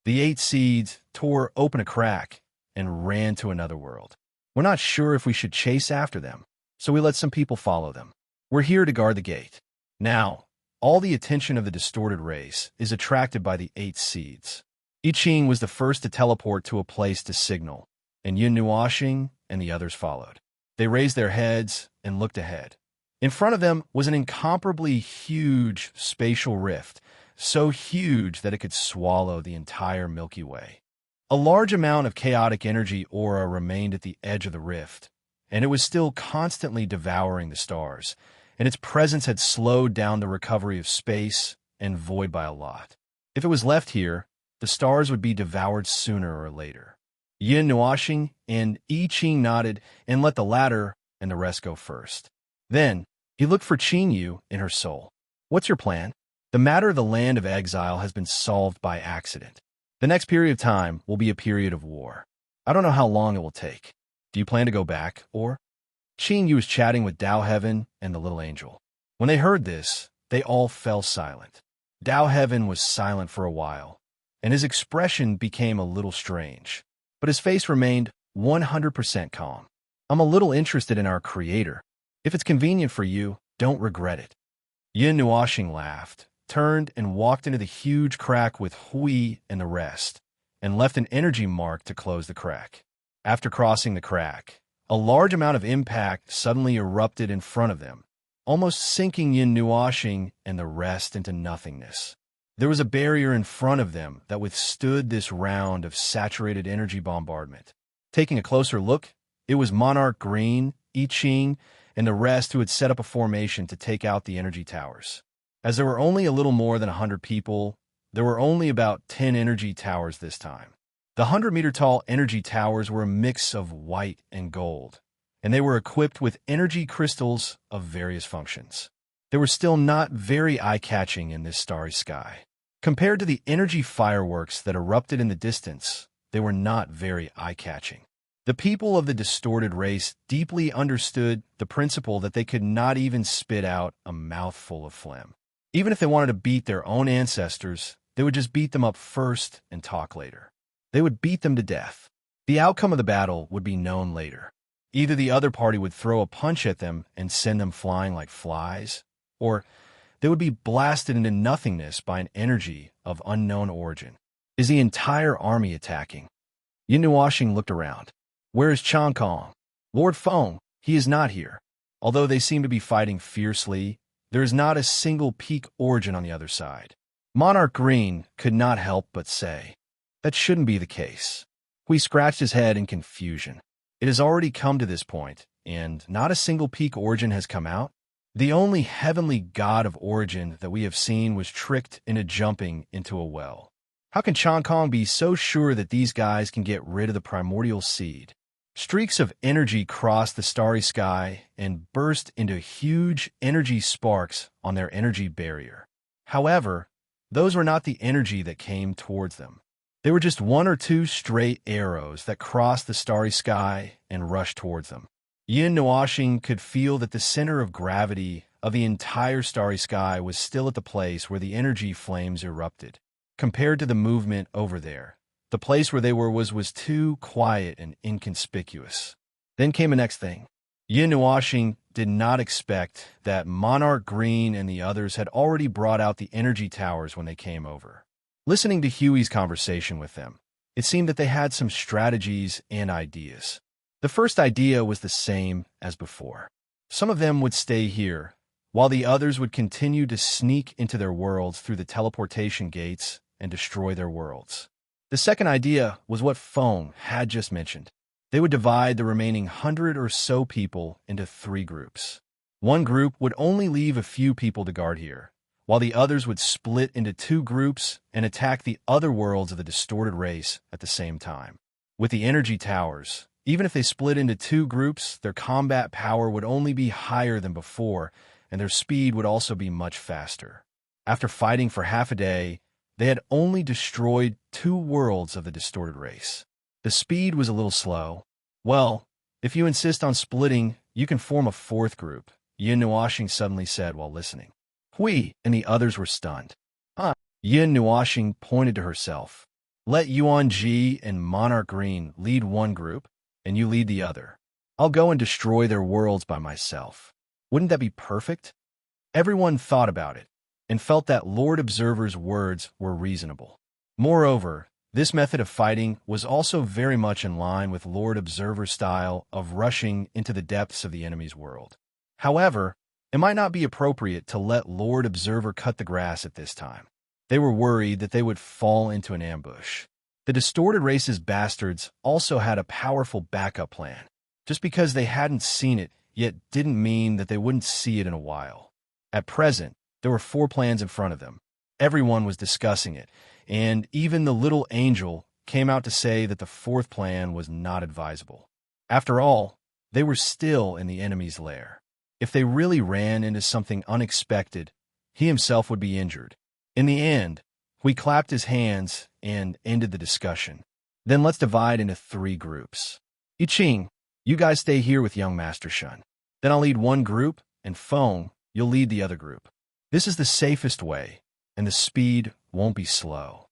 S1: The 8 seeds tore open a crack and ran to another world. We're not sure if we should chase after them, so we let some people follow them. We're here to guard the gate. Now, all the attention of the distorted race is attracted by the 8 seeds. I Ching was the first to teleport to a place to signal, and Yin Nuoxing and the others followed. They raised their heads and looked ahead. In front of them was an incomparably huge spatial rift, so huge that it could swallow the entire Milky Way. A large amount of chaotic energy aura remained at the edge of the rift, and it was still constantly devouring the stars, and its presence had slowed down the recovery of space and void by a lot. If it was left here, the stars would be devoured sooner or later. Yin Nuoxing and I Ching nodded and let the latter and the rest go first. Then, he looked for Qing Yu in her soul. What's your plan? The matter of the land of exile has been solved by accident. The next period of time will be a period of war. I don't know how long it will take. Do you plan to go back, or? Qing Yu was chatting with Dao Heaven and the little angel. When they heard this, they all fell silent. Dao Heaven was silent for a while, and his expression became a little strange. But his face remained 100% calm. I'm a little interested in our creator. If it's convenient for you, don't regret it. Yin Nuoxing laughed, turned and walked into the huge crack with Hui and the rest, and left an energy mark to close the crack. After crossing the crack, a large amount of impact suddenly erupted in front of them, almost sinking Yin Nuoxing and the rest into nothingness. There was a barrier in front of them that withstood this round of saturated energy bombardment. Taking a closer look, it was Monarch Green, I Ching, and the rest who had set up a formation to take out the energy towers. As there were only a little more than 100 people, there were only about 10 energy towers this time. The 100-meter-tall energy towers were a mix of white and gold, and they were equipped with energy crystals of various functions. They were still not very eye-catching in this starry sky. Compared to the energy fireworks that erupted in the distance, they were not very eye-catching. The people of the distorted race deeply understood the principle that they could not even spit out a mouthful of phlegm. Even if they wanted to beat their own ancestors, they would just beat them up first and talk later. They would beat them to death. The outcome of the battle would be known later. Either the other party would throw a punch at them and send them flying like flies, or they would be blasted into nothingness by an energy of unknown origin. Is the entire army attacking? Yin Nuoxing looked around. Where is Chang Kong? Lord Feng, he is not here. Although they seem to be fighting fiercely, there is not a single peak origin on the other side. Monarch Green could not help but say, that shouldn't be the case. He scratched his head in confusion. It has already come to this point, and not a single peak origin has come out. The only heavenly god of origin that we have seen was tricked into jumping into a well. How can Chang Kong be so sure that these guys can get rid of the primordial seed? Streaks of energy crossed the starry sky and burst into huge energy sparks on their energy barrier. However, those were not the energy that came towards them. They were just one or two straight arrows that crossed the starry sky and rushed towards them. Yin Nuoxing could feel that the center of gravity of the entire starry sky was still at the place where the energy flames erupted. Compared to the movement over there, the place where they were was too quiet and inconspicuous. Then came the next thing. Yin Nuoxing did not expect that Monarch Green and the others had already brought out the energy towers when they came over. Listening to Huey's conversation with them, it seemed that they had some strategies and ideas. The first idea was the same as before. Some of them would stay here, while the others would continue to sneak into their worlds through the teleportation gates and destroy their worlds. The second idea was what Feng had just mentioned. They would divide the remaining 100 or so people into 3 groups. One group would only leave a few people to guard here, while the others would split into 2 groups and attack the other worlds of the distorted race at the same time. With the energy towers, even if they split into 2 groups, their combat power would only be higher than before, and their speed would also be much faster. After fighting for half a day, they had only destroyed 2 worlds of the distorted race. The speed was a little slow. Well, if you insist on splitting, you can form a 4th group, Yin Nuoxing suddenly said while listening. Hui and the others were stunned. Yin Nuoxing pointed to herself. Let Yuan Ji and Monarch Green lead one group, and you lead the other. I'll go and destroy their worlds by myself. Wouldn't that be perfect? Everyone thought about it, and felt that Lord Observer's words were reasonable. Moreover, this method of fighting was also very much in line with Lord Observer's style of rushing into the depths of the enemy's world. However, it might not be appropriate to let Lord Observer cut the grass at this time. They were worried that they would fall into an ambush. The distorted race's bastards also had a powerful backup plan. Just because they hadn't seen it yet didn't mean that they wouldn't see it in a while. At present, there were 4 plans in front of them. Everyone was discussing it, and even the little angel came out to say that the 4th plan was not advisable. After all, they were still in the enemy's lair. If they really ran into something unexpected, he himself would be injured. In the end, we clapped his hands and ended the discussion. Then let's divide into 3 groups. I Ching, you guys stay here with young Master Shun. Then I'll lead one group, and Feng, you'll lead the other group. This is the safest way, and the speed won't be slow.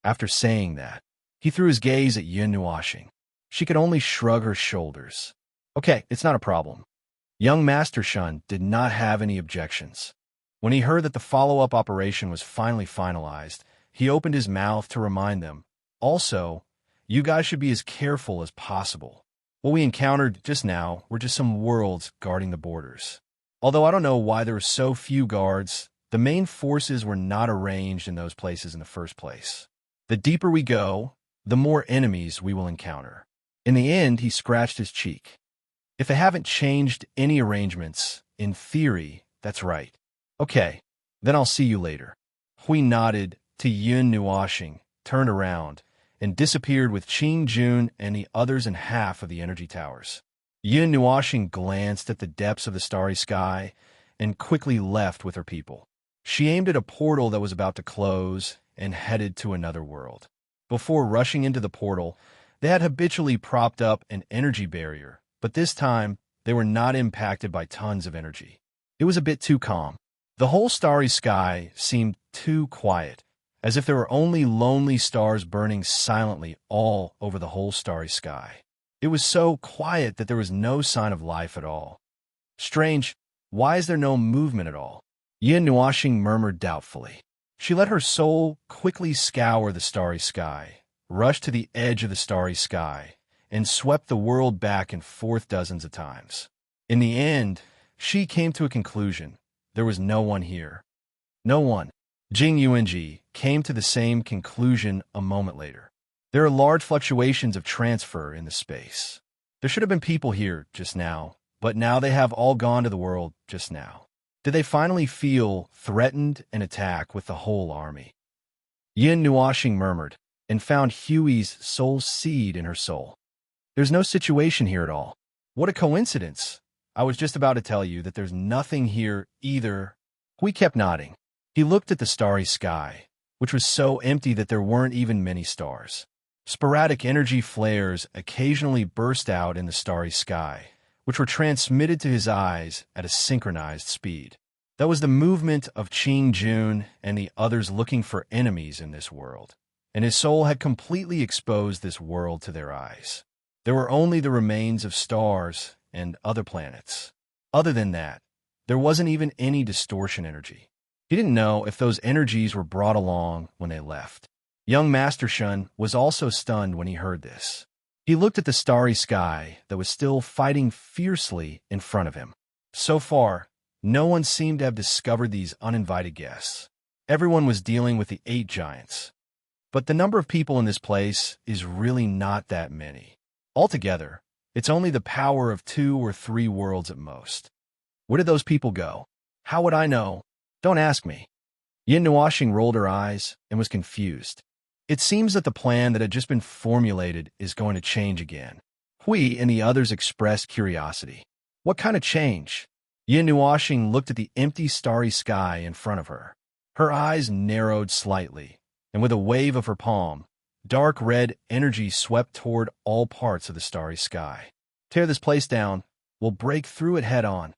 S1: After saying that, he threw his gaze at Yin Nuoxing. She could only shrug her shoulders. Okay, it's not a problem. Young Master Shun did not have any objections. When he heard that the follow-up operation was finally finalized, he opened his mouth to remind them, "Also, you guys should be as careful as possible. What we encountered just now were just some worlds guarding the borders. Although I don't know why there were so few guards, the main forces were not arranged in those places in the first place. The deeper we go, the more enemies we will encounter." In the end, he scratched his cheek. "If they haven't changed any arrangements, in theory, that's right. Okay, then I'll see you later." Hui nodded to Yun Nuoxing, turned around, and disappeared with Qing Jun and the others in half of the energy towers. Yun Nuoxing glanced at the depths of the starry sky and quickly left with her people. She aimed at a portal that was about to close and headed to another world. Before rushing into the portal, they had habitually propped up an energy barrier, but this time they were not impacted by tons of energy. It was a bit too calm. The whole starry sky seemed too quiet, as if there were only lonely stars burning silently all over the whole starry sky. It was so quiet that there was no sign of life at all. "Strange, why is there no movement at all?" Yin Nuoxing murmured doubtfully. She let her soul quickly scour the starry sky, rushed to the edge of the starry sky, and swept the world back and forth dozens of times. In the end, she came to a conclusion. There was no one here. No one. Jing Yuanji came to the same conclusion a moment later. There are large fluctuations of transfer in the space. There should have been people here just now, but now they have all gone to the world just now. Did they finally feel threatened and attack with the whole army? Yin Nuoxing murmured, and found Huey's soul seed in her soul. "There's no situation here at all. What a coincidence. I was just about to tell you that there's nothing here either." Hui kept nodding. He looked at the starry sky, which was so empty that there weren't even many stars. Sporadic energy flares occasionally burst out in the starry sky, which were transmitted to his eyes at a synchronized speed. That was the movement of Qing Jun and the others looking for enemies in this world, and his soul had completely exposed this world to their eyes. There were only the remains of stars and other planets. Other than that, there wasn't even any distortion energy. He didn't know if those energies were brought along when they left. Young Master Shun was also stunned when he heard this. He looked at the starry sky that was still fighting fiercely in front of him. So far, no one seemed to have discovered these uninvited guests. Everyone was dealing with the 8 giants. But the number of people in this place is really not that many. Altogether, it's only the power of 2 or 3 worlds at most. Where did those people go? How would I know? Don't ask me. Yin Nuoxing rolled her eyes and was confused. It seems that the plan that had just been formulated is going to change again. Hui and the others expressed curiosity. What kind of change? Yin Nuoxing looked at the empty starry sky in front of her. Her eyes narrowed slightly, and with a wave of her palm, dark red energy swept toward all parts of the starry sky. "Tear this place down. We'll break through it head-on."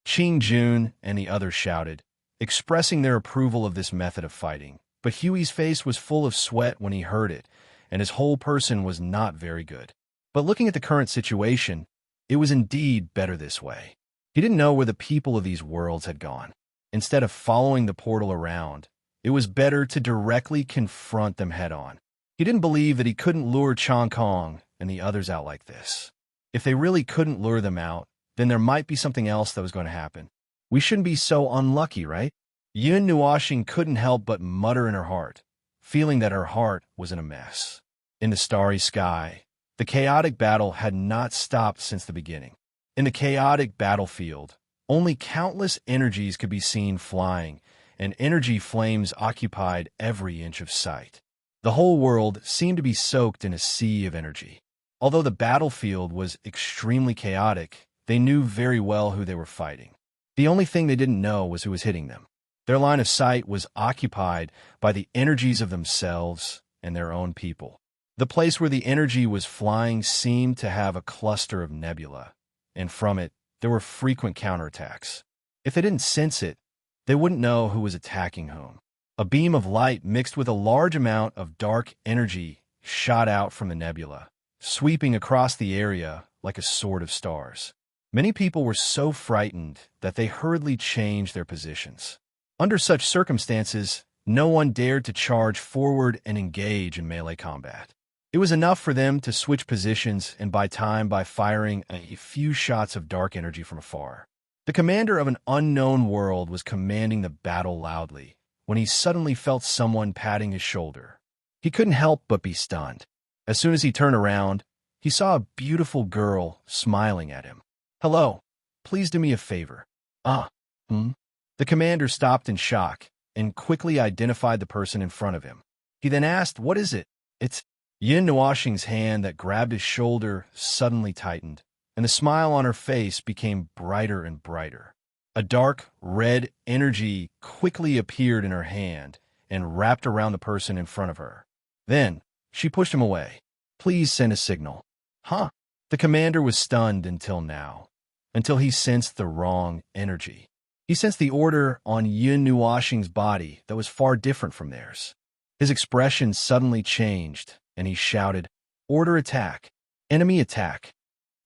S1: Qing Jun and the others shouted, expressing their approval of this method of fighting. But Huey's face was full of sweat when he heard it, and his whole person was not very good. But looking at the current situation, it was indeed better this way. He didn't know where the people of these worlds had gone. Instead of following the portal around, it was better to directly confront them head-on. He didn't believe that he couldn't lure Chong Kong and the others out like this. If they really couldn't lure them out, then there might be something else that was going to happen. We shouldn't be so unlucky, right? Yun Nuoxing couldn't help but mutter in her heart, feeling that her heart was in a mess. In the starry sky, the chaotic battle had not stopped since the beginning. In the chaotic battlefield, only countless energies could be seen flying, and energy flames occupied every inch of sight. The whole world seemed to be soaked in a sea of energy. Although the battlefield was extremely chaotic, they knew very well who they were fighting. The only thing they didn't know was who was hitting them. Their line of sight was occupied by the energies of themselves and their own people. The place where the energy was flying seemed to have a cluster of nebula, and from it, there were frequent counterattacks. If they didn't sense it, they wouldn't know who was attacking whom. A beam of light mixed with a large amount of dark energy shot out from the nebula, sweeping across the area like a sword of stars. Many people were so frightened that they hurriedly changed their positions. Under such circumstances, no one dared to charge forward and engage in melee combat. It was enough for them to switch positions and buy time by firing a few shots of dark energy from afar. The commander of an unknown world was commanding the battle loudly when he suddenly felt someone patting his shoulder. He couldn't help but be stunned. As soon as he turned around, he saw a beautiful girl smiling at him. "Hello, please do me a favor." The commander stopped in shock and quickly identified the person in front of him. He then asked, "What is it?" "It's..." Yin Nuoxing's hand that grabbed his shoulder suddenly tightened, and the smile on her face became brighter and brighter. A dark, red energy quickly appeared in her hand and wrapped around the person in front of her. Then, she pushed him away. "Please send a signal." "Huh?" The commander was stunned until he sensed the wrong energy. He sensed the order on Yin Nuoxing's body that was far different from theirs. His expression suddenly changed, and he shouted, "Order attack! Enemy attack!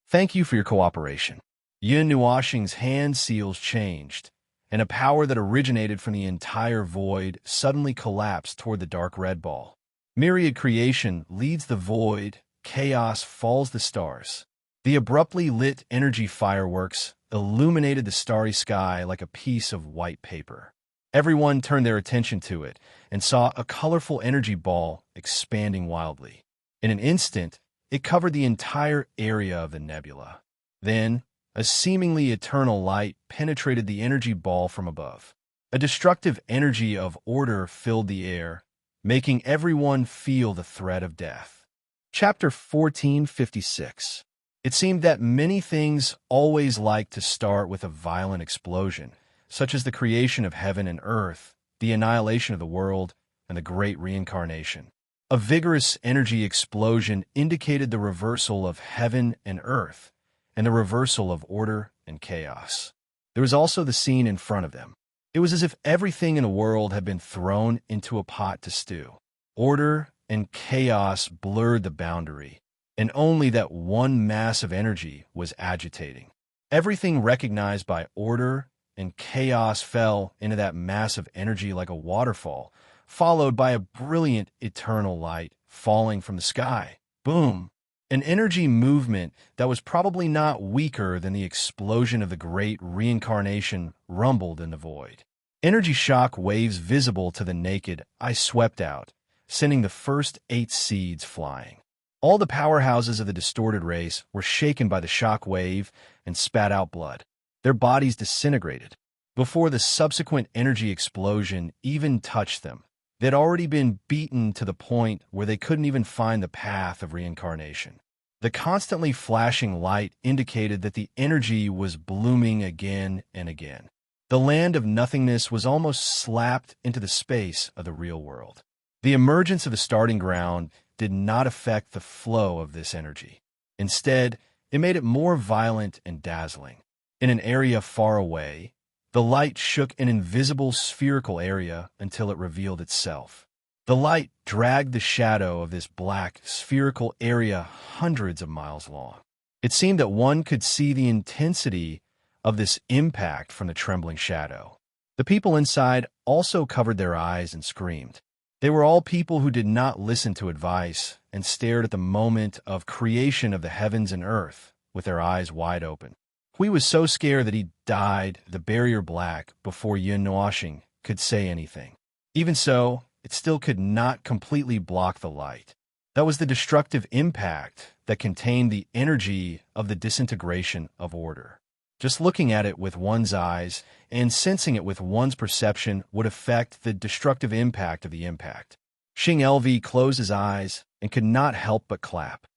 S1: Thank you for your cooperation." Yin Nuoxing's hand seals changed, and a power that originated from the entire void suddenly collapsed toward the dark red ball. Myriad creation leads the void, chaos falls the stars. The abruptly lit energy fireworks illuminated the starry sky like a piece of white paper. Everyone turned their attention to it and saw a colorful energy ball expanding wildly. In an instant, it covered the entire area of the nebula. Then, a seemingly eternal light penetrated the energy ball from above. A destructive energy of order filled the air, making everyone feel the threat of death. Chapter 1456. It seemed that many things always like to start with a violent explosion, such as the creation of heaven and earth, the annihilation of the world, and the great reincarnation. A vigorous energy explosion indicated the reversal of heaven and earth, and the reversal of order and chaos. There was also the scene in front of them. It was as if everything in the world had been thrown into a pot to stew. Order and chaos blurred the boundary, and only that one mass of energy was agitating. Everything recognized by order and chaos fell into that mass of energy like a waterfall, followed by a brilliant eternal light falling from the sky. Boom! An energy movement that was probably not weaker than the explosion of the great reincarnation rumbled in the void. Energy shock waves visible to the naked eye swept out, sending the first 8 seeds flying. All the powerhouses of the distorted race were shaken by the shock wave and spat out blood. Their bodies disintegrated. Before the subsequent energy explosion even touched them, they'd already been beaten to the point where they couldn't even find the path of reincarnation. The constantly flashing light indicated that the energy was blooming again and again. The land of nothingness was almost slapped into the space of the real world. The emergence of the starting ground did not affect the flow of this energy. Instead, it made it more violent and dazzling. In an area far away, the light shook an invisible spherical area until it revealed itself. The light dragged the shadow of this black, spherical area hundreds of miles long. It seemed that one could see the intensity of this impact from the trembling shadow. The people inside also covered their eyes and screamed. They were all people who did not listen to advice and stared at the moment of creation of the heavens and earth with their eyes wide open. Hui was so scared that he dyed the barrier black before Yin Nuoxing could say anything. Even so, it still could not completely block the light. That was the destructive impact that contained the energy of the disintegration of order. Just looking at it with one's eyes and sensing it with one's perception would affect the destructive impact of the impact. Xing LV closed his eyes and could not help but clap.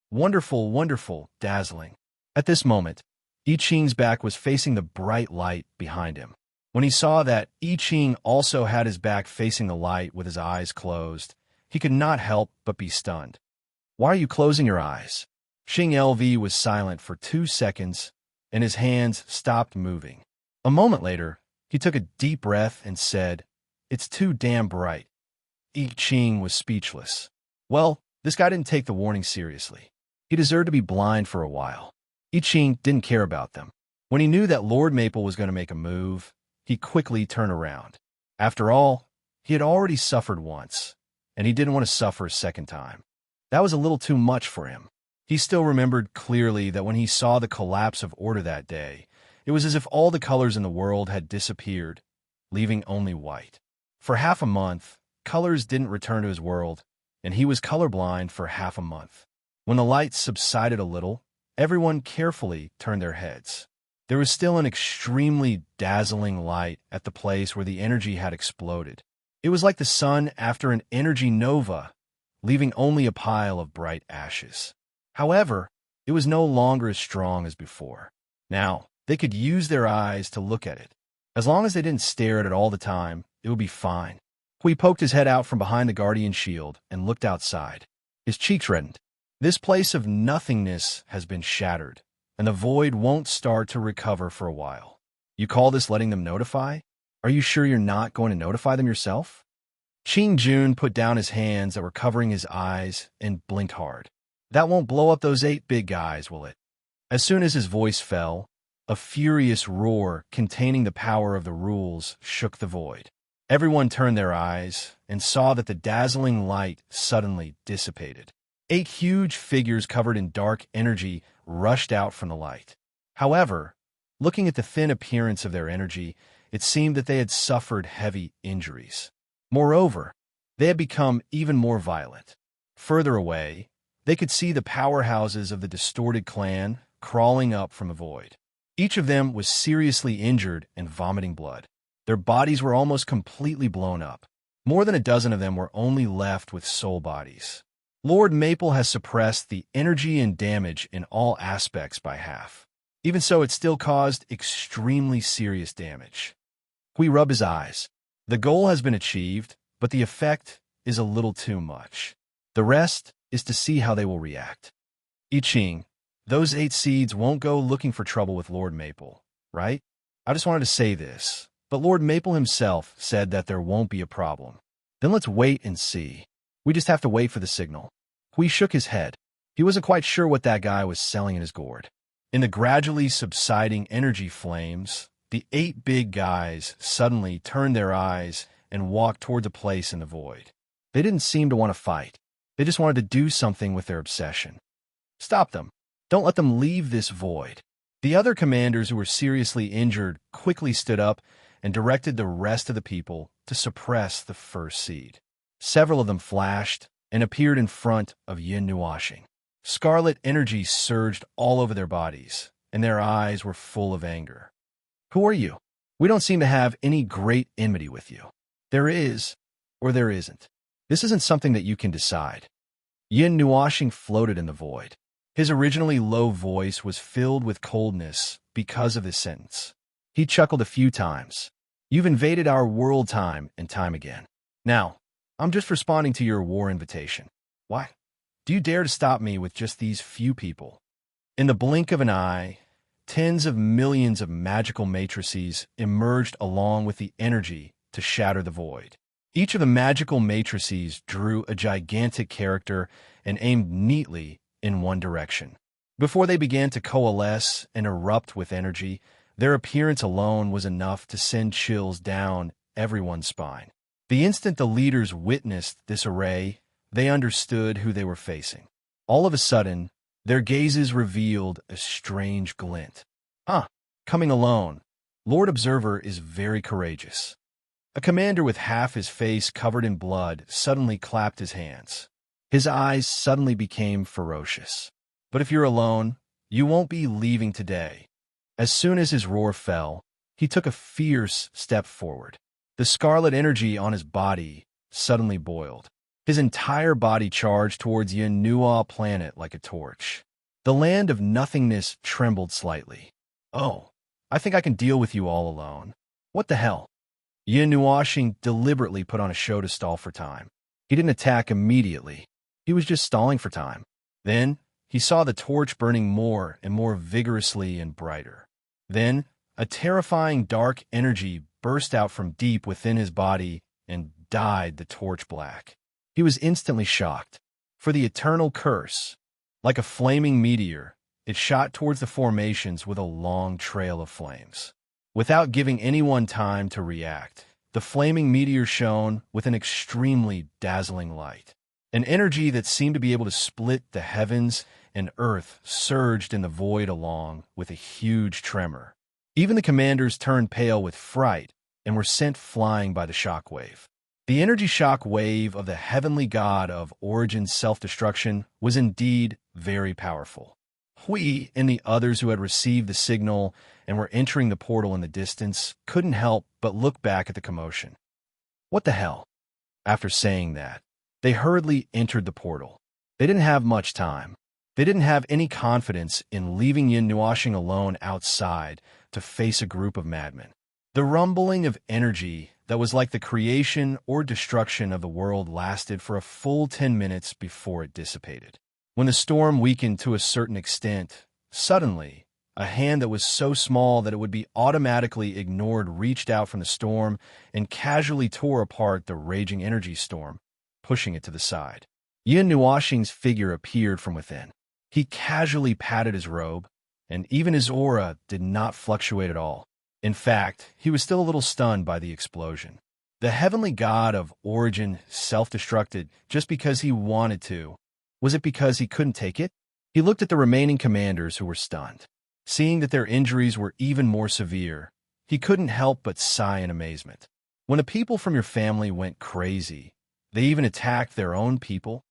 S1: Wonderful, wonderful, dazzling. At this moment, I Ching's back was facing the bright light behind him. When he saw that I Ching also had his back facing the light with his eyes closed, he could not help but be stunned. "Why are you closing your eyes?" Xing LV was silent for 2 seconds, and his hands stopped moving. A moment later, he took a deep breath and said, "It's too damn bright." I Ching was speechless. Well, this guy didn't take the warning seriously. He deserved to be blind for a while. I Ching didn't care about them. When he knew that Lord Maple was going to make a move, he quickly turned around. After all, he had already suffered once, and he didn't want to suffer a second time. That was a little too much for him. He still remembered clearly that when he saw the collapse of order that day, it was as if all the colors in the world had disappeared, leaving only white. For half a month, colors didn't return to his world, and he was colorblind for half a month. When the light subsided a little, everyone carefully turned their heads. There was still an extremely dazzling light at the place where the energy had exploded. It was like the sun after an energy nova, leaving only a pile of bright ashes. However, it was no longer as strong as before. Now, they could use their eyes to look at it. As long as they didn't stare at it all the time, it would be fine. Hui poked his head out from behind the guardian shield and looked outside. His cheeks reddened. This place of nothingness has been shattered, and the void won't start to recover for a while. You call this letting them notify? Are you sure you're not going to notify them yourself? Qing Jun put down his hands that were covering his eyes and blinked hard. That won't blow up those 8 big guys, will it? As soon as his voice fell, a furious roar containing the power of the rules shook the void. Everyone turned their eyes and saw that the dazzling light suddenly dissipated. 8 huge figures covered in dark energy rushed out from the light. However, looking at the thin appearance of their energy, it seemed that they had suffered heavy injuries. Moreover, they had become even more violent. Further away, they could see the powerhouses of the distorted clan crawling up from the void. Each of them was seriously injured and vomiting blood. Their bodies were almost completely blown up. More than a dozen of them were only left with soul bodies. Lord Maple has suppressed the energy and damage in all aspects by half. Even so, it still caused extremely serious damage. Hui rubbed his eyes. The goal has been achieved, but the effect is a little too much. The rest is to see how they will react. I Ching, those 8 seeds won't go looking for trouble with Lord Maple, right? I just wanted to say this, but Lord Maple himself said that there won't be a problem. Then let's wait and see. We just have to wait for the signal. Hui shook his head. He wasn't quite sure what that guy was selling in his gourd. In the gradually subsiding energy flames, the 8 big guys suddenly turned their eyes and walked toward the place in the void. They didn't seem to want to fight. They just wanted to do something with their obsession. Stop them. Don't let them leave this void. The other commanders who were seriously injured quickly stood up and directed the rest of the people to suppress the first seed. Several of them flashed and appeared in front of Yin Nuashing. Scarlet energy surged all over their bodies, and their eyes were full of anger. Who are you? We don't seem to have any great enmity with you. There is, or there isn't. This isn't something that you can decide. Yin Nuashing floated in the void. His originally low voice was filled with coldness because of this sentence. He chuckled a few times. You've invaded our world time and time again. Now, I'm just responding to your war invitation. Why? Do you dare to stop me with just these few people? In the blink of an eye, tens of millions of magical matrices emerged along with the energy to shatter the void. Each of the magical matrices drew a gigantic character and aimed neatly in one direction. Before they began to coalesce and erupt with energy, their appearance alone was enough to send chills down everyone's spine. The instant the leaders witnessed this array, they understood who they were facing. All of a sudden, their gazes revealed a strange glint. Coming alone, Lord Observer is very courageous. A commander with half his face covered in blood suddenly clapped his hands. His eyes suddenly became ferocious. But if you're alone, you won't be leaving today. As soon as his roar fell, he took a fierce step forward. The scarlet energy on his body suddenly boiled. His entire body charged towards Yanua planet like a torch. The land of nothingness trembled slightly. Oh, I think I can deal with you all alone. What the hell? Yanuashing deliberately put on a show to stall for time. He didn't attack immediately. He was just stalling for time. Then, he saw the torch burning more and more vigorously and brighter. Then, a terrifying dark energy burst out from deep within his body and dyed the torch black. He was instantly shocked. For the eternal curse, like a flaming meteor, it shot towards the formations with a long trail of flames. Without giving anyone time to react, the flaming meteor shone with an extremely dazzling light. An energy that seemed to be able to split the heavens and earth surged in the void along with a huge tremor. Even the commanders turned pale with fright and were sent flying by the shock wave. The energy shock wave of the heavenly god of Origin's self-destruction was indeed very powerful. Hui and the others who had received the signal and were entering the portal in the distance couldn't help but look back at the commotion. What the hell? After saying that, they hurriedly entered the portal. They didn't have much time. They didn't have any confidence in leaving Yin Nuoxing alone outside to face a group of madmen. The rumbling of energy that was like the creation or destruction of the world lasted for a full 10 minutes before it dissipated. When the storm weakened to a certain extent, suddenly, a hand that was so small that it would be automatically ignored reached out from the storm and casually tore apart the raging energy storm, pushing it to the side. Yin Nuoxing's figure appeared from within. He casually patted his robe, and even his aura did not fluctuate at all. In fact, he was still a little stunned by the explosion. The heavenly god of Origin self-destructed just because he wanted to. Was it because he couldn't take it? He looked at the remaining commanders who were stunned. Seeing that their injuries were even more severe, he couldn't help but sigh in amazement. When the people from your family went crazy, they even attacked their own people?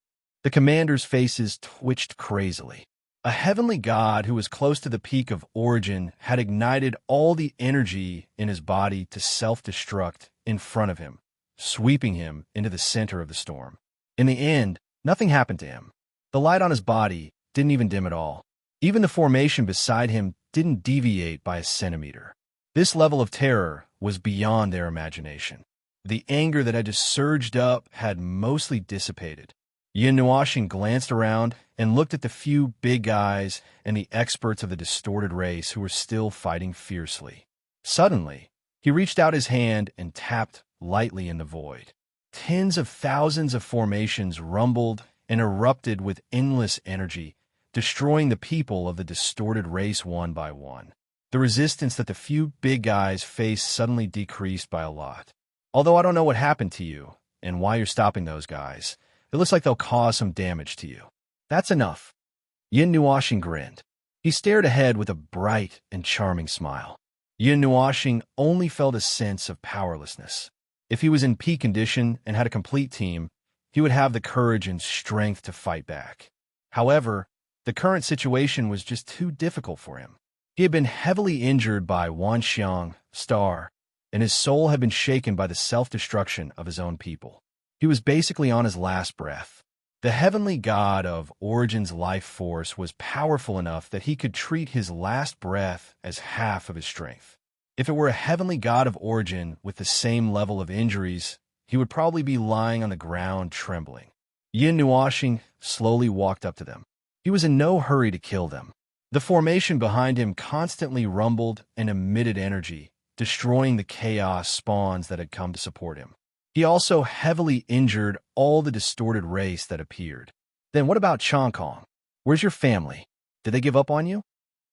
S1: The commanders' faces twitched crazily. A heavenly god who was close to the peak of Origin had ignited all the energy in his body to self-destruct in front of him, sweeping him into the center of the storm. In the end, nothing happened to him. The light on his body didn't even dim at all. Even the formation beside him didn't deviate by a centimeter. This level of terror was beyond their imagination. The anger that had just surged up had mostly dissipated. Yin Nuoxing glanced around and looked at the few big guys and the experts of the distorted race who were still fighting fiercely. Suddenly, he reached out his hand and tapped lightly in the void. Tens of thousands of formations rumbled and erupted with endless energy, destroying the people of the distorted race one by one. The resistance that the few big guys faced suddenly decreased by a lot. Although I don't know what happened to you and why you're stopping those guys, it looks like they'll cause some damage to you. That's enough. Yin Nuoxing grinned. He stared ahead with a bright and charming smile. Yin Nuoxing only felt a sense of powerlessness. If he was in peak condition and had a complete team, he would have the courage and strength to fight back. However, the current situation was just too difficult for him. He had been heavily injured by Wanxiang, Star, and his soul had been shaken by the self-destruction of his own people. He was basically on his last breath. The heavenly god of Origin's life force was powerful enough that he could treat his last breath as half of his strength. If it were a heavenly god of Origin with the same level of injuries, he would probably be lying on the ground trembling. Yin Nuoxing slowly walked up to them. He was in no hurry to kill them. The formation behind him constantly rumbled and emitted energy, destroying the chaos spawns that had come to support him. He also heavily injured all the distorted race that appeared. Then what about Chongkong? Where's your family? Did they give up on you?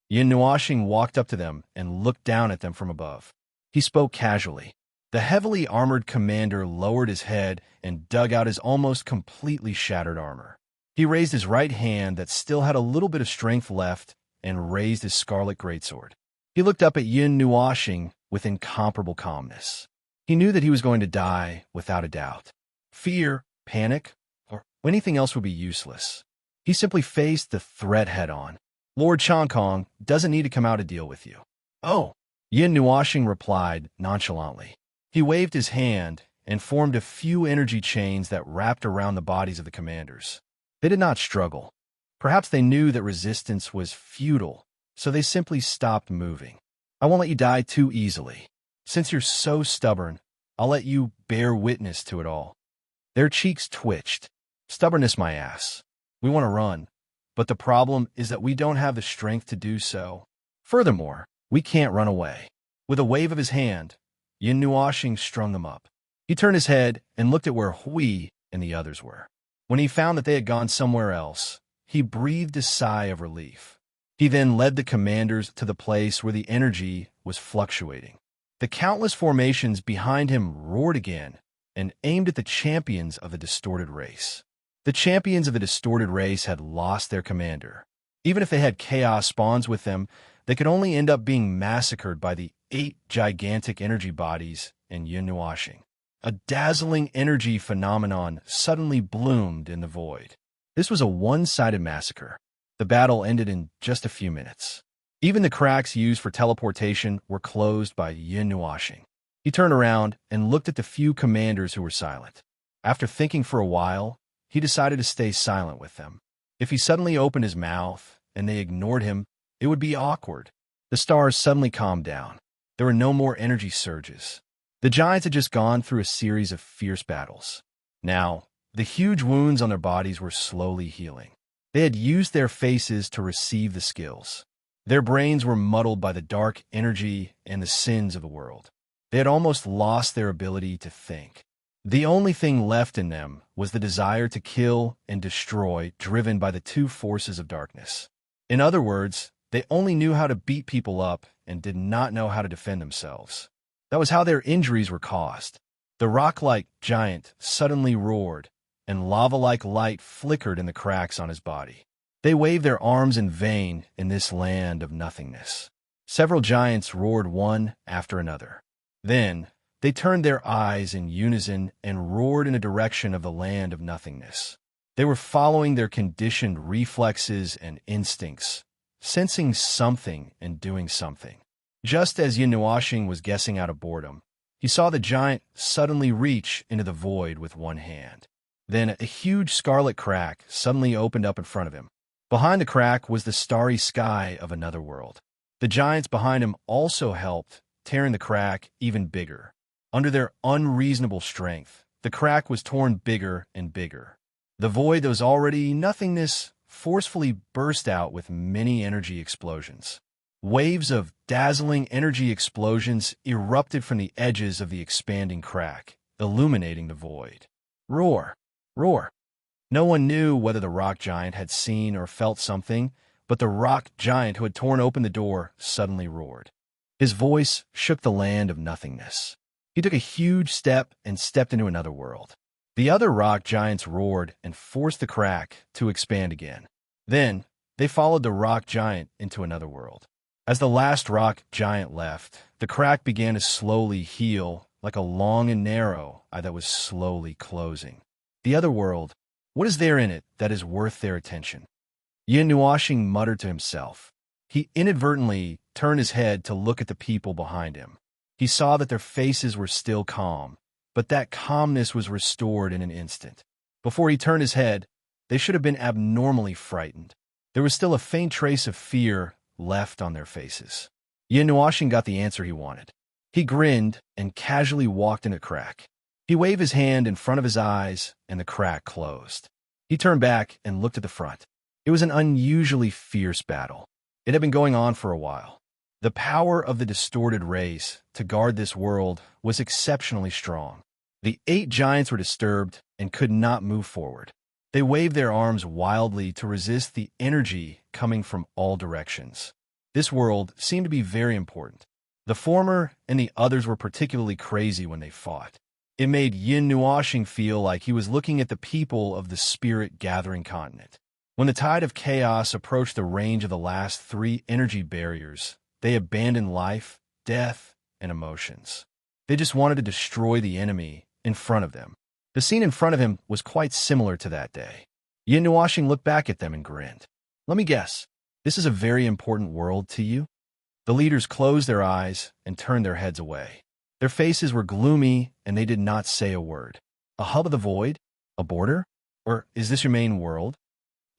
S1: Yin Nuoxing walked up to them and looked down at them from above. He spoke casually. The heavily armored commander lowered his head and dug out his almost completely shattered armor. He raised his right hand that still had a little bit of strength left and raised his scarlet greatsword. He looked up at Yin Nuoxing with incomparable calmness. He knew that he was going to die without a doubt. Fear, panic, or anything else would be useless. He simply faced the threat head-on. Lord Chongkong doesn't need to come out to deal with you. Oh, Yin Nuoxing replied nonchalantly. He waved his hand and formed a few energy chains that wrapped around the bodies of the commanders. They did not struggle. Perhaps they knew that resistance was futile, so they simply stopped moving. I won't let you die too easily. Since you're so stubborn, I'll let you bear witness to it all. Their cheeks twitched. Stubbornness, my ass. We want to run, but the problem is that we don't have the strength to do so. Furthermore, we can't run away. With a wave of his hand, Yin Nuoxing strung them up. He turned his head and looked at where Hui and the others were. When he found that they had gone somewhere else, he breathed a sigh of relief. He then led the commanders to the place where the energy was fluctuating. The countless formations behind him roared again and aimed at the champions of the distorted race. The champions of the distorted race had lost their commander. Even if they had chaos spawns with them, they could only end up being massacred by the 8 gigantic energy bodies in Yunwashing. A dazzling energy phenomenon suddenly bloomed in the void. This was a one-sided massacre. The battle ended in just a few minutes. Even the cracks used for teleportation were closed by Yunwashing. He turned around and looked at the few commanders who were silent. After thinking for a while, he decided to stay silent with them. If he suddenly opened his mouth and they ignored him, it would be awkward. The stars suddenly calmed down. There were no more energy surges. The giants had just gone through a series of fierce battles. Now, the huge wounds on their bodies were slowly healing. They had used their faces to receive the skills. Their brains were muddled by the dark energy and the sins of the world. They had almost lost their ability to think. The only thing left in them was the desire to kill and destroy, driven by the 2 forces of darkness. In other words, they only knew how to beat people up and did not know how to defend themselves. That was how their injuries were caused. The rock-like giant suddenly roared, and lava-like light flickered in the cracks on his body. They waved their arms in vain in this land of nothingness. Several giants roared one after another. Then, they turned their eyes in unison and roared in a direction of the land of nothingness. They were following their conditioned reflexes and instincts, sensing something and doing something. Just as Yunwashing was guessing out of boredom, he saw the giant suddenly reach into the void with one hand. Then a huge scarlet crack suddenly opened up in front of him. Behind the crack was the starry sky of another world. The giants behind him also helped, tearing the crack even bigger. Under their unreasonable strength, the crack was torn bigger and bigger. The void that was already nothingness forcefully burst out with many energy explosions. Waves of dazzling energy explosions erupted from the edges of the expanding crack, illuminating the void. Roar! Roar! No one knew whether the rock giant had seen or felt something, but the rock giant who had torn open the door suddenly roared. His voice shook the land of nothingness. He took a huge step and stepped into another world. The other rock giants roared and forced the crack to expand again. Then, they followed the rock giant into another world. As the last rock giant left, the crack began to slowly heal, like a long and narrow eye that was slowly closing. The other world, what is there in it that is worth their attention? Yunwashing muttered to himself. He inadvertently turned his head to look at the people behind him. He saw that their faces were still calm, but that calmness was restored in an instant. Before he turned his head, they should have been abnormally frightened. There was still a faint trace of fear left on their faces. Yunwashing got the answer he wanted. He grinned and casually walked in a crack. He waved his hand in front of his eyes, and the crack closed. He turned back and looked at the front. It was an unusually fierce battle. It had been going on for a while. The power of the distorted race to guard this world was exceptionally strong. The 8 giants were disturbed and could not move forward. They waved their arms wildly to resist the energy coming from all directions. This world seemed to be very important. The former and the others were particularly crazy when they fought. It made Yunwashing feel like he was looking at the people of the spirit-gathering continent. When the tide of chaos approached the range of the last 3 energy barriers, they abandoned life, death, and emotions. They just wanted to destroy the enemy in front of them. The scene in front of him was quite similar to that day. Yunwashing looked back at them and grinned. Let me guess, this is a very important world to you? The leaders closed their eyes and turned their heads away. Their faces were gloomy and they did not say a word. A hub of the void? A border? Or is this your main world?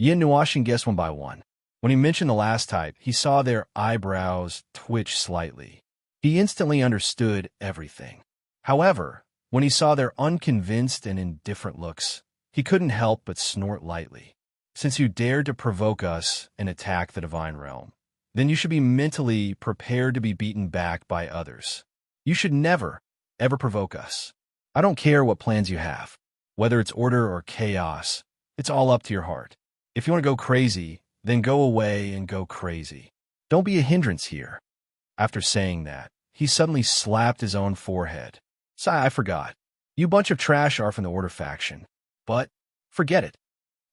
S1: Yunwashing guessed one by one. When he mentioned the last type, he saw their eyebrows twitch slightly. He instantly understood everything. However, when he saw their unconvinced and indifferent looks, he couldn't help but snort lightly. Since you dared to provoke us and attack the divine realm, then you should be mentally prepared to be beaten back by others. You should never, ever provoke us. I don't care what plans you have. Whether it's order or chaos, it's all up to your heart. If you want to go crazy, then go away and go crazy. Don't be a hindrance here. After saying that, he suddenly slapped his own forehead. "Sigh, I forgot. You bunch of trash are from the Order faction. But, forget it."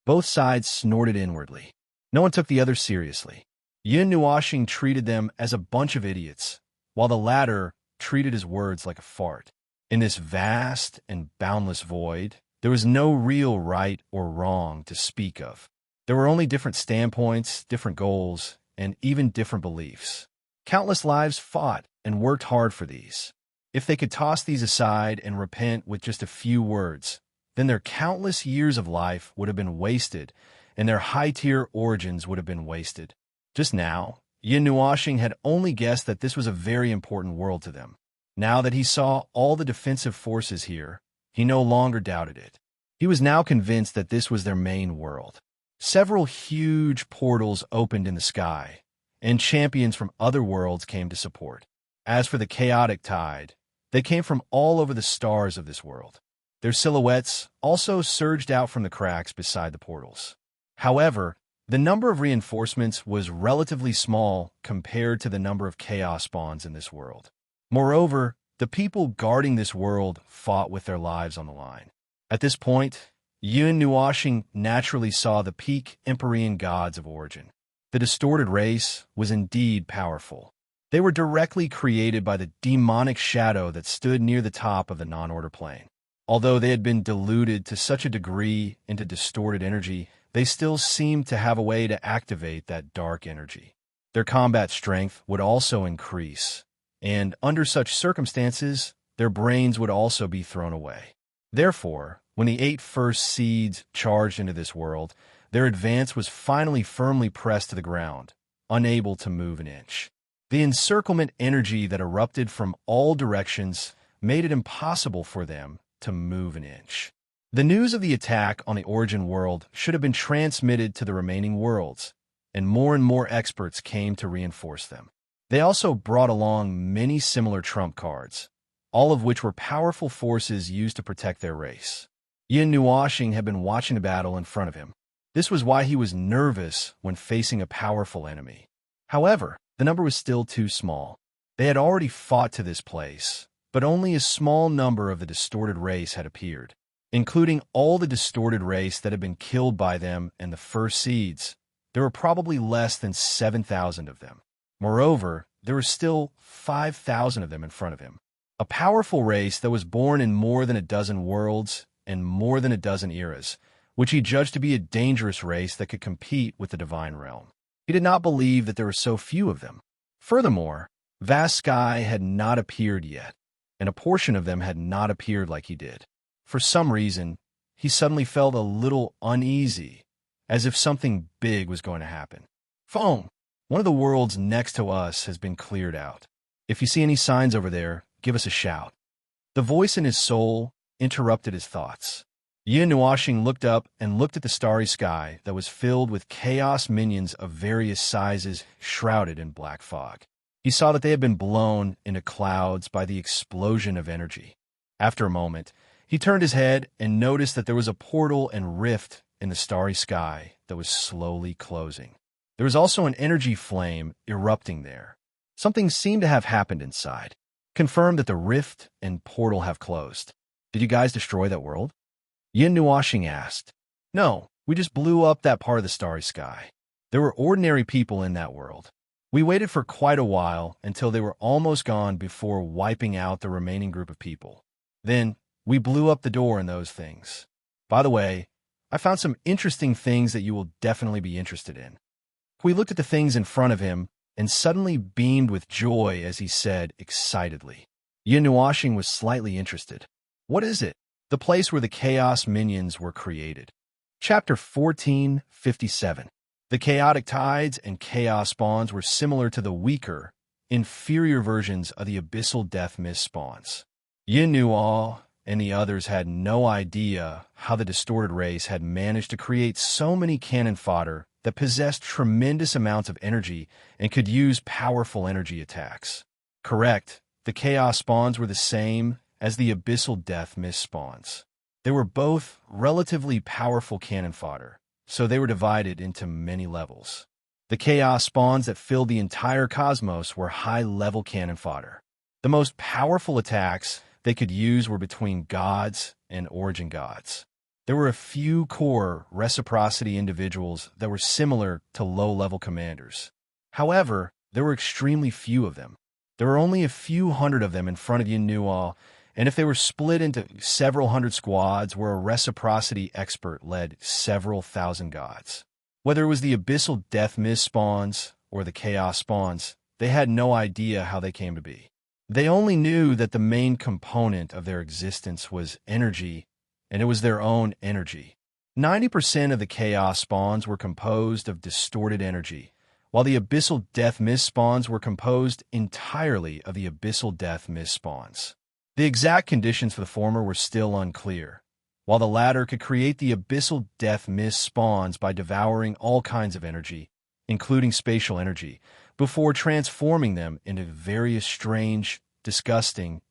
S1: Both sides snorted inwardly. No one took the other seriously. Yin Nuashing treated them as a bunch of idiots, while the latter treated his words like a fart. In this vast and boundless void, there was no real right or wrong to speak of. There were only different standpoints, different goals, and even different beliefs. Countless lives fought and worked hard for these. If they could toss these aside and repent with just a few words, then their countless years of life would have been wasted, and their high-tier origins would have been wasted. Just now, Yin Nuashing had only guessed that this was a very important world to them. Now that he saw all the defensive forces here, he no longer doubted it. He was now convinced that this was their main world. Several huge portals opened in the sky, and champions from other worlds came to support. As for the chaotic tide, they came from all over the stars of this world. Their silhouettes also surged out from the cracks beside the portals. However, the number of reinforcements was relatively small compared to the number of chaos spawns in this world. Moreover, the people guarding this world fought with their lives on the line. At this point, Yun Nuashing naturally saw the peak Empyrean gods of origin. The distorted race was indeed powerful. They were directly created by the demonic shadow that stood near the top of the non-order plane. Although they had been diluted to such a degree into distorted energy, they still seemed to have a way to activate that dark energy. Their combat strength would also increase, and under such circumstances, their brains would also be thrown away. Therefore, when the 8 first seeds charged into this world, their advance was finally firmly pressed to the ground, unable to move an inch. The encirclement energy that erupted from all directions made it impossible for them to move an inch. The news of the attack on the origin world should have been transmitted to the remaining worlds, and more experts came to reinforce them. They also brought along many similar trump cards, all of which were powerful forces used to protect their race. Yin Nuashing had been watching the battle in front of him. This was why he was nervous when facing a powerful enemy. However, the number was still too small. They had already fought to this place, but only a small number of the distorted race had appeared. Including all the distorted race that had been killed by them and the first seeds, there were probably less than 7,000 of them. Moreover, there were still 5,000 of them in front of him. A powerful race that was born in more than a dozen worlds and more than a dozen eras, which he judged to be a dangerous race that could compete with the divine realm. He did not believe that there were so few of them. Furthermore, vast sky had not appeared yet, and a portion of them had not appeared like he did. For some reason, he suddenly felt a little uneasy, as if something big was going to happen. "Phone! One of the worlds next to us has been cleared out. If you see any signs over there, give us a shout." The voice in his soul interrupted his thoughts. Yin Nuashing looked up and looked at the starry sky that was filled with chaos minions of various sizes shrouded in black fog. He saw that they had been blown into clouds by the explosion of energy. After a moment, he turned his head and noticed that there was a portal and rift in the starry sky that was slowly closing. There was also an energy flame erupting there. Something seemed to have happened inside. Confirm that the rift and portal have closed. Did you guys destroy that world? Yin Nuashing asked. No, we just blew up that part of the starry sky. There were ordinary people in that world. We waited for quite a while until they were almost gone before wiping out the remaining group of people. Then, we blew up the door and those things. By the way, I found some interesting things that you will definitely be interested in. We looked at the things in front of him and suddenly beamed with joy as he said excitedly. Yin Nuashing was slightly interested. What is it? The place where the chaos minions were created. Chapter 1457. The chaotic tides and chaos spawns were similar to the weaker, inferior versions of the abyssal death mist spawns. Yin Nuo and the others had no idea how the distorted race had managed to create so many cannon fodder that possessed tremendous amounts of energy and could use powerful energy attacks. Correct, the chaos spawns were the same as the abyssal death mist spawns. They were both relatively powerful cannon fodder, so they were divided into many levels. The chaos spawns that filled the entire cosmos were high-level cannon fodder. The most powerful attacks they could use were between gods and origin gods. There were a few core reciprocity individuals that were similar to low-level commanders. However, there were extremely few of them. There were only a few hundred of them in front of Yin Nuo, and if they were split into several hundred squads where a reciprocity expert led several thousand gods. Whether it was the abyssal death mist spawns or the chaos spawns, they had no idea how they came to be. They only knew that the main component of their existence was energy, and it was their own energy. 90% of the chaos spawns were composed of distorted energy, while the abyssal death mist spawns were composed entirely of the abyssal death mist spawns. The exact conditions for the former were still unclear, while the latter could create the abyssal death mist spawns by devouring all kinds of energy, including spatial energy, before transforming them into various strange, disgusting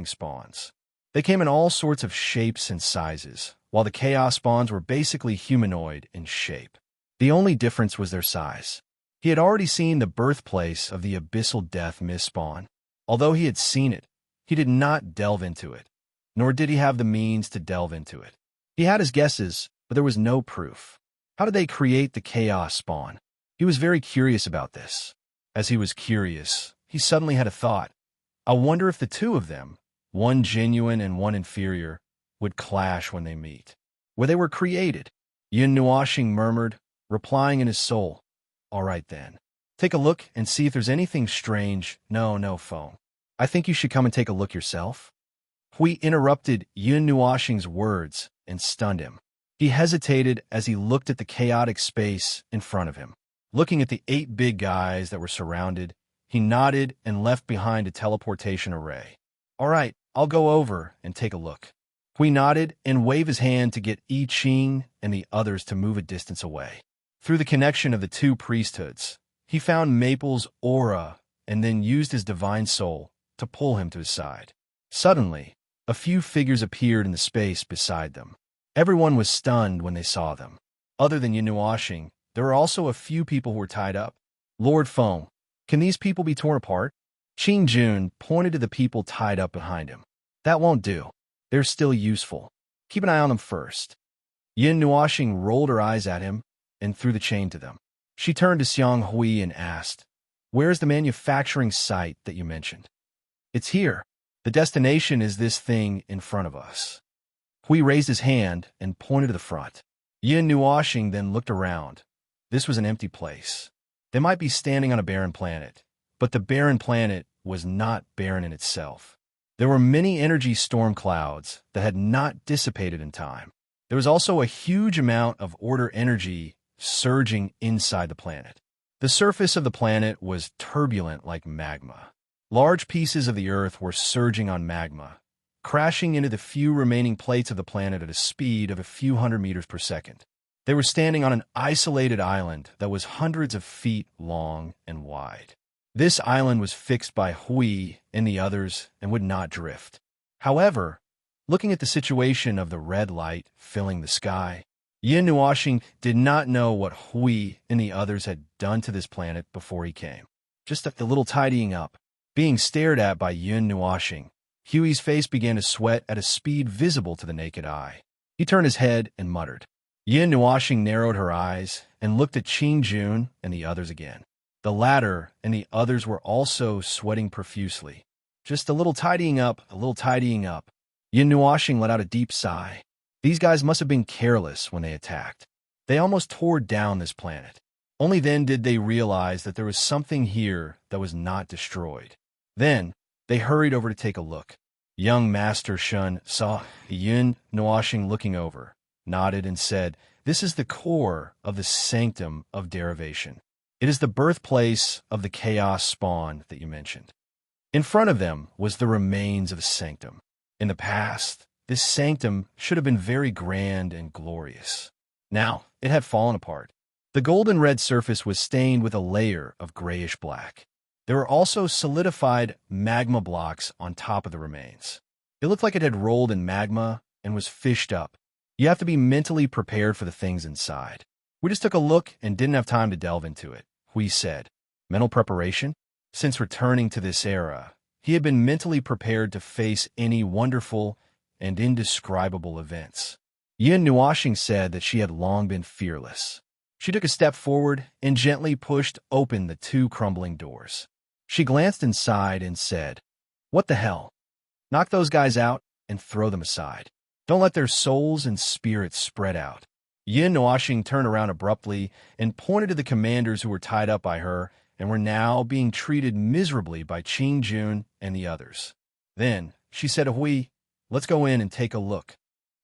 S1: spawns. They came in all sorts of shapes and sizes, while the chaos spawns were basically humanoid in shape. The only difference was their size. He had already seen the birthplace of the abyssal death mist spawn. Although he had seen it, he did not delve into it, nor did he have the means to delve into it. He had his guesses, but there was no proof. How did they create the chaos spawn? He was very curious about this. As he was curious, he suddenly had a thought. I wonder if the two of them, one genuine and one inferior, would clash when they meet. Where they were created. Yin Nuoxing murmured, replying in his soul. All right then. Take a look and see if there's anything strange. No, phone. I think you should come and take a look yourself. Hui interrupted Yin Nuoxing's words and stunned him. He hesitated as he looked at the chaotic space in front of him. Looking at the 8 big guys that were surrounded, he nodded and left behind a teleportation array. All right, I'll go over and take a look. Hui nodded and waved his hand to get I Ching and the others to move a distance away. Through the connection of the 2 priesthoods, he found Maple's aura and then used his divine soul to pull him to his side. Suddenly, a few figures appeared in the space beside them. Everyone was stunned when they saw them. Other than Yin Nuoxing, there were also a few people who were tied up. Lord Feng, can these people be torn apart? Qing Jun pointed to the people tied up behind him. That won't do. They're still useful. Keep an eye on them first. Yin Nuoxing rolled her eyes at him and threw the chain to them. She turned to Xiang Hui and asked, Where's the manufacturing site that you mentioned? It's here. The destination is this thing in front of us. Hui raised his hand and pointed to the front. Yin Nuoxing then looked around. This was an empty place. They might be standing on a barren planet, but the barren planet was not barren in itself. There were many energy storm clouds that had not dissipated in time. There was also a huge amount of order energy surging inside the planet. The surface of the planet was turbulent like magma. Large pieces of the earth were surging on magma, crashing into the few remaining plates of the planet at a speed of a few hundred meters per second. They were standing on an isolated island that was hundreds of feet long and wide. This island was fixed by Hui and the others and would not drift. However, looking at the situation of the red light filling the sky, Yin Nuoxing did not know what Hui and the others had done to this planet before he came. Just a little tidying up. Being stared at by Yin Nuoxing, Huey's face began to sweat at a speed visible to the naked eye. He turned his head and muttered. Yin Nuoxing narrowed her eyes and looked at Qing Jun and the others again. The latter and the others were also sweating profusely. Just a little tidying up, a little tidying up. Yin Nuoxing let out a deep sigh. These guys must have been careless when they attacked. They almost tore down this planet. Only then did they realize that there was something here that was not destroyed. Then, they hurried over to take a look. Young Master Shun saw Yin Nuoxing looking over, nodded and said, This is the core of the sanctum of derivation. It is the birthplace of the chaos spawn that you mentioned. In front of them was the remains of a sanctum. In the past, this sanctum should have been very grand and glorious. Now, it had fallen apart. The golden red surface was stained with a layer of grayish black. There were also solidified magma blocks on top of the remains. It looked like it had rolled in magma and was fished up. You have to be mentally prepared for the things inside. We just took a look and didn't have time to delve into it, Hui said. Mental preparation? Since returning to this era, He had been mentally prepared to face any wonderful and indescribable events. Yin Nuoxing said that she had long been fearless. She took a step forward and gently pushed open the two crumbling doors. She glanced inside and said, "What the hell? Knock those guys out and throw them aside. Don't let their souls and spirits spread out." Yin Nuoxing turned around abruptly and pointed to the commanders who were tied up by her and were now being treated miserably by Qing Jun and the others. Then she said to Hui, "Let's go in and take a look."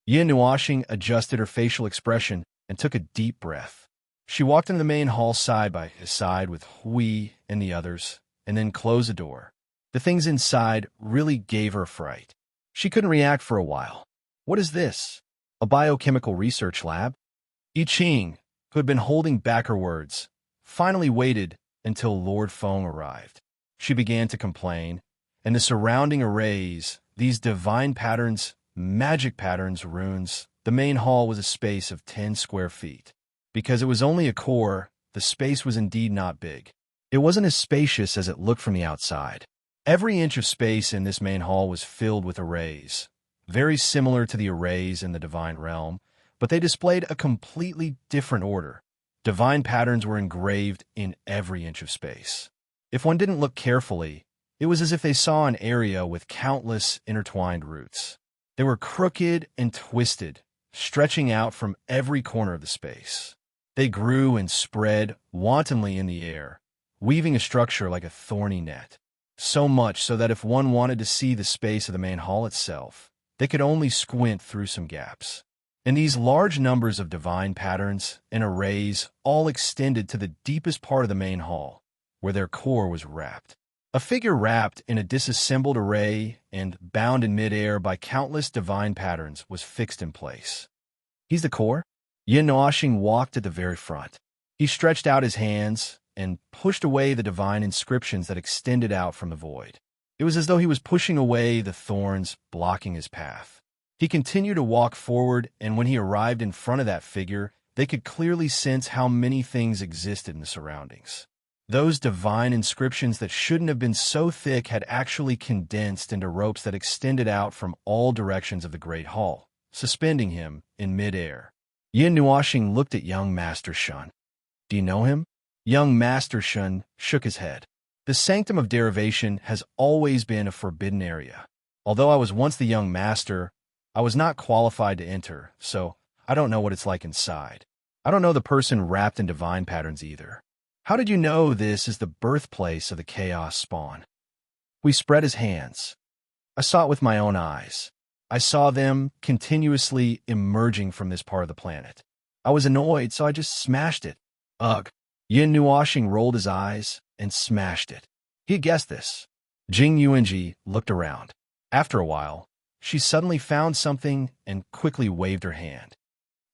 S1: Yin Nuoxing adjusted her facial expression and took a deep breath. She walked into the main hall side by side with Hui and the others, and then closed the door. The things inside really gave her a fright. She couldn't react for a while. What is this? A biochemical research lab? I Ching, who had been holding back her words, finally waited until Lord Feng arrived. She began to complain, and the surrounding arrays, these divine patterns, magic patterns, runes, the main hall was a space of 10 square feet. Because it was only a core, the space was indeed not big. It wasn't as spacious as it looked from the outside. Every inch of space in this main hall was filled with arrays, very similar to the arrays in the divine realm, but they displayed a completely different order. Divine patterns were engraved in every inch of space. If one didn't look carefully, it was as if they saw an area with countless intertwined roots. They were crooked and twisted, stretching out from every corner of the space. They grew and spread wantonly in the air, weaving a structure like a thorny net. So much so that if one wanted to see the space of the main hall itself, they could only squint through some gaps. And these large numbers of divine patterns and arrays all extended to the deepest part of the main hall, where their core was wrapped. A figure wrapped in a disassembled array and bound in midair by countless divine patterns was fixed in place. "He's the core?" Yin Nuoxing walked at the very front. He stretched out his hands and pushed away the divine inscriptions that extended out from the void. It was as though he was pushing away the thorns blocking his path. He continued to walk forward, and when he arrived in front of that figure, they could clearly sense how many things existed in the surroundings. Those divine inscriptions that shouldn't have been so thick had actually condensed into ropes that extended out from all directions of the Great Hall, suspending him in midair. Yin Nuoxing looked at young Master Shun. "Do you know him?" Young Master Shun shook his head. "The Sanctum of Derivation has always been a forbidden area. Although I was once the young master, I was not qualified to enter, so I don't know what it's like inside. I don't know the person wrapped in divine patterns either. How did you know this is the birthplace of the chaos spawn?" We spread his hands. "I saw it with my own eyes. I saw them continuously emerging from this part of the planet. I was annoyed, so I just smashed it." "Ugh." Yin Nuoxing rolled his eyes and smashed it. He had guessed this. Jing Yuanji looked around. After a while, she suddenly found something and quickly waved her hand.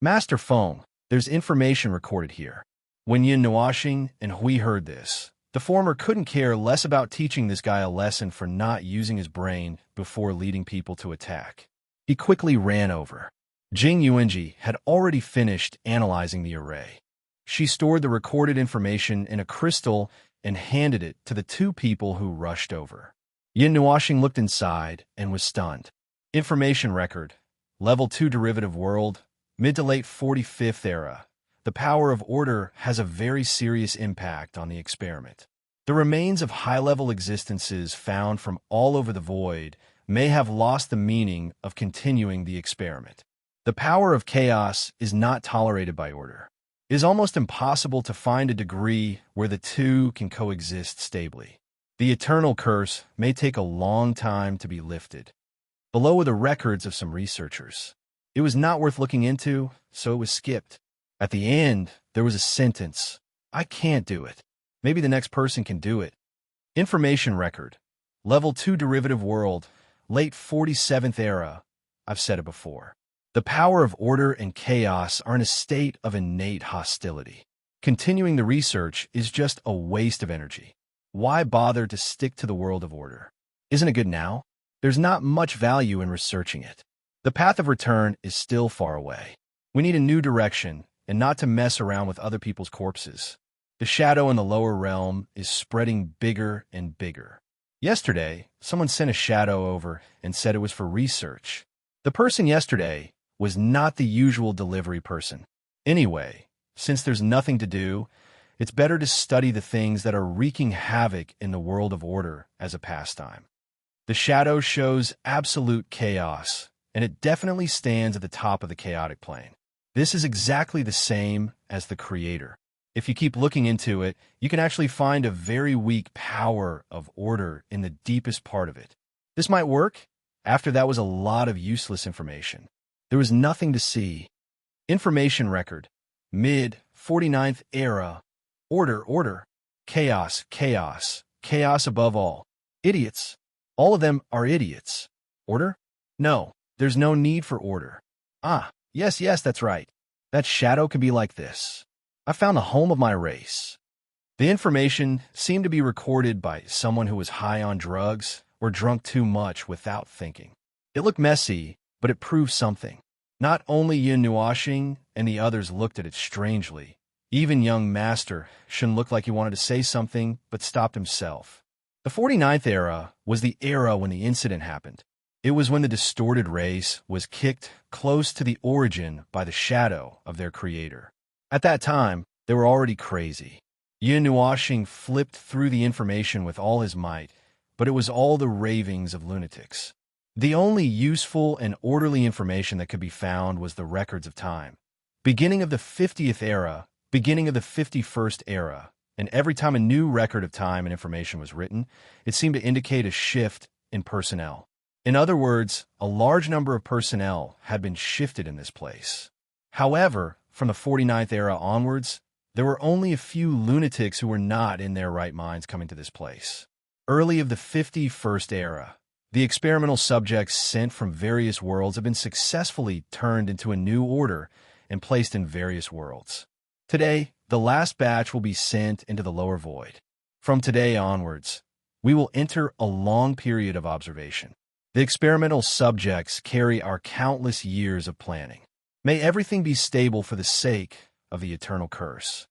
S1: "Master Feng, there's information recorded here." When Yin Nuoxing and Hui heard this, the former couldn't care less about teaching this guy a lesson for not using his brain before leading people to attack. He quickly ran over. Jing Yuanji had already finished analyzing the array. She stored the recorded information in a crystal and handed it to the two people who rushed over. Yin Nuoxing looked inside and was stunned. Information record, Level 2 Derivative World, mid to late 45th era. The power of order has a very serious impact on the experiment. The remains of high-level existences found from all over the void may have lost the meaning of continuing the experiment. The power of chaos is not tolerated by order. It is almost impossible to find a degree where the two can coexist stably. The eternal curse may take a long time to be lifted. Below are the records of some researchers. It was not worth looking into, so it was skipped. At the end, there was a sentence. "I can't do it. Maybe the next person can do it." Information record. Level 2 Derivative World. Late 47th era. I've said it before. The power of order and chaos are in a state of innate hostility. Continuing the research is just a waste of energy. Why bother to stick to the world of order? Isn't it good now? There's not much value in researching it. The path of return is still far away. We need a new direction, and not to mess around with other people's corpses. The shadow in the lower realm is spreading bigger and bigger. Yesterday, someone sent a shadow over and said it was for research. The person yesterday was not the usual delivery person. Anyway, since there's nothing to do, it's better to study the things that are wreaking havoc in the world of order as a pastime. The shadow shows absolute chaos, and it definitely stands at the top of the chaotic plane. This is exactly the same as the creator. If you keep looking into it, you can actually find a very weak power of order in the deepest part of it. This might work. After that was a lot of useless information. There was nothing to see. Information record. Mid 49th era. Order. Chaos, chaos. Chaos above all. Idiots. All of them are idiots. Order? No, there's no need for order. Yes, that's right. That shadow can be like this. I found the home of my race. The information seemed to be recorded by someone who was high on drugs or drunk too much without thinking. It looked messy, but it proved something. Not only Yin Nuashing and the others looked at it strangely. Even young Master Shen looked like he wanted to say something, but stopped himself. The 49th era was the era when the incident happened. It was when the distorted race was kicked close to the origin by the shadow of their creator. At that time, they were already crazy. Yin Nuashing flipped through the information with all his might, but it was all the ravings of lunatics. The only useful and orderly information that could be found was the records of time. Beginning of the 50th era, beginning of the 51st era, and every time a new record of time and information was written, it seemed to indicate a shift in personnel. In other words, a large number of personnel had been shifted in this place. However, from the 49th era onwards, there were only a few lunatics who were not in their right minds coming to this place. Early of the 51st era, the experimental subjects sent from various worlds have been successfully turned into a new order and placed in various worlds. Today, the last batch will be sent into the lower void. From today onwards, we will enter a long period of observation. The experimental subjects carry our countless years of planning. May everything be stable for the sake of the eternal curse.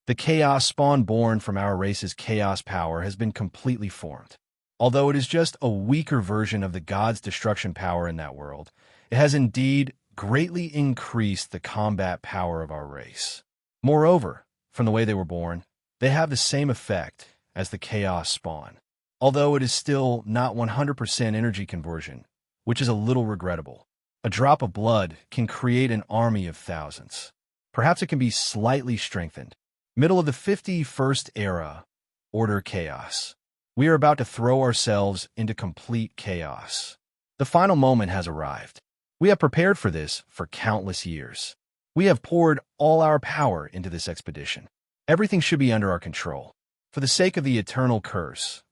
S1: The chaos spawn born from our race's chaos power has been completely formed. Although it is just a weaker version of the god's destruction power in that world, it has indeed greatly increased the combat power of our race. Moreover, from the way they were born, they have the same effect as the chaos spawn. Although it is still not 100% energy conversion, which is a little regrettable. A drop of blood can create an army of thousands. Perhaps it can be slightly strengthened. Middle of the 51st era, order chaos. We are about to throw ourselves into complete chaos. The final moment has arrived. We have prepared for this for countless years. We have poured all our power into this expedition. Everything should be under our control. For the sake of the eternal curse,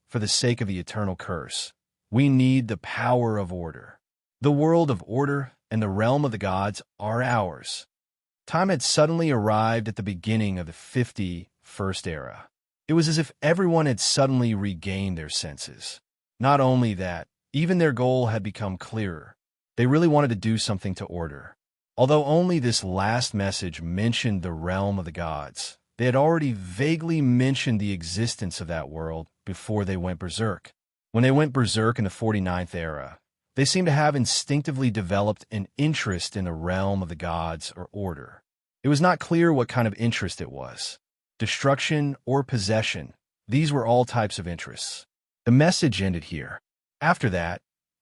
S1: we need the power of order. The world of order and the realm of the gods are ours. Time had suddenly arrived at the beginning of the 51st era. It was as if everyone had suddenly regained their senses. Not only that, even their goal had become clearer. They really wanted to do something to order. Although only this last message mentioned the realm of the gods, they had already vaguely mentioned the existence of that world before they went berserk. When they went berserk in the 49th era, they seem to have instinctively developed an interest in the realm of the gods or order. It was not clear what kind of interest it was. Destruction or possession, these were all types of interests. The message ended here. After that,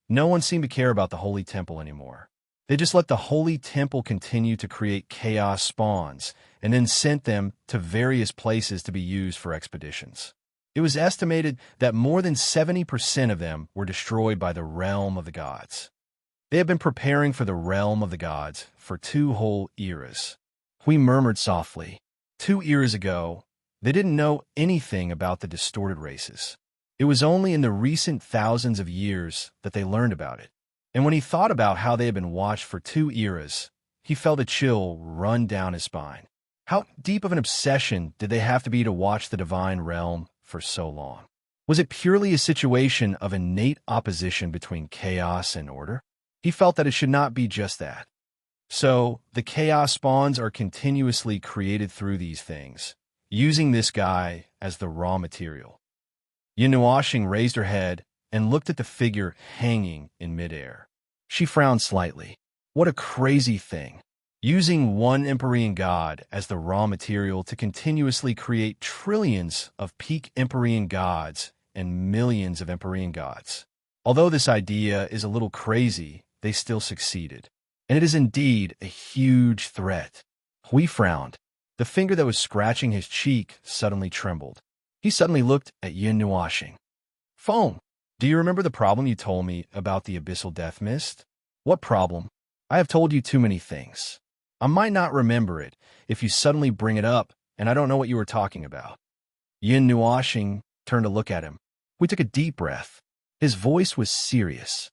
S1: no one seemed to care about the Holy Temple anymore. They just let the Holy Temple continue to create chaos spawns and then sent them to various places to be used for expeditions. It was estimated that more than 70% of them were destroyed by the realm of the gods. They had been preparing for the realm of the gods for 2 whole eras. We murmured softly. 2 eras ago, they didn't know anything about the distorted races. It was only in the recent thousands of years that they learned about it. And when he thought about how they had been watched for 2 eras, he felt a chill run down his spine. How deep of an obsession did they have to be to watch the divine realm for so long? Was it purely a situation of innate opposition between chaos and order? He felt that it should not be just that. So, the chaos spawns are continuously created through these things, using this guy as the raw material. Nuashing raised her head and looked at the figure hanging in midair. She frowned slightly. What a crazy thing. Using one Empyrean god as the raw material to continuously create trillions of peak Empyrean gods and millions of Empyrean gods. Although this idea is a little crazy, they still succeeded. And it is indeed a huge threat. Hui frowned. The finger that was scratching his cheek suddenly trembled. He suddenly looked at Nuashing. Phone, do you remember the problem you told me about the abyssal death mist? What problem? I have told you too many things. I might not remember it if you suddenly bring it up and I don't know what you were talking about. Nuashing turned to look at him. We took a deep breath. His voice was serious.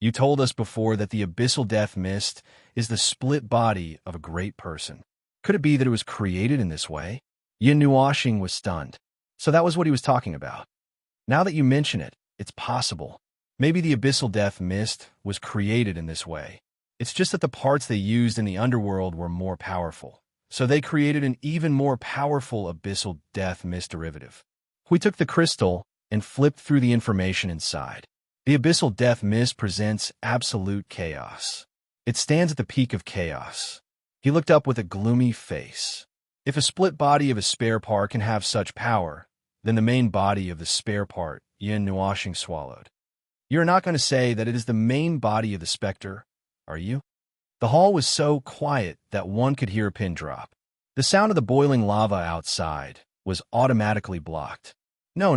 S1: You told us before that the abyssal death mist is the split body of a great person. Could it be that it was created in this way? Nuashing was stunned. So that was what he was talking about. Now that you mention it, it's possible. Maybe the abyssal death mist was created in this way. It's just that the parts they used in the underworld were more powerful. So they created an even more powerful abyssal death mist derivative. We took the crystal and flipped through the information inside. The abyssal death mist presents absolute chaos. It stands at the peak of chaos. He looked up with a gloomy face. If a split body of a spare part can have such power, then the main body of the spare part, Nuashing swallowed. You're not going to say that it is the main body of the specter, are you? The hall was so quiet that one could hear a pin drop. The sound of the boiling lava outside was automatically blocked. No.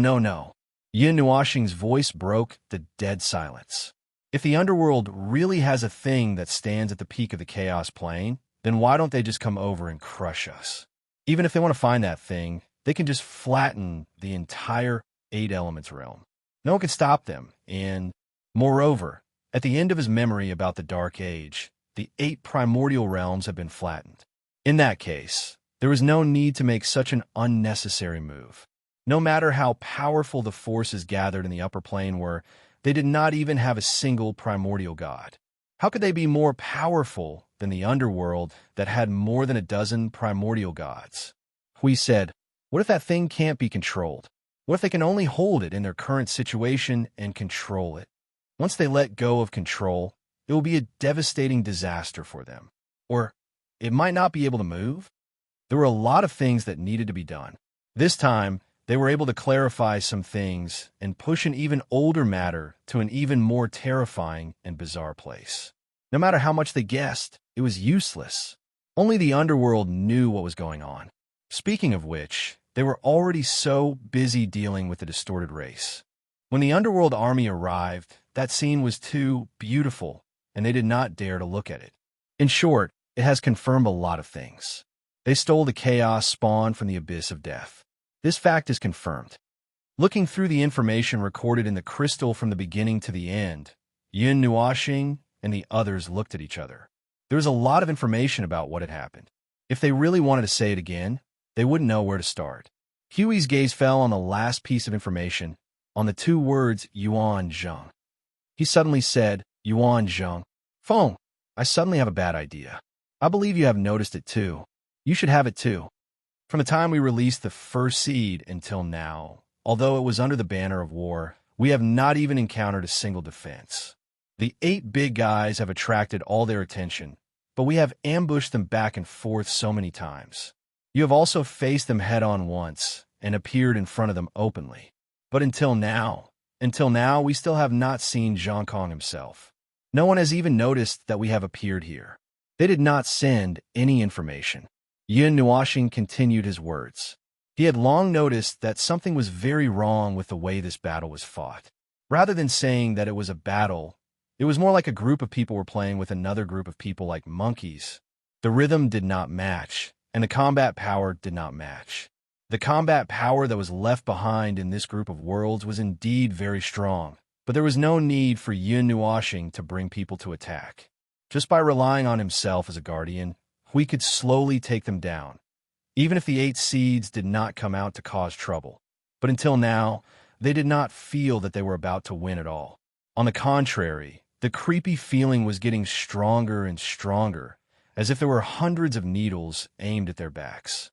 S1: Nuashing's voice broke the dead silence. If the underworld really has a thing that stands at the peak of the chaos plane, then why don't they just come over and crush us? Even if they want to find that thing, they can just flatten the entire 8 elements realm. No one can stop them, and moreover, at the end of his memory about the Dark Age, the 8 primordial realms have been flattened. In that case, there was no need to make such an unnecessary move. No matter how powerful the forces gathered in the upper plane were, they did not even have a single primordial god. How could they be more powerful than the underworld that had more than a dozen primordial gods? Hui said, what if that thing can't be controlled? What if they can only hold it in their current situation and control it? Once they let go of control, it will be a devastating disaster for them. Or it might not be able to move. There were a lot of things that needed to be done. This time, they were able to clarify some things and push an even older matter to an even more terrifying and bizarre place. No matter how much they guessed, it was useless. Only the underworld knew what was going on. Speaking of which, they were already so busy dealing with the distorted race. When the underworld army arrived, that scene was too beautiful, and they did not dare to look at it. In short, it has confirmed a lot of things. They stole the chaos spawned from the abyss of death. This fact is confirmed. Looking through the information recorded in the crystal from the beginning to the end, Nuashing and the others looked at each other. There was a lot of information about what had happened. If they really wanted to say it again, they wouldn't know where to start. Huey's gaze fell on the last piece of information, on the 2 words Yuan Zheng. He suddenly said, Yuan Zheng. Feng, I suddenly have a bad idea. I believe you have noticed it too. You should have it too. From the time we released the first seed until now, although it was under the banner of war, we have not even encountered a single defense. The 8 big guys have attracted all their attention, but we have ambushed them back and forth so many times. You have also faced them head-on once and appeared in front of them openly. But until now, we still have not seen Zhang Kong himself. No one has even noticed that we have appeared here. They did not send any information. Nuashing continued his words. He had long noticed that something was very wrong with the way this battle was fought. Rather than saying that it was a battle, it was more like a group of people were playing with another group of people like monkeys. The rhythm did not match, and the combat power did not match. The combat power that was left behind in this group of worlds was indeed very strong, but there was no need for Nuashing to bring people to attack. Just by relying on himself as a guardian, we could slowly take them down, even if the 8 seeds did not come out to cause trouble. But until now, they did not feel that they were about to win at all. On the contrary, the creepy feeling was getting stronger and stronger, as if there were hundreds of needles aimed at their backs.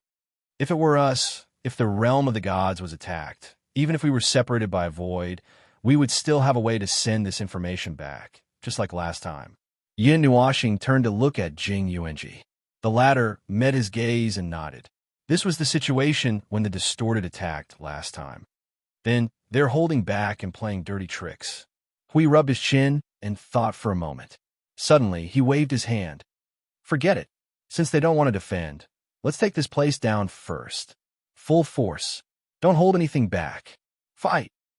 S1: If it were us, if the realm of the gods was attacked, Even if we were separated by a void, we would still have a way to send this information back, just like last time. Yin Nuashing turned to look at Jing Yuanji. The latter met his gaze and nodded. This was the situation when the distorted attacked last time. Then they're holding back and playing dirty tricks. Hui rubbed his chin and thought for a moment. Suddenly, he waved his hand. Forget it. Since they don't want to defend, let's take this place down first. Full force. Don't hold anything back. Fight.